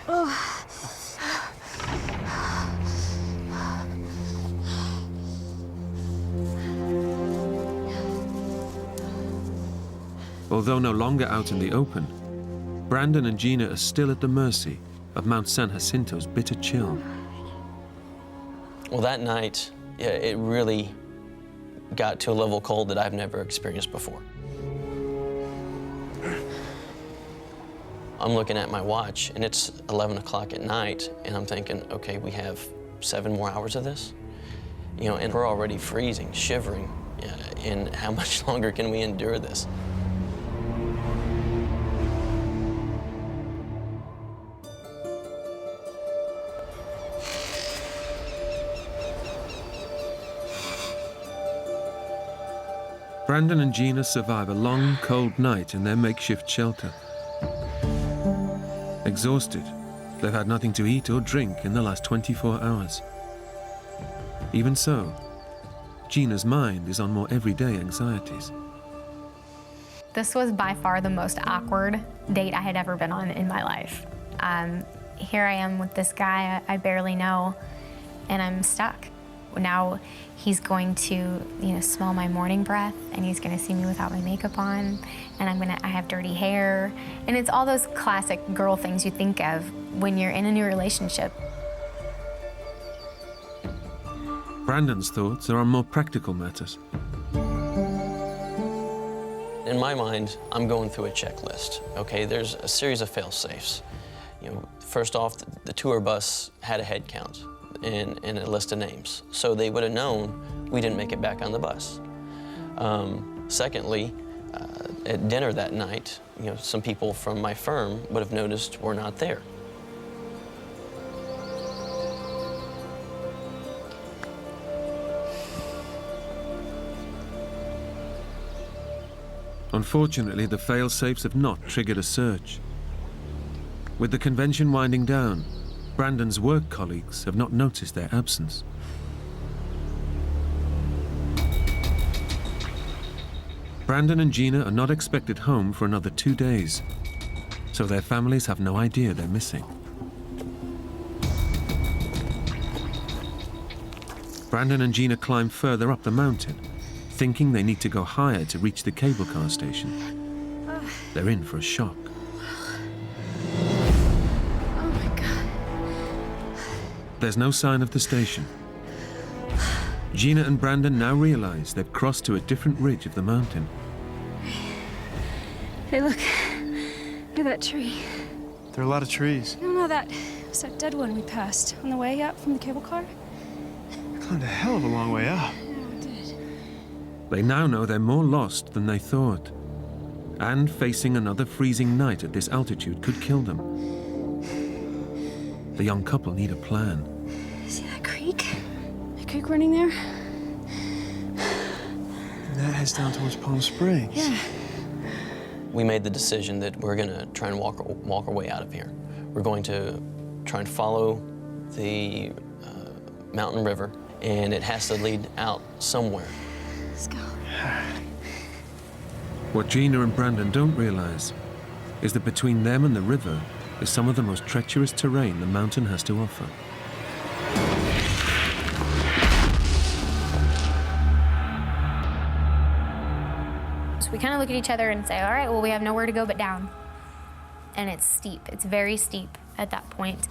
Although no longer out in the open, Brandon and Gina are still at the mercy of Mount San Jacinto's bitter chill. Well, that night, yeah, it really got to a level cold that I've never experienced before. I'm looking at my watch, and it's 11 o'clock at night, and I'm thinking, okay, we have 7 more hours of this? You know, and we're already freezing, shivering, and how much longer can we endure this? Brandon and Gina survive a long, cold night in their makeshift shelter. Exhausted, they've had nothing to eat or drink in the last 24 hours. Even so, Gina's mind is on more everyday anxieties. This was by far the most awkward date I had ever been on in my life. Here I am with this guy I barely know, and I'm stuck. Now he's going to, smell my morning breath, and he's going to see me without my makeup on, and I have dirty hair, and it's all those classic girl things you think of when you're in a new relationship. Brandon's thoughts are on more practical matters. In my mind, I'm going through a checklist, okay? There's a series of fail-safes. First off, the tour bus had a head count and a list of names, so they would have known we didn't make it back on the bus. Secondly, at dinner that night, some people from my firm would have noticed we're not there. Unfortunately, the fail-safes have not triggered a search. With the convention winding down, Brandon's work colleagues have not noticed their absence. Brandon and Gina are not expected home for another 2 days, so their families have no idea they're missing. Brandon and Gina climb further up the mountain, thinking they need to go higher to reach the cable car station. They're in for a shock. Oh my God. There's no sign of the station. Gina and Brandon now realize they've crossed to a different ridge of the mountain. Hey, look. Look at that tree. There are a lot of trees. No, that was that dead one we passed on the way up from the cable car. I climbed a hell of a long way up. They now know they're more lost than they thought. And facing another freezing night at this altitude could kill them. The young couple need a plan. See that creek? That creek running there? And that heads down towards Palm Springs. Yeah. we made the decision that we're going to try and walk our way out of here. We're going to try and follow the mountain river, and it has to lead out somewhere. Let's go. What Gina and Brandon don't realize is that between them and the river is some of the most treacherous terrain the mountain has to offer. So we kind of look at each other and say, all right, well, we have nowhere to go but down. And it's steep. It's very steep at that point.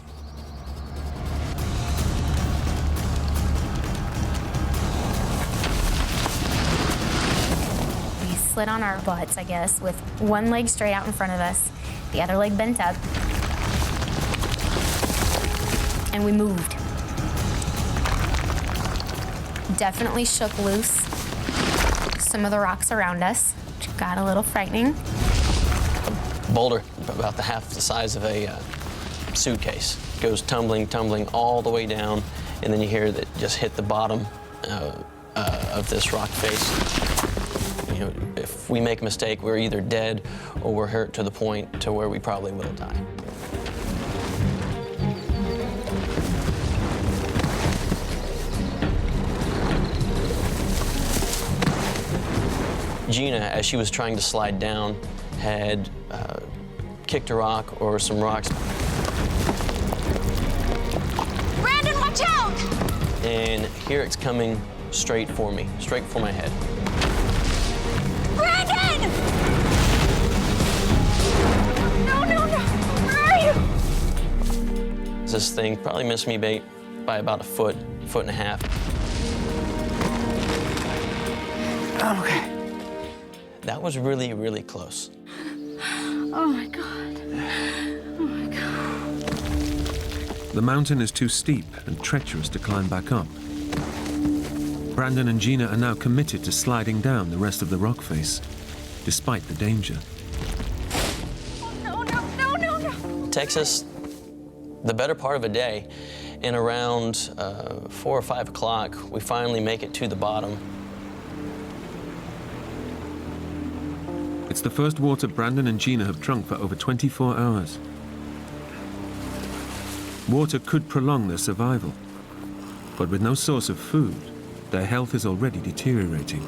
We slid on our butts, I guess, with one leg straight out in front of us, the other leg bent up. And we moved. Definitely shook loose some of the rocks around us, which got a little frightening. A boulder about half the size of a suitcase goes tumbling all the way down, and then you hear that just hit the bottom of this rock face. You know, if we make a mistake, we're either dead or we're hurt to the point to where we probably will die. Gina, as she was trying to slide down, had kicked a rock or some rocks. Brandon, watch out! And here it's coming straight for me, straight for my head. Brandon! No! Where are you? This thing probably missed me by about a foot and a half. Okay. That was really, really close. Oh my God. Oh my God. The mountain is too steep and treacherous to climb back up. Brandon and Gina are now committed to sliding down the rest of the rock face, despite the danger. No. It takes us the better part of a day, and around 4 or 5 o'clock, we finally make it to the bottom. It's the first water Brandon and Gina have drunk for over 24 hours. Water could prolong their survival, but with no source of food, their health is already deteriorating,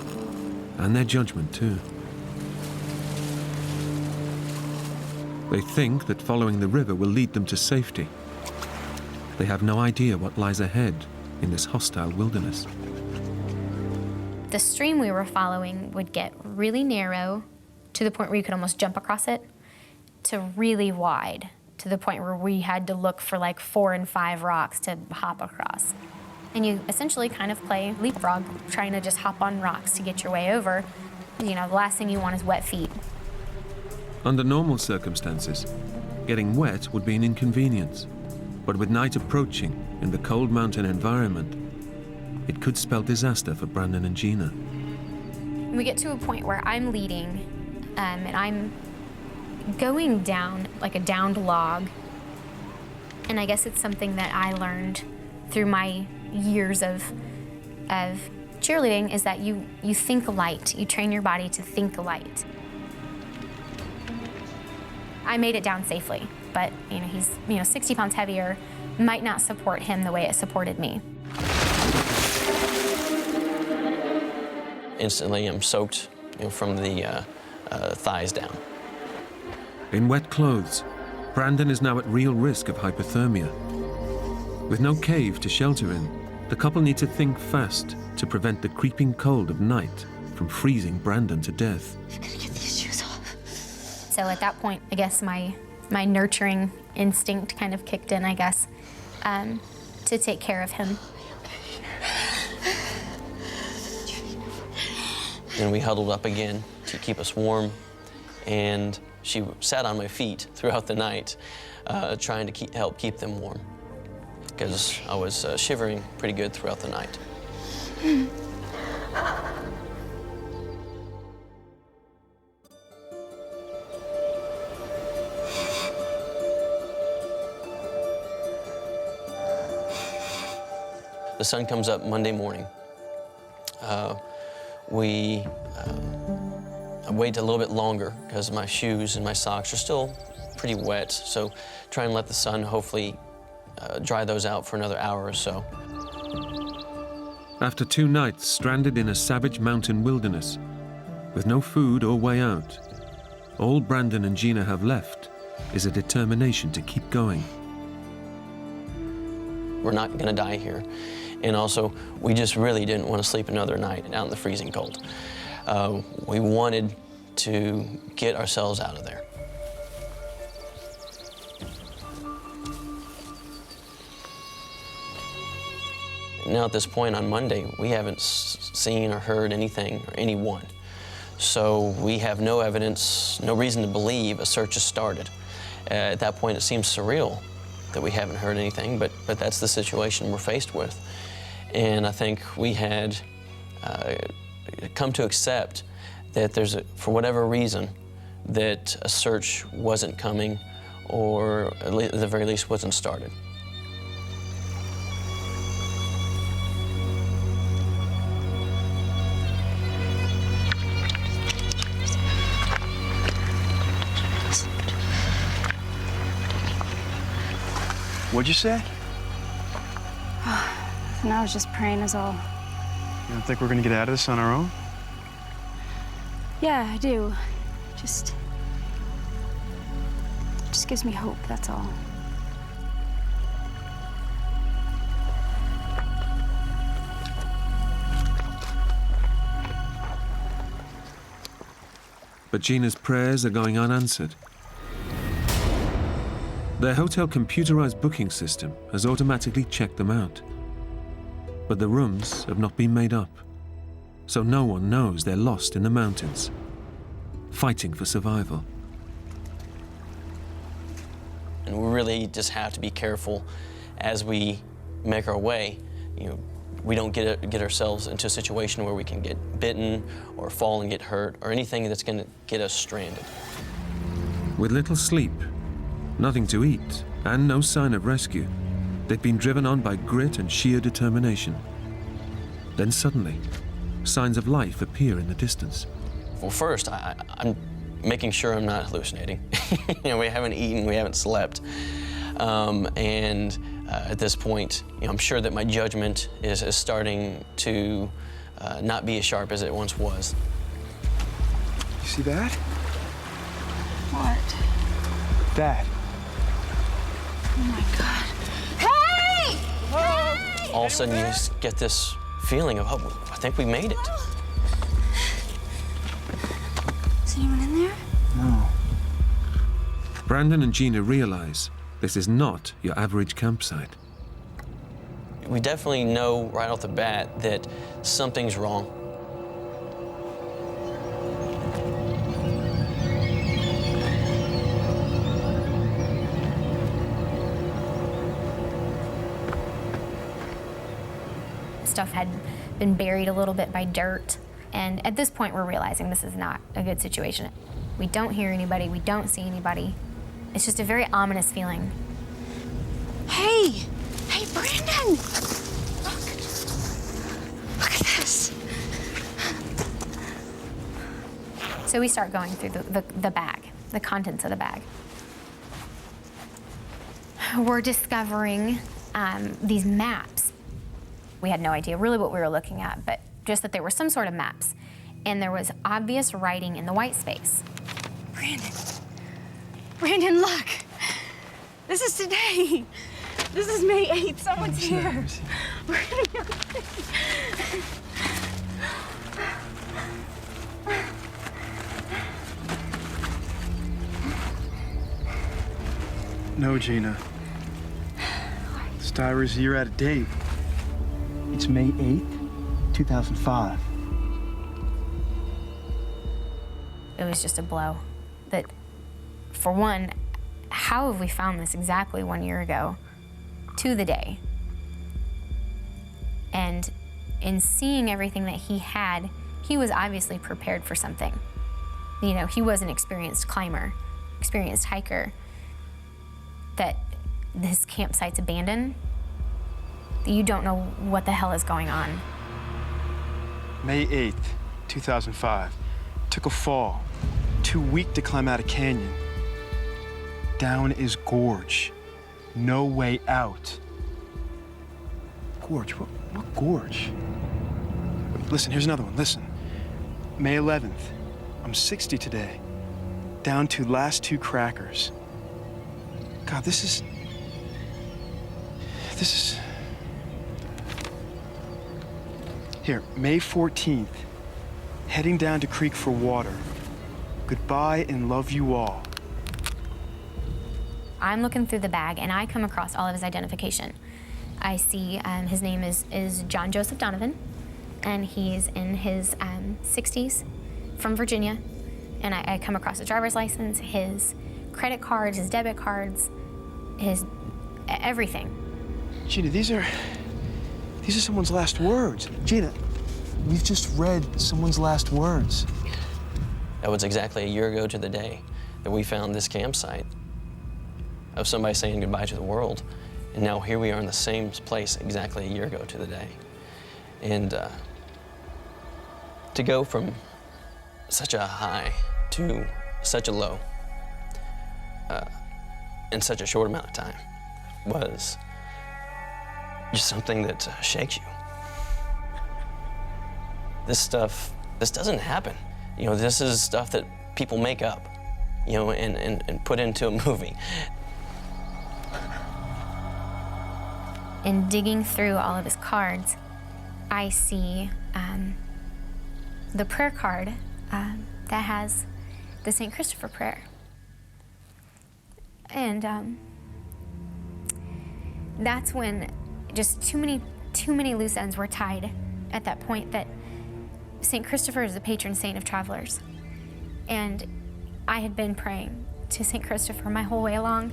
and their judgment too. They think that following the river will lead them to safety. They have no idea what lies ahead in this hostile wilderness. The stream we were following would get really narrow to the point where you could almost jump across it, to really wide, to the point where we had to look for like 4 and 5 rocks to hop across. And you essentially kind of play leapfrog, trying to just hop on rocks to get your way over. You know, the last thing you want is wet feet. Under normal circumstances, getting wet would be an inconvenience. But with night approaching in the cold mountain environment, it could spell disaster for Brandon and Gina. We get to a point where I'm leading, and I'm going down like a downed log. And I guess it's something that I learned through my years of cheerleading, is that you think light. You train your body to think light. I made it down safely, but he's 60 pounds heavier, might not support him the way it supported me. Instantly, I'm soaked from the thighs down. In wet clothes, Brandon is now at real risk of hypothermia. With no cave to shelter in, the couple need to think fast to prevent the creeping cold of night from freezing Brandon to death. I'm gonna get these shoes off. So at that point, I guess my nurturing instinct kind of kicked in, I guess, to take care of him. And we huddled up again to keep us warm, and she sat on my feet throughout the night, trying to help keep them warm, because I was shivering pretty good throughout the night. The sun comes up Monday morning. We I wait a little bit longer because my shoes and my socks are still pretty wet, so try and let the sun hopefully dry those out for another hour or so. After 2 nights stranded in a savage mountain wilderness, with no food or way out, all Brandon and Gina have left is a determination to keep going. We're not gonna die here. And also, we just really didn't want to sleep another night out in the freezing cold. We wanted to get ourselves out of there. Now at this point on Monday, we haven't seen or heard anything or anyone. So we have no evidence, no reason to believe a search has started. At that point, it seems surreal that we haven't heard anything, but that's the situation we're faced with. And I think we had come to accept that for whatever reason, that a search wasn't coming, or at the very least wasn't started. What'd you say? And I was just praying is all. You don't think we're gonna get out of this on our own? Yeah, I do. Just gives me hope, that's all. But Gina's prayers are going unanswered. Their hotel computerized booking system has automatically checked them out. But the rooms have not been made up, so no one knows they're lost in the mountains, fighting for survival. And we really just have to be careful as we make our way. You know, we don't get ourselves into a situation where we can get bitten or fall and get hurt or anything that's going to get us stranded. With little sleep, nothing to eat, and no sign of rescue, they'd been driven on by grit and sheer determination. Then suddenly, signs of life appear in the distance. Well, first, I'm making sure I'm not hallucinating. You know, we haven't eaten, we haven't slept. At this point, you know, I'm sure that my judgment is starting to not be as sharp as it once was. You see that? What? That. Oh my God. Hey! Hey! All of a sudden, you just get this feeling of, oh, I think we made it. Is anyone in there? No. Brandon and Gina realize this is not your average campsite. We definitely know right off the bat that something's wrong. Stuff had been buried a little bit by dirt. And at this point, we're realizing this is not a good situation. We don't hear anybody, we don't see anybody. It's just a very ominous feeling. Hey! Hey, Brandon! Look! Look at this! So we start going through the bag, the contents of the bag. We're discovering these maps. We had no idea really what we were looking at, but just that there were some sort of maps. And there was obvious writing in the white space. Brandon. Brandon, look! This is today. This is May 8th. Someone's here. We're gonna be okay. No, Gina. This diary's a year out of date. It's May 8th, 2005. It was just a blow. That, for one, how have we found this exactly 1 year ago, to the day? And in seeing everything that he had, he was obviously prepared for something. You know, he was an experienced climber, experienced hiker. That his campsite's abandoned, you don't know what the hell is going on. May 8th, 2005. Took a fall. Too weak to climb out a canyon. Down is gorge. No way out. Gorge? What gorge? Wait, listen, here's another one. Listen. May 11th. I'm 60 today. Down to last 2 crackers. God, this is... Here, May 14th. Heading down to creek for water. Goodbye and love you all. I'm looking through the bag and I come across all of his identification. I see his name is John Joseph Donovan, and he's in his 60s from Virginia. And I come across his driver's license, his credit cards, his debit cards, his everything. Gina, these are someone's last words. Gina, we've just read someone's last words. That was exactly a year ago to the day that we found this campsite of somebody saying goodbye to the world. And now here we are in the same place exactly a year ago to the day. And to go from such a high to such a low in such a short amount of time was just something that shakes you. This doesn't happen. You know, this is stuff that people make up, you know, and put into a movie. In digging through all of his cards, I see the prayer card that has the St. Christopher prayer. And that's when just too many loose ends were tied at that point, that St. Christopher is the patron saint of travelers. And I had been praying to St. Christopher my whole way along.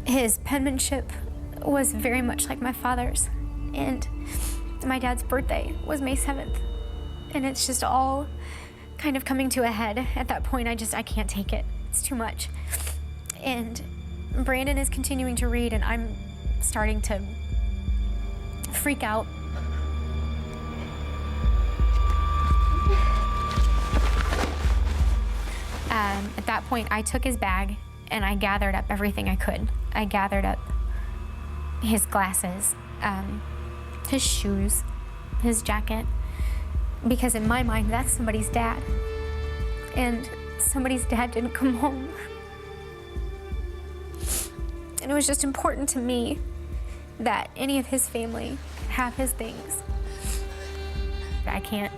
His penmanship was very much like my father's, and my dad's birthday was May 7th. And it's just all kind of coming to a head. At that point, I can't take it. It's too much. And Brandon is continuing to read, and I'm starting to freak out. At that point, I took his bag and I gathered up everything I could. I gathered up his glasses, his shoes, his jacket, because in my mind, that's somebody's dad. And somebody's dad didn't come home. And it was just important to me that any of his family have his things. I can't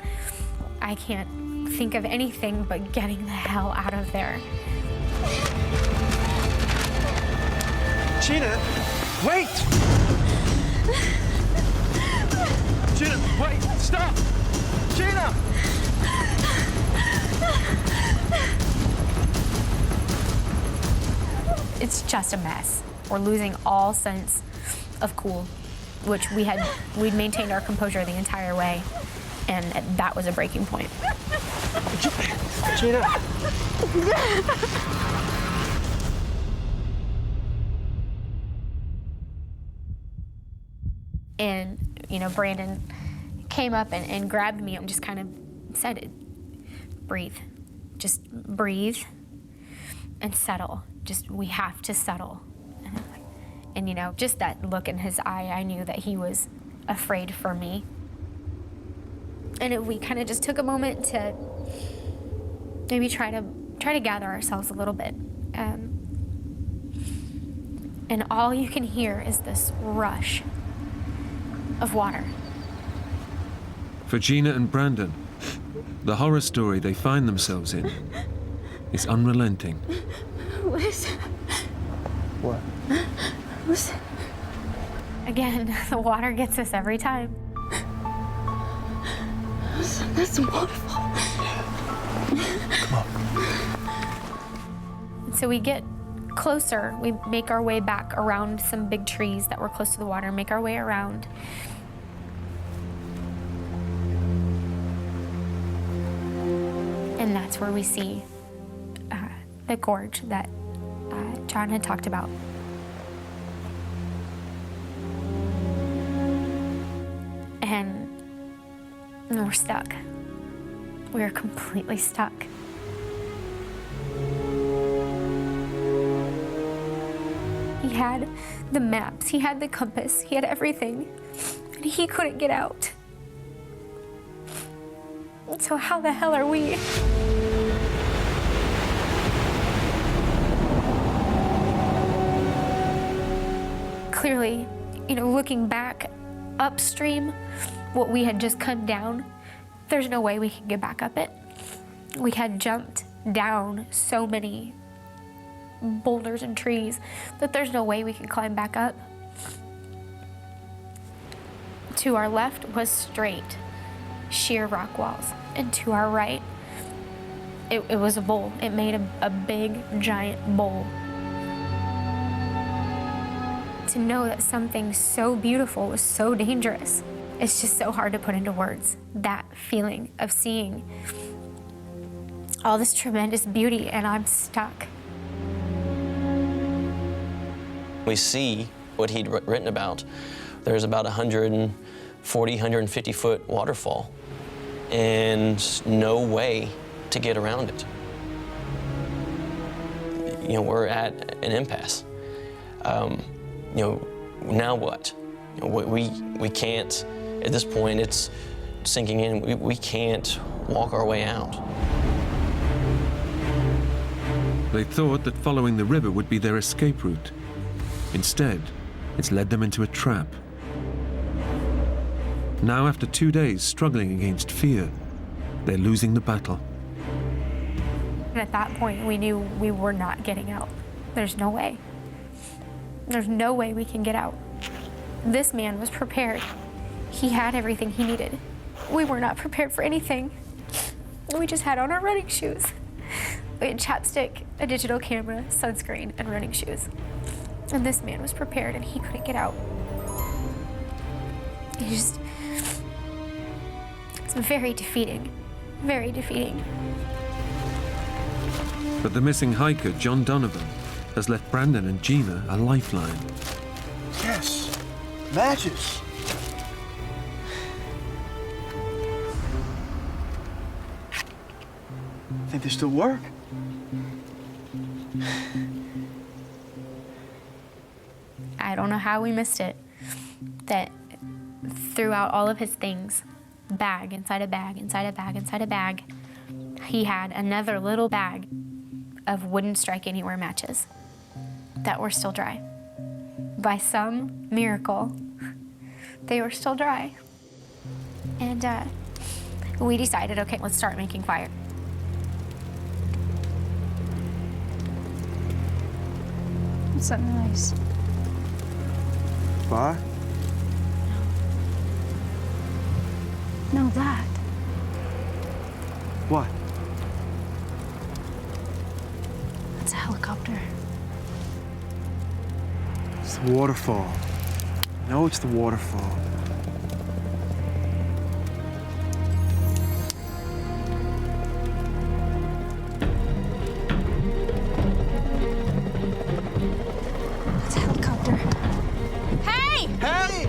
think of anything but getting the hell out of there. Gina, wait! Gina, wait, stop! Gina! It's just a mess. We're losing all sense of cool, which we'd maintained our composure the entire way, and that was a breaking point. Gina! And, you know, Brandon came up and grabbed me and just kind of said, breathe. Just breathe and settle. We have to settle. And, you know, just that look in his eye, I knew that he was afraid for me. And we kind of just took a moment to maybe try to gather ourselves a little bit. And all you can hear is this rush of water. For Gina and Brandon, the horror story they find themselves in is unrelenting. What is it? What? What's it? Again, the water gets us every time. That's a waterfall. Come on. So we get closer. We make our way back around some big trees that were close to the water, make our way around. And that's where we see the gorge that John had talked about. And we're stuck. We were completely stuck. He had the maps, he had the compass, he had everything, and he couldn't get out. So how the hell are we? Clearly, you know, looking back upstream, what we had just come down, there's no way we can get back up it. We had jumped down so many boulders and trees that there's no way we can climb back up. To our left was straight, sheer rock walls, and to our right, it was a bowl. It made a big, giant bowl. To know that something so beautiful was so dangerous, it's just so hard to put into words. That feeling of seeing all this tremendous beauty and I'm stuck. We see what he'd written about. There's about 140, 150 foot waterfall and no way to get around it. You know, we're at an impasse. You know, now what? You know, we can't, at this point it's sinking in, we can't walk our way out. They thought that following the river would be their escape route. Instead, it's led them into a trap. Now, after 2 days struggling against fear, they're losing the battle. And at that point, we knew we were not getting out. There's no way. There's no way we can get out. This man was prepared. He had everything he needed. We were not prepared for anything. We just had on our running shoes. We had chapstick, a digital camera, sunscreen, and running shoes. And this man was prepared and he couldn't get out. It's very defeating, very defeating. But the missing hiker, John Donovan, has left Brandon and Gina a lifeline. Yes, matches. Think they still work? I don't know how we missed it. That throughout all of his things, bag inside a bag, inside a bag, inside a bag, he had another little bag of wooden strike anywhere matches that were still dry. By some miracle, they were still dry. And we decided, okay, let's start making fire. What's that noise? Bar? No, that. What? It's a helicopter. It's the waterfall. No, it's the waterfall. It's a helicopter. Hey! Hey!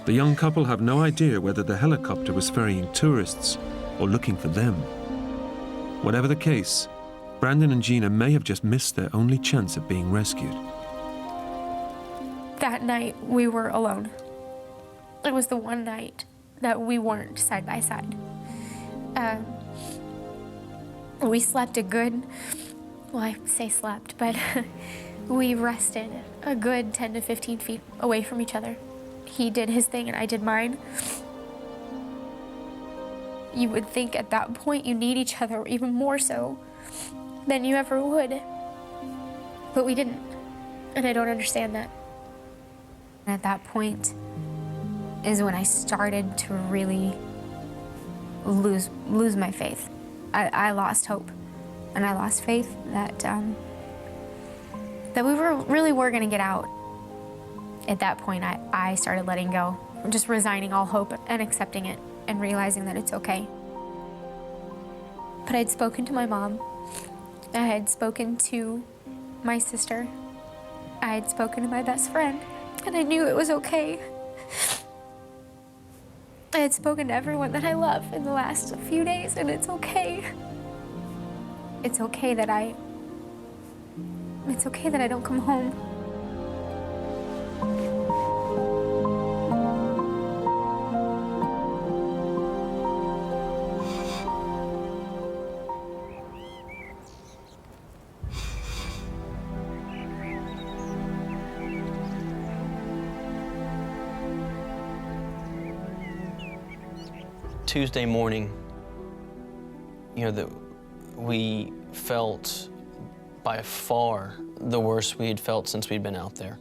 The young couple have no idea whether the helicopter was ferrying tourists or looking for them. Whatever the case, Brandon and Gina may have just missed their only chance of being rescued. That night, we were alone. It was the one night that we weren't side by side. We slept a good, well, I say slept, but we rested a good 10 to 15 feet away from each other. He did his thing and I did mine. You would think at that point you need each other even more so than you ever would. But we didn't, and I don't understand that. At that point is when I started to really lose my faith. I lost hope, and I lost faith that we really were gonna get out. At that point, I started letting go. just resigning all hope and accepting it and realizing that it's okay. But I'd spoken to my mom. I had spoken to my sister. I had spoken to my best friend, and I knew it was okay. I had spoken to everyone that I love in the last few days, and it's okay. It's okay that I don't come home. Tuesday morning, we felt by far the worst we had felt since we'd been out there.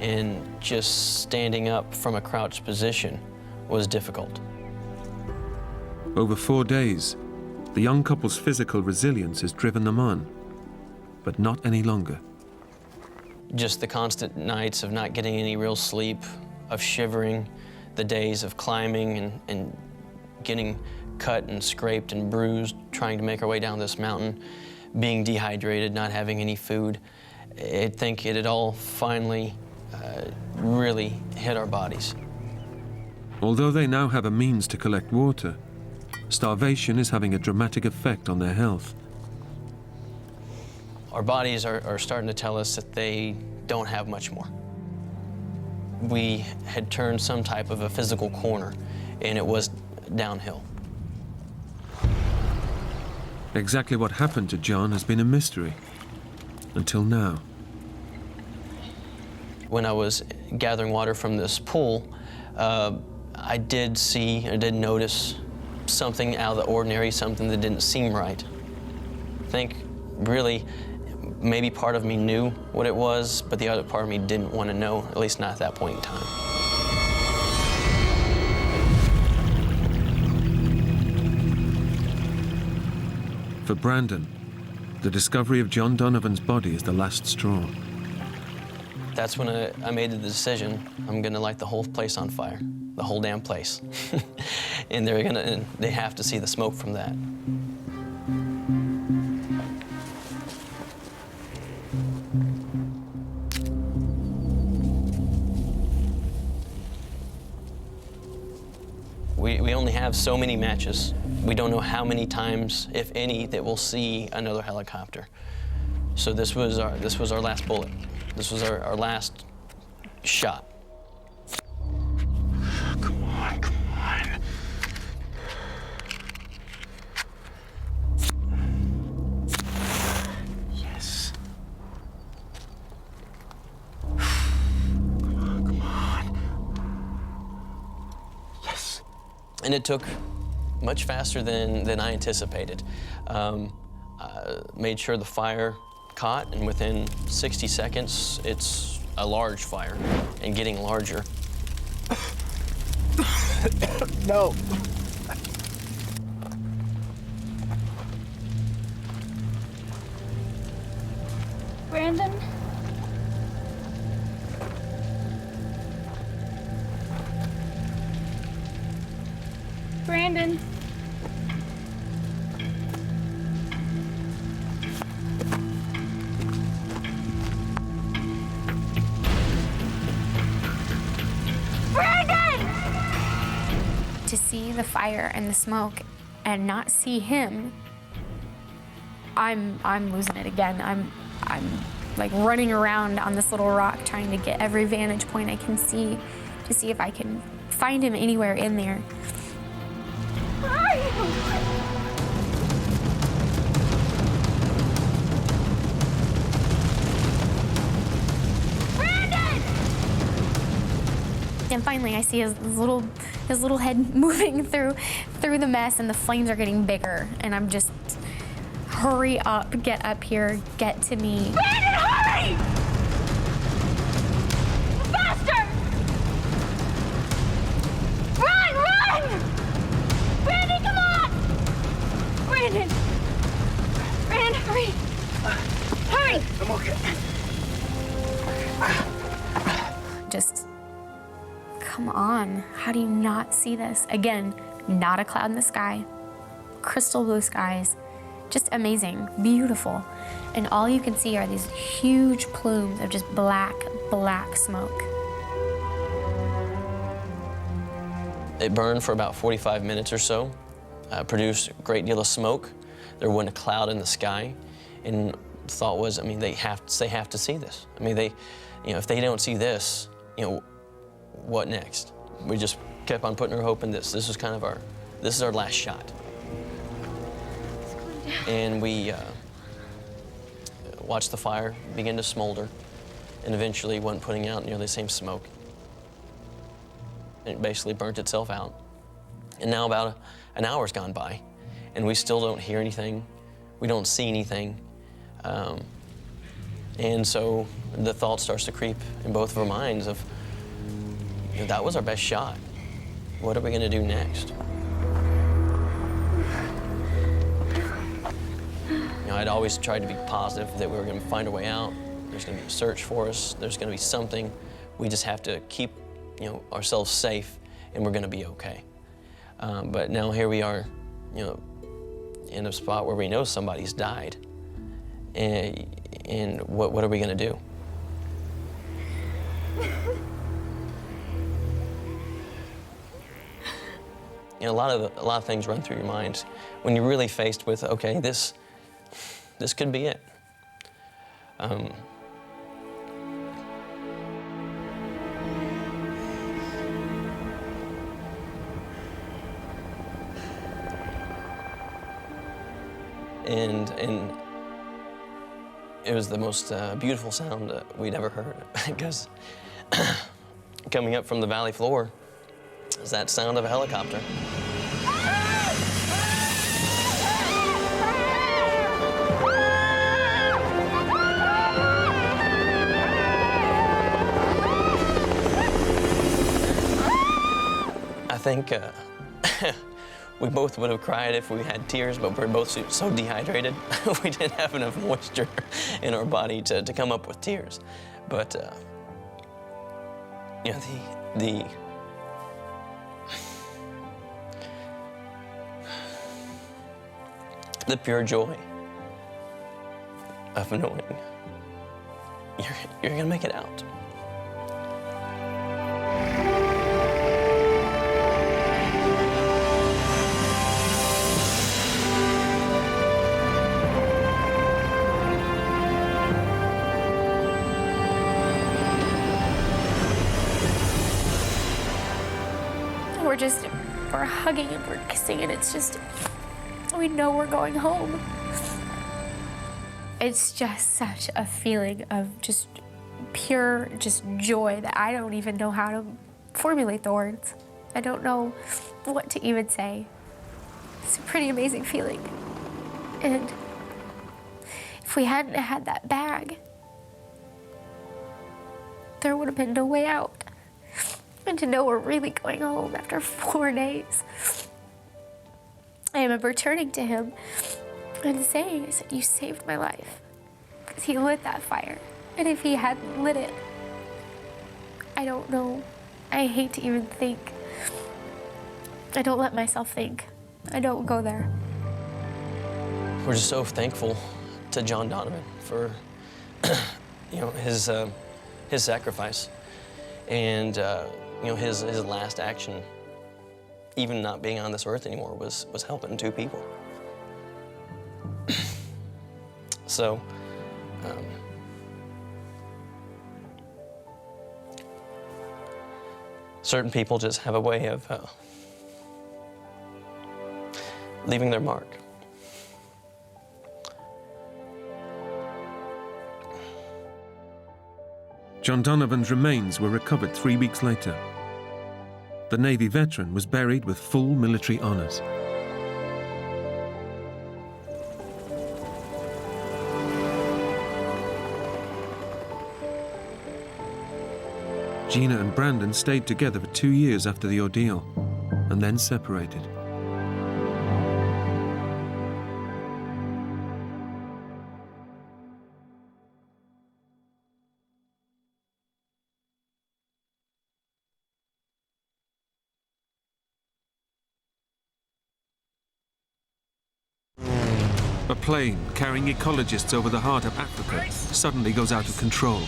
And just standing up from a crouched position was difficult. Over 4 days, the young couple's physical resilience has driven them on, but not any longer. Just the constant nights of not getting any real sleep, of shivering, the days of climbing and getting cut and scraped and bruised, trying to make our way down this mountain, being dehydrated, not having any food. I think it had all finally really hit our bodies. Although they now have a means to collect water, starvation is having a dramatic effect on their health. Our bodies are starting to tell us that they don't have much more. We had turned some type of a physical corner, and it was downhill. Exactly what happened to John has been a mystery, until now. When I was gathering water from this pool, I did notice something out of the ordinary, something that didn't seem right. I think really maybe part of me knew what it was, but the other part of me didn't want to know, at least not at that point in time. For Brandon, the discovery of John Donovan's body is the last straw. That's when I made the decision, I'm gonna light the whole place on fire, the whole damn place. And they have to see the smoke from that. We only have so many matches. We don't know how many times, if any, that we'll see another helicopter. So this was our last bullet. This was our last shot. Come on, come on. Yes. Come on. Yes. And it took much faster than I anticipated. Made sure the fire caught, and within 60 seconds, it's a large fire and getting larger. No. Brandon? Brandon? To see the fire and the smoke and not see him, I'm losing it again. I'm like running around on this little rock trying to get every vantage point I can see to see if I can find him anywhere in there. And finally, I see his little head moving through the mess, and the flames are getting bigger. And I'm just, hurry up, get up here, get to me. Brandon, hurry! Faster! Run! Brandon, come on! Brandon! Brandon, hurry! Hurry! I'm okay. just, come on, how do you not see this? Again, not a cloud in the sky, crystal blue skies, just amazing, beautiful. And all you can see are these huge plumes of just black, black smoke. It burned for about 45 minutes or so, produced a great deal of smoke. There wasn't a cloud in the sky. And the thought was, I mean, they have to see this. I mean, if they don't see this, what next? We just kept on putting our hope in this. This was kind of this is our last shot. And we watched the fire begin to smolder, and eventually wasn't putting out nearly the same smoke. And it basically burnt itself out. And now about an hour's gone by, and we still don't hear anything. We don't see anything. And so the thought starts to creep in both of our minds of, that was our best shot. What are we going to do next? I'd always tried to be positive that we were going to find a way out. There's going to be a search for us. There's going to be something. We just have to keep, ourselves safe, and we're going to be okay. But now here we are, in a spot where we know somebody's died. And what are we going to do? A lot of things run through your mind when you're really faced with, okay, this could be it. And it was the most beautiful sound we'd ever heard, because coming up from the valley floor is that sound of a helicopter. I think we both would have cried if we had tears, but we're both so dehydrated, we didn't have enough moisture in our body to come up with tears. But, the pure joy of knowing you're gonna make it out. We're hugging and we're kissing, and it's just, we know we're going home. It's just such a feeling of just pure joy that I don't even know how to formulate the words. I don't know what to even say. It's a pretty amazing feeling. And if we hadn't had that bag, there would have been no way out. And to know we're really going home after 4 days. I remember turning to him and saying, I said, you saved my life. Because he lit that fire. And if he hadn't lit it, I don't know. I hate to even think. I don't let myself think. I don't go there. We're just so thankful to John Donovan for his sacrifice. And his last action, even not being on this earth anymore, was helping 2 people. So, certain people just have a way of leaving their mark. John Donovan's remains were recovered 3 weeks later. The Navy veteran was buried with full military honors. Gina and Brandon stayed together for 2 years after the ordeal, and then separated. A plane carrying ecologists over the heart of Africa suddenly goes out of control.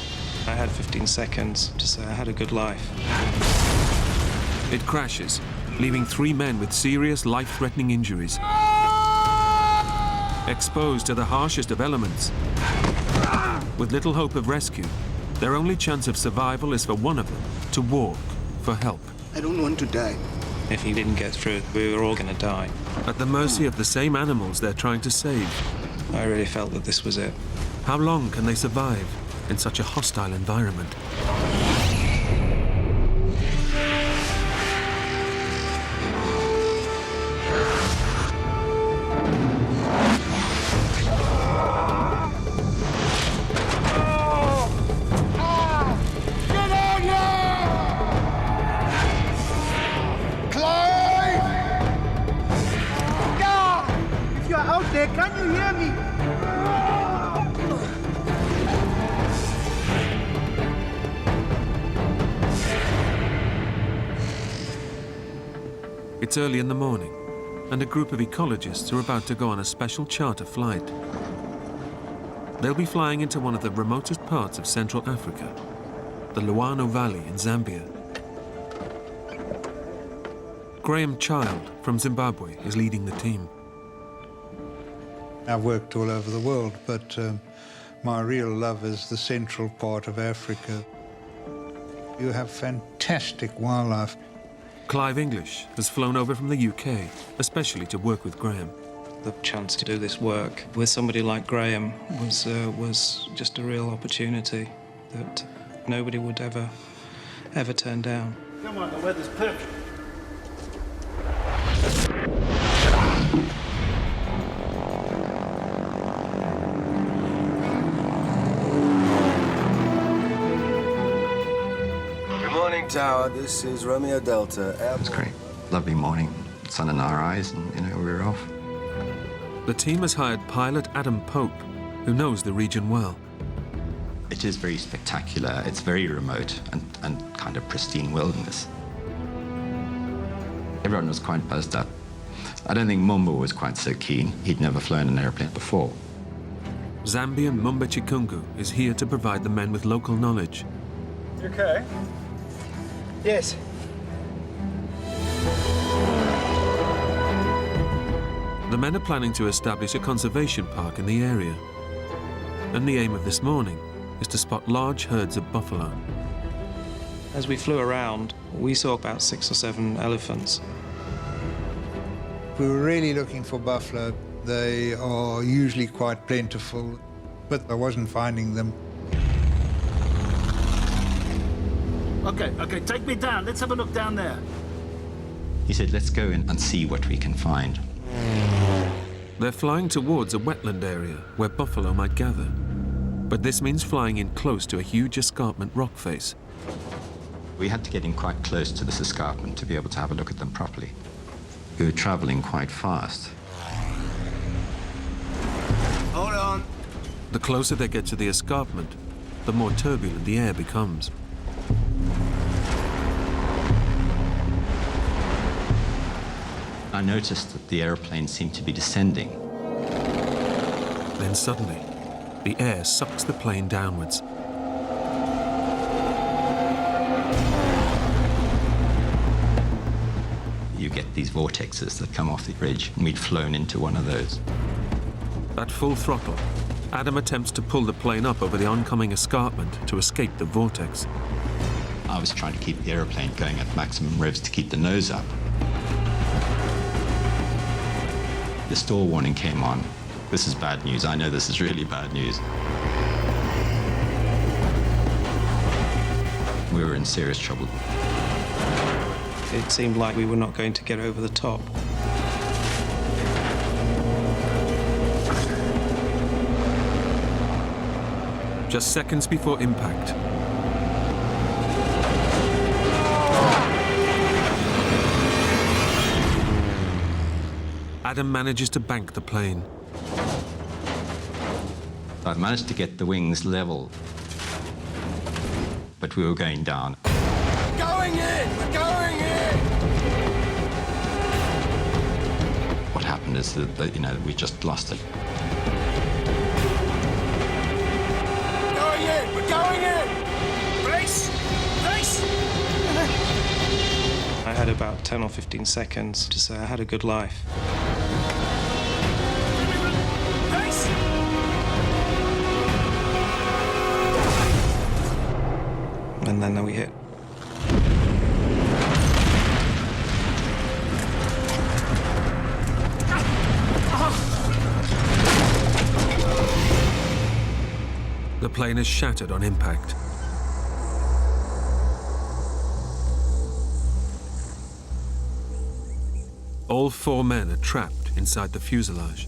I had 15 seconds to say I had a good life. It crashes, leaving 3 men with serious life-threatening injuries. Exposed to the harshest of elements, with little hope of rescue, their only chance of survival is for one of them to walk for help. I don't want to die. If he didn't get through, we were all going to die. At the mercy of the same animals they're trying to save. I really felt that this was it. How long can they survive in such a hostile environment? Can you hear me? It's early in the morning, and a group of ecologists are about to go on a special charter flight. They'll be flying into one of the remotest parts of Central Africa, the Luano Valley in Zambia. Graham Child from Zimbabwe is leading the team. I've worked all over the world, but my real love is the central part of Africa. You have fantastic wildlife. Clive English has flown over from the UK, especially to work with Graham. The chance to do this work with somebody like Graham was just a real opportunity that nobody would ever turn down. Come on, the weather's perfect. Tower, this is Romeo Delta. It's great. Lovely morning, sun in our eyes, and we're off. The team has hired pilot Adam Pope, who knows the region well. It is very spectacular. It's very remote and kind of pristine wilderness. Everyone was quite buzzed up. I don't think Mumba was quite so keen. He'd never flown an airplane before. Zambian Mumba Chikungu is here to provide the men with local knowledge. You okay? Yes. The men are planning to establish a conservation park in the area. And the aim of this morning is to spot large herds of buffalo. As we flew around, we saw about 6 or 7 elephants. We were really looking for buffalo. They are usually quite plentiful, but I wasn't finding them. Okay, take me down. Let's have a look down there. He said, let's go in and see what we can find. They're flying towards a wetland area where buffalo might gather. But this means flying in close to a huge escarpment rock face. We had to get in quite close to this escarpment to be able to have a look at them properly. We were traveling quite fast. Hold on. The closer they get to the escarpment, the more turbulent the air becomes. I noticed that the airplane seemed to be descending. Then suddenly, the air sucks the plane downwards. You get these vortexes that come off the ridge, and we'd flown into one of those. At full throttle, Adam attempts to pull the plane up over the oncoming escarpment to escape the vortex. I was trying to keep the airplane going at maximum revs to keep the nose up. The stall warning came on. This is bad news. I know this is really bad news. We were in serious trouble. It seemed like we were not going to get over the top. Just seconds before impact, Adam manages to bank the plane. I managed to get the wings level, but we were going down. Going in! We're going in! What happened is that we just lost it. had about 10 or 15 seconds to say I had a good life. And then we hit. The plane is shattered on impact. All 4 men are trapped inside the fuselage.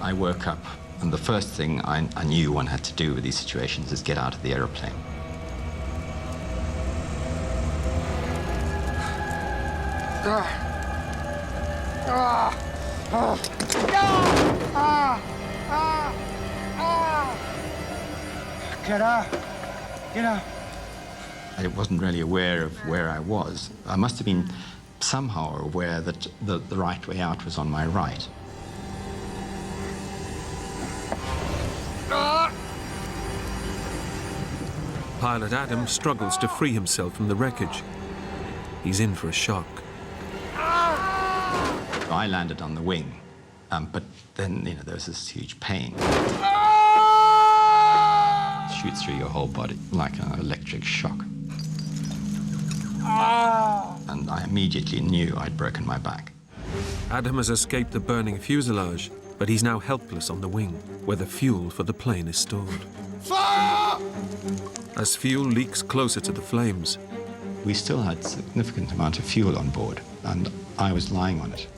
I woke up, and the first thing I knew one had to do with these situations is get out of the aeroplane. Get out! Get out! I wasn't really aware of where I was. I must have been somehow aware that the right way out was on my right. Pilot Adam struggles to free himself from the wreckage. He's in for a shock. I landed on the wing, but then, there was this huge pain. Shoots through your whole body like an electric shock. And I immediately knew I'd broken my back. Adam has escaped the burning fuselage, but he's now helpless on the wing, where the fuel for the plane is stored. Fire! As fuel leaks closer to the flames, we still had a significant amount of fuel on board, and I was lying on it.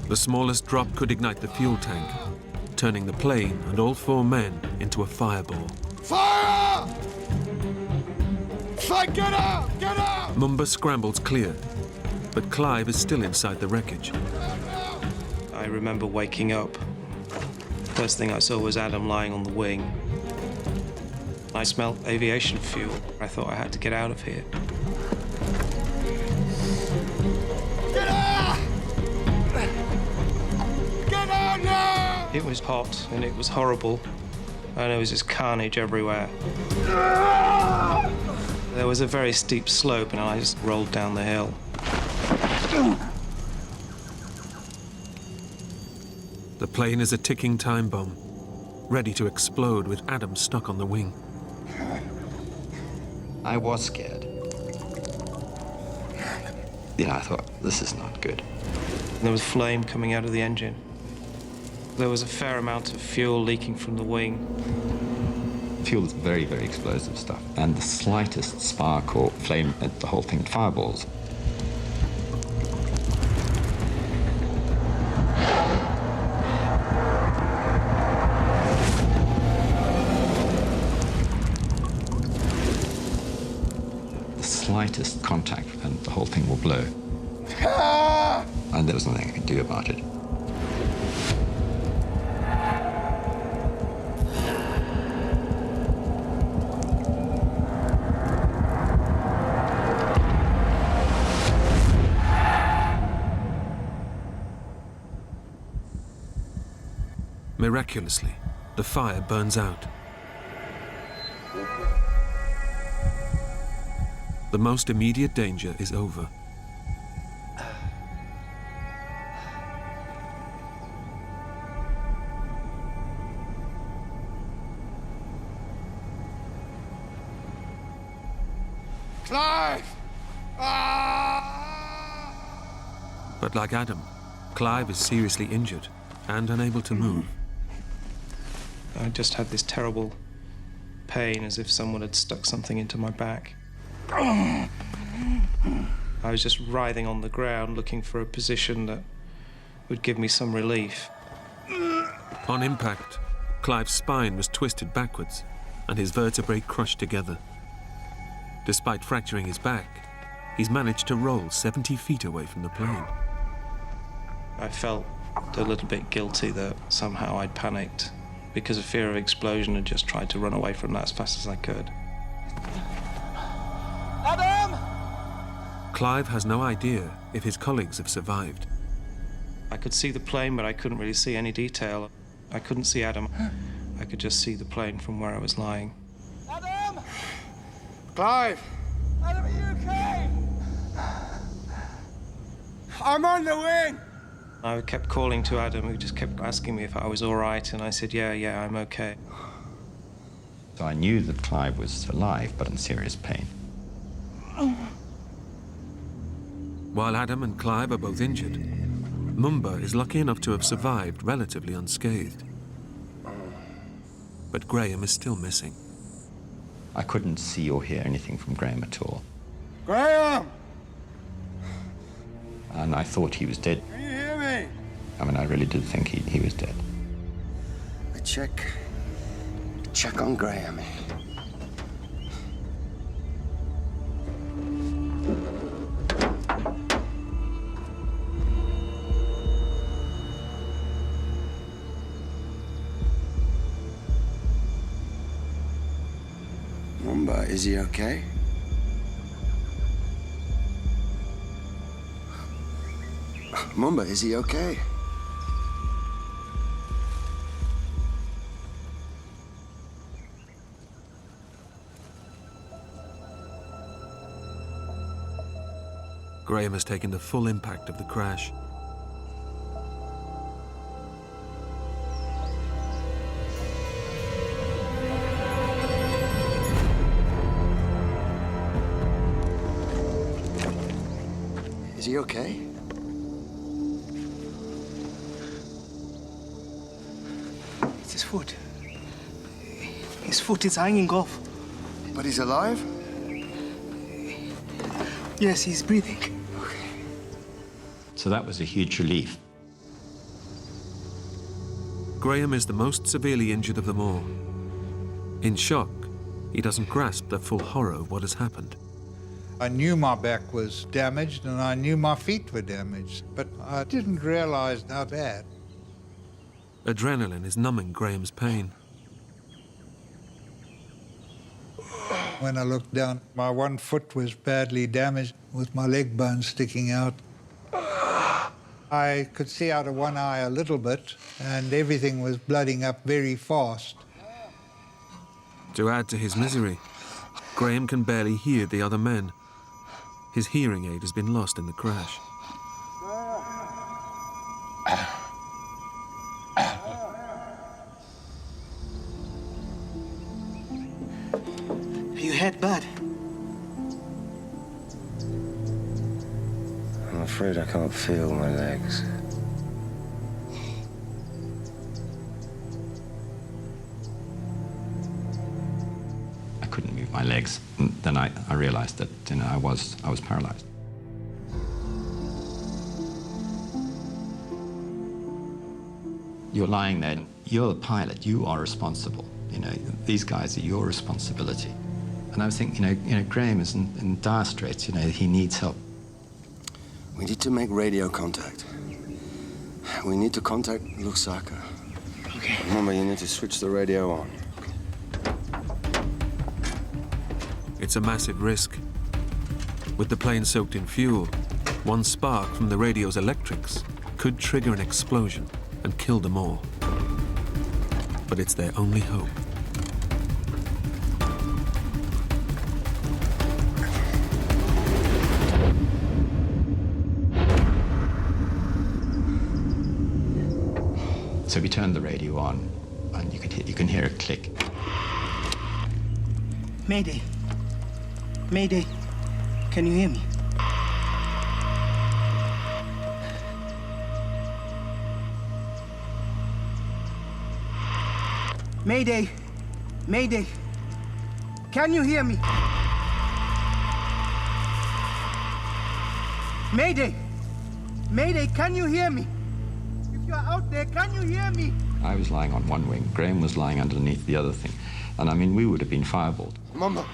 The smallest drop could ignite the fuel tank, turning the plane and all 4 men into a fireball. Fire! Get out! Get out! Mumba scrambles clear, but Clive is still inside the wreckage. I remember waking up. First thing I saw was Adam lying on the wing. I smelled aviation fuel. I thought I had to get out of here. Get out! Get out now! It was hot and it was horrible, and there was just carnage everywhere. There was a very steep slope, and I just rolled down the hill. The plane is a ticking time bomb, ready to explode with Adam stuck on the wing. I was scared. I thought, this is not good. There was flame coming out of the engine. There was a fair amount of fuel leaking from the wing. Fuel is very, very explosive stuff, and the slightest spark or flame, the whole thing fireballs. Slightest contact and the whole thing will blow. And there was nothing I could do about it. Miraculously, the fire burns out. The most immediate danger is over. Clive! But like Adam, Clive is seriously injured and unable to move. I just had this terrible pain, as if someone had stuck something into my back. I was just writhing on the ground, looking for a position that would give me some relief. On impact, Clive's spine was twisted backwards and his vertebrae crushed together. Despite fracturing his back, he's managed to roll 70 feet away from the plane. I felt a little bit guilty that somehow I'd panicked because of fear of explosion and just tried to run away from that as fast as I could. Clive has no idea if his colleagues have survived. I could see the plane, but I couldn't really see any detail. I couldn't see Adam. I could just see the plane from where I was lying. Adam! Clive! Adam, are you okay? I'm on the wing! I kept calling to Adam, who just kept asking me if I was all right, and I said, yeah, I'm okay. So I knew that Clive was alive, but in serious pain. While Adam and Clive are both injured, Mumba is lucky enough to have survived relatively unscathed. But Graham is still missing. I couldn't see or hear anything from Graham at all. Graham! And I thought he was dead. Can you hear me? I mean, I really did think he was dead. A check on Graham. Mumba, is he okay? Mumba, is he okay? Graham has taken the full impact of the crash. Is he okay? It's his foot. His foot is hanging off. But he's alive? Yes, he's breathing. So that was a huge relief. Graham is the most severely injured of them all. In shock, he doesn't grasp the full horror of what has happened. I knew my back was damaged and I knew my feet were damaged, but I didn't realize how bad. Adrenaline is numbing Graham's pain. When I looked down, my one foot was badly damaged with my leg bone sticking out. I could see out of one eye a little bit, and everything was blooding up very fast. To add to his misery, Graham can barely hear the other men. His hearing aid has been lost in the crash. You hit bad. I'm afraid I can't feel my legs. I couldn't move my legs. And then I realized that, you know, I was paralyzed. You're lying there. You're the pilot. You are responsible. You know, these guys are your responsibility. And I was thinking, you know, Graham is in dire straits. You know, he needs help. We need to make radio contact. We need to contact Lusaka. Okay. Remember, you need to switch the radio on. It's a massive risk. With the plane soaked in fuel, one spark from the radio's electrics could trigger an explosion and kill them all. But it's their only hope. So we turned the radio on, and you can hear a click. Mayday. Mayday. Can you hear me? Mayday. Mayday. Can you hear me? Mayday. Mayday, can you hear me? If you're out there, can you hear me? I was lying on one wing. Graham was lying underneath the other thing. And I mean, we would have been fireballed. Mumba,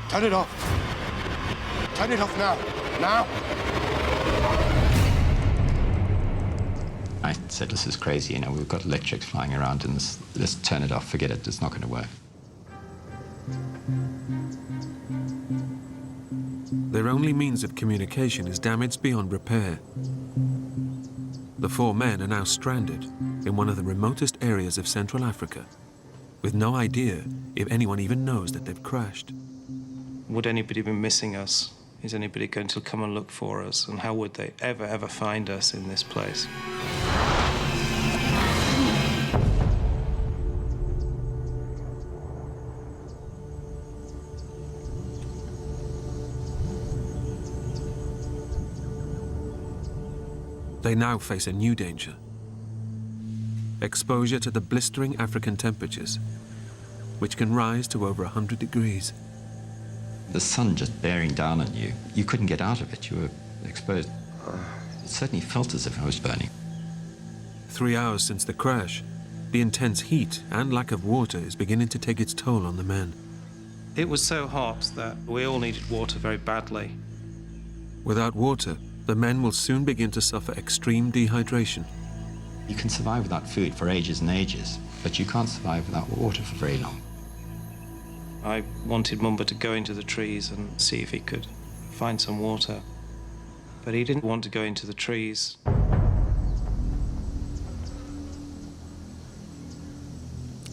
turn it off. Turn it off now. Now. I said, this is crazy, you know, we've got electrics flying around and let's turn it off, forget it, it's not going to work. Their only means of communication is damaged beyond repair. The 4 men are now stranded in one of the remotest areas of Central Africa, with no idea if anyone even knows that they've crashed. Would anybody be missing us? Is anybody going to come and look for us? And how would they ever find us in this place? They now face a new danger. Exposure to the blistering African temperatures, which can rise to over 100 degrees. The sun just bearing down on you, you couldn't get out of it, you were exposed. It certainly felt as if I was burning. 3 hours since the crash, the intense heat and lack of water is beginning to take its toll on the men. It was so hot that we all needed water very badly. Without water, the men will soon begin to suffer extreme dehydration. You can survive without food for ages and ages, but you can't survive without water for very long. I wanted Mumba to go into the trees and see if he could find some water, but he didn't want to go into the trees.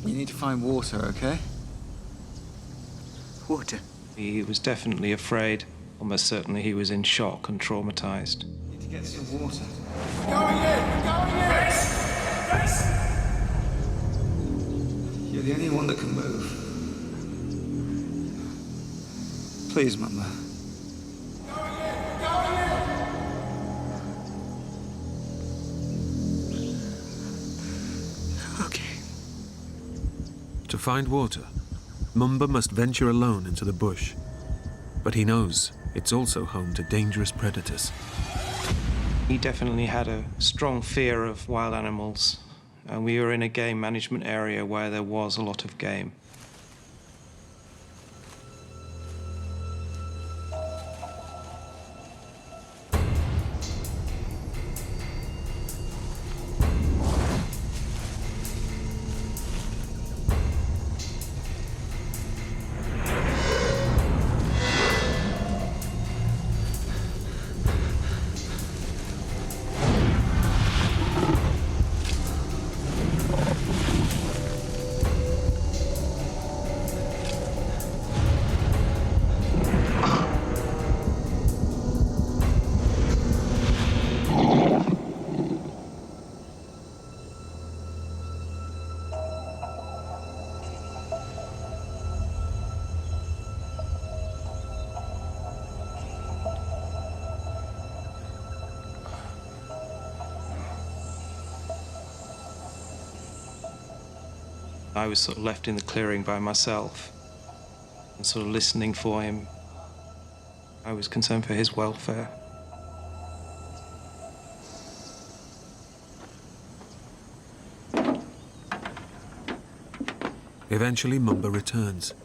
You need to find water, okay? Water. He was definitely afraid. Almost certainly he was in shock and traumatized. You need to get some water. Going in! Going in! Race! You're the only one that can move. Please, Mama. Okay. To find water, Mumba must venture alone into the bush. But he knows it's also home to dangerous predators. He definitely had a strong fear of wild animals, and we were in a game management area where there was a lot of game. I was sort of left in the clearing by myself and sort of listening for him. I was concerned for his welfare. Eventually, Mumba returns.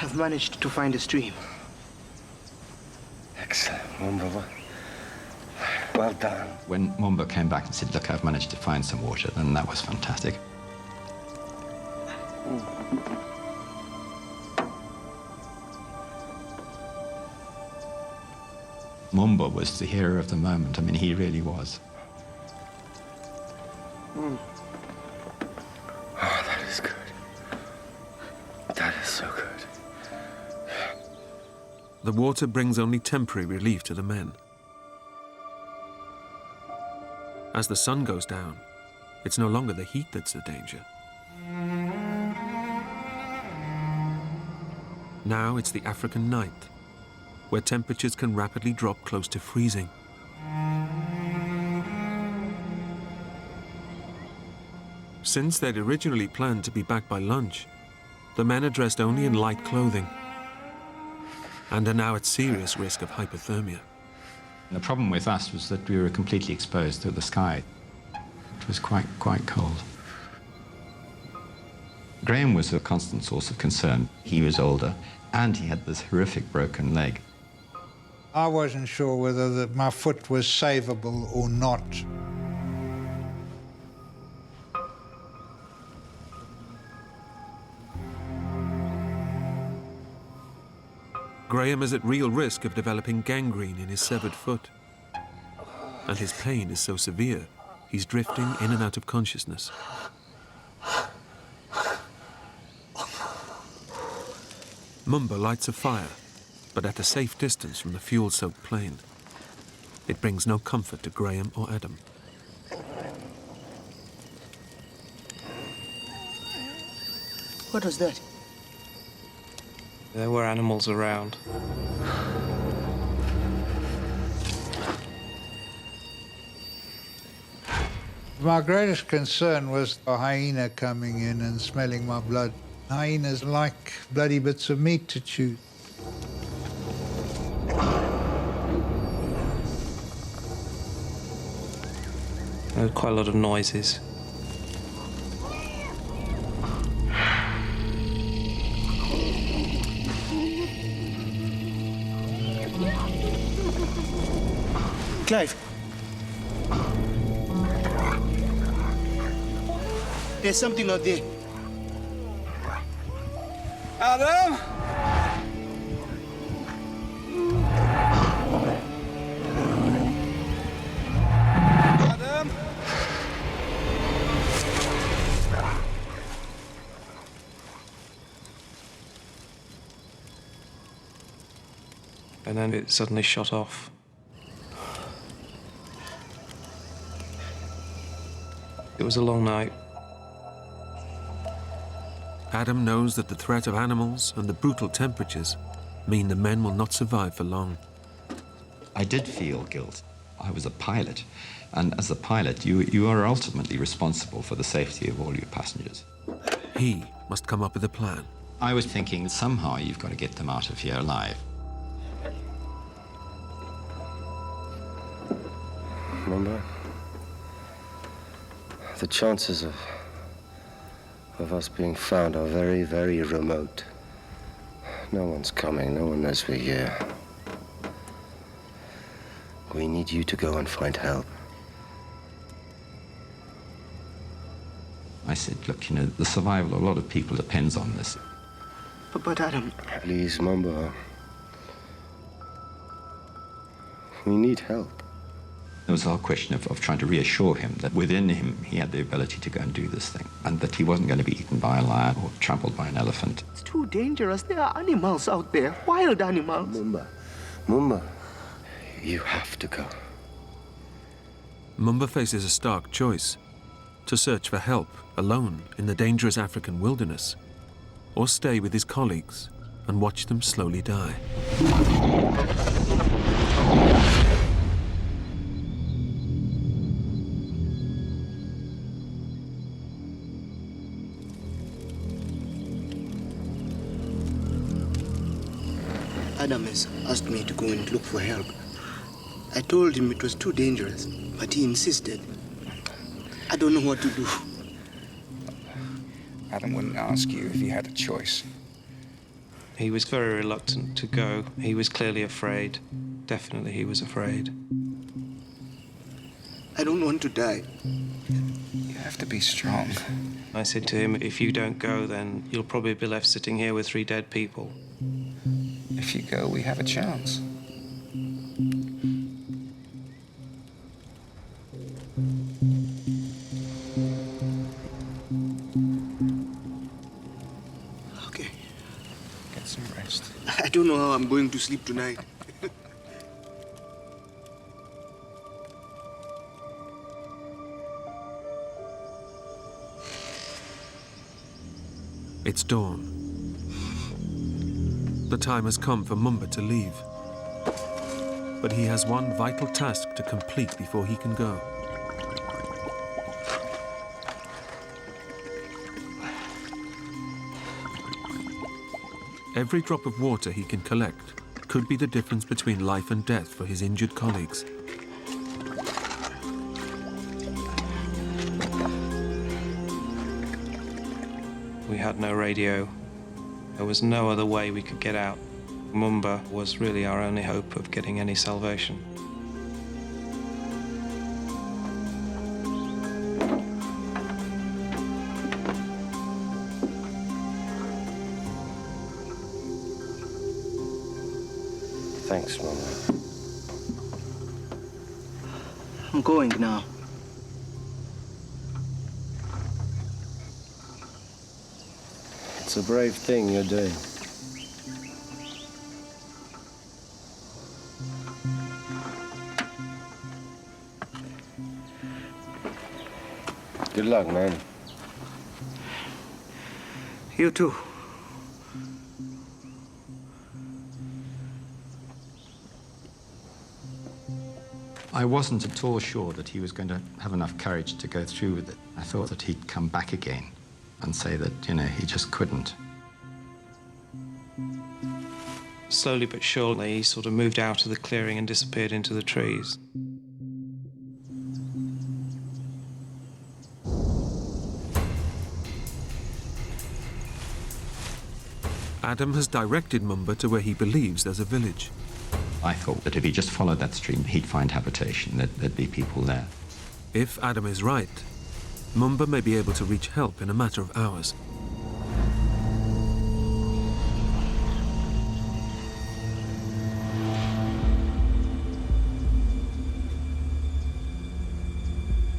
I've managed to find a stream. Excellent, Mumba. Well done. When Mumba came back and said, look, I've managed to find some water, then that was fantastic. Mumba was the hero of the moment. I mean, he really was. Oh, that is good. That is so good. The water brings only temporary relief to the men. As the sun goes down, it's no longer the heat that's the danger. Now it's the African night, where temperatures can rapidly drop close to freezing. Since they'd originally planned to be back by lunch, the men are dressed only in light clothing and are now at serious risk of hypothermia. And the problem with us was that we were completely exposed to the sky. It was quite cold. Graham was a constant source of concern. He was older, and he had this horrific broken leg. I wasn't sure whether my foot was savable or not. Graham is at real risk of developing gangrene in his severed foot. And his pain is so severe, he's drifting in and out of consciousness. Mumba lights a fire, but at a safe distance from the fuel-soaked plane. It brings no comfort to Graham or Adam. What was that? There were animals around. My greatest concern was a hyena coming in and smelling my blood. Hyenas like bloody bits of meat to chew. There were quite a lot of noises. Clive. There's something out there. Adam? Adam? And then it suddenly shot off. It was a long night. Adam knows that the threat of animals and the brutal temperatures mean the men will not survive for long. I did feel guilt. I was a pilot, and as a pilot, you are ultimately responsible for the safety of all your passengers. He must come up with a plan. I was thinking somehow you've got to get them out of here alive. Remember? The chances of us being found are very, very remote. No one's coming, no one knows we're here. We need you to go and find help. I said, look, you know, the survival of a lot of people depends on this. But Adam... Please, Mumba. We need help. It was our question of trying to reassure him that within him he had the ability to go and do this thing, and that he wasn't going to be eaten by a lion or trampled by an elephant. It's too dangerous. There are animals out there, wild animals. Mumba, you have to go. Mumba faces a stark choice: to search for help alone in the dangerous African wilderness, or stay with his colleagues and watch them slowly die. Adam has asked me to go and look for help. I told him it was too dangerous, but he insisted. I don't know what to do. Adam wouldn't ask you if he had a choice. He was very reluctant to go. He was clearly afraid. Definitely he was afraid. I don't want to die. You have to be strong. I said to him, if you don't go, then you'll probably be left sitting here with 3 dead people. If you go, we have a chance. Okay. Get some rest. I don't know how I'm going to sleep tonight. It's dawn. The time has come for Mumba to leave. But he has one vital task to complete before he can go. Every drop of water he can collect could be the difference between life and death for his injured colleagues. We had no radio. There was no other way we could get out. Mumba was really our only hope of getting any salvation. Thanks, Mama. I'm going now. It's a brave thing you're doing. Good luck, man. You too. I wasn't at all sure that he was going to have enough courage to go through with it. I thought that he'd come back again and say that, you know, he just couldn't. Slowly but surely, he sort of moved out of the clearing and disappeared into the trees. Adam has directed Mumba to where he believes there's a village. I thought that if he just followed that stream, he'd find habitation, that there'd be people there. If Adam is right, Mumba may be able to reach help in a matter of hours.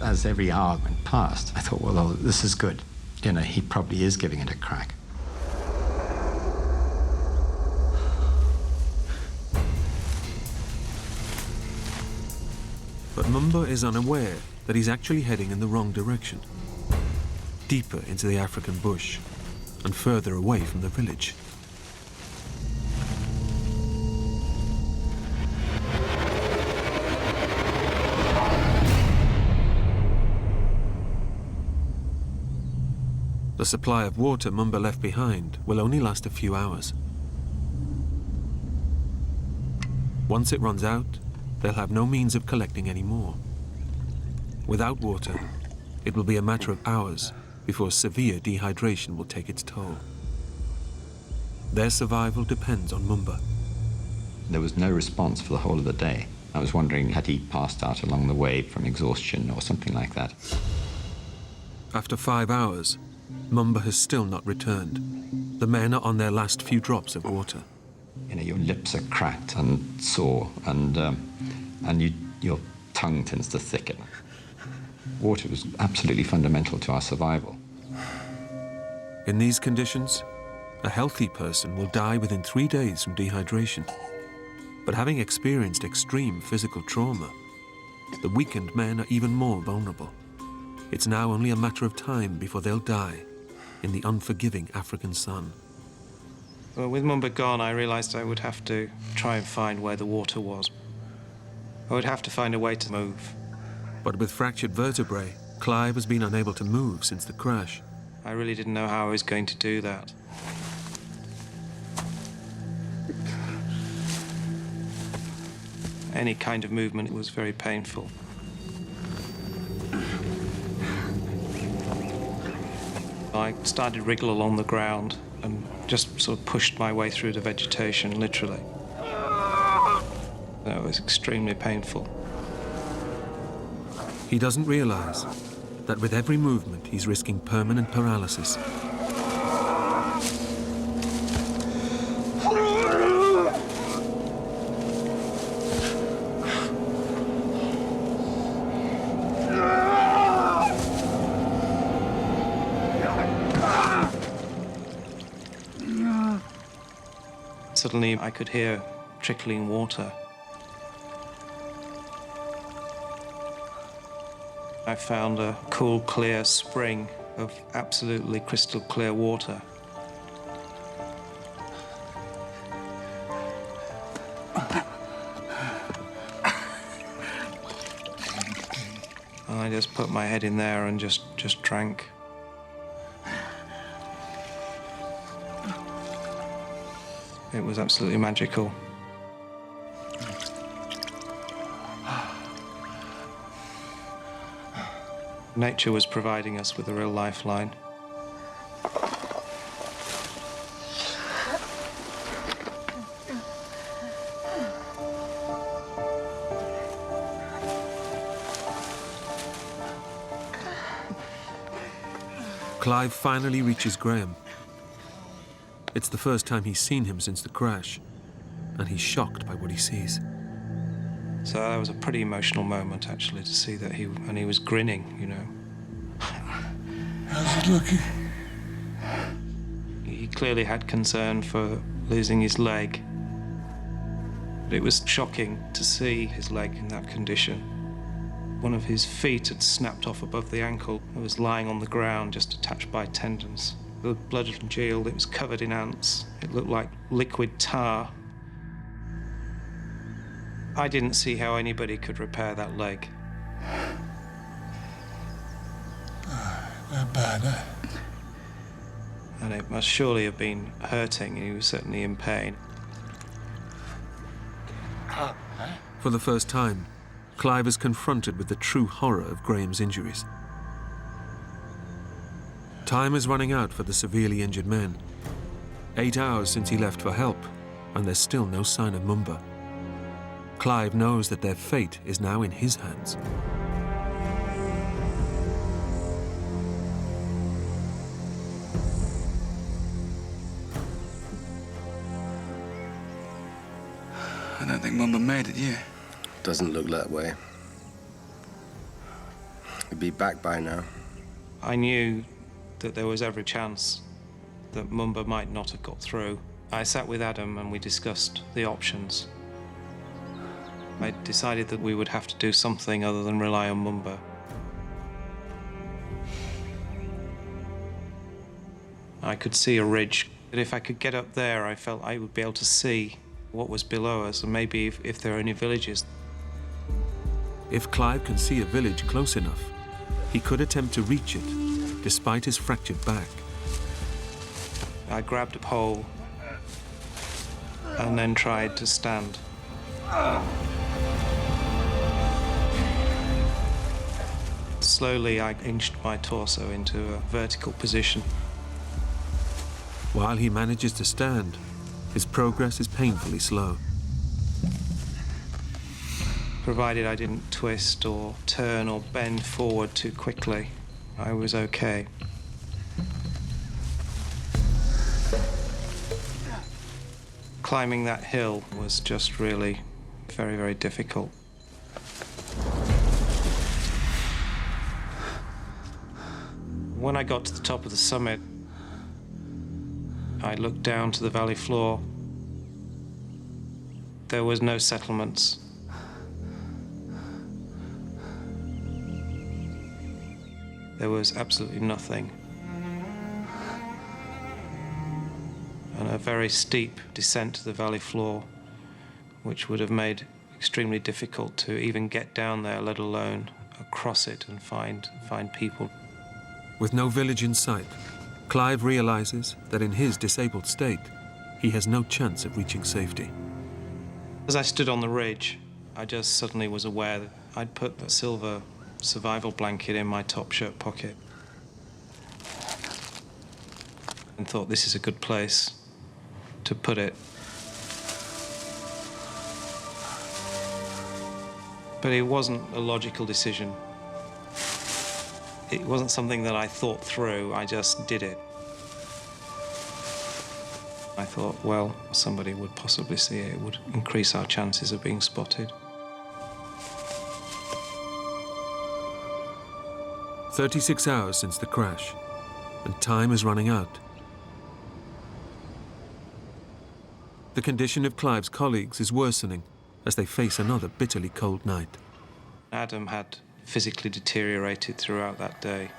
As every hour went past, I thought, well, this is good. You know, he probably is giving it a crack. But Mumba is unaware that he's actually heading in the wrong direction, deeper into the African bush and further away from the village. The supply of water Mumba left behind will only last a few hours. Once it runs out, they'll have no means of collecting any more. Without water, it will be a matter of hours before severe dehydration will take its toll. Their survival depends on Mumba. There was no response for the whole of the day. I was wondering, had he passed out along the way from exhaustion or something like that? After 5 hours, Mumba has still not returned. The men are on their last few drops of water. You know, your lips are cracked and sore, and your tongue tends to thicken. Water was absolutely fundamental to our survival. In these conditions, a healthy person will die within 3 days from dehydration. But having experienced extreme physical trauma, the weakened men are even more vulnerable. It's now only a matter of time before they'll die in the unforgiving African sun. Well, with Mumba gone, I realized I would have to try and find where the water was. I would have to find a way to move. But with fractured vertebrae, Clive has been unable to move since the crash. I really didn't know how I was going to do that. Any kind of movement was very painful. I started to wriggle along the ground and just sort of pushed my way through the vegetation, literally. That was extremely painful. He doesn't realize that with every movement, he's risking permanent paralysis. Suddenly, I could hear trickling water. I found a cool, clear spring of absolutely crystal clear water. And I just put my head in there and just drank. It was absolutely magical. Nature was providing us with a real lifeline. Clive finally reaches Graham. It's the first time he's seen him since the crash, and he's shocked by what he sees. So that was a pretty emotional moment, actually, to see that he was grinning, you know. How's it looking? He clearly had concern for losing his leg. But it was shocking to see his leg in that condition. One of his feet had snapped off above the ankle. It was lying on the ground, just attached by tendons. The blood had congealed. It was covered in ants. It looked like liquid tar. I didn't see how anybody could repair that leg. Not bad, huh? And it must surely have been hurting, and he was certainly in pain. For the first time, Clive is confronted with the true horror of Graham's injuries. Time is running out for the severely injured men. 8 hours since he left for help, and there's still no sign of Mumba. Clive knows that their fate is now in his hands. I don't think Mumba made it, yeah. Doesn't look that way. He'll be back by now. I knew that there was every chance that Mumba might not have got through. I sat with Adam and we discussed the options. I decided that we would have to do something other than rely on Mumba. I could see a ridge, but if I could get up there, I felt I would be able to see what was below us, and maybe if there are any villages. If Clive can see a village close enough, he could attempt to reach it, despite his fractured back. I grabbed a pole and then tried to stand. Slowly, I inched my torso into a vertical position. While he manages to stand, his progress is painfully slow. Provided I didn't twist or turn or bend forward too quickly, I was okay. Climbing that hill was just really very, very difficult. When I got to the top of the summit, I looked down to the valley floor. There was no settlements. There was absolutely nothing. And a very steep descent to the valley floor, which would have made it extremely difficult to even get down there, let alone across it and find people. With no village in sight, Clive realizes that in his disabled state, he has no chance of reaching safety. As I stood on the ridge, I just suddenly was aware that I'd put a silver survival blanket in my top shirt pocket and thought this is a good place to put it. But it wasn't a logical decision. It wasn't something that I thought through, I just did it. I thought, well, somebody would possibly see it. It would increase our chances of being spotted. 36 hours since the crash, and time is running out. The condition of Clive's colleagues is worsening as they face another bitterly cold night. Adam had physically deteriorated throughout that day.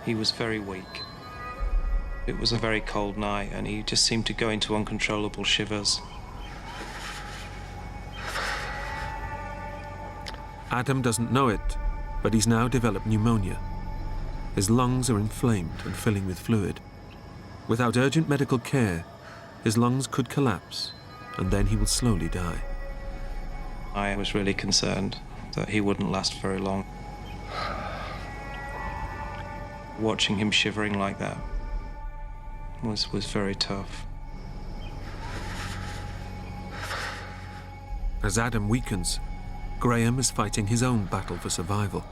He was very weak. It was a very cold night, and he just seemed to go into uncontrollable shivers. Adam doesn't know it, but he's now developed pneumonia. His lungs are inflamed and filling with fluid. Without urgent medical care, his lungs could collapse, and then he will slowly die. I was really concerned that he wouldn't last very long. Watching him shivering like that was very tough. As Adam weakens, Graham is fighting his own battle for survival.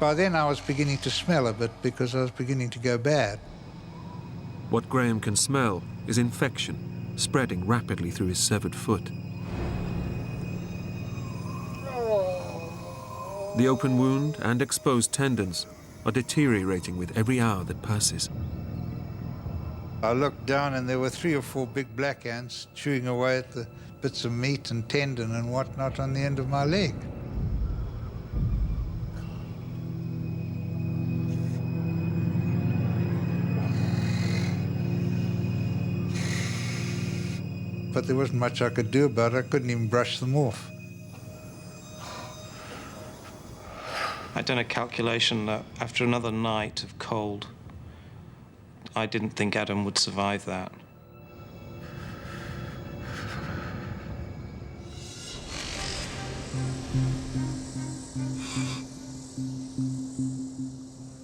By then I was beginning to smell a bit because I was beginning to go bad. What Graham can smell is infection, spreading rapidly through his severed foot. The open wound and exposed tendons are deteriorating with every hour that passes. I looked down and there were 3 or 4 big black ants chewing away at the bits of meat and tendon and whatnot on the end of my leg. But there wasn't much I could do about it. I couldn't even brush them off. I'd done a calculation that after another night of cold, I didn't think Adam would survive that.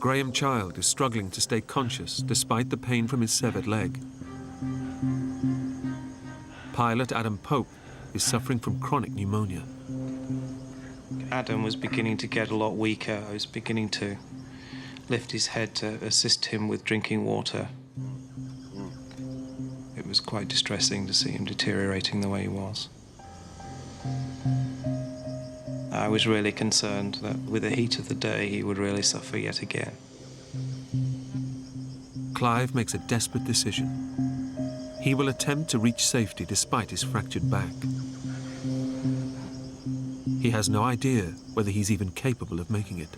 Graham Child is struggling to stay conscious despite the pain from his severed leg. Pilot Adam Pope is suffering from chronic pneumonia. Adam was beginning to get a lot weaker. I was beginning to lift his head to assist him with drinking water. It was quite distressing to see him deteriorating the way he was. I was really concerned that with the heat of the day, he would really suffer yet again. Clive makes a desperate decision. He will attempt to reach safety despite his fractured back. He has no idea whether he's even capable of making it.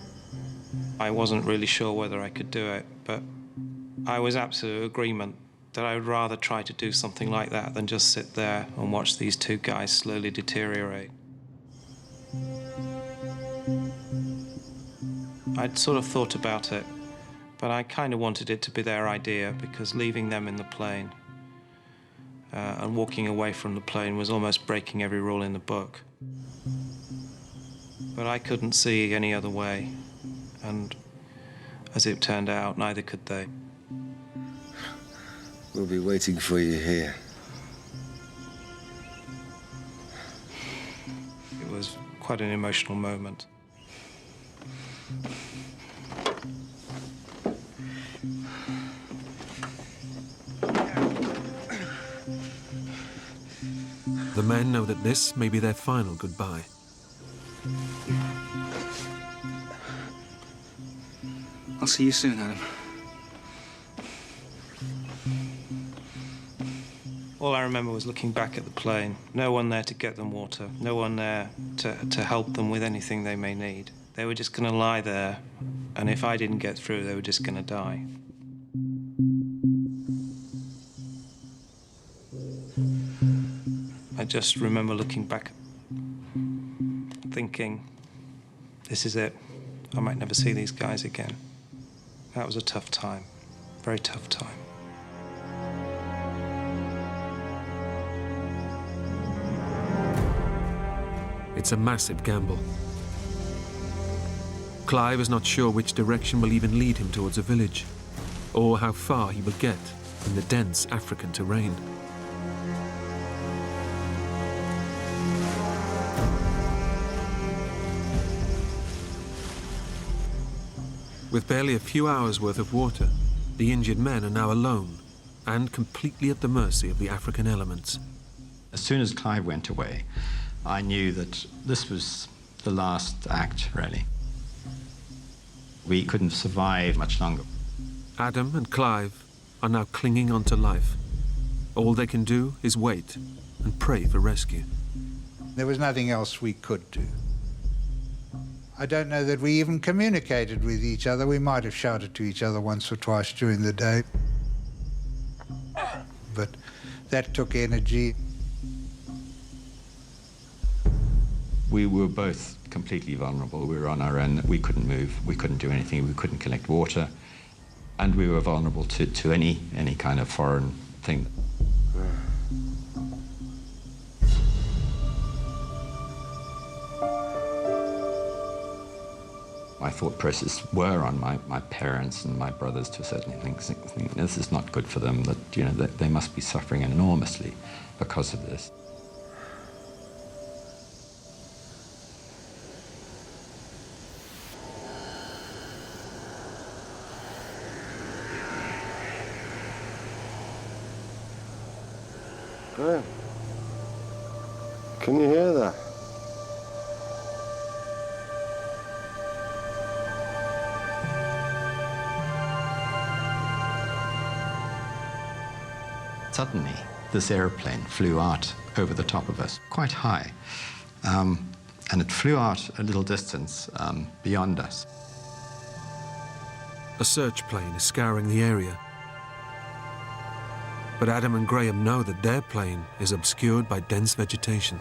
I wasn't really sure whether I could do it, but I was absolute agreement that I would rather try to do something like that than just sit there and watch these 2 guys slowly deteriorate. I'd sort of thought about it, but I kind of wanted it to be their idea because leaving them in the plane and walking away from the plane was almost breaking every rule in the book. But I couldn't see any other way, and as it turned out, neither could they. We'll be waiting for you here. It was quite an emotional moment. The men know that this may be their final goodbye. I'll see you soon, Adam. All I remember was looking back at the plane. No one there to get them water. No one there to help them with anything they may need. They were just going to lie there, and if I didn't get through, they were just going to die. I just remember looking back, thinking, this is it. I might never see these guys again. That was a tough time, very tough time. It's a massive gamble. Clive is not sure which direction will even lead him towards a village, or how far he will get in the dense African terrain. With barely a few hours' worth of water, the injured men are now alone and completely at the mercy of the African elements. As soon as Clive went away, I knew that this was the last act, really. We couldn't survive much longer. Adam and Clive are now clinging on to life. All they can do is wait and pray for rescue. There was nothing else we could do. I don't know that we even communicated with each other. We might have shouted to each other once or twice during the day. But that took energy. We were both completely vulnerable. We were on our own. We couldn't move. We couldn't do anything. We couldn't collect water. And we were vulnerable to any kind of foreign thing. My thought process were on my parents and my brothers to a certain extent. This is not good for them, that, you know, that they must be suffering enormously because of this. Graham, can you hear that? Suddenly, this airplane flew out over the top of us, quite high. And it flew out a little distance beyond us. A search plane is scouring the area. But Adam and Graham know that their plane is obscured by dense vegetation.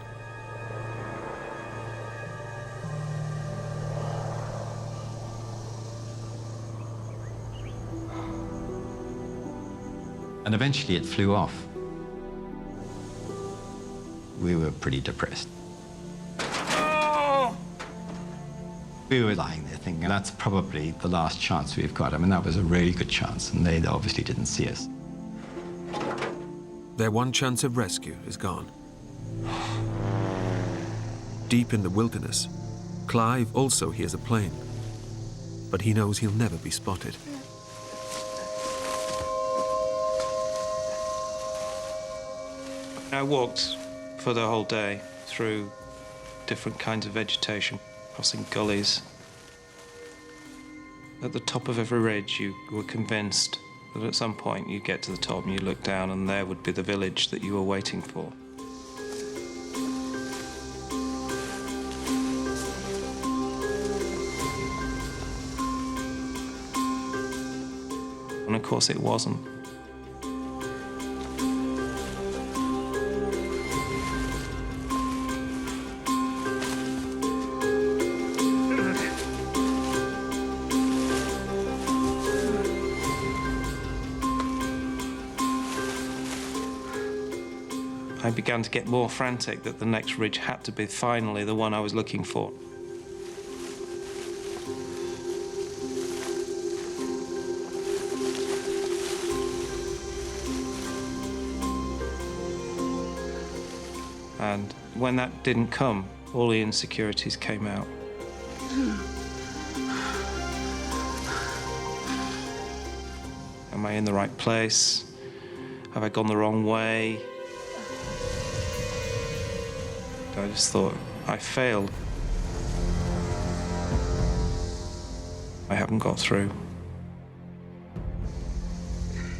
And eventually it flew off. We were pretty depressed. We were lying there thinking, that's probably the last chance we've got. I mean, that was a really good chance, and they obviously didn't see us. Their one chance of rescue is gone. Deep in the wilderness, Clive also hears a plane, but he knows he'll never be spotted. I walked for the whole day through different kinds of vegetation, crossing gullies. At the top of every ridge, you were convinced that at some point you'd get to the top and you look down and there would be the village that you were waiting for. And of course it wasn't. I began to get more frantic that the next ridge had to be finally the one I was looking for. And when that didn't come, all the insecurities came out. Am I in the right place? Have I gone the wrong way? I just thought, I failed. I haven't got through.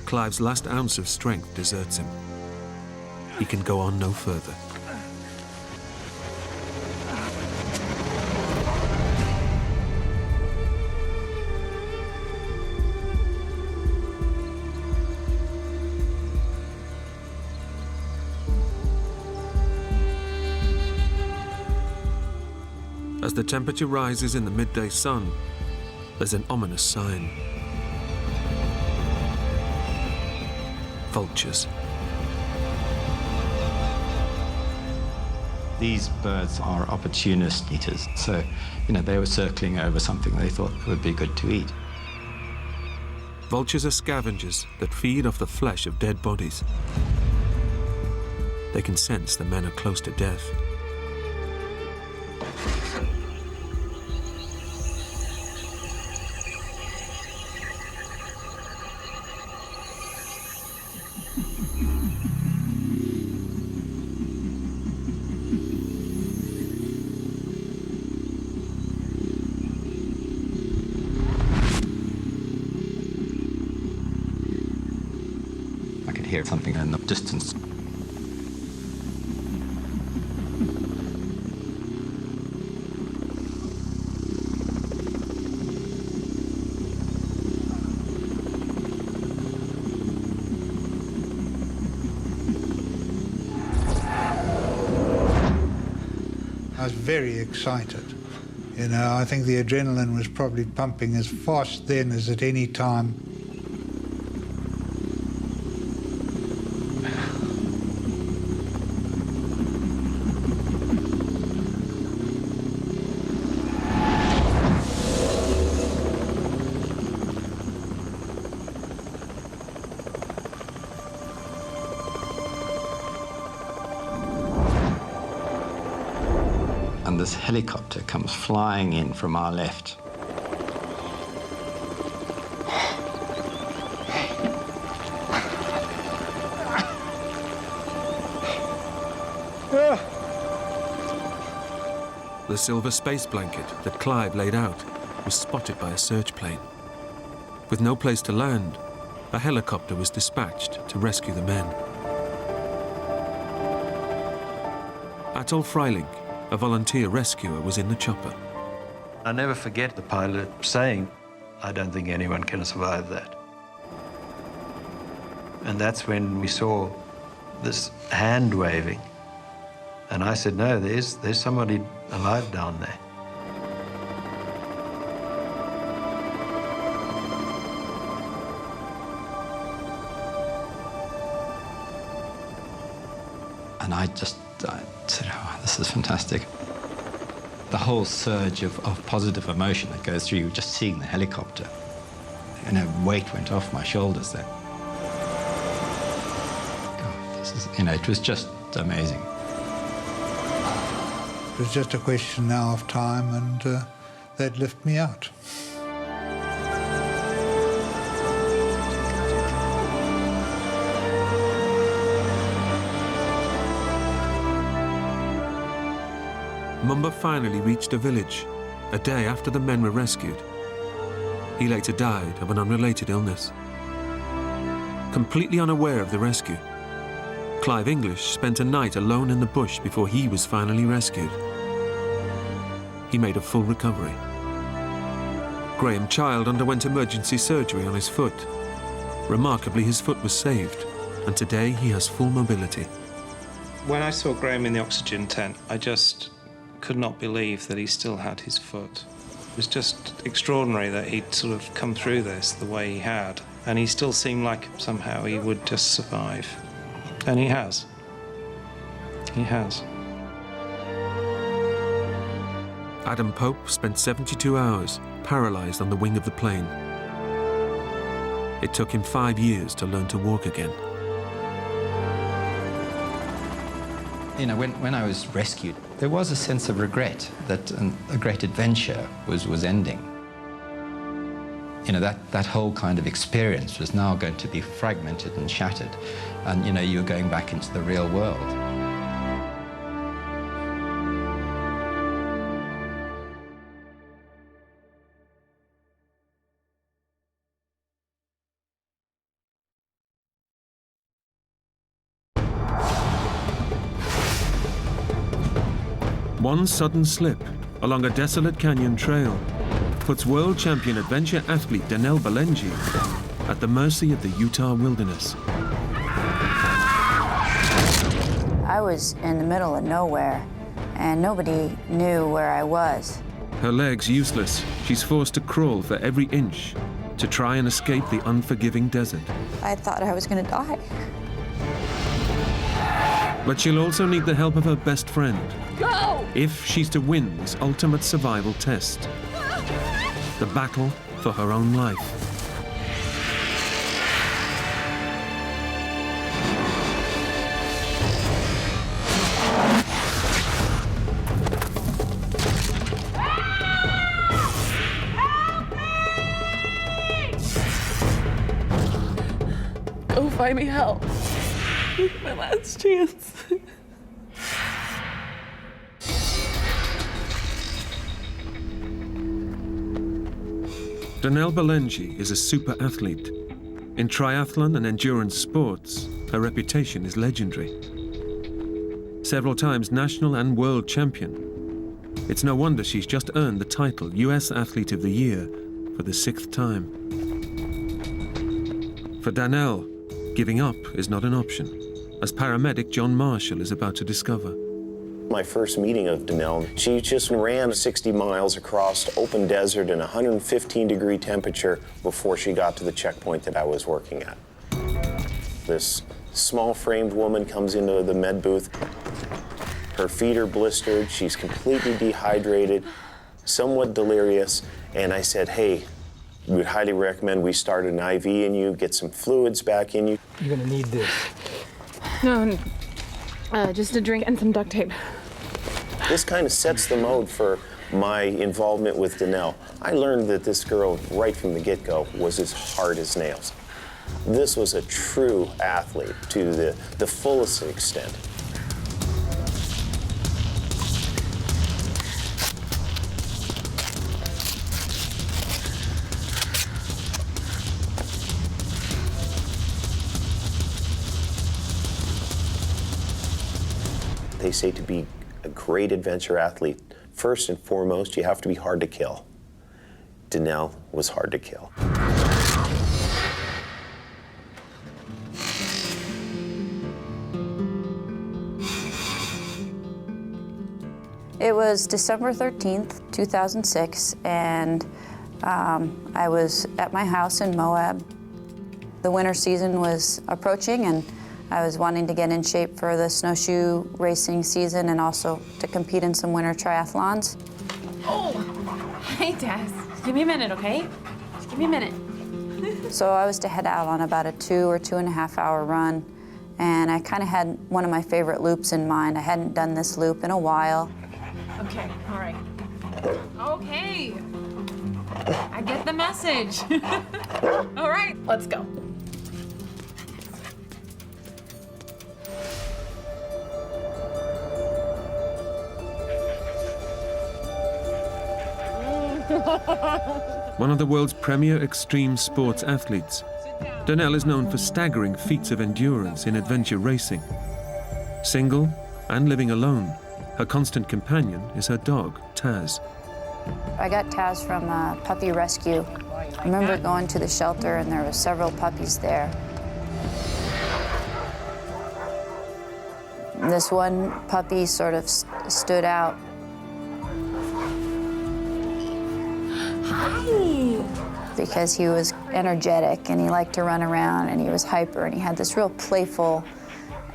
Clive's last ounce of strength deserts him. He can go on no further. As the temperature rises in the midday sun, there's an ominous sign. Vultures. These birds are opportunist eaters, so, they were circling over something they thought would be good to eat. Vultures are scavengers that feed off the flesh of dead bodies. They can sense the men are close to death. Hear something in the distance. I was very excited. I think the adrenaline was probably pumping as fast then as at any time. And this helicopter comes flying in from our left. The silver space blanket that Clive laid out was spotted by a search plane. With no place to land, a helicopter was dispatched to rescue the men. Atoll Freiling, a volunteer rescuer, was in the chopper. I never forget the pilot saying, "I don't think anyone can survive that." And that's when we saw this hand waving. And I said, no, there's somebody alive down there. And I said, oh, this is fantastic. The whole surge of positive emotion that goes through you just seeing the helicopter. And a weight went off my shoulders then. God, this is, it was just amazing. It was just a question now of time, and they'd lift me out. Mumba finally reached a village, a day after the men were rescued. He later died of an unrelated illness. Completely unaware of the rescue, Clive English spent a night alone in the bush before he was finally rescued. He made a full recovery. Graham Child underwent emergency surgery on his foot. Remarkably, his foot was saved, and today he has full mobility. When I saw Graham in the oxygen tent, I just could not believe that he still had his foot. It was just extraordinary that he'd sort of come through this the way he had, and he still seemed like somehow he would just survive. And he has. He has. Adam Pope spent 72 hours paralyzed on the wing of the plane. It took him 5 years to learn to walk again. When I was rescued, there was a sense of regret that a great adventure was ending. That whole kind of experience was now going to be fragmented and shattered, and you were going back into the real world. One sudden slip along a desolate canyon trail puts world champion adventure athlete Danelle Balenji at the mercy of the Utah wilderness. I was in the middle of nowhere, and nobody knew where I was. Her legs useless, she's forced to crawl for every inch to try and escape the unforgiving desert. I thought I was going to die. But she'll also need the help of her best friend. Go! If she's to win this ultimate survival test. The battle for her own life. Go find me help. This is my last chance. Danelle Balenji is a super athlete. In triathlon and endurance sports, her reputation is legendary. Several times national and world champion. It's no wonder she's just earned the title US Athlete of the Year for the 6th time. For Danelle, giving up is not an option, as paramedic John Marshall is about to discover. My first meeting of Danelle, she just ran 60 miles across open desert in 115-degree temperature before she got to the checkpoint that I was working at. This small-framed woman comes into the med booth. Her feet are blistered, she's completely dehydrated, somewhat delirious, and I said, hey, we would highly recommend we start an IV in you, get some fluids back in you. You're gonna need this. No, just a drink and some duct tape. This kind of sets the mode for my involvement with Danelle. I learned that this girl, right from the get-go, was as hard as nails. This was a true athlete to the fullest extent. They say to be a great adventure athlete, first and foremost, you have to be hard to kill. Donnell was hard to kill. It was December 13th, 2006, and I was at my house in Moab. The winter season was approaching, and I was wanting to get in shape for the snowshoe racing season and also to compete in some winter triathlons. Oh, hey, Taz. Give me a minute, okay? Just give me a minute. So I was to head out on about a 2 or 2.5 hour run, and I kind of had one of my favorite loops in mind. I hadn't done this loop in a while. Okay, all right. Okay. I get the message. All right, let's go. One of the world's premier extreme sports athletes, Donnell is known for staggering feats of endurance in adventure racing. Single and living alone, her constant companion is her dog, Taz. I got Taz from a puppy rescue. I remember going to the shelter and there were several puppies there. This one puppy sort of stood out. Hi. Because he was energetic and he liked to run around and he was hyper and he had this real playful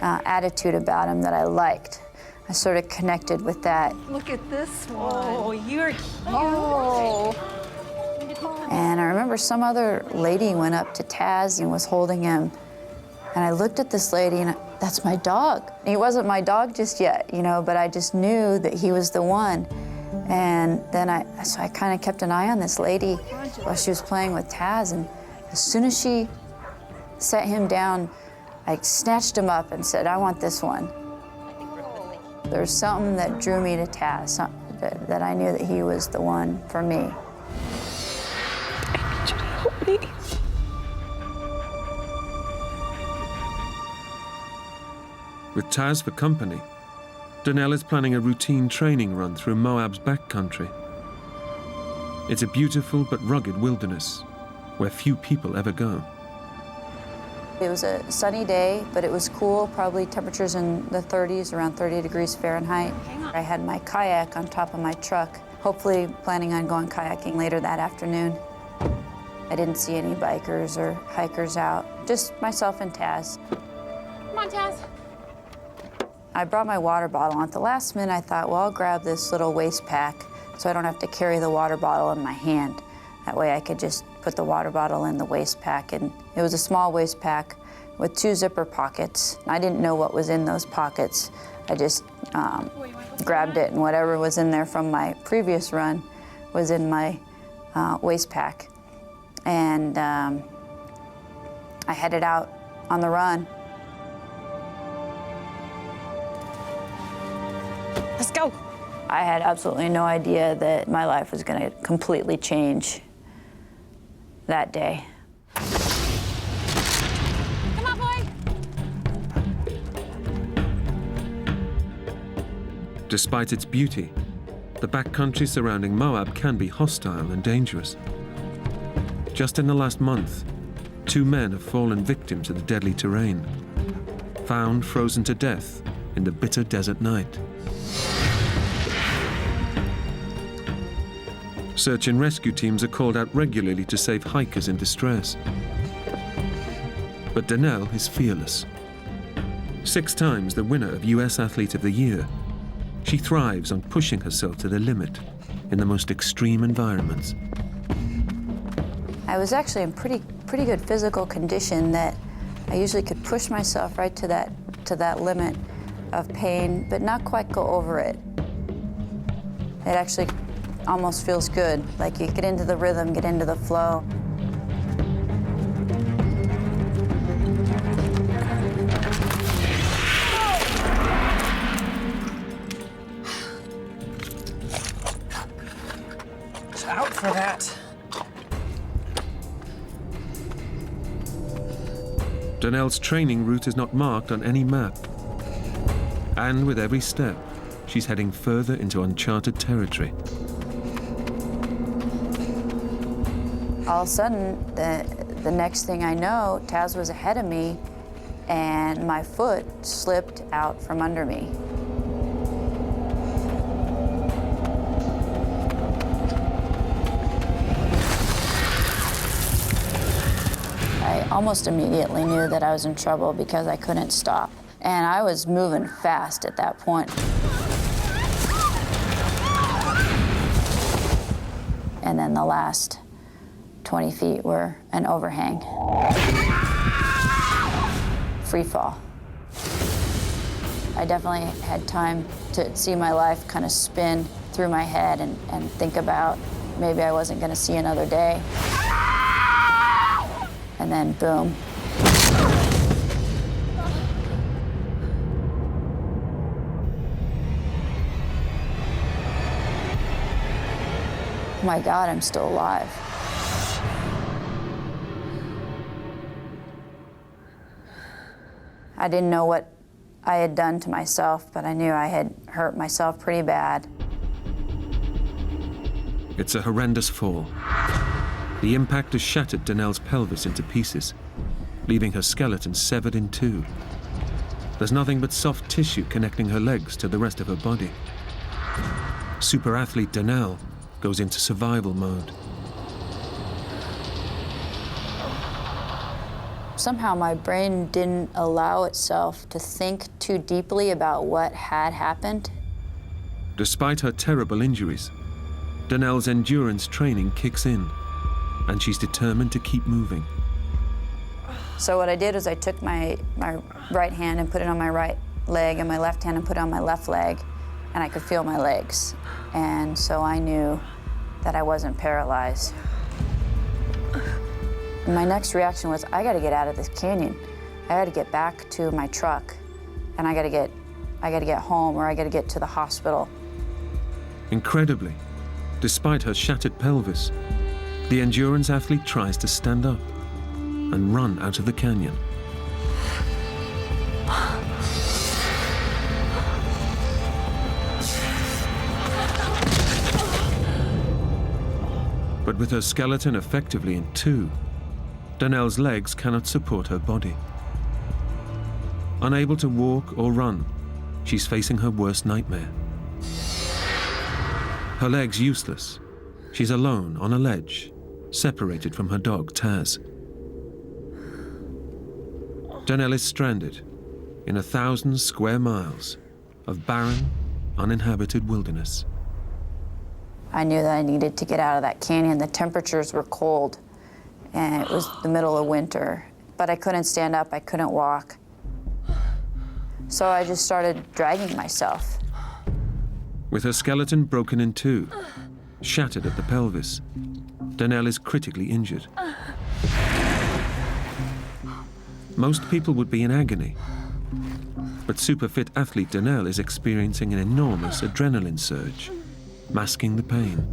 attitude about him that I liked. I sort of connected with that. Look at this one. Oh, you're cute. Oh. And I remember some other lady went up to Taz and was holding him. And I looked at this lady and that's my dog. He wasn't my dog just yet, you know, but I just knew that he was the one. And then I kind of kept an eye on this lady while she was playing with Taz. And as soon as she set him down, I snatched him up and said, I want this one. There's something that drew me to Taz, that I knew that he was the one for me. I need you to help me. With Taz for company, Donnell is planning a routine training run through Moab's backcountry. It's a beautiful but rugged wilderness where few people ever go. It was a sunny day, but it was cool, probably temperatures in the 30s, around 30 degrees Fahrenheit. I had my kayak on top of my truck, hopefully planning on going kayaking later that afternoon. I didn't see any bikers or hikers out, just myself and Taz. Come on, Taz. I brought my water bottle. At the last minute, I thought, well, I'll grab this little waist pack so I don't have to carry the water bottle in my hand. That way I could just put the water bottle in the waist pack. And it was a small waist pack with 2 zipper pockets. I didn't know what was in those pockets. I just grabbed it, and whatever was in there from my previous run was in my waist pack. And I headed out on the run. Let's go. I had absolutely no idea that my life was going to completely change that day. Come on, boy. Despite its beauty, the backcountry surrounding Moab can be hostile and dangerous. Just in the last month, 2 men have fallen victim to the deadly terrain, found frozen to death in the bitter desert night. Search and rescue teams are called out regularly to save hikers in distress. But Donnell is fearless. 6 times the winner of US Athlete of the Year, she thrives on pushing herself to the limit in the most extreme environments. I was actually in pretty good physical condition that I usually could push myself right to that limit of pain, but not quite go over it. It actually almost feels good, like you get into the rhythm, get into the flow. Out for that. Donnell's training route is not marked on any map. And with every step, she's heading further into uncharted territory. All of a sudden, the next thing I know, Taz was ahead of me, and my foot slipped out from under me. I almost immediately knew that I was in trouble because I couldn't stop. And I was moving fast at that point. And then the last 20 feet were an overhang. Free fall. I definitely had time to see my life kind of spin through my head and think about maybe I wasn't going to see another day. And then boom. Oh my God, I'm still alive. I didn't know what I had done to myself, but I knew I had hurt myself pretty bad. It's a horrendous fall. The impact has shattered Danelle's pelvis into pieces, leaving her skeleton severed in two. There's nothing but soft tissue connecting her legs to the rest of her body. Super athlete Danelle goes into survival mode. Somehow my brain didn't allow itself to think too deeply about what had happened. Despite her terrible injuries, Danelle's endurance training kicks in, and she's determined to keep moving. So what I did was I took my right hand and put it on my right leg, and my left hand and put it on my left leg, and I could feel my legs. And so I knew that I wasn't paralyzed. And my next reaction was, I gotta get out of this canyon. I gotta get back to my truck, and I gotta get home, or I gotta get to the hospital. Incredibly, despite her shattered pelvis, the endurance athlete tries to stand up and run out of the canyon. But with her skeleton effectively in two, Danelle's legs cannot support her body. Unable to walk or run, she's facing her worst nightmare. Her legs useless, she's alone on a ledge, separated from her dog, Taz. Danelle is stranded in 1,000 square miles of barren, uninhabited wilderness. I knew that I needed to get out of that canyon. The temperatures were cold, and it was the middle of winter. But I couldn't stand up, I couldn't walk. So I just started dragging myself. With her skeleton broken in two, shattered at the pelvis, Danelle is critically injured. Most people would be in agony, but super fit athlete Danelle is experiencing an enormous adrenaline surge, masking the pain.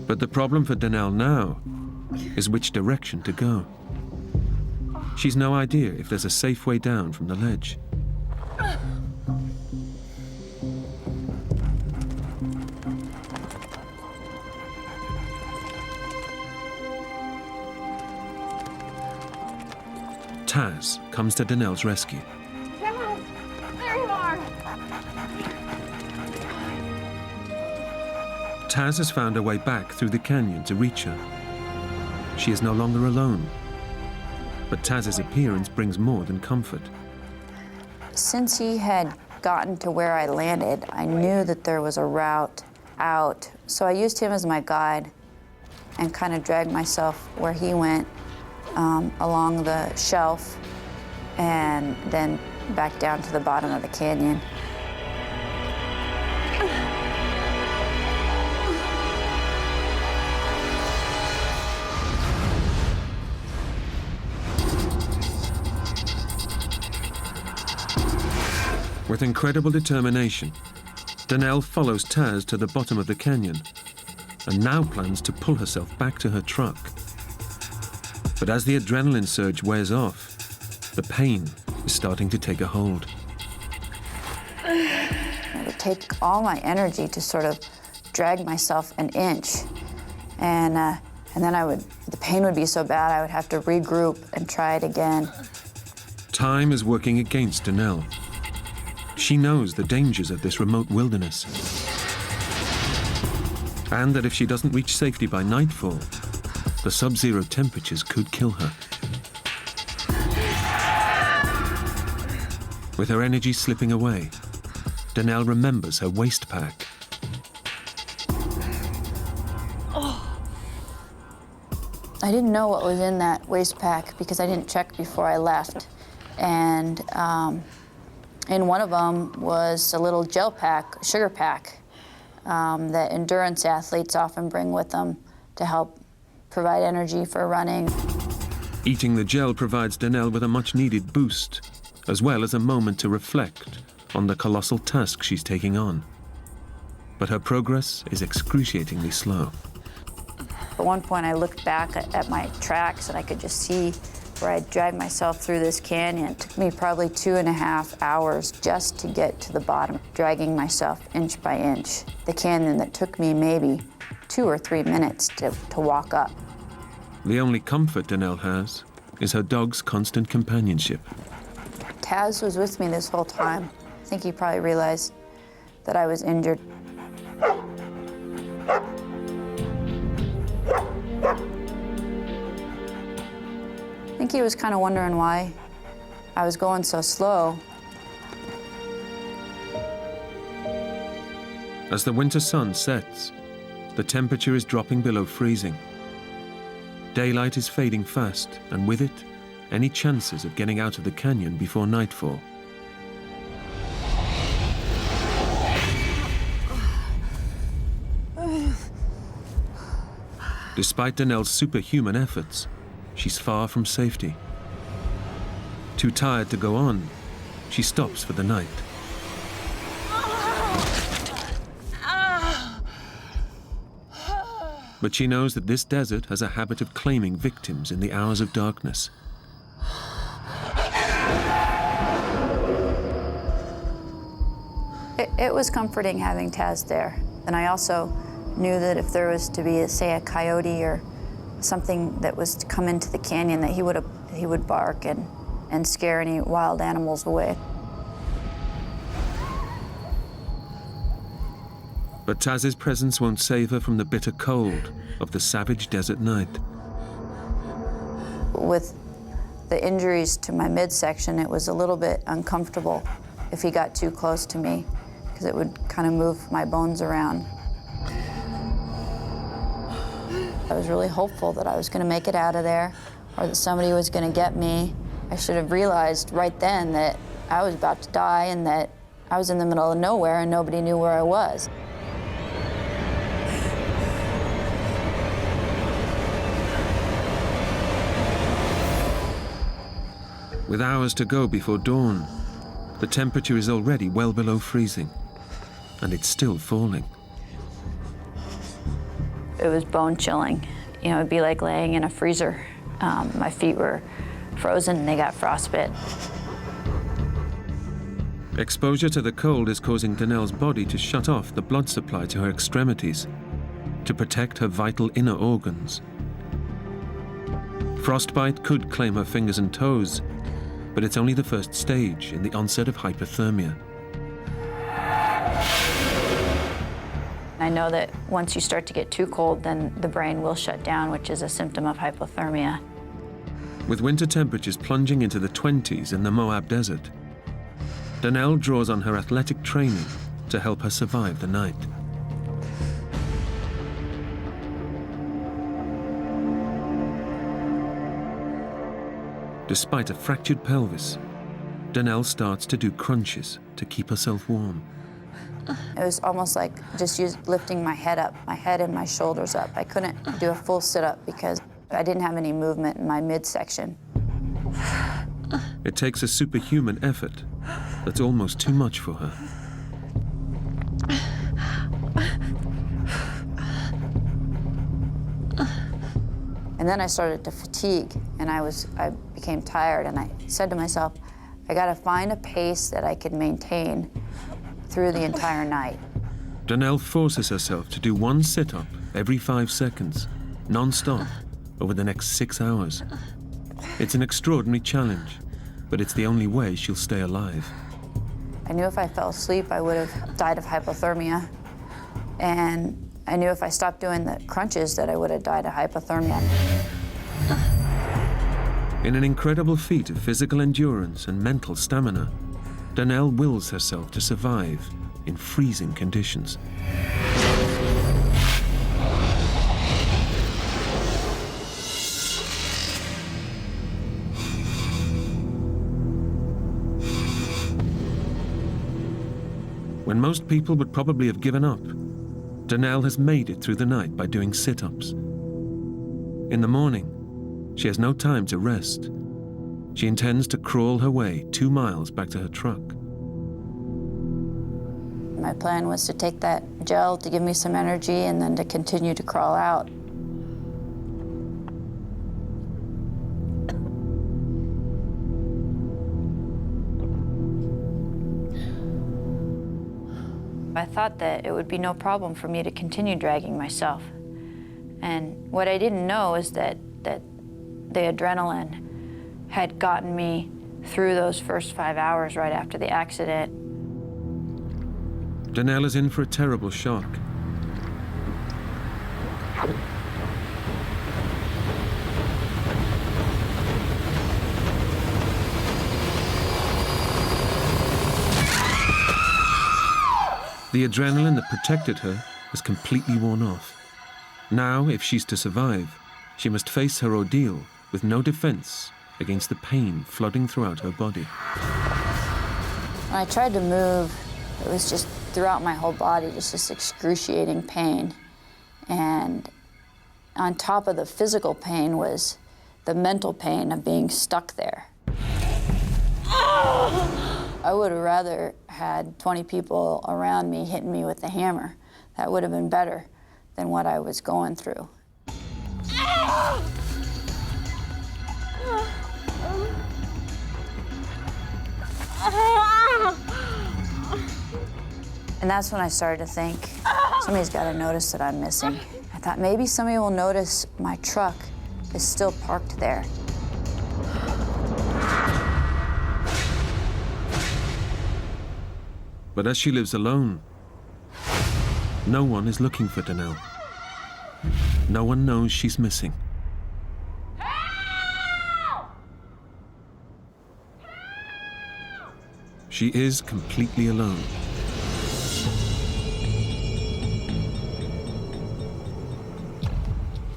But the problem for Danelle now is which direction to go. She's no idea if there's a safe way down from the ledge. Taz comes to Danelle's rescue. Taz, there you are. Taz has found her way back through the canyon to reach her. She is no longer alone, but Taz's appearance brings more than comfort. Since he had gotten to where I landed, I knew that there was a route out. So I used him as my guide and kind of dragged myself where he went, along the shelf, and then back down to the bottom of the canyon. With incredible determination, Danelle follows Taz to the bottom of the canyon and now plans to pull herself back to her truck. But as the adrenaline surge wears off, the pain is starting to take a hold. It would take all my energy to sort of drag myself an inch. And then the pain would be so bad I would have to regroup and try it again. Time is working against Danelle. She knows the dangers of this remote wilderness. And that if she doesn't reach safety by nightfall, the sub-zero temperatures could kill her. With her energy slipping away, Danelle remembers her waist pack. I didn't know what was in that waist pack because I didn't check before I left. And in one of them was a little gel pack, sugar pack, that endurance athletes often bring with them to help provide energy for running. Eating the gel provides Danelle with a much-needed boost, as well as a moment to reflect on the colossal task she's taking on. But her progress is excruciatingly slow. At one point, I looked back at my tracks and I could just see where I'd dragged myself through this canyon. It took me probably 2.5 hours just to get to the bottom, dragging myself inch by inch. The canyon that took me maybe 2 or 3 minutes to walk up. The only comfort Danelle has is her dog's constant companionship. Taz was with me this whole time. I think he probably realized that I was injured. I think he was kind of wondering why I was going so slow. As the winter sun sets, the temperature is dropping below freezing. Daylight is fading fast, and with it, any chances of getting out of the canyon before nightfall. Despite Danelle's superhuman efforts, she's far from safety. Too tired to go on, she stops for the night. But she knows that this desert has a habit of claiming victims in the hours of darkness. It was comforting having Taz there. And I also knew that if there was to be, say, a coyote or something that was to come into the canyon, that he would bark and scare any wild animals away. But Taz's presence won't save her from the bitter cold of the savage desert night. With the injuries to my midsection, it was a little bit uncomfortable if he got too close to me, because it would kind of move my bones around. I was really hopeful that I was going to make it out of there, or that somebody was going to get me. I should have realized right then that I was about to die and that I was in the middle of nowhere and nobody knew where I was. With hours to go before dawn, the temperature is already well below freezing, and it's still falling. It was bone chilling. You know, it'd be like laying in a freezer. My feet were frozen and they got frostbite. Exposure to the cold is causing Danelle's body to shut off the blood supply to her extremities to protect her vital inner organs. Frostbite could claim her fingers and toes, but it's only the first stage in the onset of hypothermia. I know that once you start to get too cold, then the brain will shut down, which is a symptom of hypothermia. With winter temperatures plunging into the 20s in the Moab Desert, Danelle draws on her athletic training to help her survive the night. Despite a fractured pelvis, Danelle starts to do crunches to keep herself warm. It was almost like just lifting my head up, my head and my shoulders up. I couldn't do a full sit-up because I didn't have any movement in my midsection. It takes a superhuman effort that's almost too much for her. And then I started to fatigue, and I became tired, and I said to myself, I gotta find a pace that I could maintain through the entire night. Donnell forces herself to do one sit-up every 5 seconds, non-stop, over the next 6 hours. It's an extraordinary challenge, but it's the only way she'll stay alive. I knew if I fell asleep, I would have died of hypothermia. And I knew if I stopped doing the crunches that I would have died of hypothermia. In an incredible feat of physical endurance and mental stamina, Donnell wills herself to survive in freezing conditions. When most people would probably have given up, Donnell has made it through the night by doing sit-ups. In the morning, she has no time to rest. She intends to crawl her way 2 miles back to her truck. My plan was to take that gel to give me some energy and then to continue to crawl out. I thought that it would be no problem for me to continue dragging myself. And what I didn't know is that the adrenaline had gotten me through those first 5 hours right after the accident. Donnell is in for a terrible shock. The adrenaline that protected her has completely worn off. Now, if she's to survive, she must face her ordeal with no defense against the pain flooding throughout her body. When I tried to move, it was just throughout my whole body, just this excruciating pain. And on top of the physical pain was the mental pain of being stuck there. I would have rather had 20 people around me hitting me with the hammer. That would have been better than what I was going through. And that's when I started to think, somebody's got to notice that I'm missing. I thought maybe somebody will notice my truck is still parked there. But as she lives alone, no one is looking for Donnell. No one knows she's missing. She is completely alone.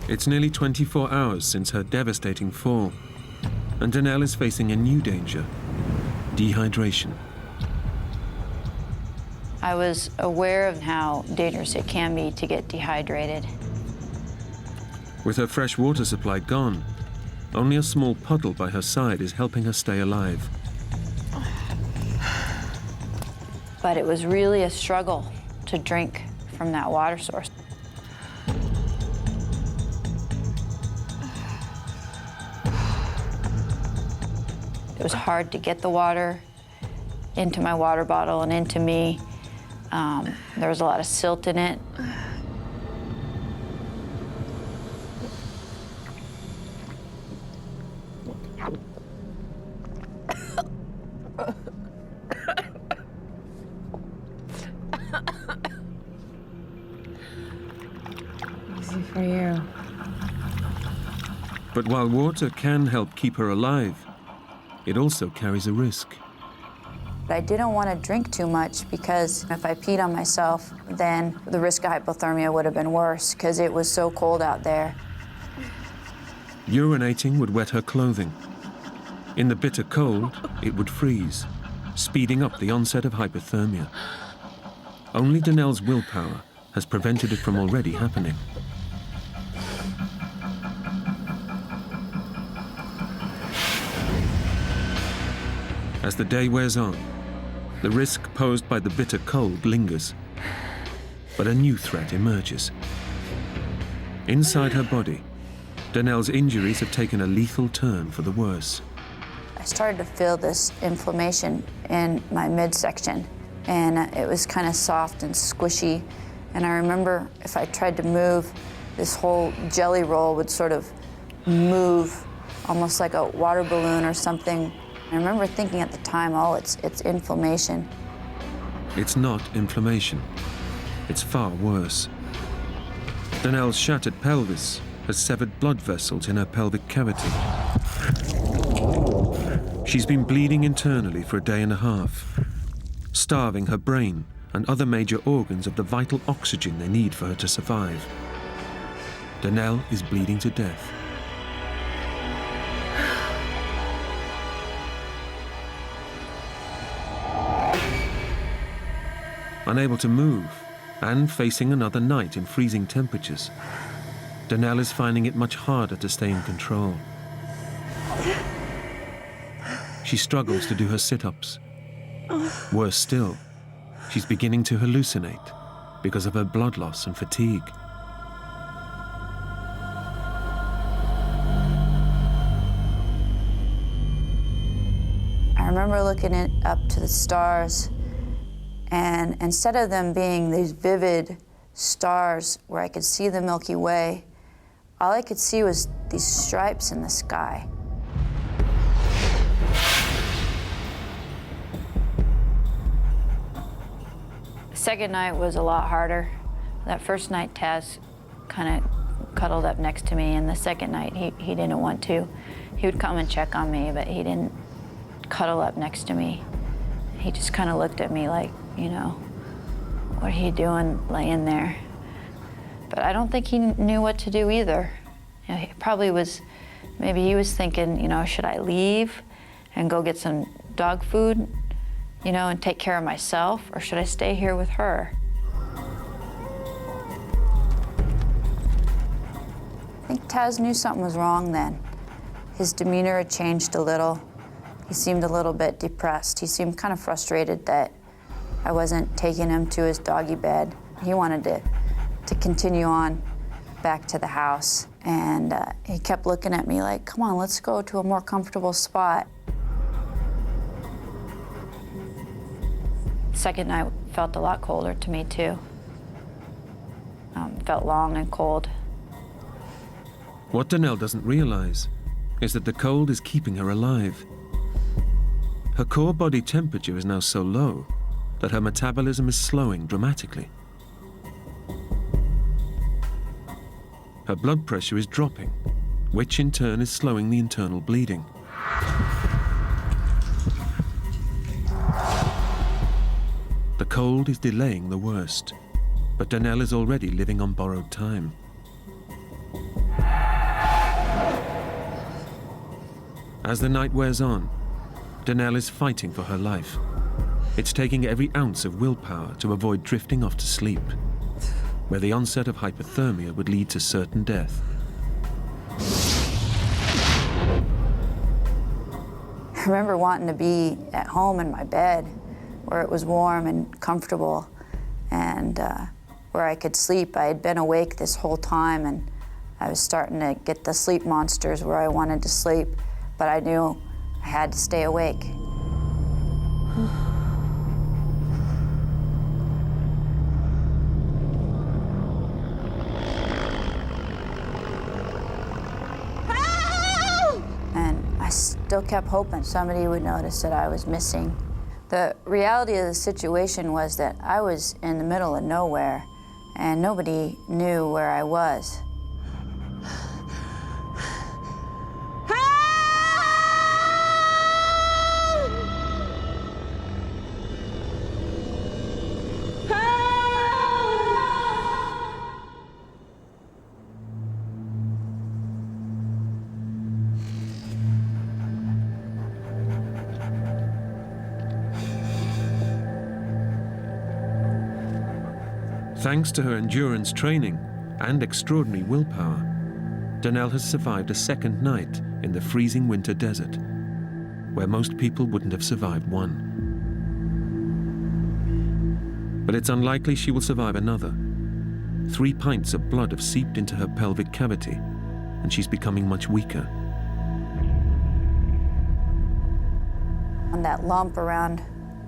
It's nearly 24 hours since her devastating fall, and Donnell is facing a new danger: dehydration. I was aware of how dangerous it can be to get dehydrated. With her fresh water supply gone, only a small puddle by her side is helping her stay alive. But it was really a struggle to drink from that water source. It was hard to get the water into my water bottle and into me. There was a lot of silt in it. Easy for you. But while water can help keep her alive, it also carries a risk. I didn't want to drink too much because if I peed on myself, then the risk of hypothermia would have been worse because it was so cold out there. Urinating would wet her clothing. In the bitter cold, it would freeze, speeding up the onset of hypothermia. Only Donnell's willpower has prevented it from already happening. As the day wears on, the risk posed by the bitter cold lingers, but a new threat emerges. Inside her body, Danelle's injuries have taken a lethal turn for the worse. I started to feel this inflammation in my midsection, and it was kind of soft and squishy. And I remember if I tried to move, this whole jelly roll would sort of move, almost like a water balloon or something. I remember thinking at the time, oh, it's inflammation. It's not inflammation. It's far worse. Danelle's shattered pelvis has severed blood vessels in her pelvic cavity. She's been bleeding internally for a day and a half, starving her brain and other major organs of the vital oxygen they need for her to survive. Danelle is bleeding to death. Unable to move and facing another night in freezing temperatures, Danelle is finding it much harder to stay in control. She struggles to do her sit-ups. Worse still, she's beginning to hallucinate because of her blood loss and fatigue. I remember looking up to the stars, and instead of them being these vivid stars where I could see the Milky Way, all I could see was these stripes in the sky. The second night was a lot harder. That first night, Taz kind of cuddled up next to me, and the second night, he didn't want to. He would come and check on me, but he didn't cuddle up next to me. He just kind of looked at me like, you know, what are you doing laying there? But I don't think he knew what to do either. You know, he probably was, maybe he was thinking, you know, should I leave and go get some dog food, you know, and take care of myself, or should I stay here with her? I think Taz knew something was wrong then. His demeanor had changed a little. He seemed a little bit depressed. He seemed kind of frustrated that I wasn't taking him to his doggy bed. He wanted to continue on back to the house. And he kept looking at me like, come on, let's go to a more comfortable spot. Second night felt a lot colder to me too. Felt long and cold. What Danelle doesn't realize is that the cold is keeping her alive. Her core body temperature is now so low that her metabolism is slowing dramatically. Her blood pressure is dropping, which in turn is slowing the internal bleeding. The cold is delaying the worst, but Danelle is already living on borrowed time. As the night wears on, Danelle is fighting for her life. It's taking every ounce of willpower to avoid drifting off to sleep, where the onset of hypothermia would lead to certain death. I remember wanting to be at home in my bed, where it was warm and comfortable, and where I could sleep. I had been awake this whole time, and I was starting to get the sleep monsters where I wanted to sleep, but I knew I had to stay awake. And I still kept hoping somebody would notice that I was missing. The reality of the situation was that I was in the middle of nowhere, and nobody knew where I was. Thanks to her endurance training and extraordinary willpower, Danelle has survived a second night in the freezing winter desert, where most people wouldn't have survived one. But it's unlikely she will survive another. 3 pints of blood have seeped into her pelvic cavity, and she's becoming much weaker. On that lump around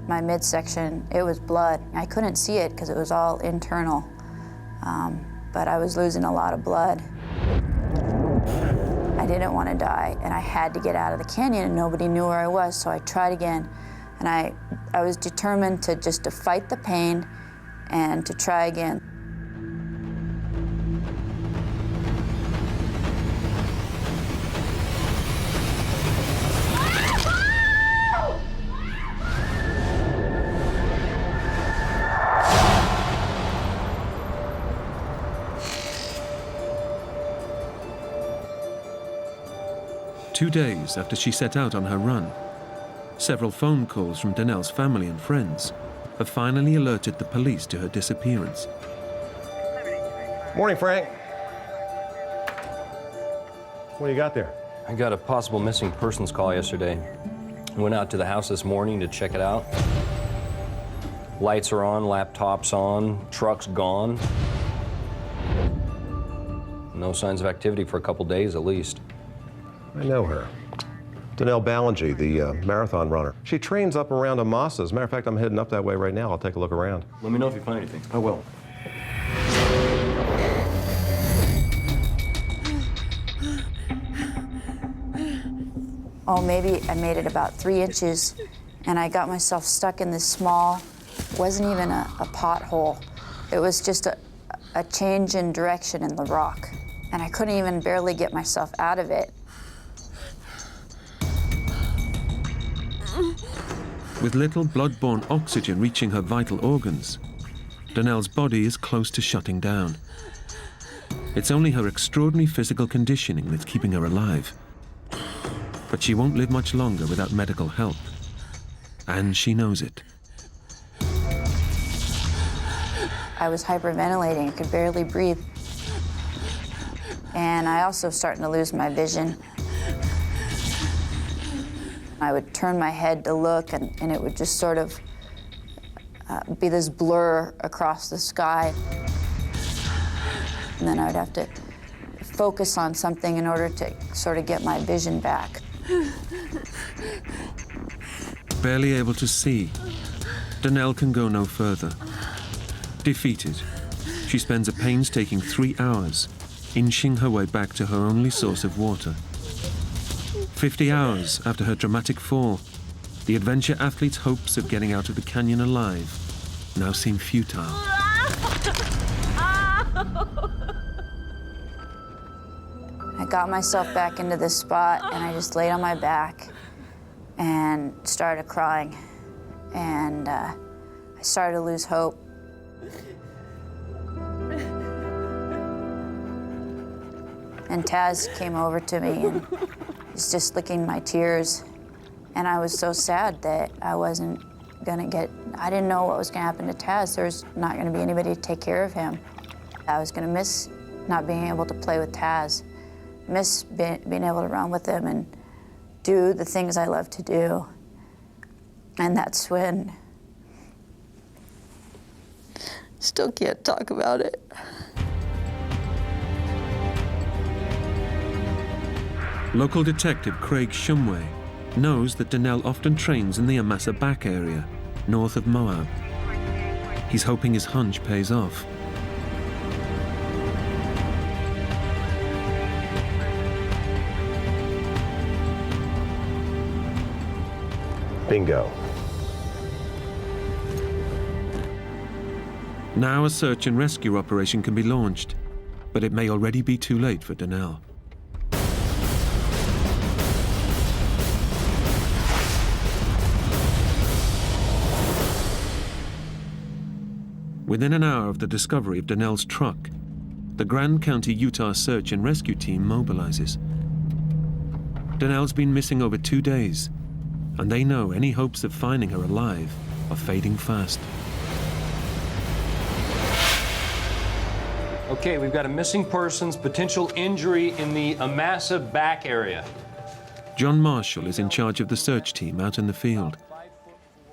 my midsection, it was blood. I couldn't see it because it was all internal, but I was losing a lot of blood. I didn't want to die, and I had to get out of the canyon, and nobody knew where I was, so I tried again. And I was determined to just to fight the pain and to try again. Two days after she set out on her run, several phone calls from Donnell's family and friends have finally alerted the police to her disappearance. Morning, Frank. What do you got there? I got a possible missing persons call yesterday. I went out to the house this morning to check it out. Lights are on, laptops on, truck's gone. No signs of activity for a couple days at least. I know her. Donnell Ballingy, the marathon runner. She trains up around Amasa. As a matter of fact, I'm heading up that way right now. I'll take a look around. Let me know if you find anything. I will. Oh, maybe I made it about 3 inches, and I got myself stuck in this small, wasn't even a pothole. It was just a change in direction in the rock, and I couldn't even barely get myself out of it. With little blood-borne oxygen reaching her vital organs, Donnell's body is close to shutting down. It's only her extraordinary physical conditioning that's keeping her alive. But she won't live much longer without medical help. And she knows it. I was hyperventilating, I could barely breathe. And I also starting to lose my vision. I would turn my head to look, and it would just sort of be this blur across the sky. And then I would have to focus on something in order to sort of get my vision back. Barely able to see, Donnell can go no further. Defeated, she spends a painstaking 3 hours inching her way back to her only source of water. 50 hours after her dramatic fall, the adventure athlete's hopes of getting out of the canyon alive now seem futile. I got myself back into this spot, and I just laid on my back and started crying. And I started to lose hope. And Taz came over to me and was just licking my tears. And I was so sad that I wasn't gonna I didn't know what was gonna happen to Taz. There was not gonna be anybody to take care of him. I was gonna miss not being able to play with Taz, miss being able to run with him and do the things I love to do. And that's when, still can't talk about it. Local detective Craig Shumway knows that Donnell often trains in the Amasa back area, north of Moab. He's hoping his hunch pays off. Bingo. Now a search and rescue operation can be launched, but it may already be too late for Donnell. Within an hour of the discovery of Donnell's truck, the Grand County, Utah search and rescue team mobilizes. Donnell's been missing over 2 days, and they know any hopes of finding her alive are fading fast. Okay, we've got a missing persons, potential injury in the Amasa back area. John Marshall is in charge of the search team out in the field.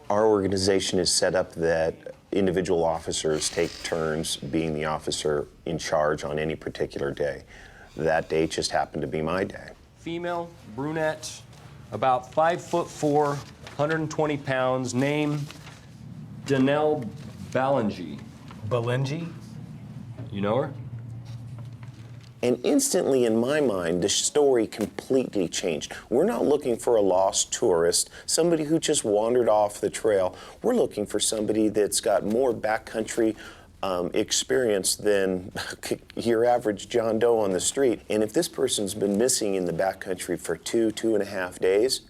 Our organization is set up that individual officers take turns being the officer in charge on any particular day. That day just happened to be my day. Female, brunette, about 5'4", 120 pounds, name Danelle Balenji. Balenji? You know her? And instantly, in my mind, the story completely changed. We're not looking for a lost tourist, somebody who just wandered off the trail. We're looking for somebody that's got more backcountry experience than your average John Doe on the street. And if this person's been missing in the backcountry for 2.5 days,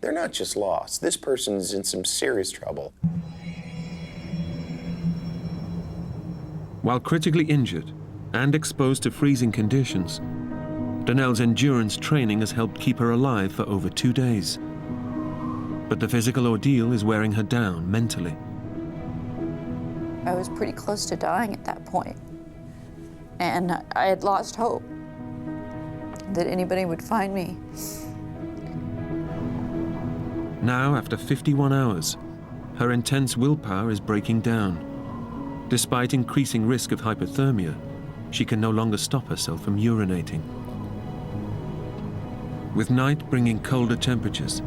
they're not just lost. This person's in some serious trouble. While critically injured and exposed to freezing conditions, Danelle's endurance training has helped keep her alive for over 2 days. But the physical ordeal is wearing her down mentally. I was pretty close to dying at that point, and I had lost hope that anybody would find me. Now, after 51 hours, her intense willpower is breaking down. Despite increasing risk of hypothermia, she can no longer stop herself from urinating. With night bringing colder temperatures,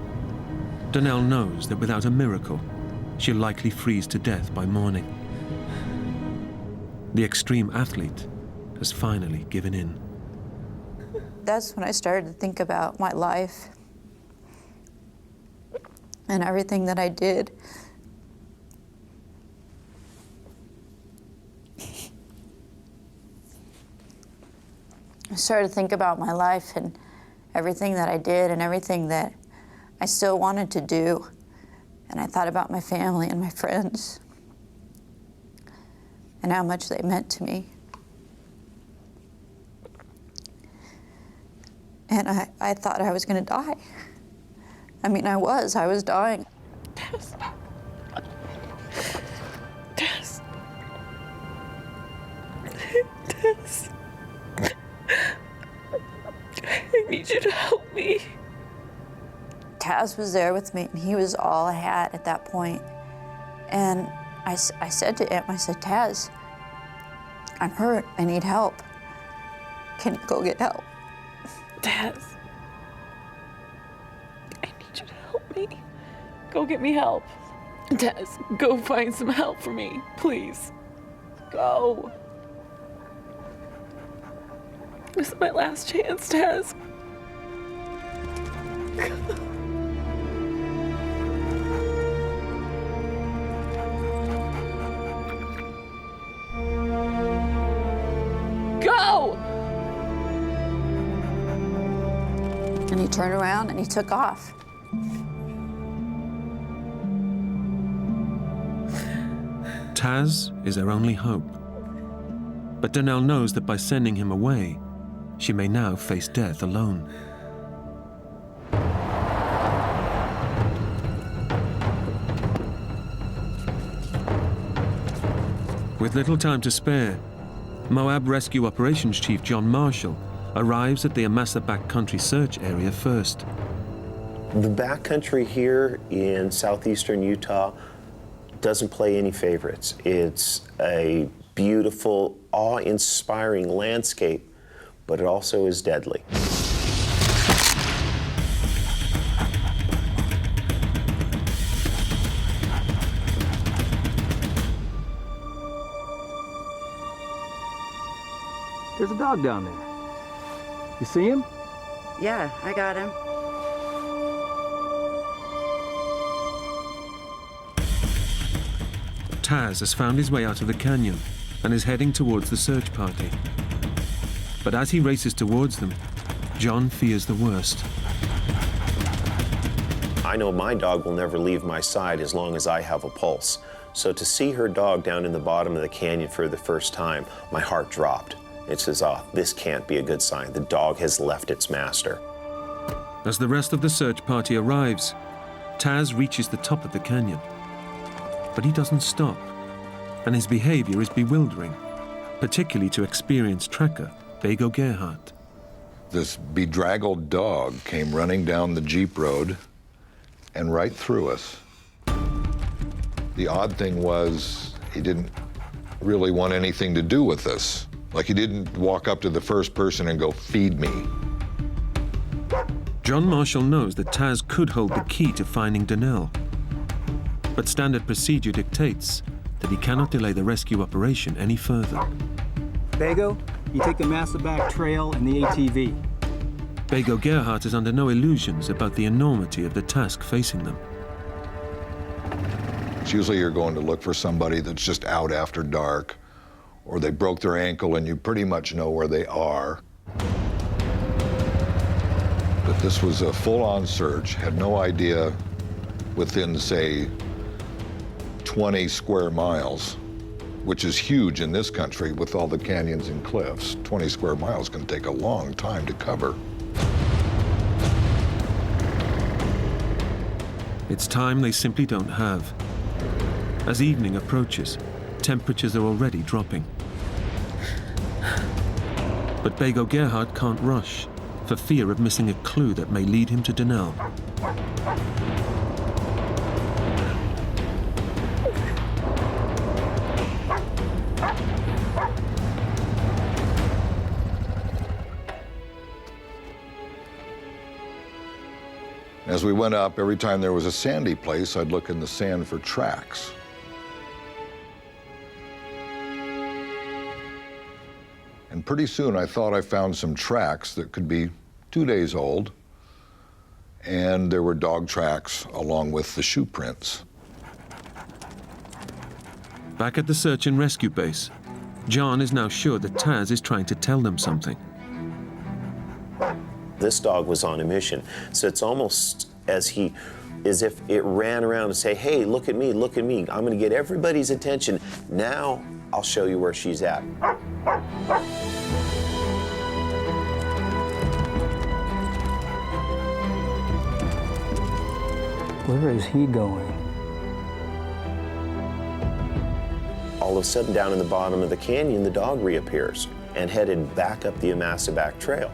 Danelle knows that without a miracle, she'll likely freeze to death by morning. The extreme athlete has finally given in. That's when I started to think about my life and everything that I did. I started to think about my life and everything that I did and everything that I still wanted to do. And I thought about my family and my friends and how much they meant to me. And I thought I was gonna die. I mean, I was dying. Tess. Tess. Tess. I need you to help me. Taz was there with me, and he was all I had at that point. And I said to him, I said, Taz, I'm hurt, I need help. Can you go get help? Taz, I need you to help me. Go get me help. Taz, go find some help for me, please. Go. This is my last chance, Taz. Go! And he turned around and he took off. Taz is her only hope. But Danelle knows that by sending him away, she may now face death alone. With little time to spare, Moab Rescue Operations Chief John Marshall arrives at the Amasa backcountry search area first. The backcountry here in southeastern Utah doesn't play any favorites. It's a beautiful, awe-inspiring landscape, but it also is deadly. There's a dog down there. You see him? Yeah, I got him. Taz has found his way out of the canyon and is heading towards the search party. But as he races towards them, John fears the worst. I know my dog will never leave my side as long as I have a pulse. So to see her dog down in the bottom of the canyon for the first time, my heart dropped. It says, oh, this can't be a good sign. The dog has left its master. As the rest of the search party arrives, Taz reaches the top of the canyon. But he doesn't stop, and his behavior is bewildering, particularly to experienced tracker Bego Gerhardt. This bedraggled dog came running down the Jeep road and right through us. The odd thing was he didn't really want anything to do with us. Like he didn't walk up to the first person and go, "Feed me." John Marshall knows that Taz could hold the key to finding Donnell. But standard procedure dictates that he cannot delay the rescue operation any further. Bago, you take the Massaback Trail and the ATV. Bago Gerhardt is under no illusions about the enormity of the task facing them. It's usually you're going to look for somebody that's just out after dark, or they broke their ankle and you pretty much know where they are. But this was a full-on search, had no idea within, say, 20 square miles, which is huge in this country with all the canyons and cliffs. 20 square miles can take a long time to cover. It's time they simply don't have. As evening approaches, temperatures are already dropping. But Bago Gerhardt can't rush, for fear of missing a clue that may lead him to Donnell. As we went up, every time there was a sandy place, I'd look in the sand for tracks. And pretty soon I thought I found some tracks that could be 2 days old, and there were dog tracks along with the shoe prints. Back at the search and rescue base, John is now sure that Taz is trying to tell them something. This dog was on a mission, so it's almost as if it ran around to say, "Hey, look at me, look at me. I'm going to get everybody's attention. Now I'll show you where she's at." Where is he going? All of a sudden, down in the bottom of the canyon, the dog reappears and headed back up the Massaback Trail.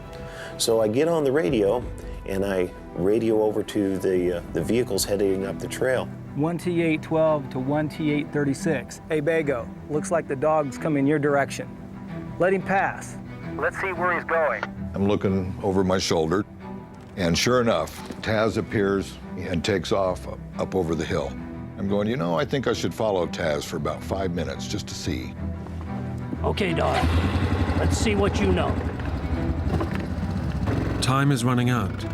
So I get on the radio and I radio over to the vehicles heading up the trail. 1T812 to 1T836. Hey, Bago, looks like the dog's coming your direction. Let him pass. Let's see where he's going. I'm looking over my shoulder, and sure enough, Taz appears and takes off up over the hill. I'm going, you know, I think I should follow Taz for about 5 minutes just to see. Okay, dog. Let's see what you know. Time is running out.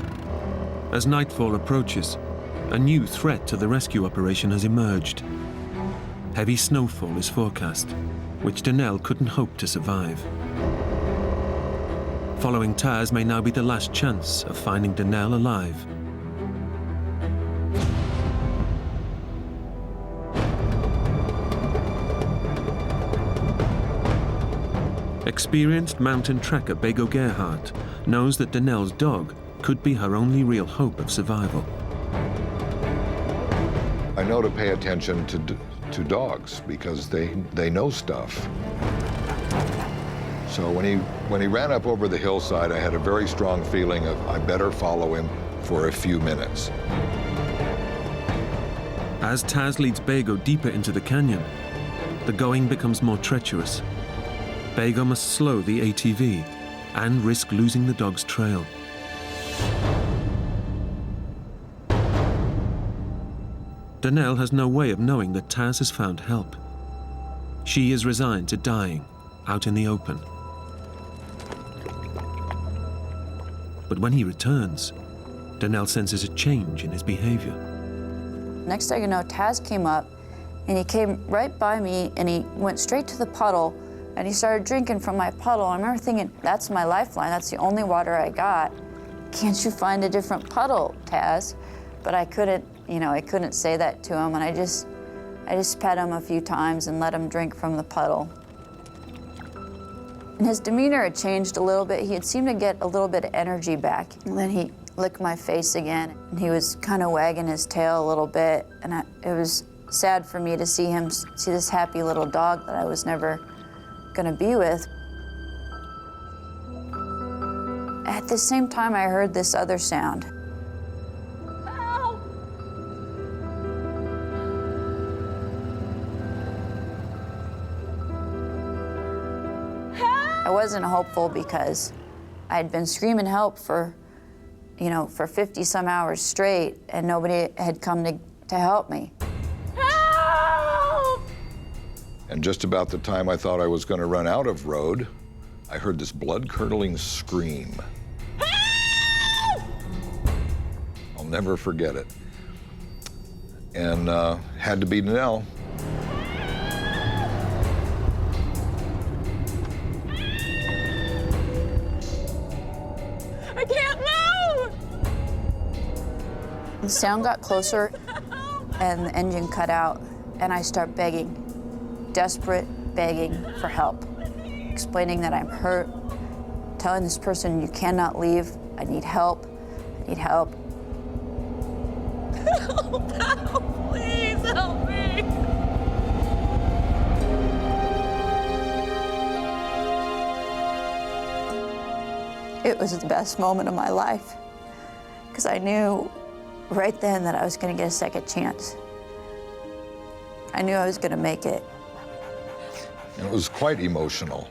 As nightfall approaches, a new threat to the rescue operation has emerged. Heavy snowfall is forecast, which Donnell couldn't hope to survive. Following Taz may now be the last chance of finding Donnell alive. Experienced mountain tracker Bago Gerhardt knows that Donnell's dog could be her only real hope of survival. I know to pay attention to dogs because they know stuff. So when he ran up over the hillside, I had a very strong feeling of I better follow him for a few minutes. As Taz leads Bago deeper into the canyon, the going becomes more treacherous. Bago must slow the ATV and risk losing the dog's trail. Donnell has no way of knowing that Taz has found help. She is resigned to dying out in the open. But when he returns, Donnell senses a change in his behavior. Next thing you know, Taz came up and he came right by me and he went straight to the puddle and he started drinking from my puddle. I remember thinking, that's my lifeline, that's the only water I got. Can't you find a different puddle, Taz? But I couldn't, I couldn't say that to him, and I just pet him a few times and let him drink from the puddle. And his demeanor had changed a little bit. He had seemed to get a little bit of energy back. And then he licked my face again, and he was kind of wagging his tail a little bit, and it was sad for me to see this happy little dog that I was never gonna be with. At the same time, I heard this other sound. Help! Help! wasn't hopeful because I'd been screaming help for 50 some hours straight, and nobody had come to help me. Help! And just about the time I thought I was going to run out of road, I heard this blood-curdling scream. Help! I'll never forget it. And had to be Danelle. I can't move! The sound got closer, and the engine cut out, and I start begging, desperate begging for help, explaining that I'm hurt, telling this person, you cannot leave, I need help, I need help. Help, help, please help me. It was the best moment of my life, because I knew right then that I was going to get a second chance. I knew I was going to make it. And it was quite emotional,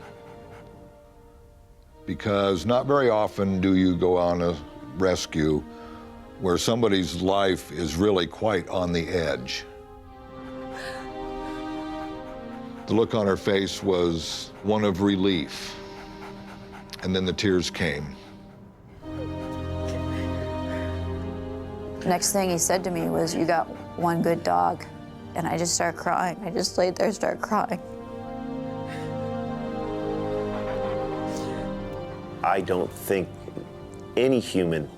because not very often do you go on a rescue where somebody's life is really quite on the edge. The look on her face was one of relief, and then the tears came. Next thing he said to me was, you got one good dog. And I just started crying. I just laid there and started crying. I don't think any human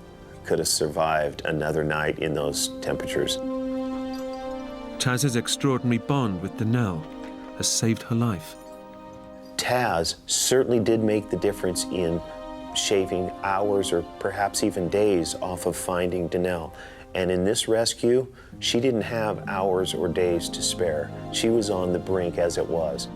could have survived another night in those temperatures. Taz's extraordinary bond with Danelle has saved her life. Taz certainly did make the difference in shaving hours or perhaps even days off of finding Danelle. And in this rescue, she didn't have hours or days to spare. She was on the brink as it was.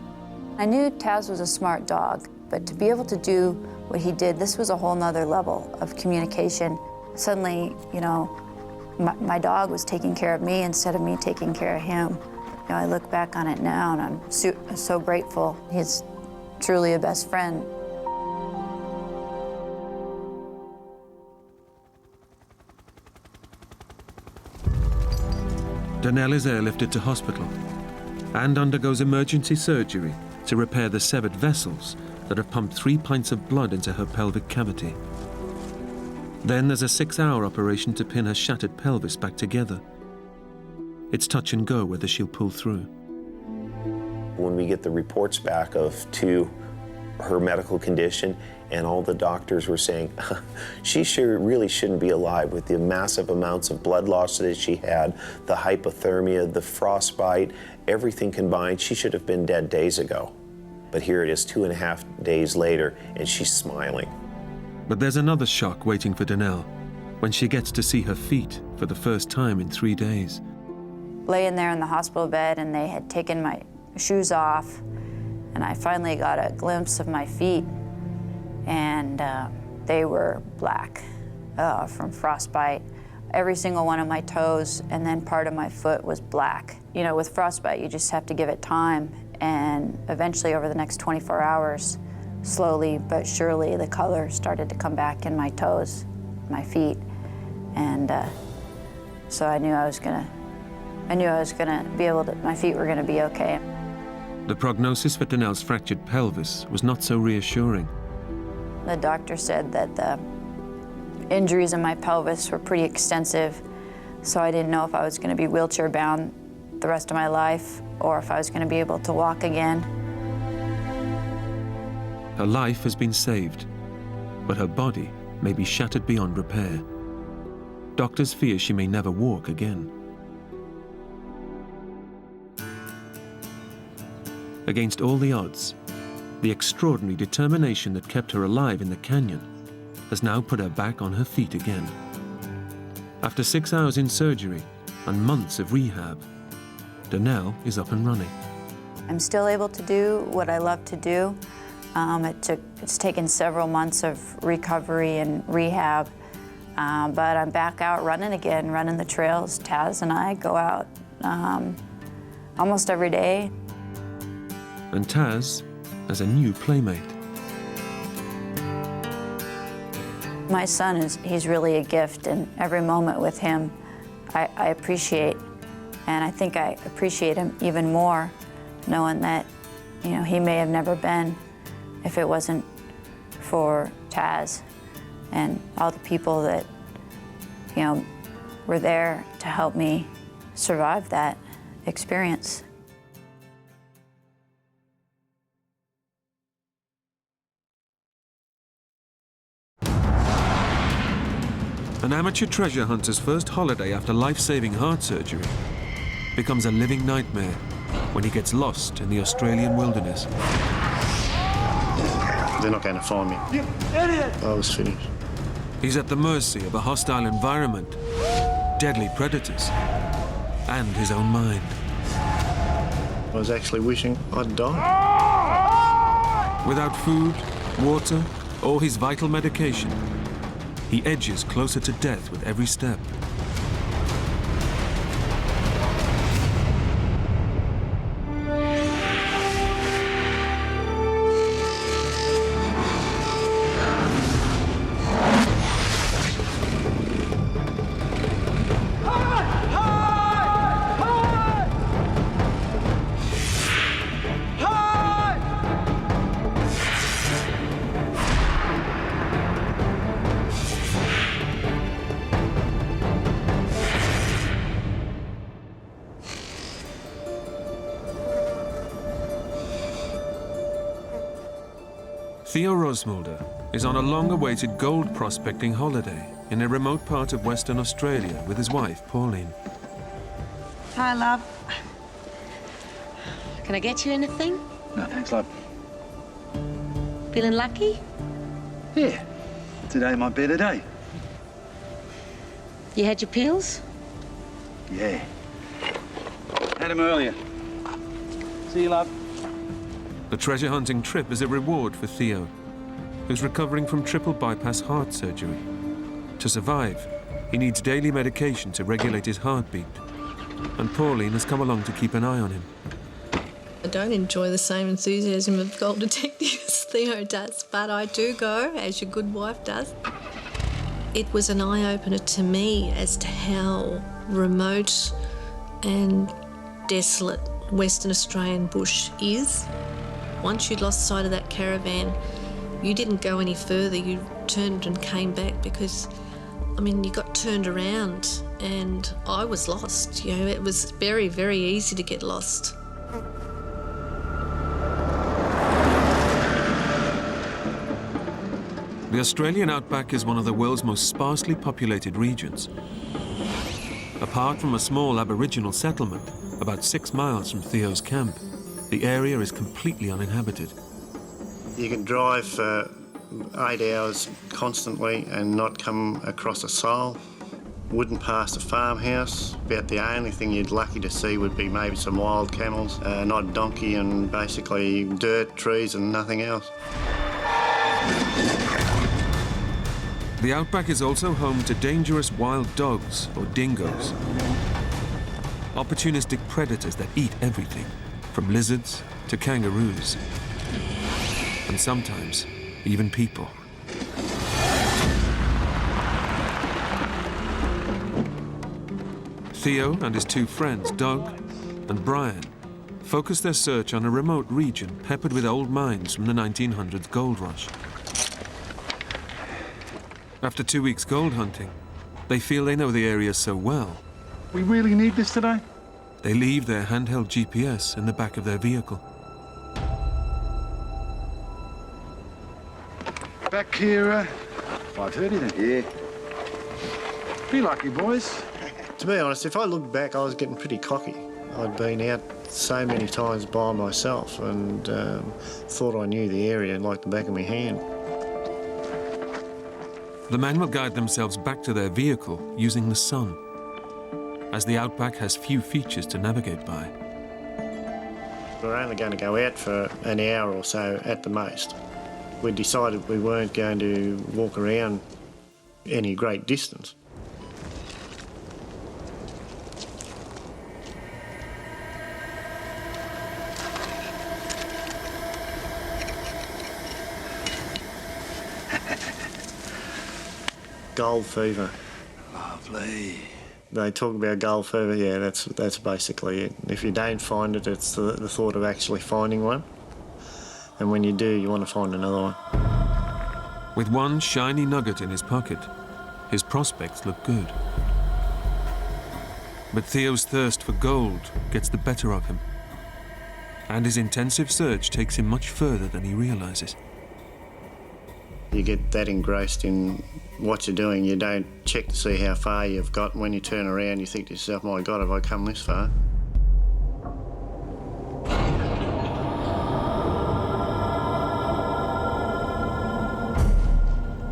I knew Taz was a smart dog, but to be able to do what he did, this was a whole nother level of communication. Suddenly, my dog was taking care of me instead of me taking care of him. I look back on it now and I'm so grateful. He's truly a best friend. Danelle is airlifted to hospital and undergoes emergency surgery to repair the severed vessels that have pumped 3 pints of blood into her pelvic cavity. Then there's a 6-hour operation to pin her shattered pelvis back together. It's touch and go whether she'll pull through. When we get the reports back to her medical condition, and all the doctors were saying, she really shouldn't be alive with the massive amounts of blood loss that she had, the hypothermia, the frostbite, everything combined. She should have been dead days ago. But here it is 2.5 days later, and she's smiling. But there's another shock waiting for Danelle when she gets to see her feet for the first time in 3 days. Laying there in the hospital bed, and they had taken my shoes off, and I finally got a glimpse of my feet, and they were black from frostbite. Every single one of my toes and then part of my foot was black. With frostbite, you just have to give it time, and eventually over the next 24 hours, slowly but surely, the color started to come back in my toes, my feet, and so I knew I was gonna be able to, my feet were gonna be okay. The prognosis for Danelle's fractured pelvis was not so reassuring. The doctor said that the injuries in my pelvis were pretty extensive, so I didn't know if I was going to be wheelchair-bound the rest of my life or if I was going to be able to walk again. Her life has been saved, but her body may be shattered beyond repair. Doctors fear she may never walk again. Against all the odds, the extraordinary determination that kept her alive in the canyon has now put her back on her feet again. After 6 hours in surgery and months of rehab, Danelle is up and running. I'm still able to do what I love to do. It's taken several months of recovery and rehab, but I'm back out running again, running the trails. Taz and I go out almost every day. And Taz has a new playmate. My son he's really a gift, and every moment with him I appreciate. And I think I appreciate him even more knowing that, you know, he may have never been if it wasn't for Taz and all the people that, you know, were there to help me survive that experience. An amateur treasure hunter's first holiday after life-saving heart surgery becomes a living nightmare when he gets lost in the Australian wilderness. They're not going to find me. You idiot! I was finished. He's at the mercy of a hostile environment, deadly predators, and his own mind. I was actually wishing I'd died. Without food, water, or his vital medication, he edges closer to death with every step. Theo Rosmulder is on a long-awaited gold prospecting holiday in a remote part of Western Australia with his wife, Pauline. Hi, love. Can I get you anything? No, thanks, love. Feeling lucky? Yeah. Today might be the day. You had your pills? Yeah. Had him earlier. See you, love. The treasure hunting trip is a reward for Theo, who's recovering from triple bypass heart surgery. To survive, he needs daily medication to regulate his heartbeat, and Pauline has come along to keep an eye on him. I don't enjoy the same enthusiasm of Gold Detective as Theo does, but I do go, as your good wife does. It was an eye-opener to me as to how remote and desolate Western Australian bush is. Once you'd lost sight of that caravan, you didn't go any further. You turned and came back because, I mean, you got turned around and I was lost. You know, it was very, very easy to get lost. The Australian outback is one of the world's most sparsely populated regions. Apart from a small Aboriginal settlement about 6 miles from Theo's camp, the area is completely uninhabited. You can drive for 8 hours constantly and not come across a soul. Wouldn't pass a farmhouse. About the only thing you'd lucky to see would be maybe some wild camels, not a donkey, and basically dirt, trees and nothing else. The outback is also home to dangerous wild dogs, or dingoes. Opportunistic predators that eat everything, from lizards to kangaroos, and sometimes even people. Theo and his 2 friends, Doug and Brian, focus their search on a remote region peppered with old mines from the 1900s gold rush. After 2 weeks gold hunting, they feel they know the area so well. We really need this today? They leave their handheld GPS in the back of their vehicle. Back here, 5:30 then. Yeah. Be lucky, boys. To be honest, if I look back, I was getting pretty cocky. I'd been out so many times by myself and thought I knew the area like the back of my hand. The men will guide themselves back to their vehicle using the sun, as the outback has few features to navigate by. We're only going to go out for an hour or so at the most. We decided we weren't going to walk around any great distance. Gold fever. Lovely. They talk about gold fever, yeah, that's basically it. If you don't find it, it's the thought of actually finding one. And when you do, you want to find another one. With one shiny nugget in his pocket, his prospects look good. But Theo's thirst for gold gets the better of him. And his intensive search takes him much further than he realizes. You get that engrossed in what you're doing, you don't check to see how far you've got. When you turn around, you think to yourself, my God, have I come this far?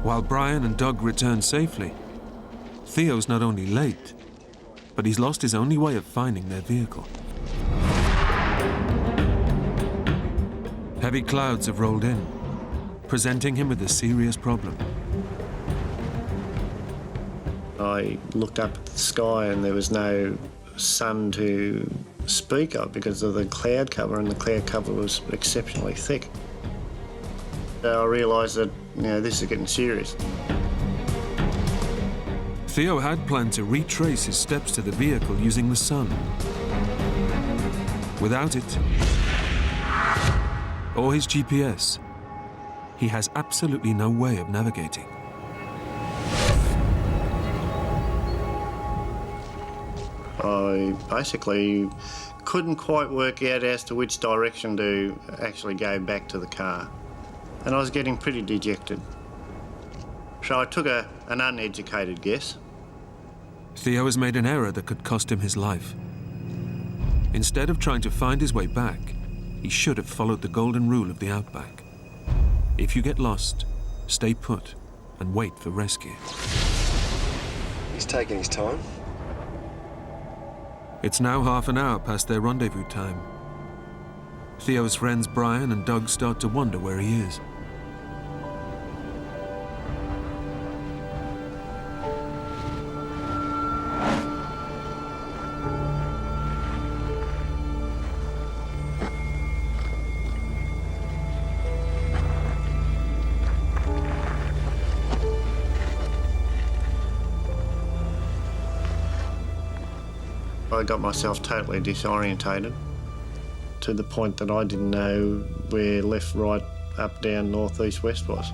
While Brian and Doug return safely, Theo's not only late, but he's lost his only way of finding their vehicle. Heavy clouds have rolled in, presenting him with a serious problem. I looked up at the sky and there was no sun to speak of because of the cloud cover, and the cloud cover was exceptionally thick. I realised that, this is getting serious. Theo had planned to retrace his steps to the vehicle using the sun. Without it, or his GPS, he has absolutely no way of navigating. I basically couldn't quite work out as to which direction to actually go back to the car. And I was getting pretty dejected. So I took an uneducated guess. Theo has made an error that could cost him his life. Instead of trying to find his way back, he should have followed the golden rule of the outback. If you get lost, stay put and wait for rescue. He's taking his time. It's now half an hour past their rendezvous time. Theo's friends Brian and Doug start to wonder where he is. I got myself totally disorientated to the point that I didn't know where left, right, up, down, north, east, west was.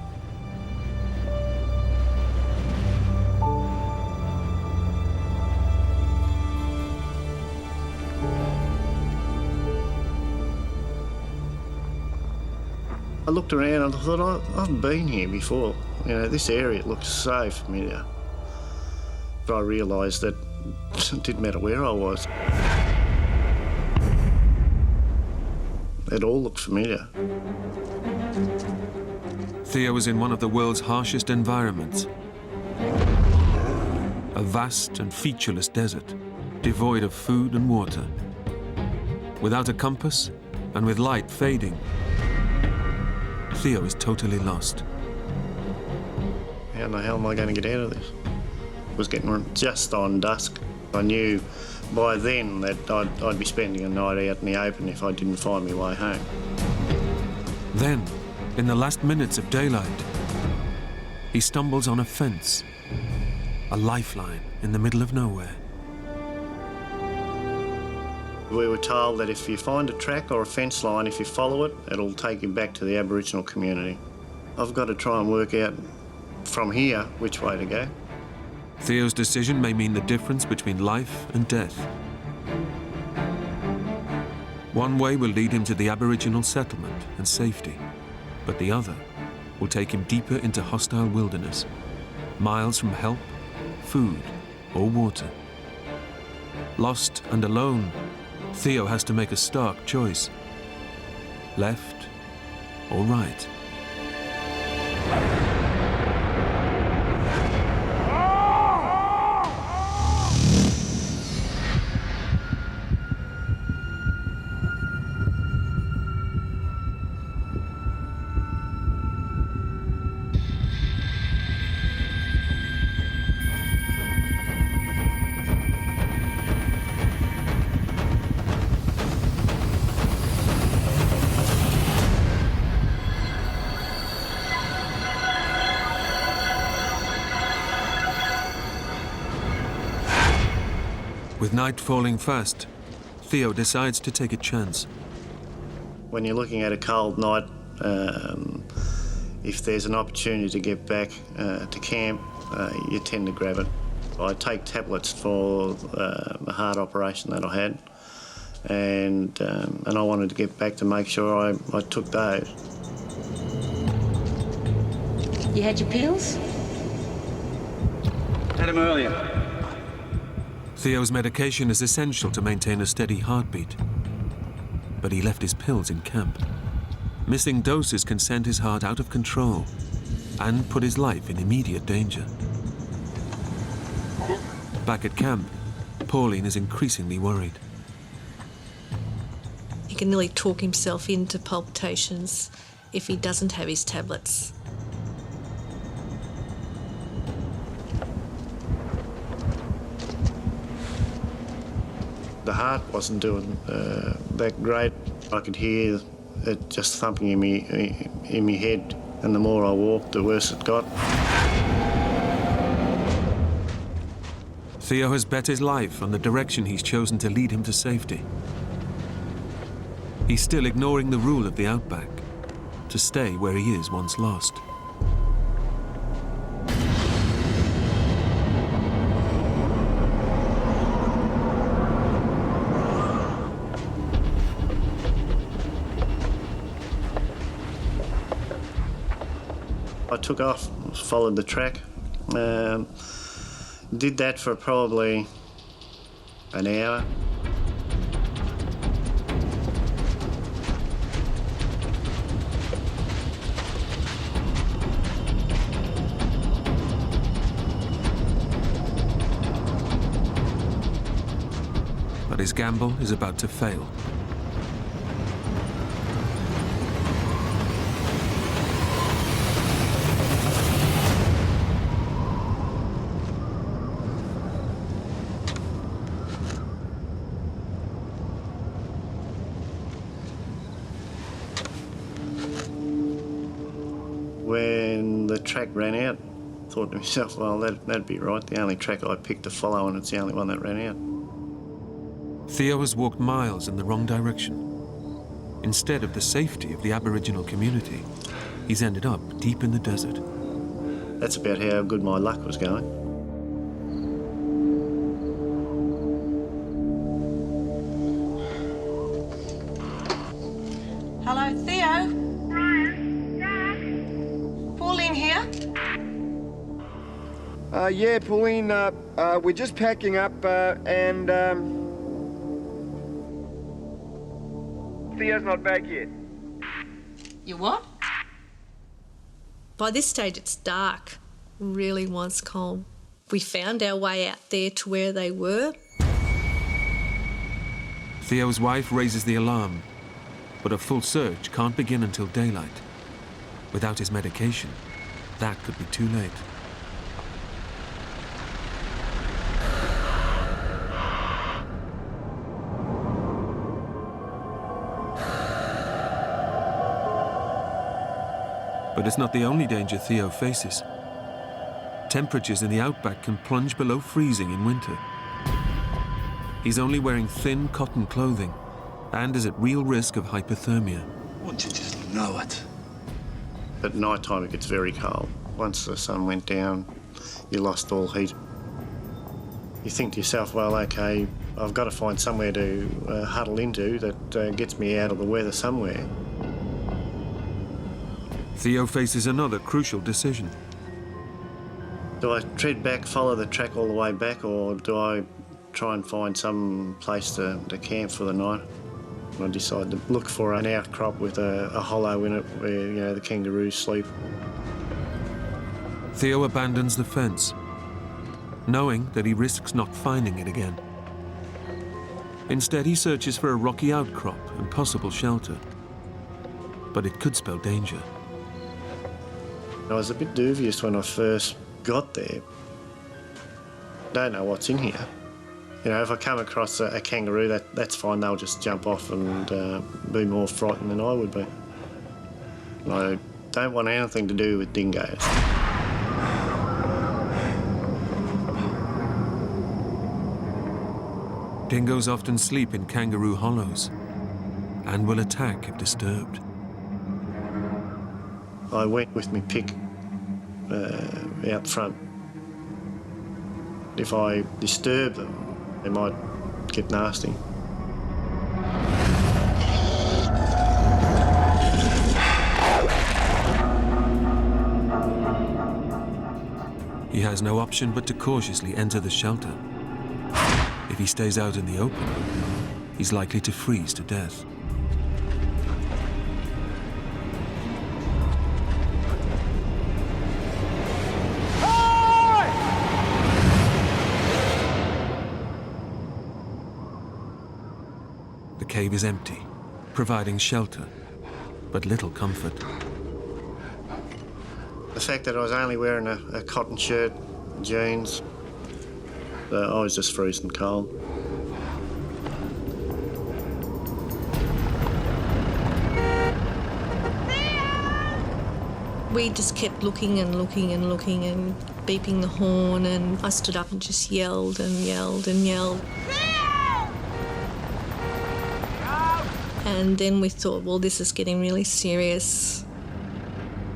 I looked around and I thought, I've been here before. This area looks so familiar. But I realised that it didn't matter where I was. It all looked familiar. Theo was in one of the world's harshest environments. A vast and featureless desert, devoid of food and water. Without a compass, and with light fading, Theo is totally lost. How the hell am I going to get out of this? It was getting just on dusk. I knew by then that I'd be spending a night out in the open if I didn't find my way home. Then, in the last minutes of daylight, he stumbles on a fence, a lifeline in the middle of nowhere. We were told that if you find a track or a fence line, if you follow it, it'll take you back to the Aboriginal community. I've got to try and work out from here which way to go. Theo's decision may mean the difference between life and death. One way will lead him to the Aboriginal settlement and safety, but the other will take him deeper into hostile wilderness, miles from help, food, or water. Lost and alone, Theo has to make a stark choice: left or right. With night falling fast, Theo decides to take a chance. When you're looking at a cold night, if there's an opportunity to get back to camp, you tend to grab it. I take tablets for the heart operation that I had, and I wanted to get back to make sure I took those. You had your pills? Had them earlier. Theo's medication is essential to maintain a steady heartbeat. But he left his pills in camp. Missing doses can send his heart out of control and put his life in immediate danger. Back at camp, Pauline is increasingly worried. He can nearly talk himself into palpitations if he doesn't have his tablets. The heart wasn't doing that great. I could hear it just thumping in my head, and the more I walked, the worse it got. Theo has bet his life on the direction he's chosen to lead him to safety. He's still ignoring the rule of the outback, to stay where he is once lost. I took off, followed the track, did that for probably an hour. But his gamble is about to fail. When the track ran out, I thought to myself, well, that'd be right. The only track I picked to follow, and it's the only one that ran out. Theo has walked miles in the wrong direction. Instead of the safety of the Aboriginal community, he's ended up deep in the desert. That's about how good my luck was going. Hello, Theo? Pauline here? Yeah, Pauline, we're just packing up and Theo's not back yet. You what? By this stage, it's dark. Really was cold. We found our way out there to where they were. Theo's wife raises the alarm, but a full search can't begin until daylight. Without his medication, that could be too late. But it's not the only danger Theo faces. Temperatures in the outback can plunge below freezing in winter. He's only wearing thin cotton clothing and is at real risk of hypothermia. Wouldn't you just know it? At night time, it gets very cold. Once the sun went down, you lost all heat. You think to yourself, well, okay, I've got to find somewhere to huddle into that gets me out of the weather somewhere. Theo faces another crucial decision. Do I tread back, follow the track all the way back, or do I try and find some place to camp for the night? I decided to look for an outcrop with a hollow in it where, you know, the kangaroos sleep. Theo abandons the fence, knowing that he risks not finding it again. Instead, he searches for a rocky outcrop and possible shelter. But it could spell danger. I was a bit dubious when I first got there. Don't know what's in here. You know, if I come across a kangaroo, that's fine. They'll just jump off and be more frightened than I would be. I don't want anything to do with dingoes. Dingoes often sleep in kangaroo hollows and will attack if disturbed. I went with my pick out front. If I disturb them, they might get nasty. He has no option but to cautiously enter the shelter. If he stays out in the open, he's likely to freeze to death. The cave is empty, providing shelter, but little comfort. The fact that I was only wearing a cotton shirt, jeans, I was just freezing cold. We just kept looking and looking and looking and beeping the horn, and I stood up and just yelled and yelled and yelled. And then we thought, well, this is getting really serious.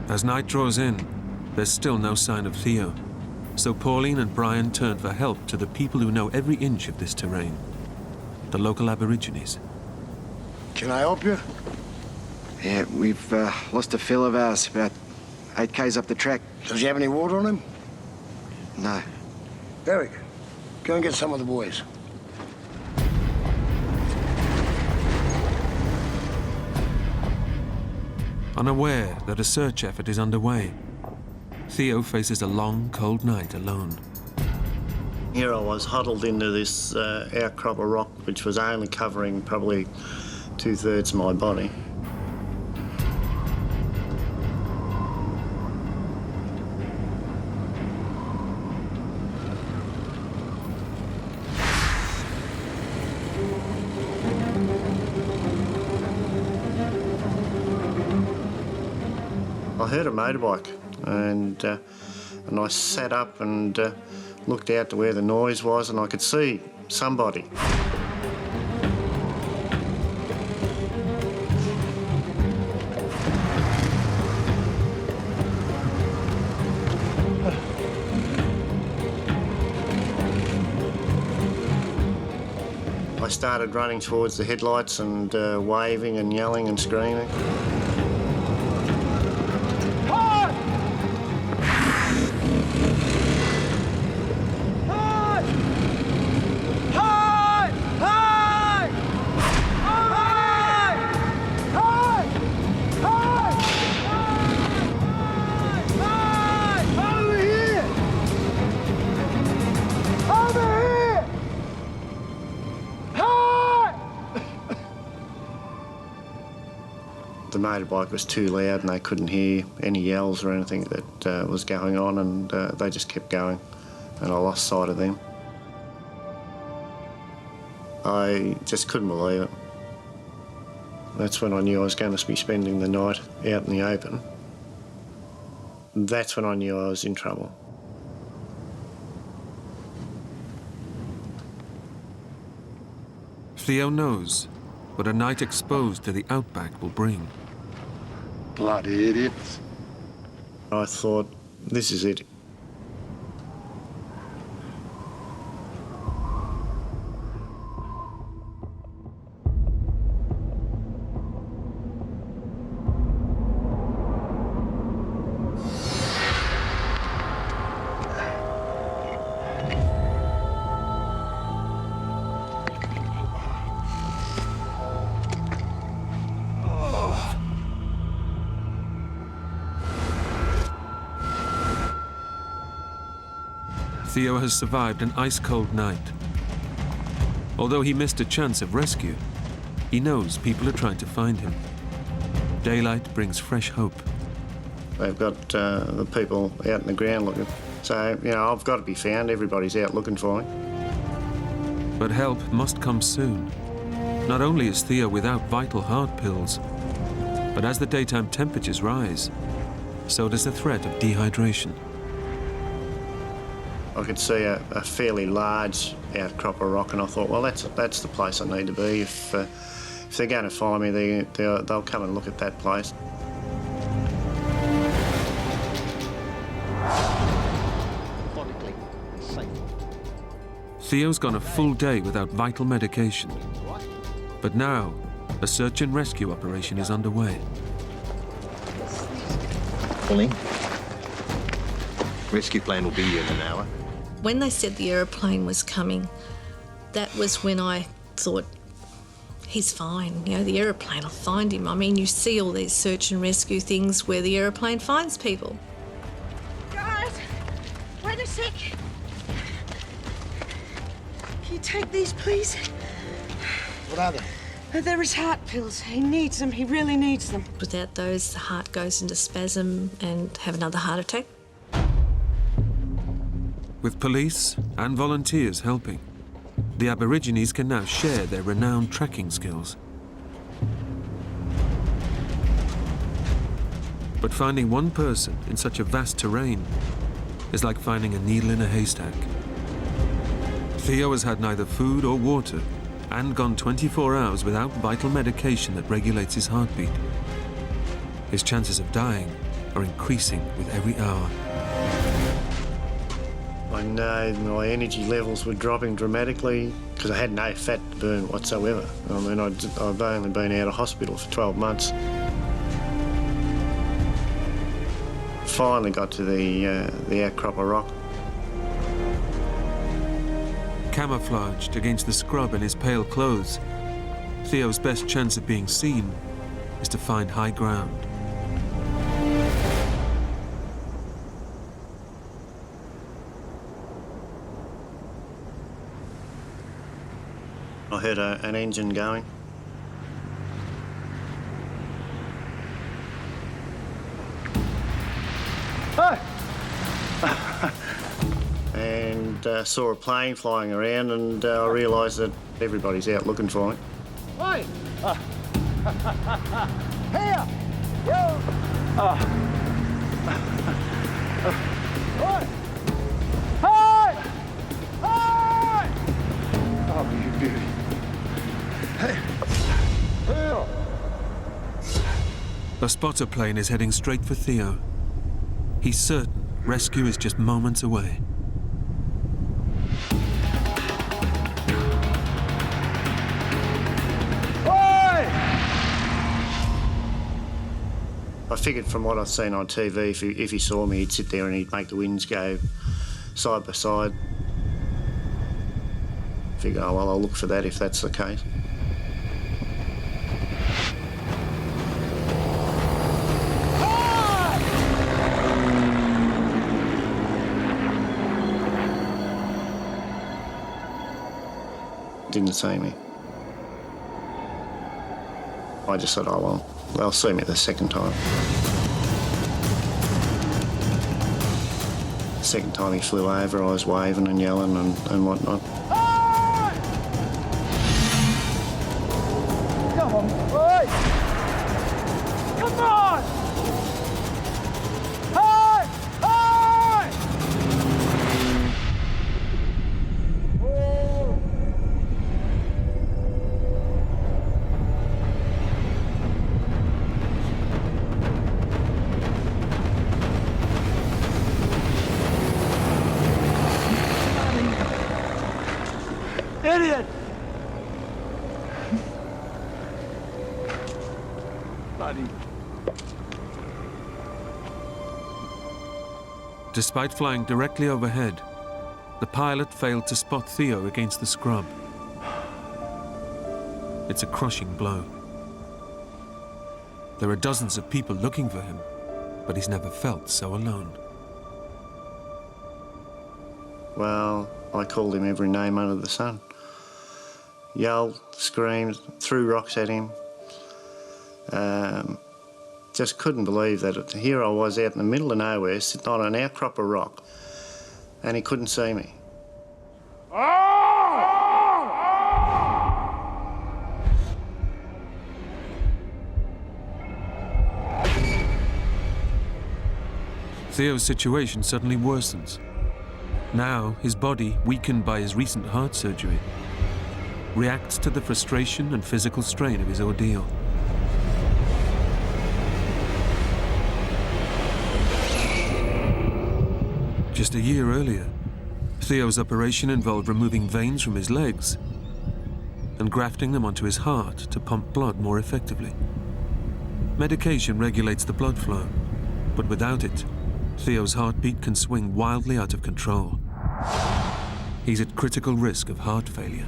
As night draws in, there's still no sign of Theo. So Pauline and Brian turned for help to the people who know every inch of this terrain, the local Aborigines. Can I help you? Yeah, we've lost a fellow of ours about 8 k's up the track. Does he have any water on him? No. Derek, go and get some of the boys. Unaware that a search effort is underway, Theo faces a long, cold night alone. Here I was huddled into this outcrop of rock, which was only covering probably 2/3 of my body. I heard a motorbike, and I sat up and looked out to where the noise was, and I could see somebody. I started running towards the headlights and waving and yelling and screaming. The motorbike was too loud and they couldn't hear any yells or anything that was going on, and they just kept going, and I lost sight of them. I just couldn't believe it. That's when I knew I was going to be spending the night out in the open. That's when I knew I was in trouble. Theo knows what a night exposed to the outback will bring. Bloody idiots. I thought, this is it. Theo has survived an ice-cold night. Although he missed a chance of rescue, he knows people are trying to find him. Daylight brings fresh hope. They've got the people out in the ground looking. So, you know, I've got to be found. Everybody's out looking for me. But help must come soon. Not only is Theo without vital heart pills, but as the daytime temperatures rise, so does the threat of dehydration. I could see a fairly large outcrop of rock, and I thought, well, that's the place I need to be. If they're going to find me, they'll come and look at that place. Theo's gone a full day without vital medication. But now, a search and rescue operation is underway. Pauline, rescue plane will be here in an hour. When they said the aeroplane was coming, that was when I thought, he's fine. You know, the aeroplane will find him. I mean, you see all these search and rescue things where the aeroplane finds people. Guys, wait a sec. Can you take these, please? What are they? They're his heart pills. He needs them. He really needs them. Without those, the heart goes into spasm and have another heart attack. With police and volunteers helping, the Aborigines can now share their renowned tracking skills. But finding one person in such a vast terrain is like finding a needle in a haystack. Theo has had neither food or water and gone 24 hours without vital medication that regulates his heartbeat. His chances of dying are increasing with every hour. I know my energy levels were dropping dramatically because I had no fat to burn whatsoever. I mean, I've only been out of hospital for 12 months. Finally got to the outcrop of rock. Camouflaged against the scrub in his pale clothes, Theo's best chance of being seen is to find high ground. I heard an engine going. Hi! And saw a plane flying around, and I realised that everybody's out looking for me. Hi! Here! Yo! Hi! Hi! Hi! Oh, you beauty. Hey! Theo! A spotter plane is heading straight for Theo. He's certain rescue is just moments away. I figured from what I'd seen on TV, if he saw me, he'd sit there and he'd make the winds go side by side. Figure, oh, well, I'll look for that if that's the case. Didn't see me. I just said, oh, well, they'll see me the second time. The second time he flew over, I was waving and yelling and whatnot. Come on, boys! Come on! Hi! Hi! Oh. Idiot! Buddy. Despite flying directly overhead, the pilot failed to spot Theo against the scrub. It's a crushing blow. There are dozens of people looking for him, but he's never felt so alone. Well, I called him every name under the sun. Yelled, screamed, threw rocks at him. Just couldn't believe that here I was out in the middle of nowhere, sitting on an outcrop of rock, and he couldn't see me. Theo's situation suddenly worsens. Now, his body, weakened by his recent heart surgery, reacts to the frustration and physical strain of his ordeal. Just a year earlier, Theo's operation involved removing veins from his legs and grafting them onto his heart to pump blood more effectively. Medication regulates the blood flow, but without it, Theo's heartbeat can swing wildly out of control. He's at critical risk of heart failure.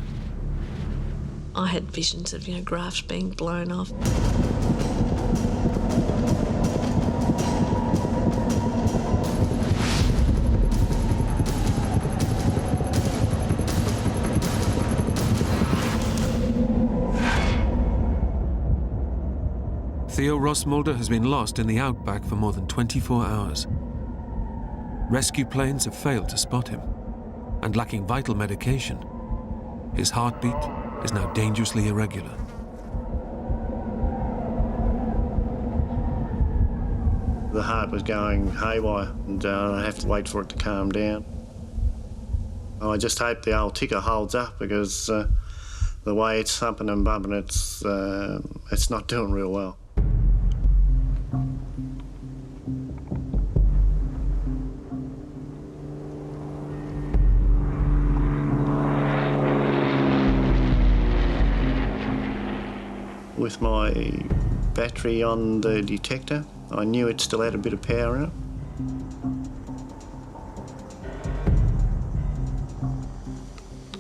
I had visions of, grafts being blown off. Theo Rossmulder has been lost in the outback for more than 24 hours. Rescue planes have failed to spot him, and lacking vital medication, his heartbeat is now dangerously irregular. The heart was going haywire, and I have to wait for it to calm down. I just hope the old ticker holds up, because the way it's thumping and bumping, it's not doing real well. With my battery on the detector, I knew it still had a bit of power in it.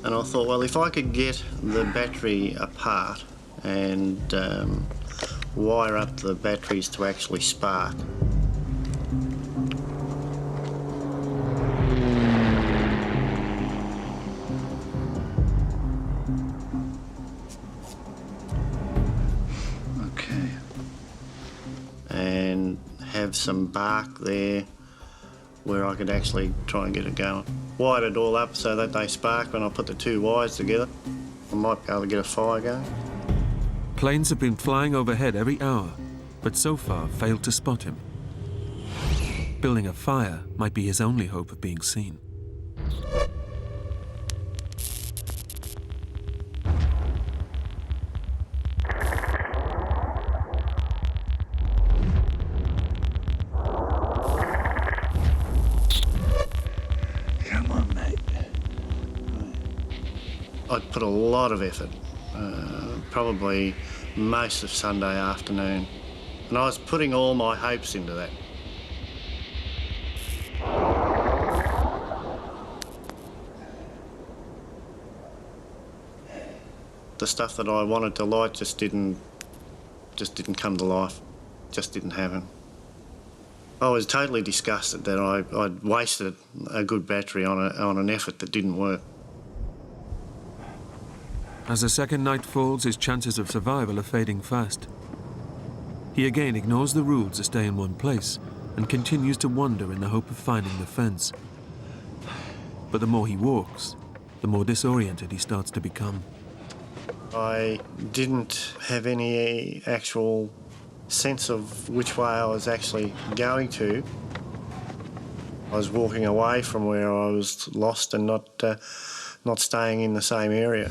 And I thought, well, if I could get the battery apart and wire up the batteries to actually spark. And have some bark there where I could actually try and get it going. Wired it all up so that they spark when I put the two wires together. I might be able to get a fire going. Planes have been flying overhead every hour, but so far failed to spot him. Building a fire might be his only hope of being seen. I'd put a lot of effort, probably most of Sunday afternoon, and I was putting all my hopes into that. The stuff that I wanted to light just didn't come to life, just didn't happen. I was totally disgusted that I'd wasted a good battery on an effort that didn't work. As the second night falls, his chances of survival are fading fast. He again ignores the rules to stay in one place and continues to wander in the hope of finding the fence. But the more he walks, the more disoriented he starts to become. I didn't have any actual sense of which way I was actually going to. I was walking away from where I was lost and not staying in the same area.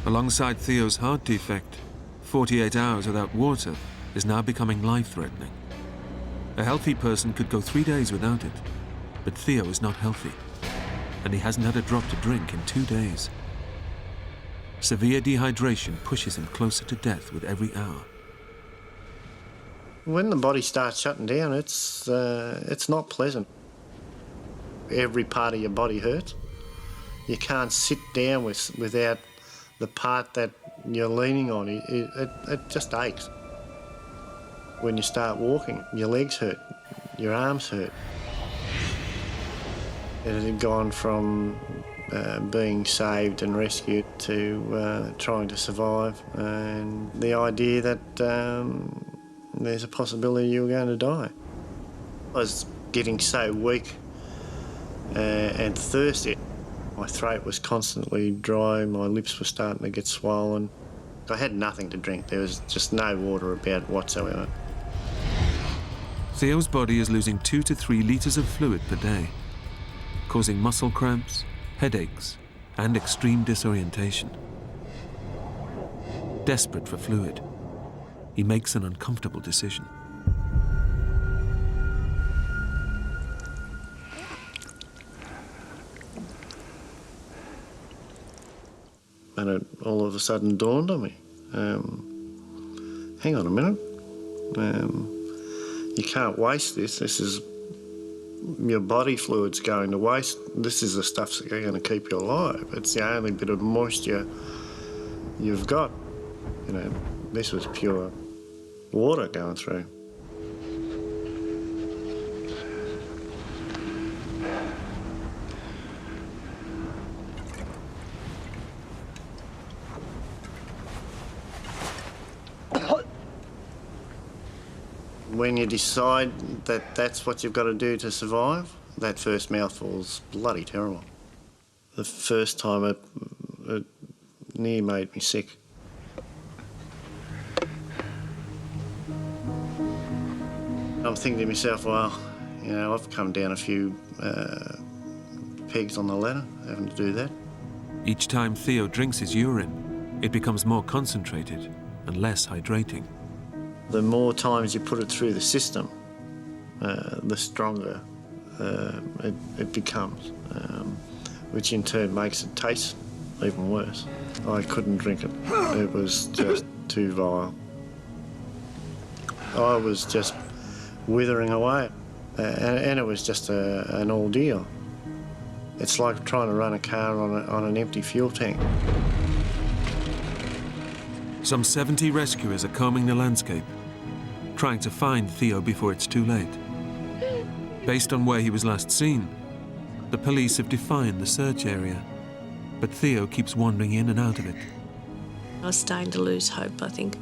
Alongside Theo's heart defect, 48 hours without water is now becoming life-threatening. A healthy person could go 3 days without it, but Theo is not healthy, and he hasn't had a drop to drink in 2 days. Severe dehydration pushes him closer to death with every hour. When the body starts shutting down, it's not pleasant. Every part of your body hurts. You can't sit down without the part that you're leaning on. It just aches. When you start walking, your legs hurt, your arms hurt. It had gone from being saved and rescued to trying to survive, and the idea that there's a possibility you were going to die. I was getting so weak and thirsty. My throat was constantly dry, my lips were starting to get swollen. I had nothing to drink. There was just no water about whatsoever. Theo's body is losing 2 to 3 litres of fluid per day, causing muscle cramps, headaches, and extreme disorientation. Desperate for fluid, he makes an uncomfortable decision. And it all of a sudden dawned on me. Hang on a minute. You can't waste this. This is your body fluid's going to waste. This is the stuff that's going to keep you alive. It's the only bit of moisture you've got. You know, this was pure water going through. When you decide that that's what you've got to do to survive, that first mouthful's bloody terrible. The first time it near made me sick. I'm thinking to myself, well, you know, I've come down a few pegs on the ladder, having to do that. Each time Theo drinks his urine, it becomes more concentrated and less hydrating. The more times you put it through the system, the stronger it becomes, which in turn makes it taste even worse. I couldn't drink it. It was just too vile. I was just withering away, and it was just an ordeal. It's like trying to run a car on an empty fuel tank. Some 70 rescuers are combing the landscape, trying to find Theo before it's too late. Based on where he was last seen, the police have defined the search area, but Theo keeps wandering in and out of it. I was starting to lose hope, I think.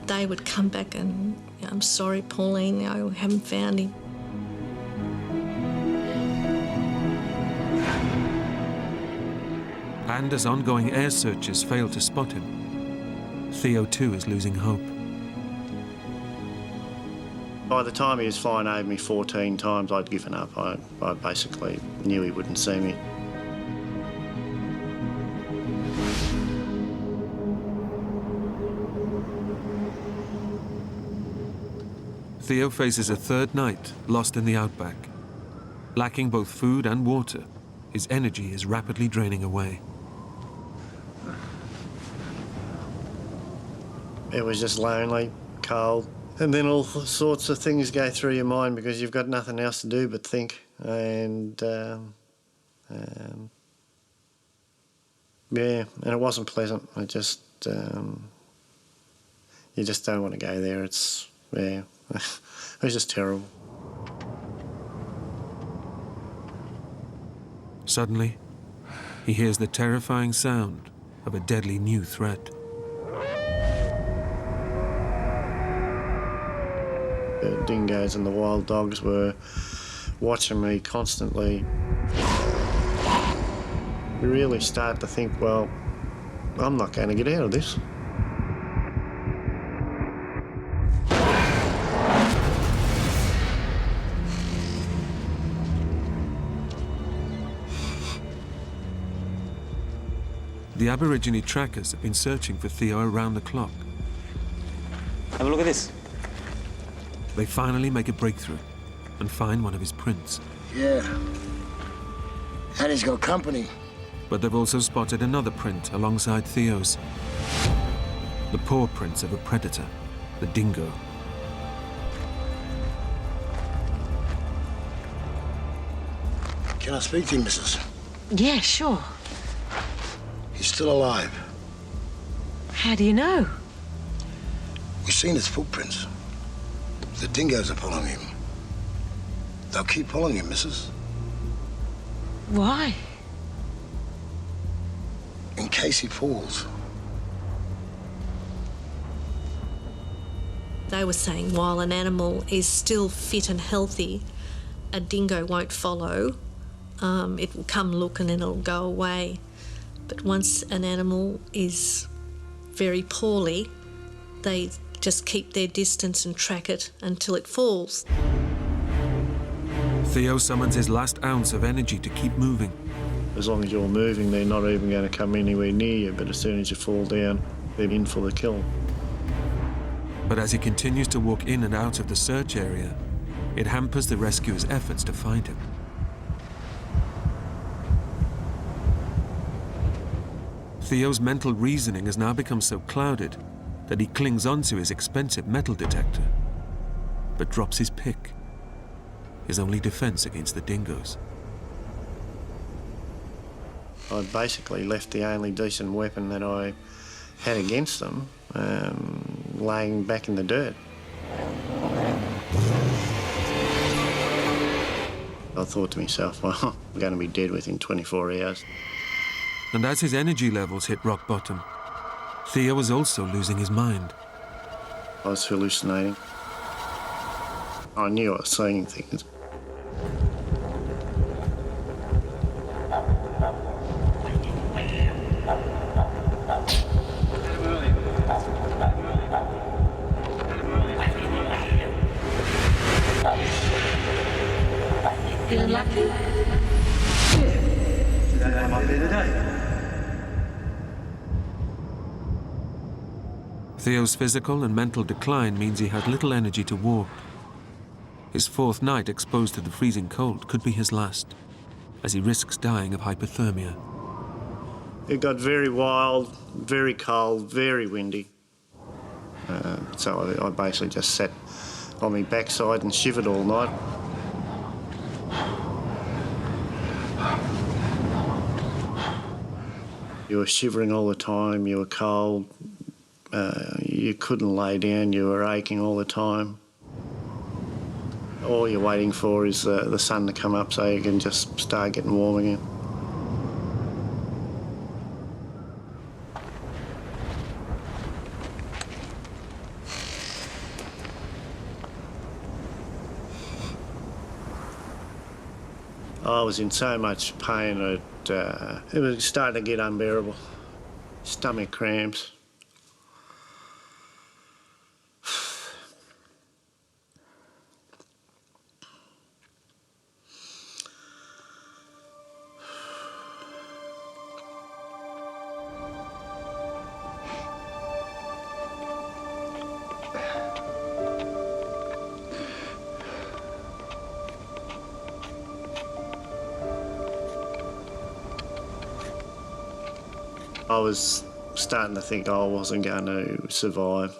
They would come back and, you know, I'm sorry, Pauline, I haven't found him. And as ongoing air searches fail to spot him, Theo too is losing hope. By the time he was flying over me 14 times, I'd given up. I basically knew he wouldn't see me. Theo faces a third night lost in the outback. Lacking both food and water, his energy is rapidly draining away. It was just lonely, cold, and then all sorts of things go through your mind because you've got nothing else to do but think. And yeah, and it wasn't pleasant. I just, you just don't want to go there. It's, yeah, it was just terrible. Suddenly, he hears the terrifying sound of a deadly new threat. The dingoes and the wild dogs were watching me constantly. You really start to think, well, I'm not going to get out of this. The Aborigine trackers have been searching for Theo around the clock. Have a look at this. They finally make a breakthrough and find one of his prints. Yeah. And he's got company. But they've also spotted another print alongside Theo's. The paw prints of a predator, the dingo. Can I speak to you, missus? Yeah, sure. He's still alive. How do you know? We've seen his footprints. The dingoes are following him. They'll keep following him, missus. Why? In case he falls. They were saying while an animal is still fit and healthy, a dingo won't follow. It will come look and then it'll go away. But once an animal is very poorly, they just keep their distance and track it until it falls. Theo summons his last ounce of energy to keep moving. As long as you're moving, they're not even going to come anywhere near you, but as soon as you fall down, they're in for the kill. But as he continues to walk in and out of the search area, it hampers the rescuer's efforts to find him. Theo's mental reasoning has now become so clouded that he clings onto his expensive metal detector, but drops his pick, his only defense against the dingoes. I basically left the only decent weapon that I had against them laying back in the dirt. I thought to myself, well, I'm going to be dead within 24 hours. And as his energy levels hit rock bottom, Theo was also losing his mind. I was hallucinating. I knew I was seeing things. Feeling lucky? Today might be the day. Theo's physical and mental decline means he had little energy to walk. His fourth night exposed to the freezing cold could be his last, as he risks dying of hypothermia. It got very wild, very cold, very windy. So I basically just sat on my backside and shivered all night. You were shivering all the time, you were cold, you couldn't lay down, you were aching all the time. All you're waiting for is the sun to come up so you can just start getting warm again. I was in so much pain that it was starting to get unbearable. Stomach cramps. I was starting to think I wasn't going to survive.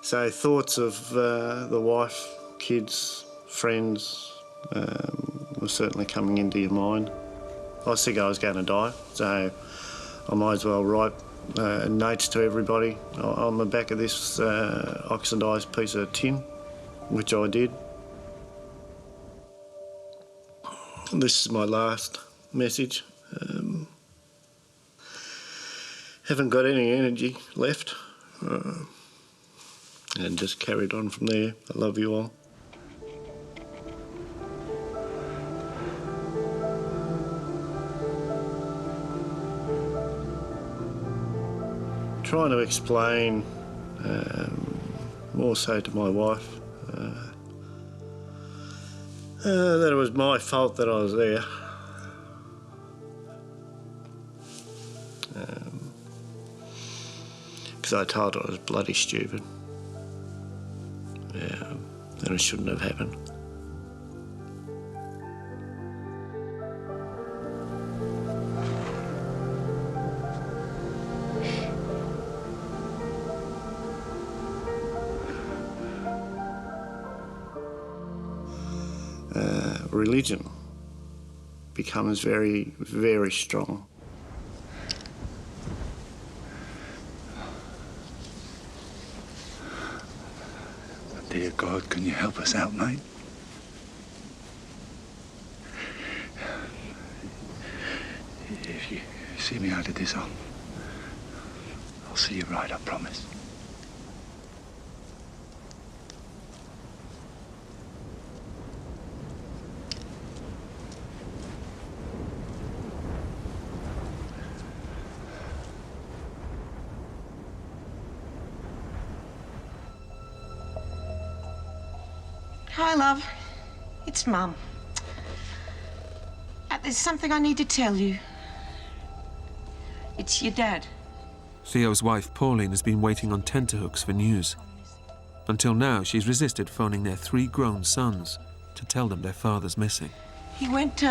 So thoughts of the wife, kids, friends were certainly coming into your mind. I was thinking I was going to die, so I might as well write notes to everybody on the back of this oxidised piece of tin, which I did. This is my last message. Haven't got any energy left, and just carried on from there. I love you all. Trying to explain, more so to my wife, that it was my fault that I was there. Because I told her I was bloody stupid. Yeah, and it shouldn't have happened. Religion becomes very, very strong. Dear God, can you help us out, mate? If you see me out of this, I'll see you right, I promise. Hi, love. It's Mum. There's something I need to tell you. It's your dad. Theo's wife, Pauline, has been waiting on tenterhooks for news. Until now, she's resisted phoning their 3 grown sons to tell them their father's missing. He went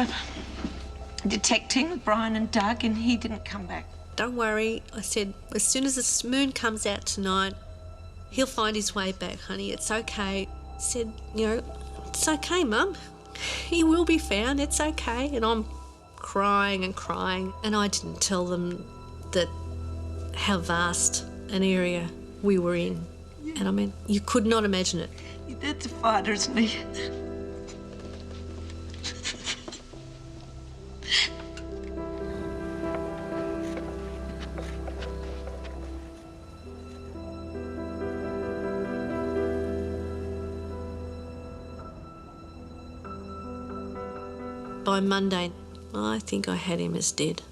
detecting with Brian and Doug, and he didn't come back. Don't worry, I said, as soon as the moon comes out tonight, he'll find his way back, honey. It's okay. I said, it's okay, Mum. He will be found. It's okay. And I'm crying and crying. And I didn't tell them that how vast an area we were in. And I mean, you could not imagine it. Your dad's a fighter, isn't he? By Monday, I think I had him as dead.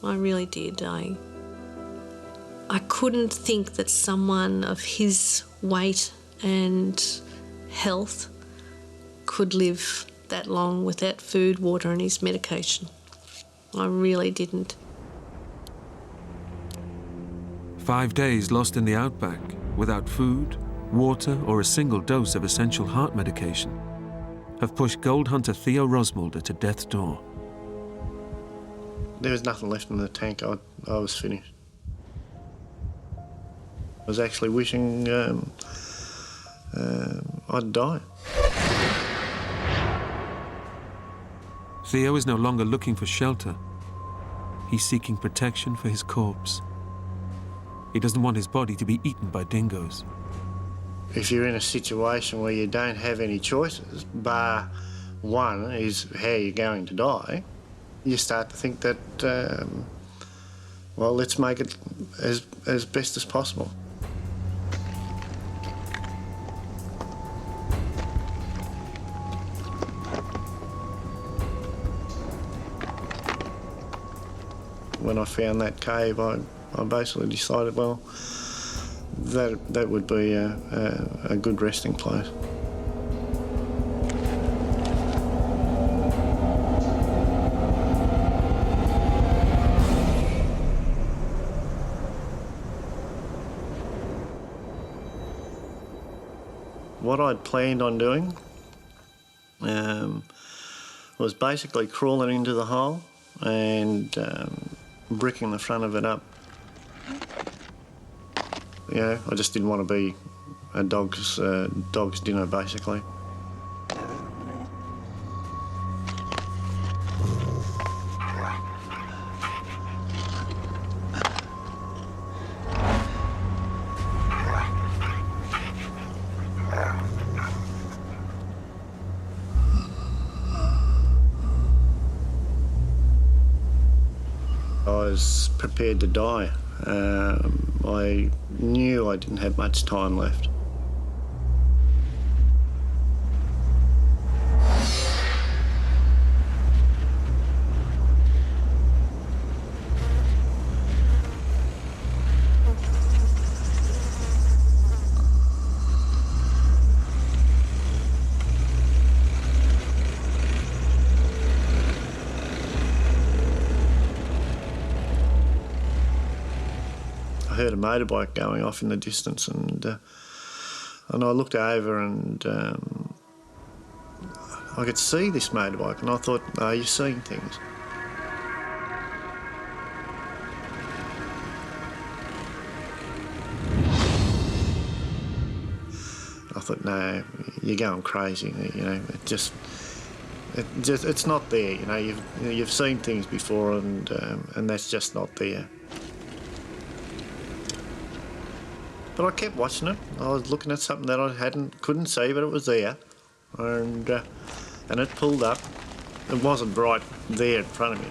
I really did. I couldn't think that someone of his weight and health could live that long without food, water and his medication. I really didn't. 5 days lost in the outback, without food, water or a single dose of essential heart medication, have pushed gold hunter Theo Rosmulder to death's door. There was nothing left in the tank. I was finished. I was actually wishing I'd die. Theo is no longer looking for shelter. He's seeking protection for his corpse. He doesn't want his body to be eaten by dingoes. If you're in a situation where you don't have any choices, bar one is how you're going to die, you start to think that, well, let's make it as best as possible. When I found that cave, I basically decided, well, that would be a good resting place. What I'd planned on doing was basically crawling into the hole and bricking the front of it up. I just didn't want to be a dog's dinner, basically. I was prepared to die. I knew I didn't have much time left. I heard a motorbike going off in the distance, and I looked over and I could see this motorbike, and I thought, oh, you're seeing things. I thought, no, you're going crazy. It's not there. You've seen things before, and that's just not there. But I kept watching it. I was looking at something that I couldn't see, but it was there, and it pulled up. It wasn't right there in front of me.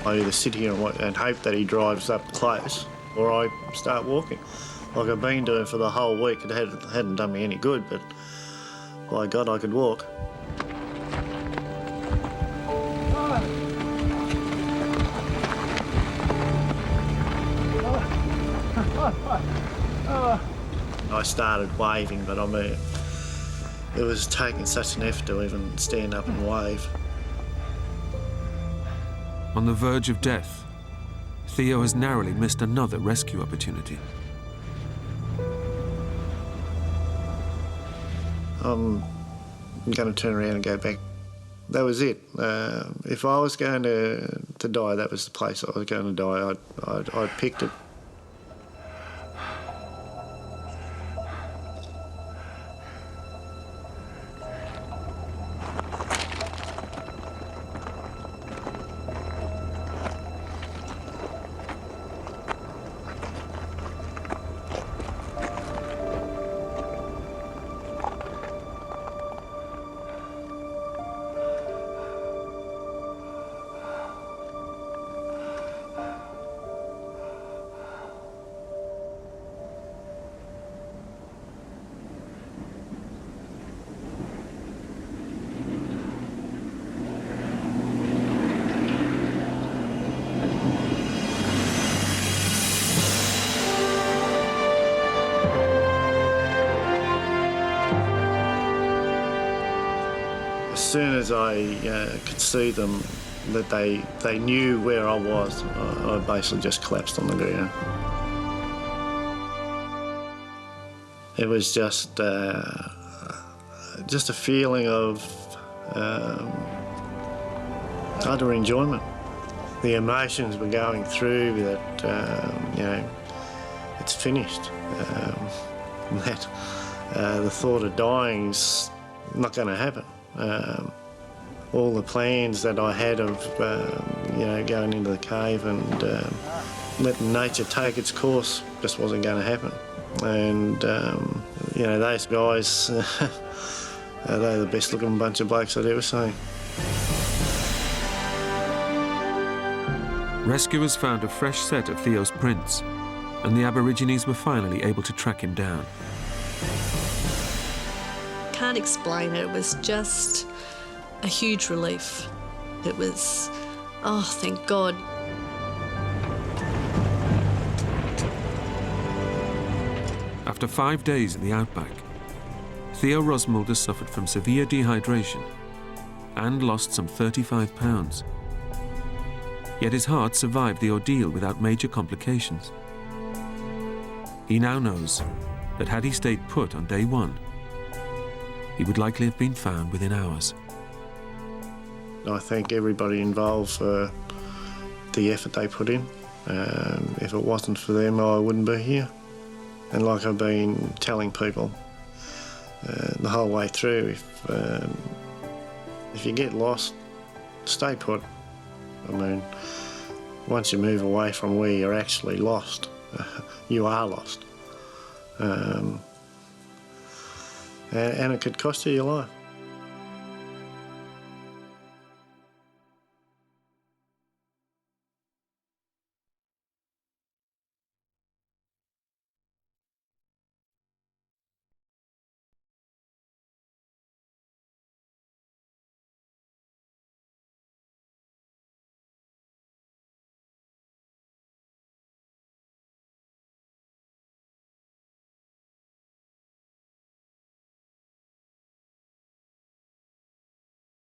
I either sit here and hope that he drives up close, or I start walking, like I've been doing for the whole week. It hadn't done me any good, but by God, I could walk. I started waving, but I mean, it was taking such an effort to even stand up and wave. On the verge of death, Theo has narrowly missed another rescue opportunity. I'm going to turn around and go back. That was it. If I was going to die, that was the place I was going to die. I'd picked it. As soon as I could see them, that they knew where I was, I basically just collapsed on the ground. It was just a feeling of utter enjoyment. The emotions were going through that, it's finished. The thought of dying's not going to happen. All the plans that I had of, going into the cave and letting nature take its course just wasn't going to happen. And, those guys, they're the best looking bunch of blokes I'd ever seen. Rescuers found a fresh set of Theo's prints, and the Aborigines were finally able to track him down. Can't explain it. It was just a huge relief. It was, oh, thank God. After 5 days in the outback, Theo Rosmulder suffered from severe dehydration and lost some 35 pounds. Yet his heart survived the ordeal without major complications. He now knows that had he stayed put on day one, he would likely have been found within hours. I thank everybody involved for the effort they put in. If it wasn't for them, I wouldn't be here. And like I've been telling people the whole way through, if you get lost, stay put. I mean, once you move away from where you're actually lost, you are lost. And it could cost you your life.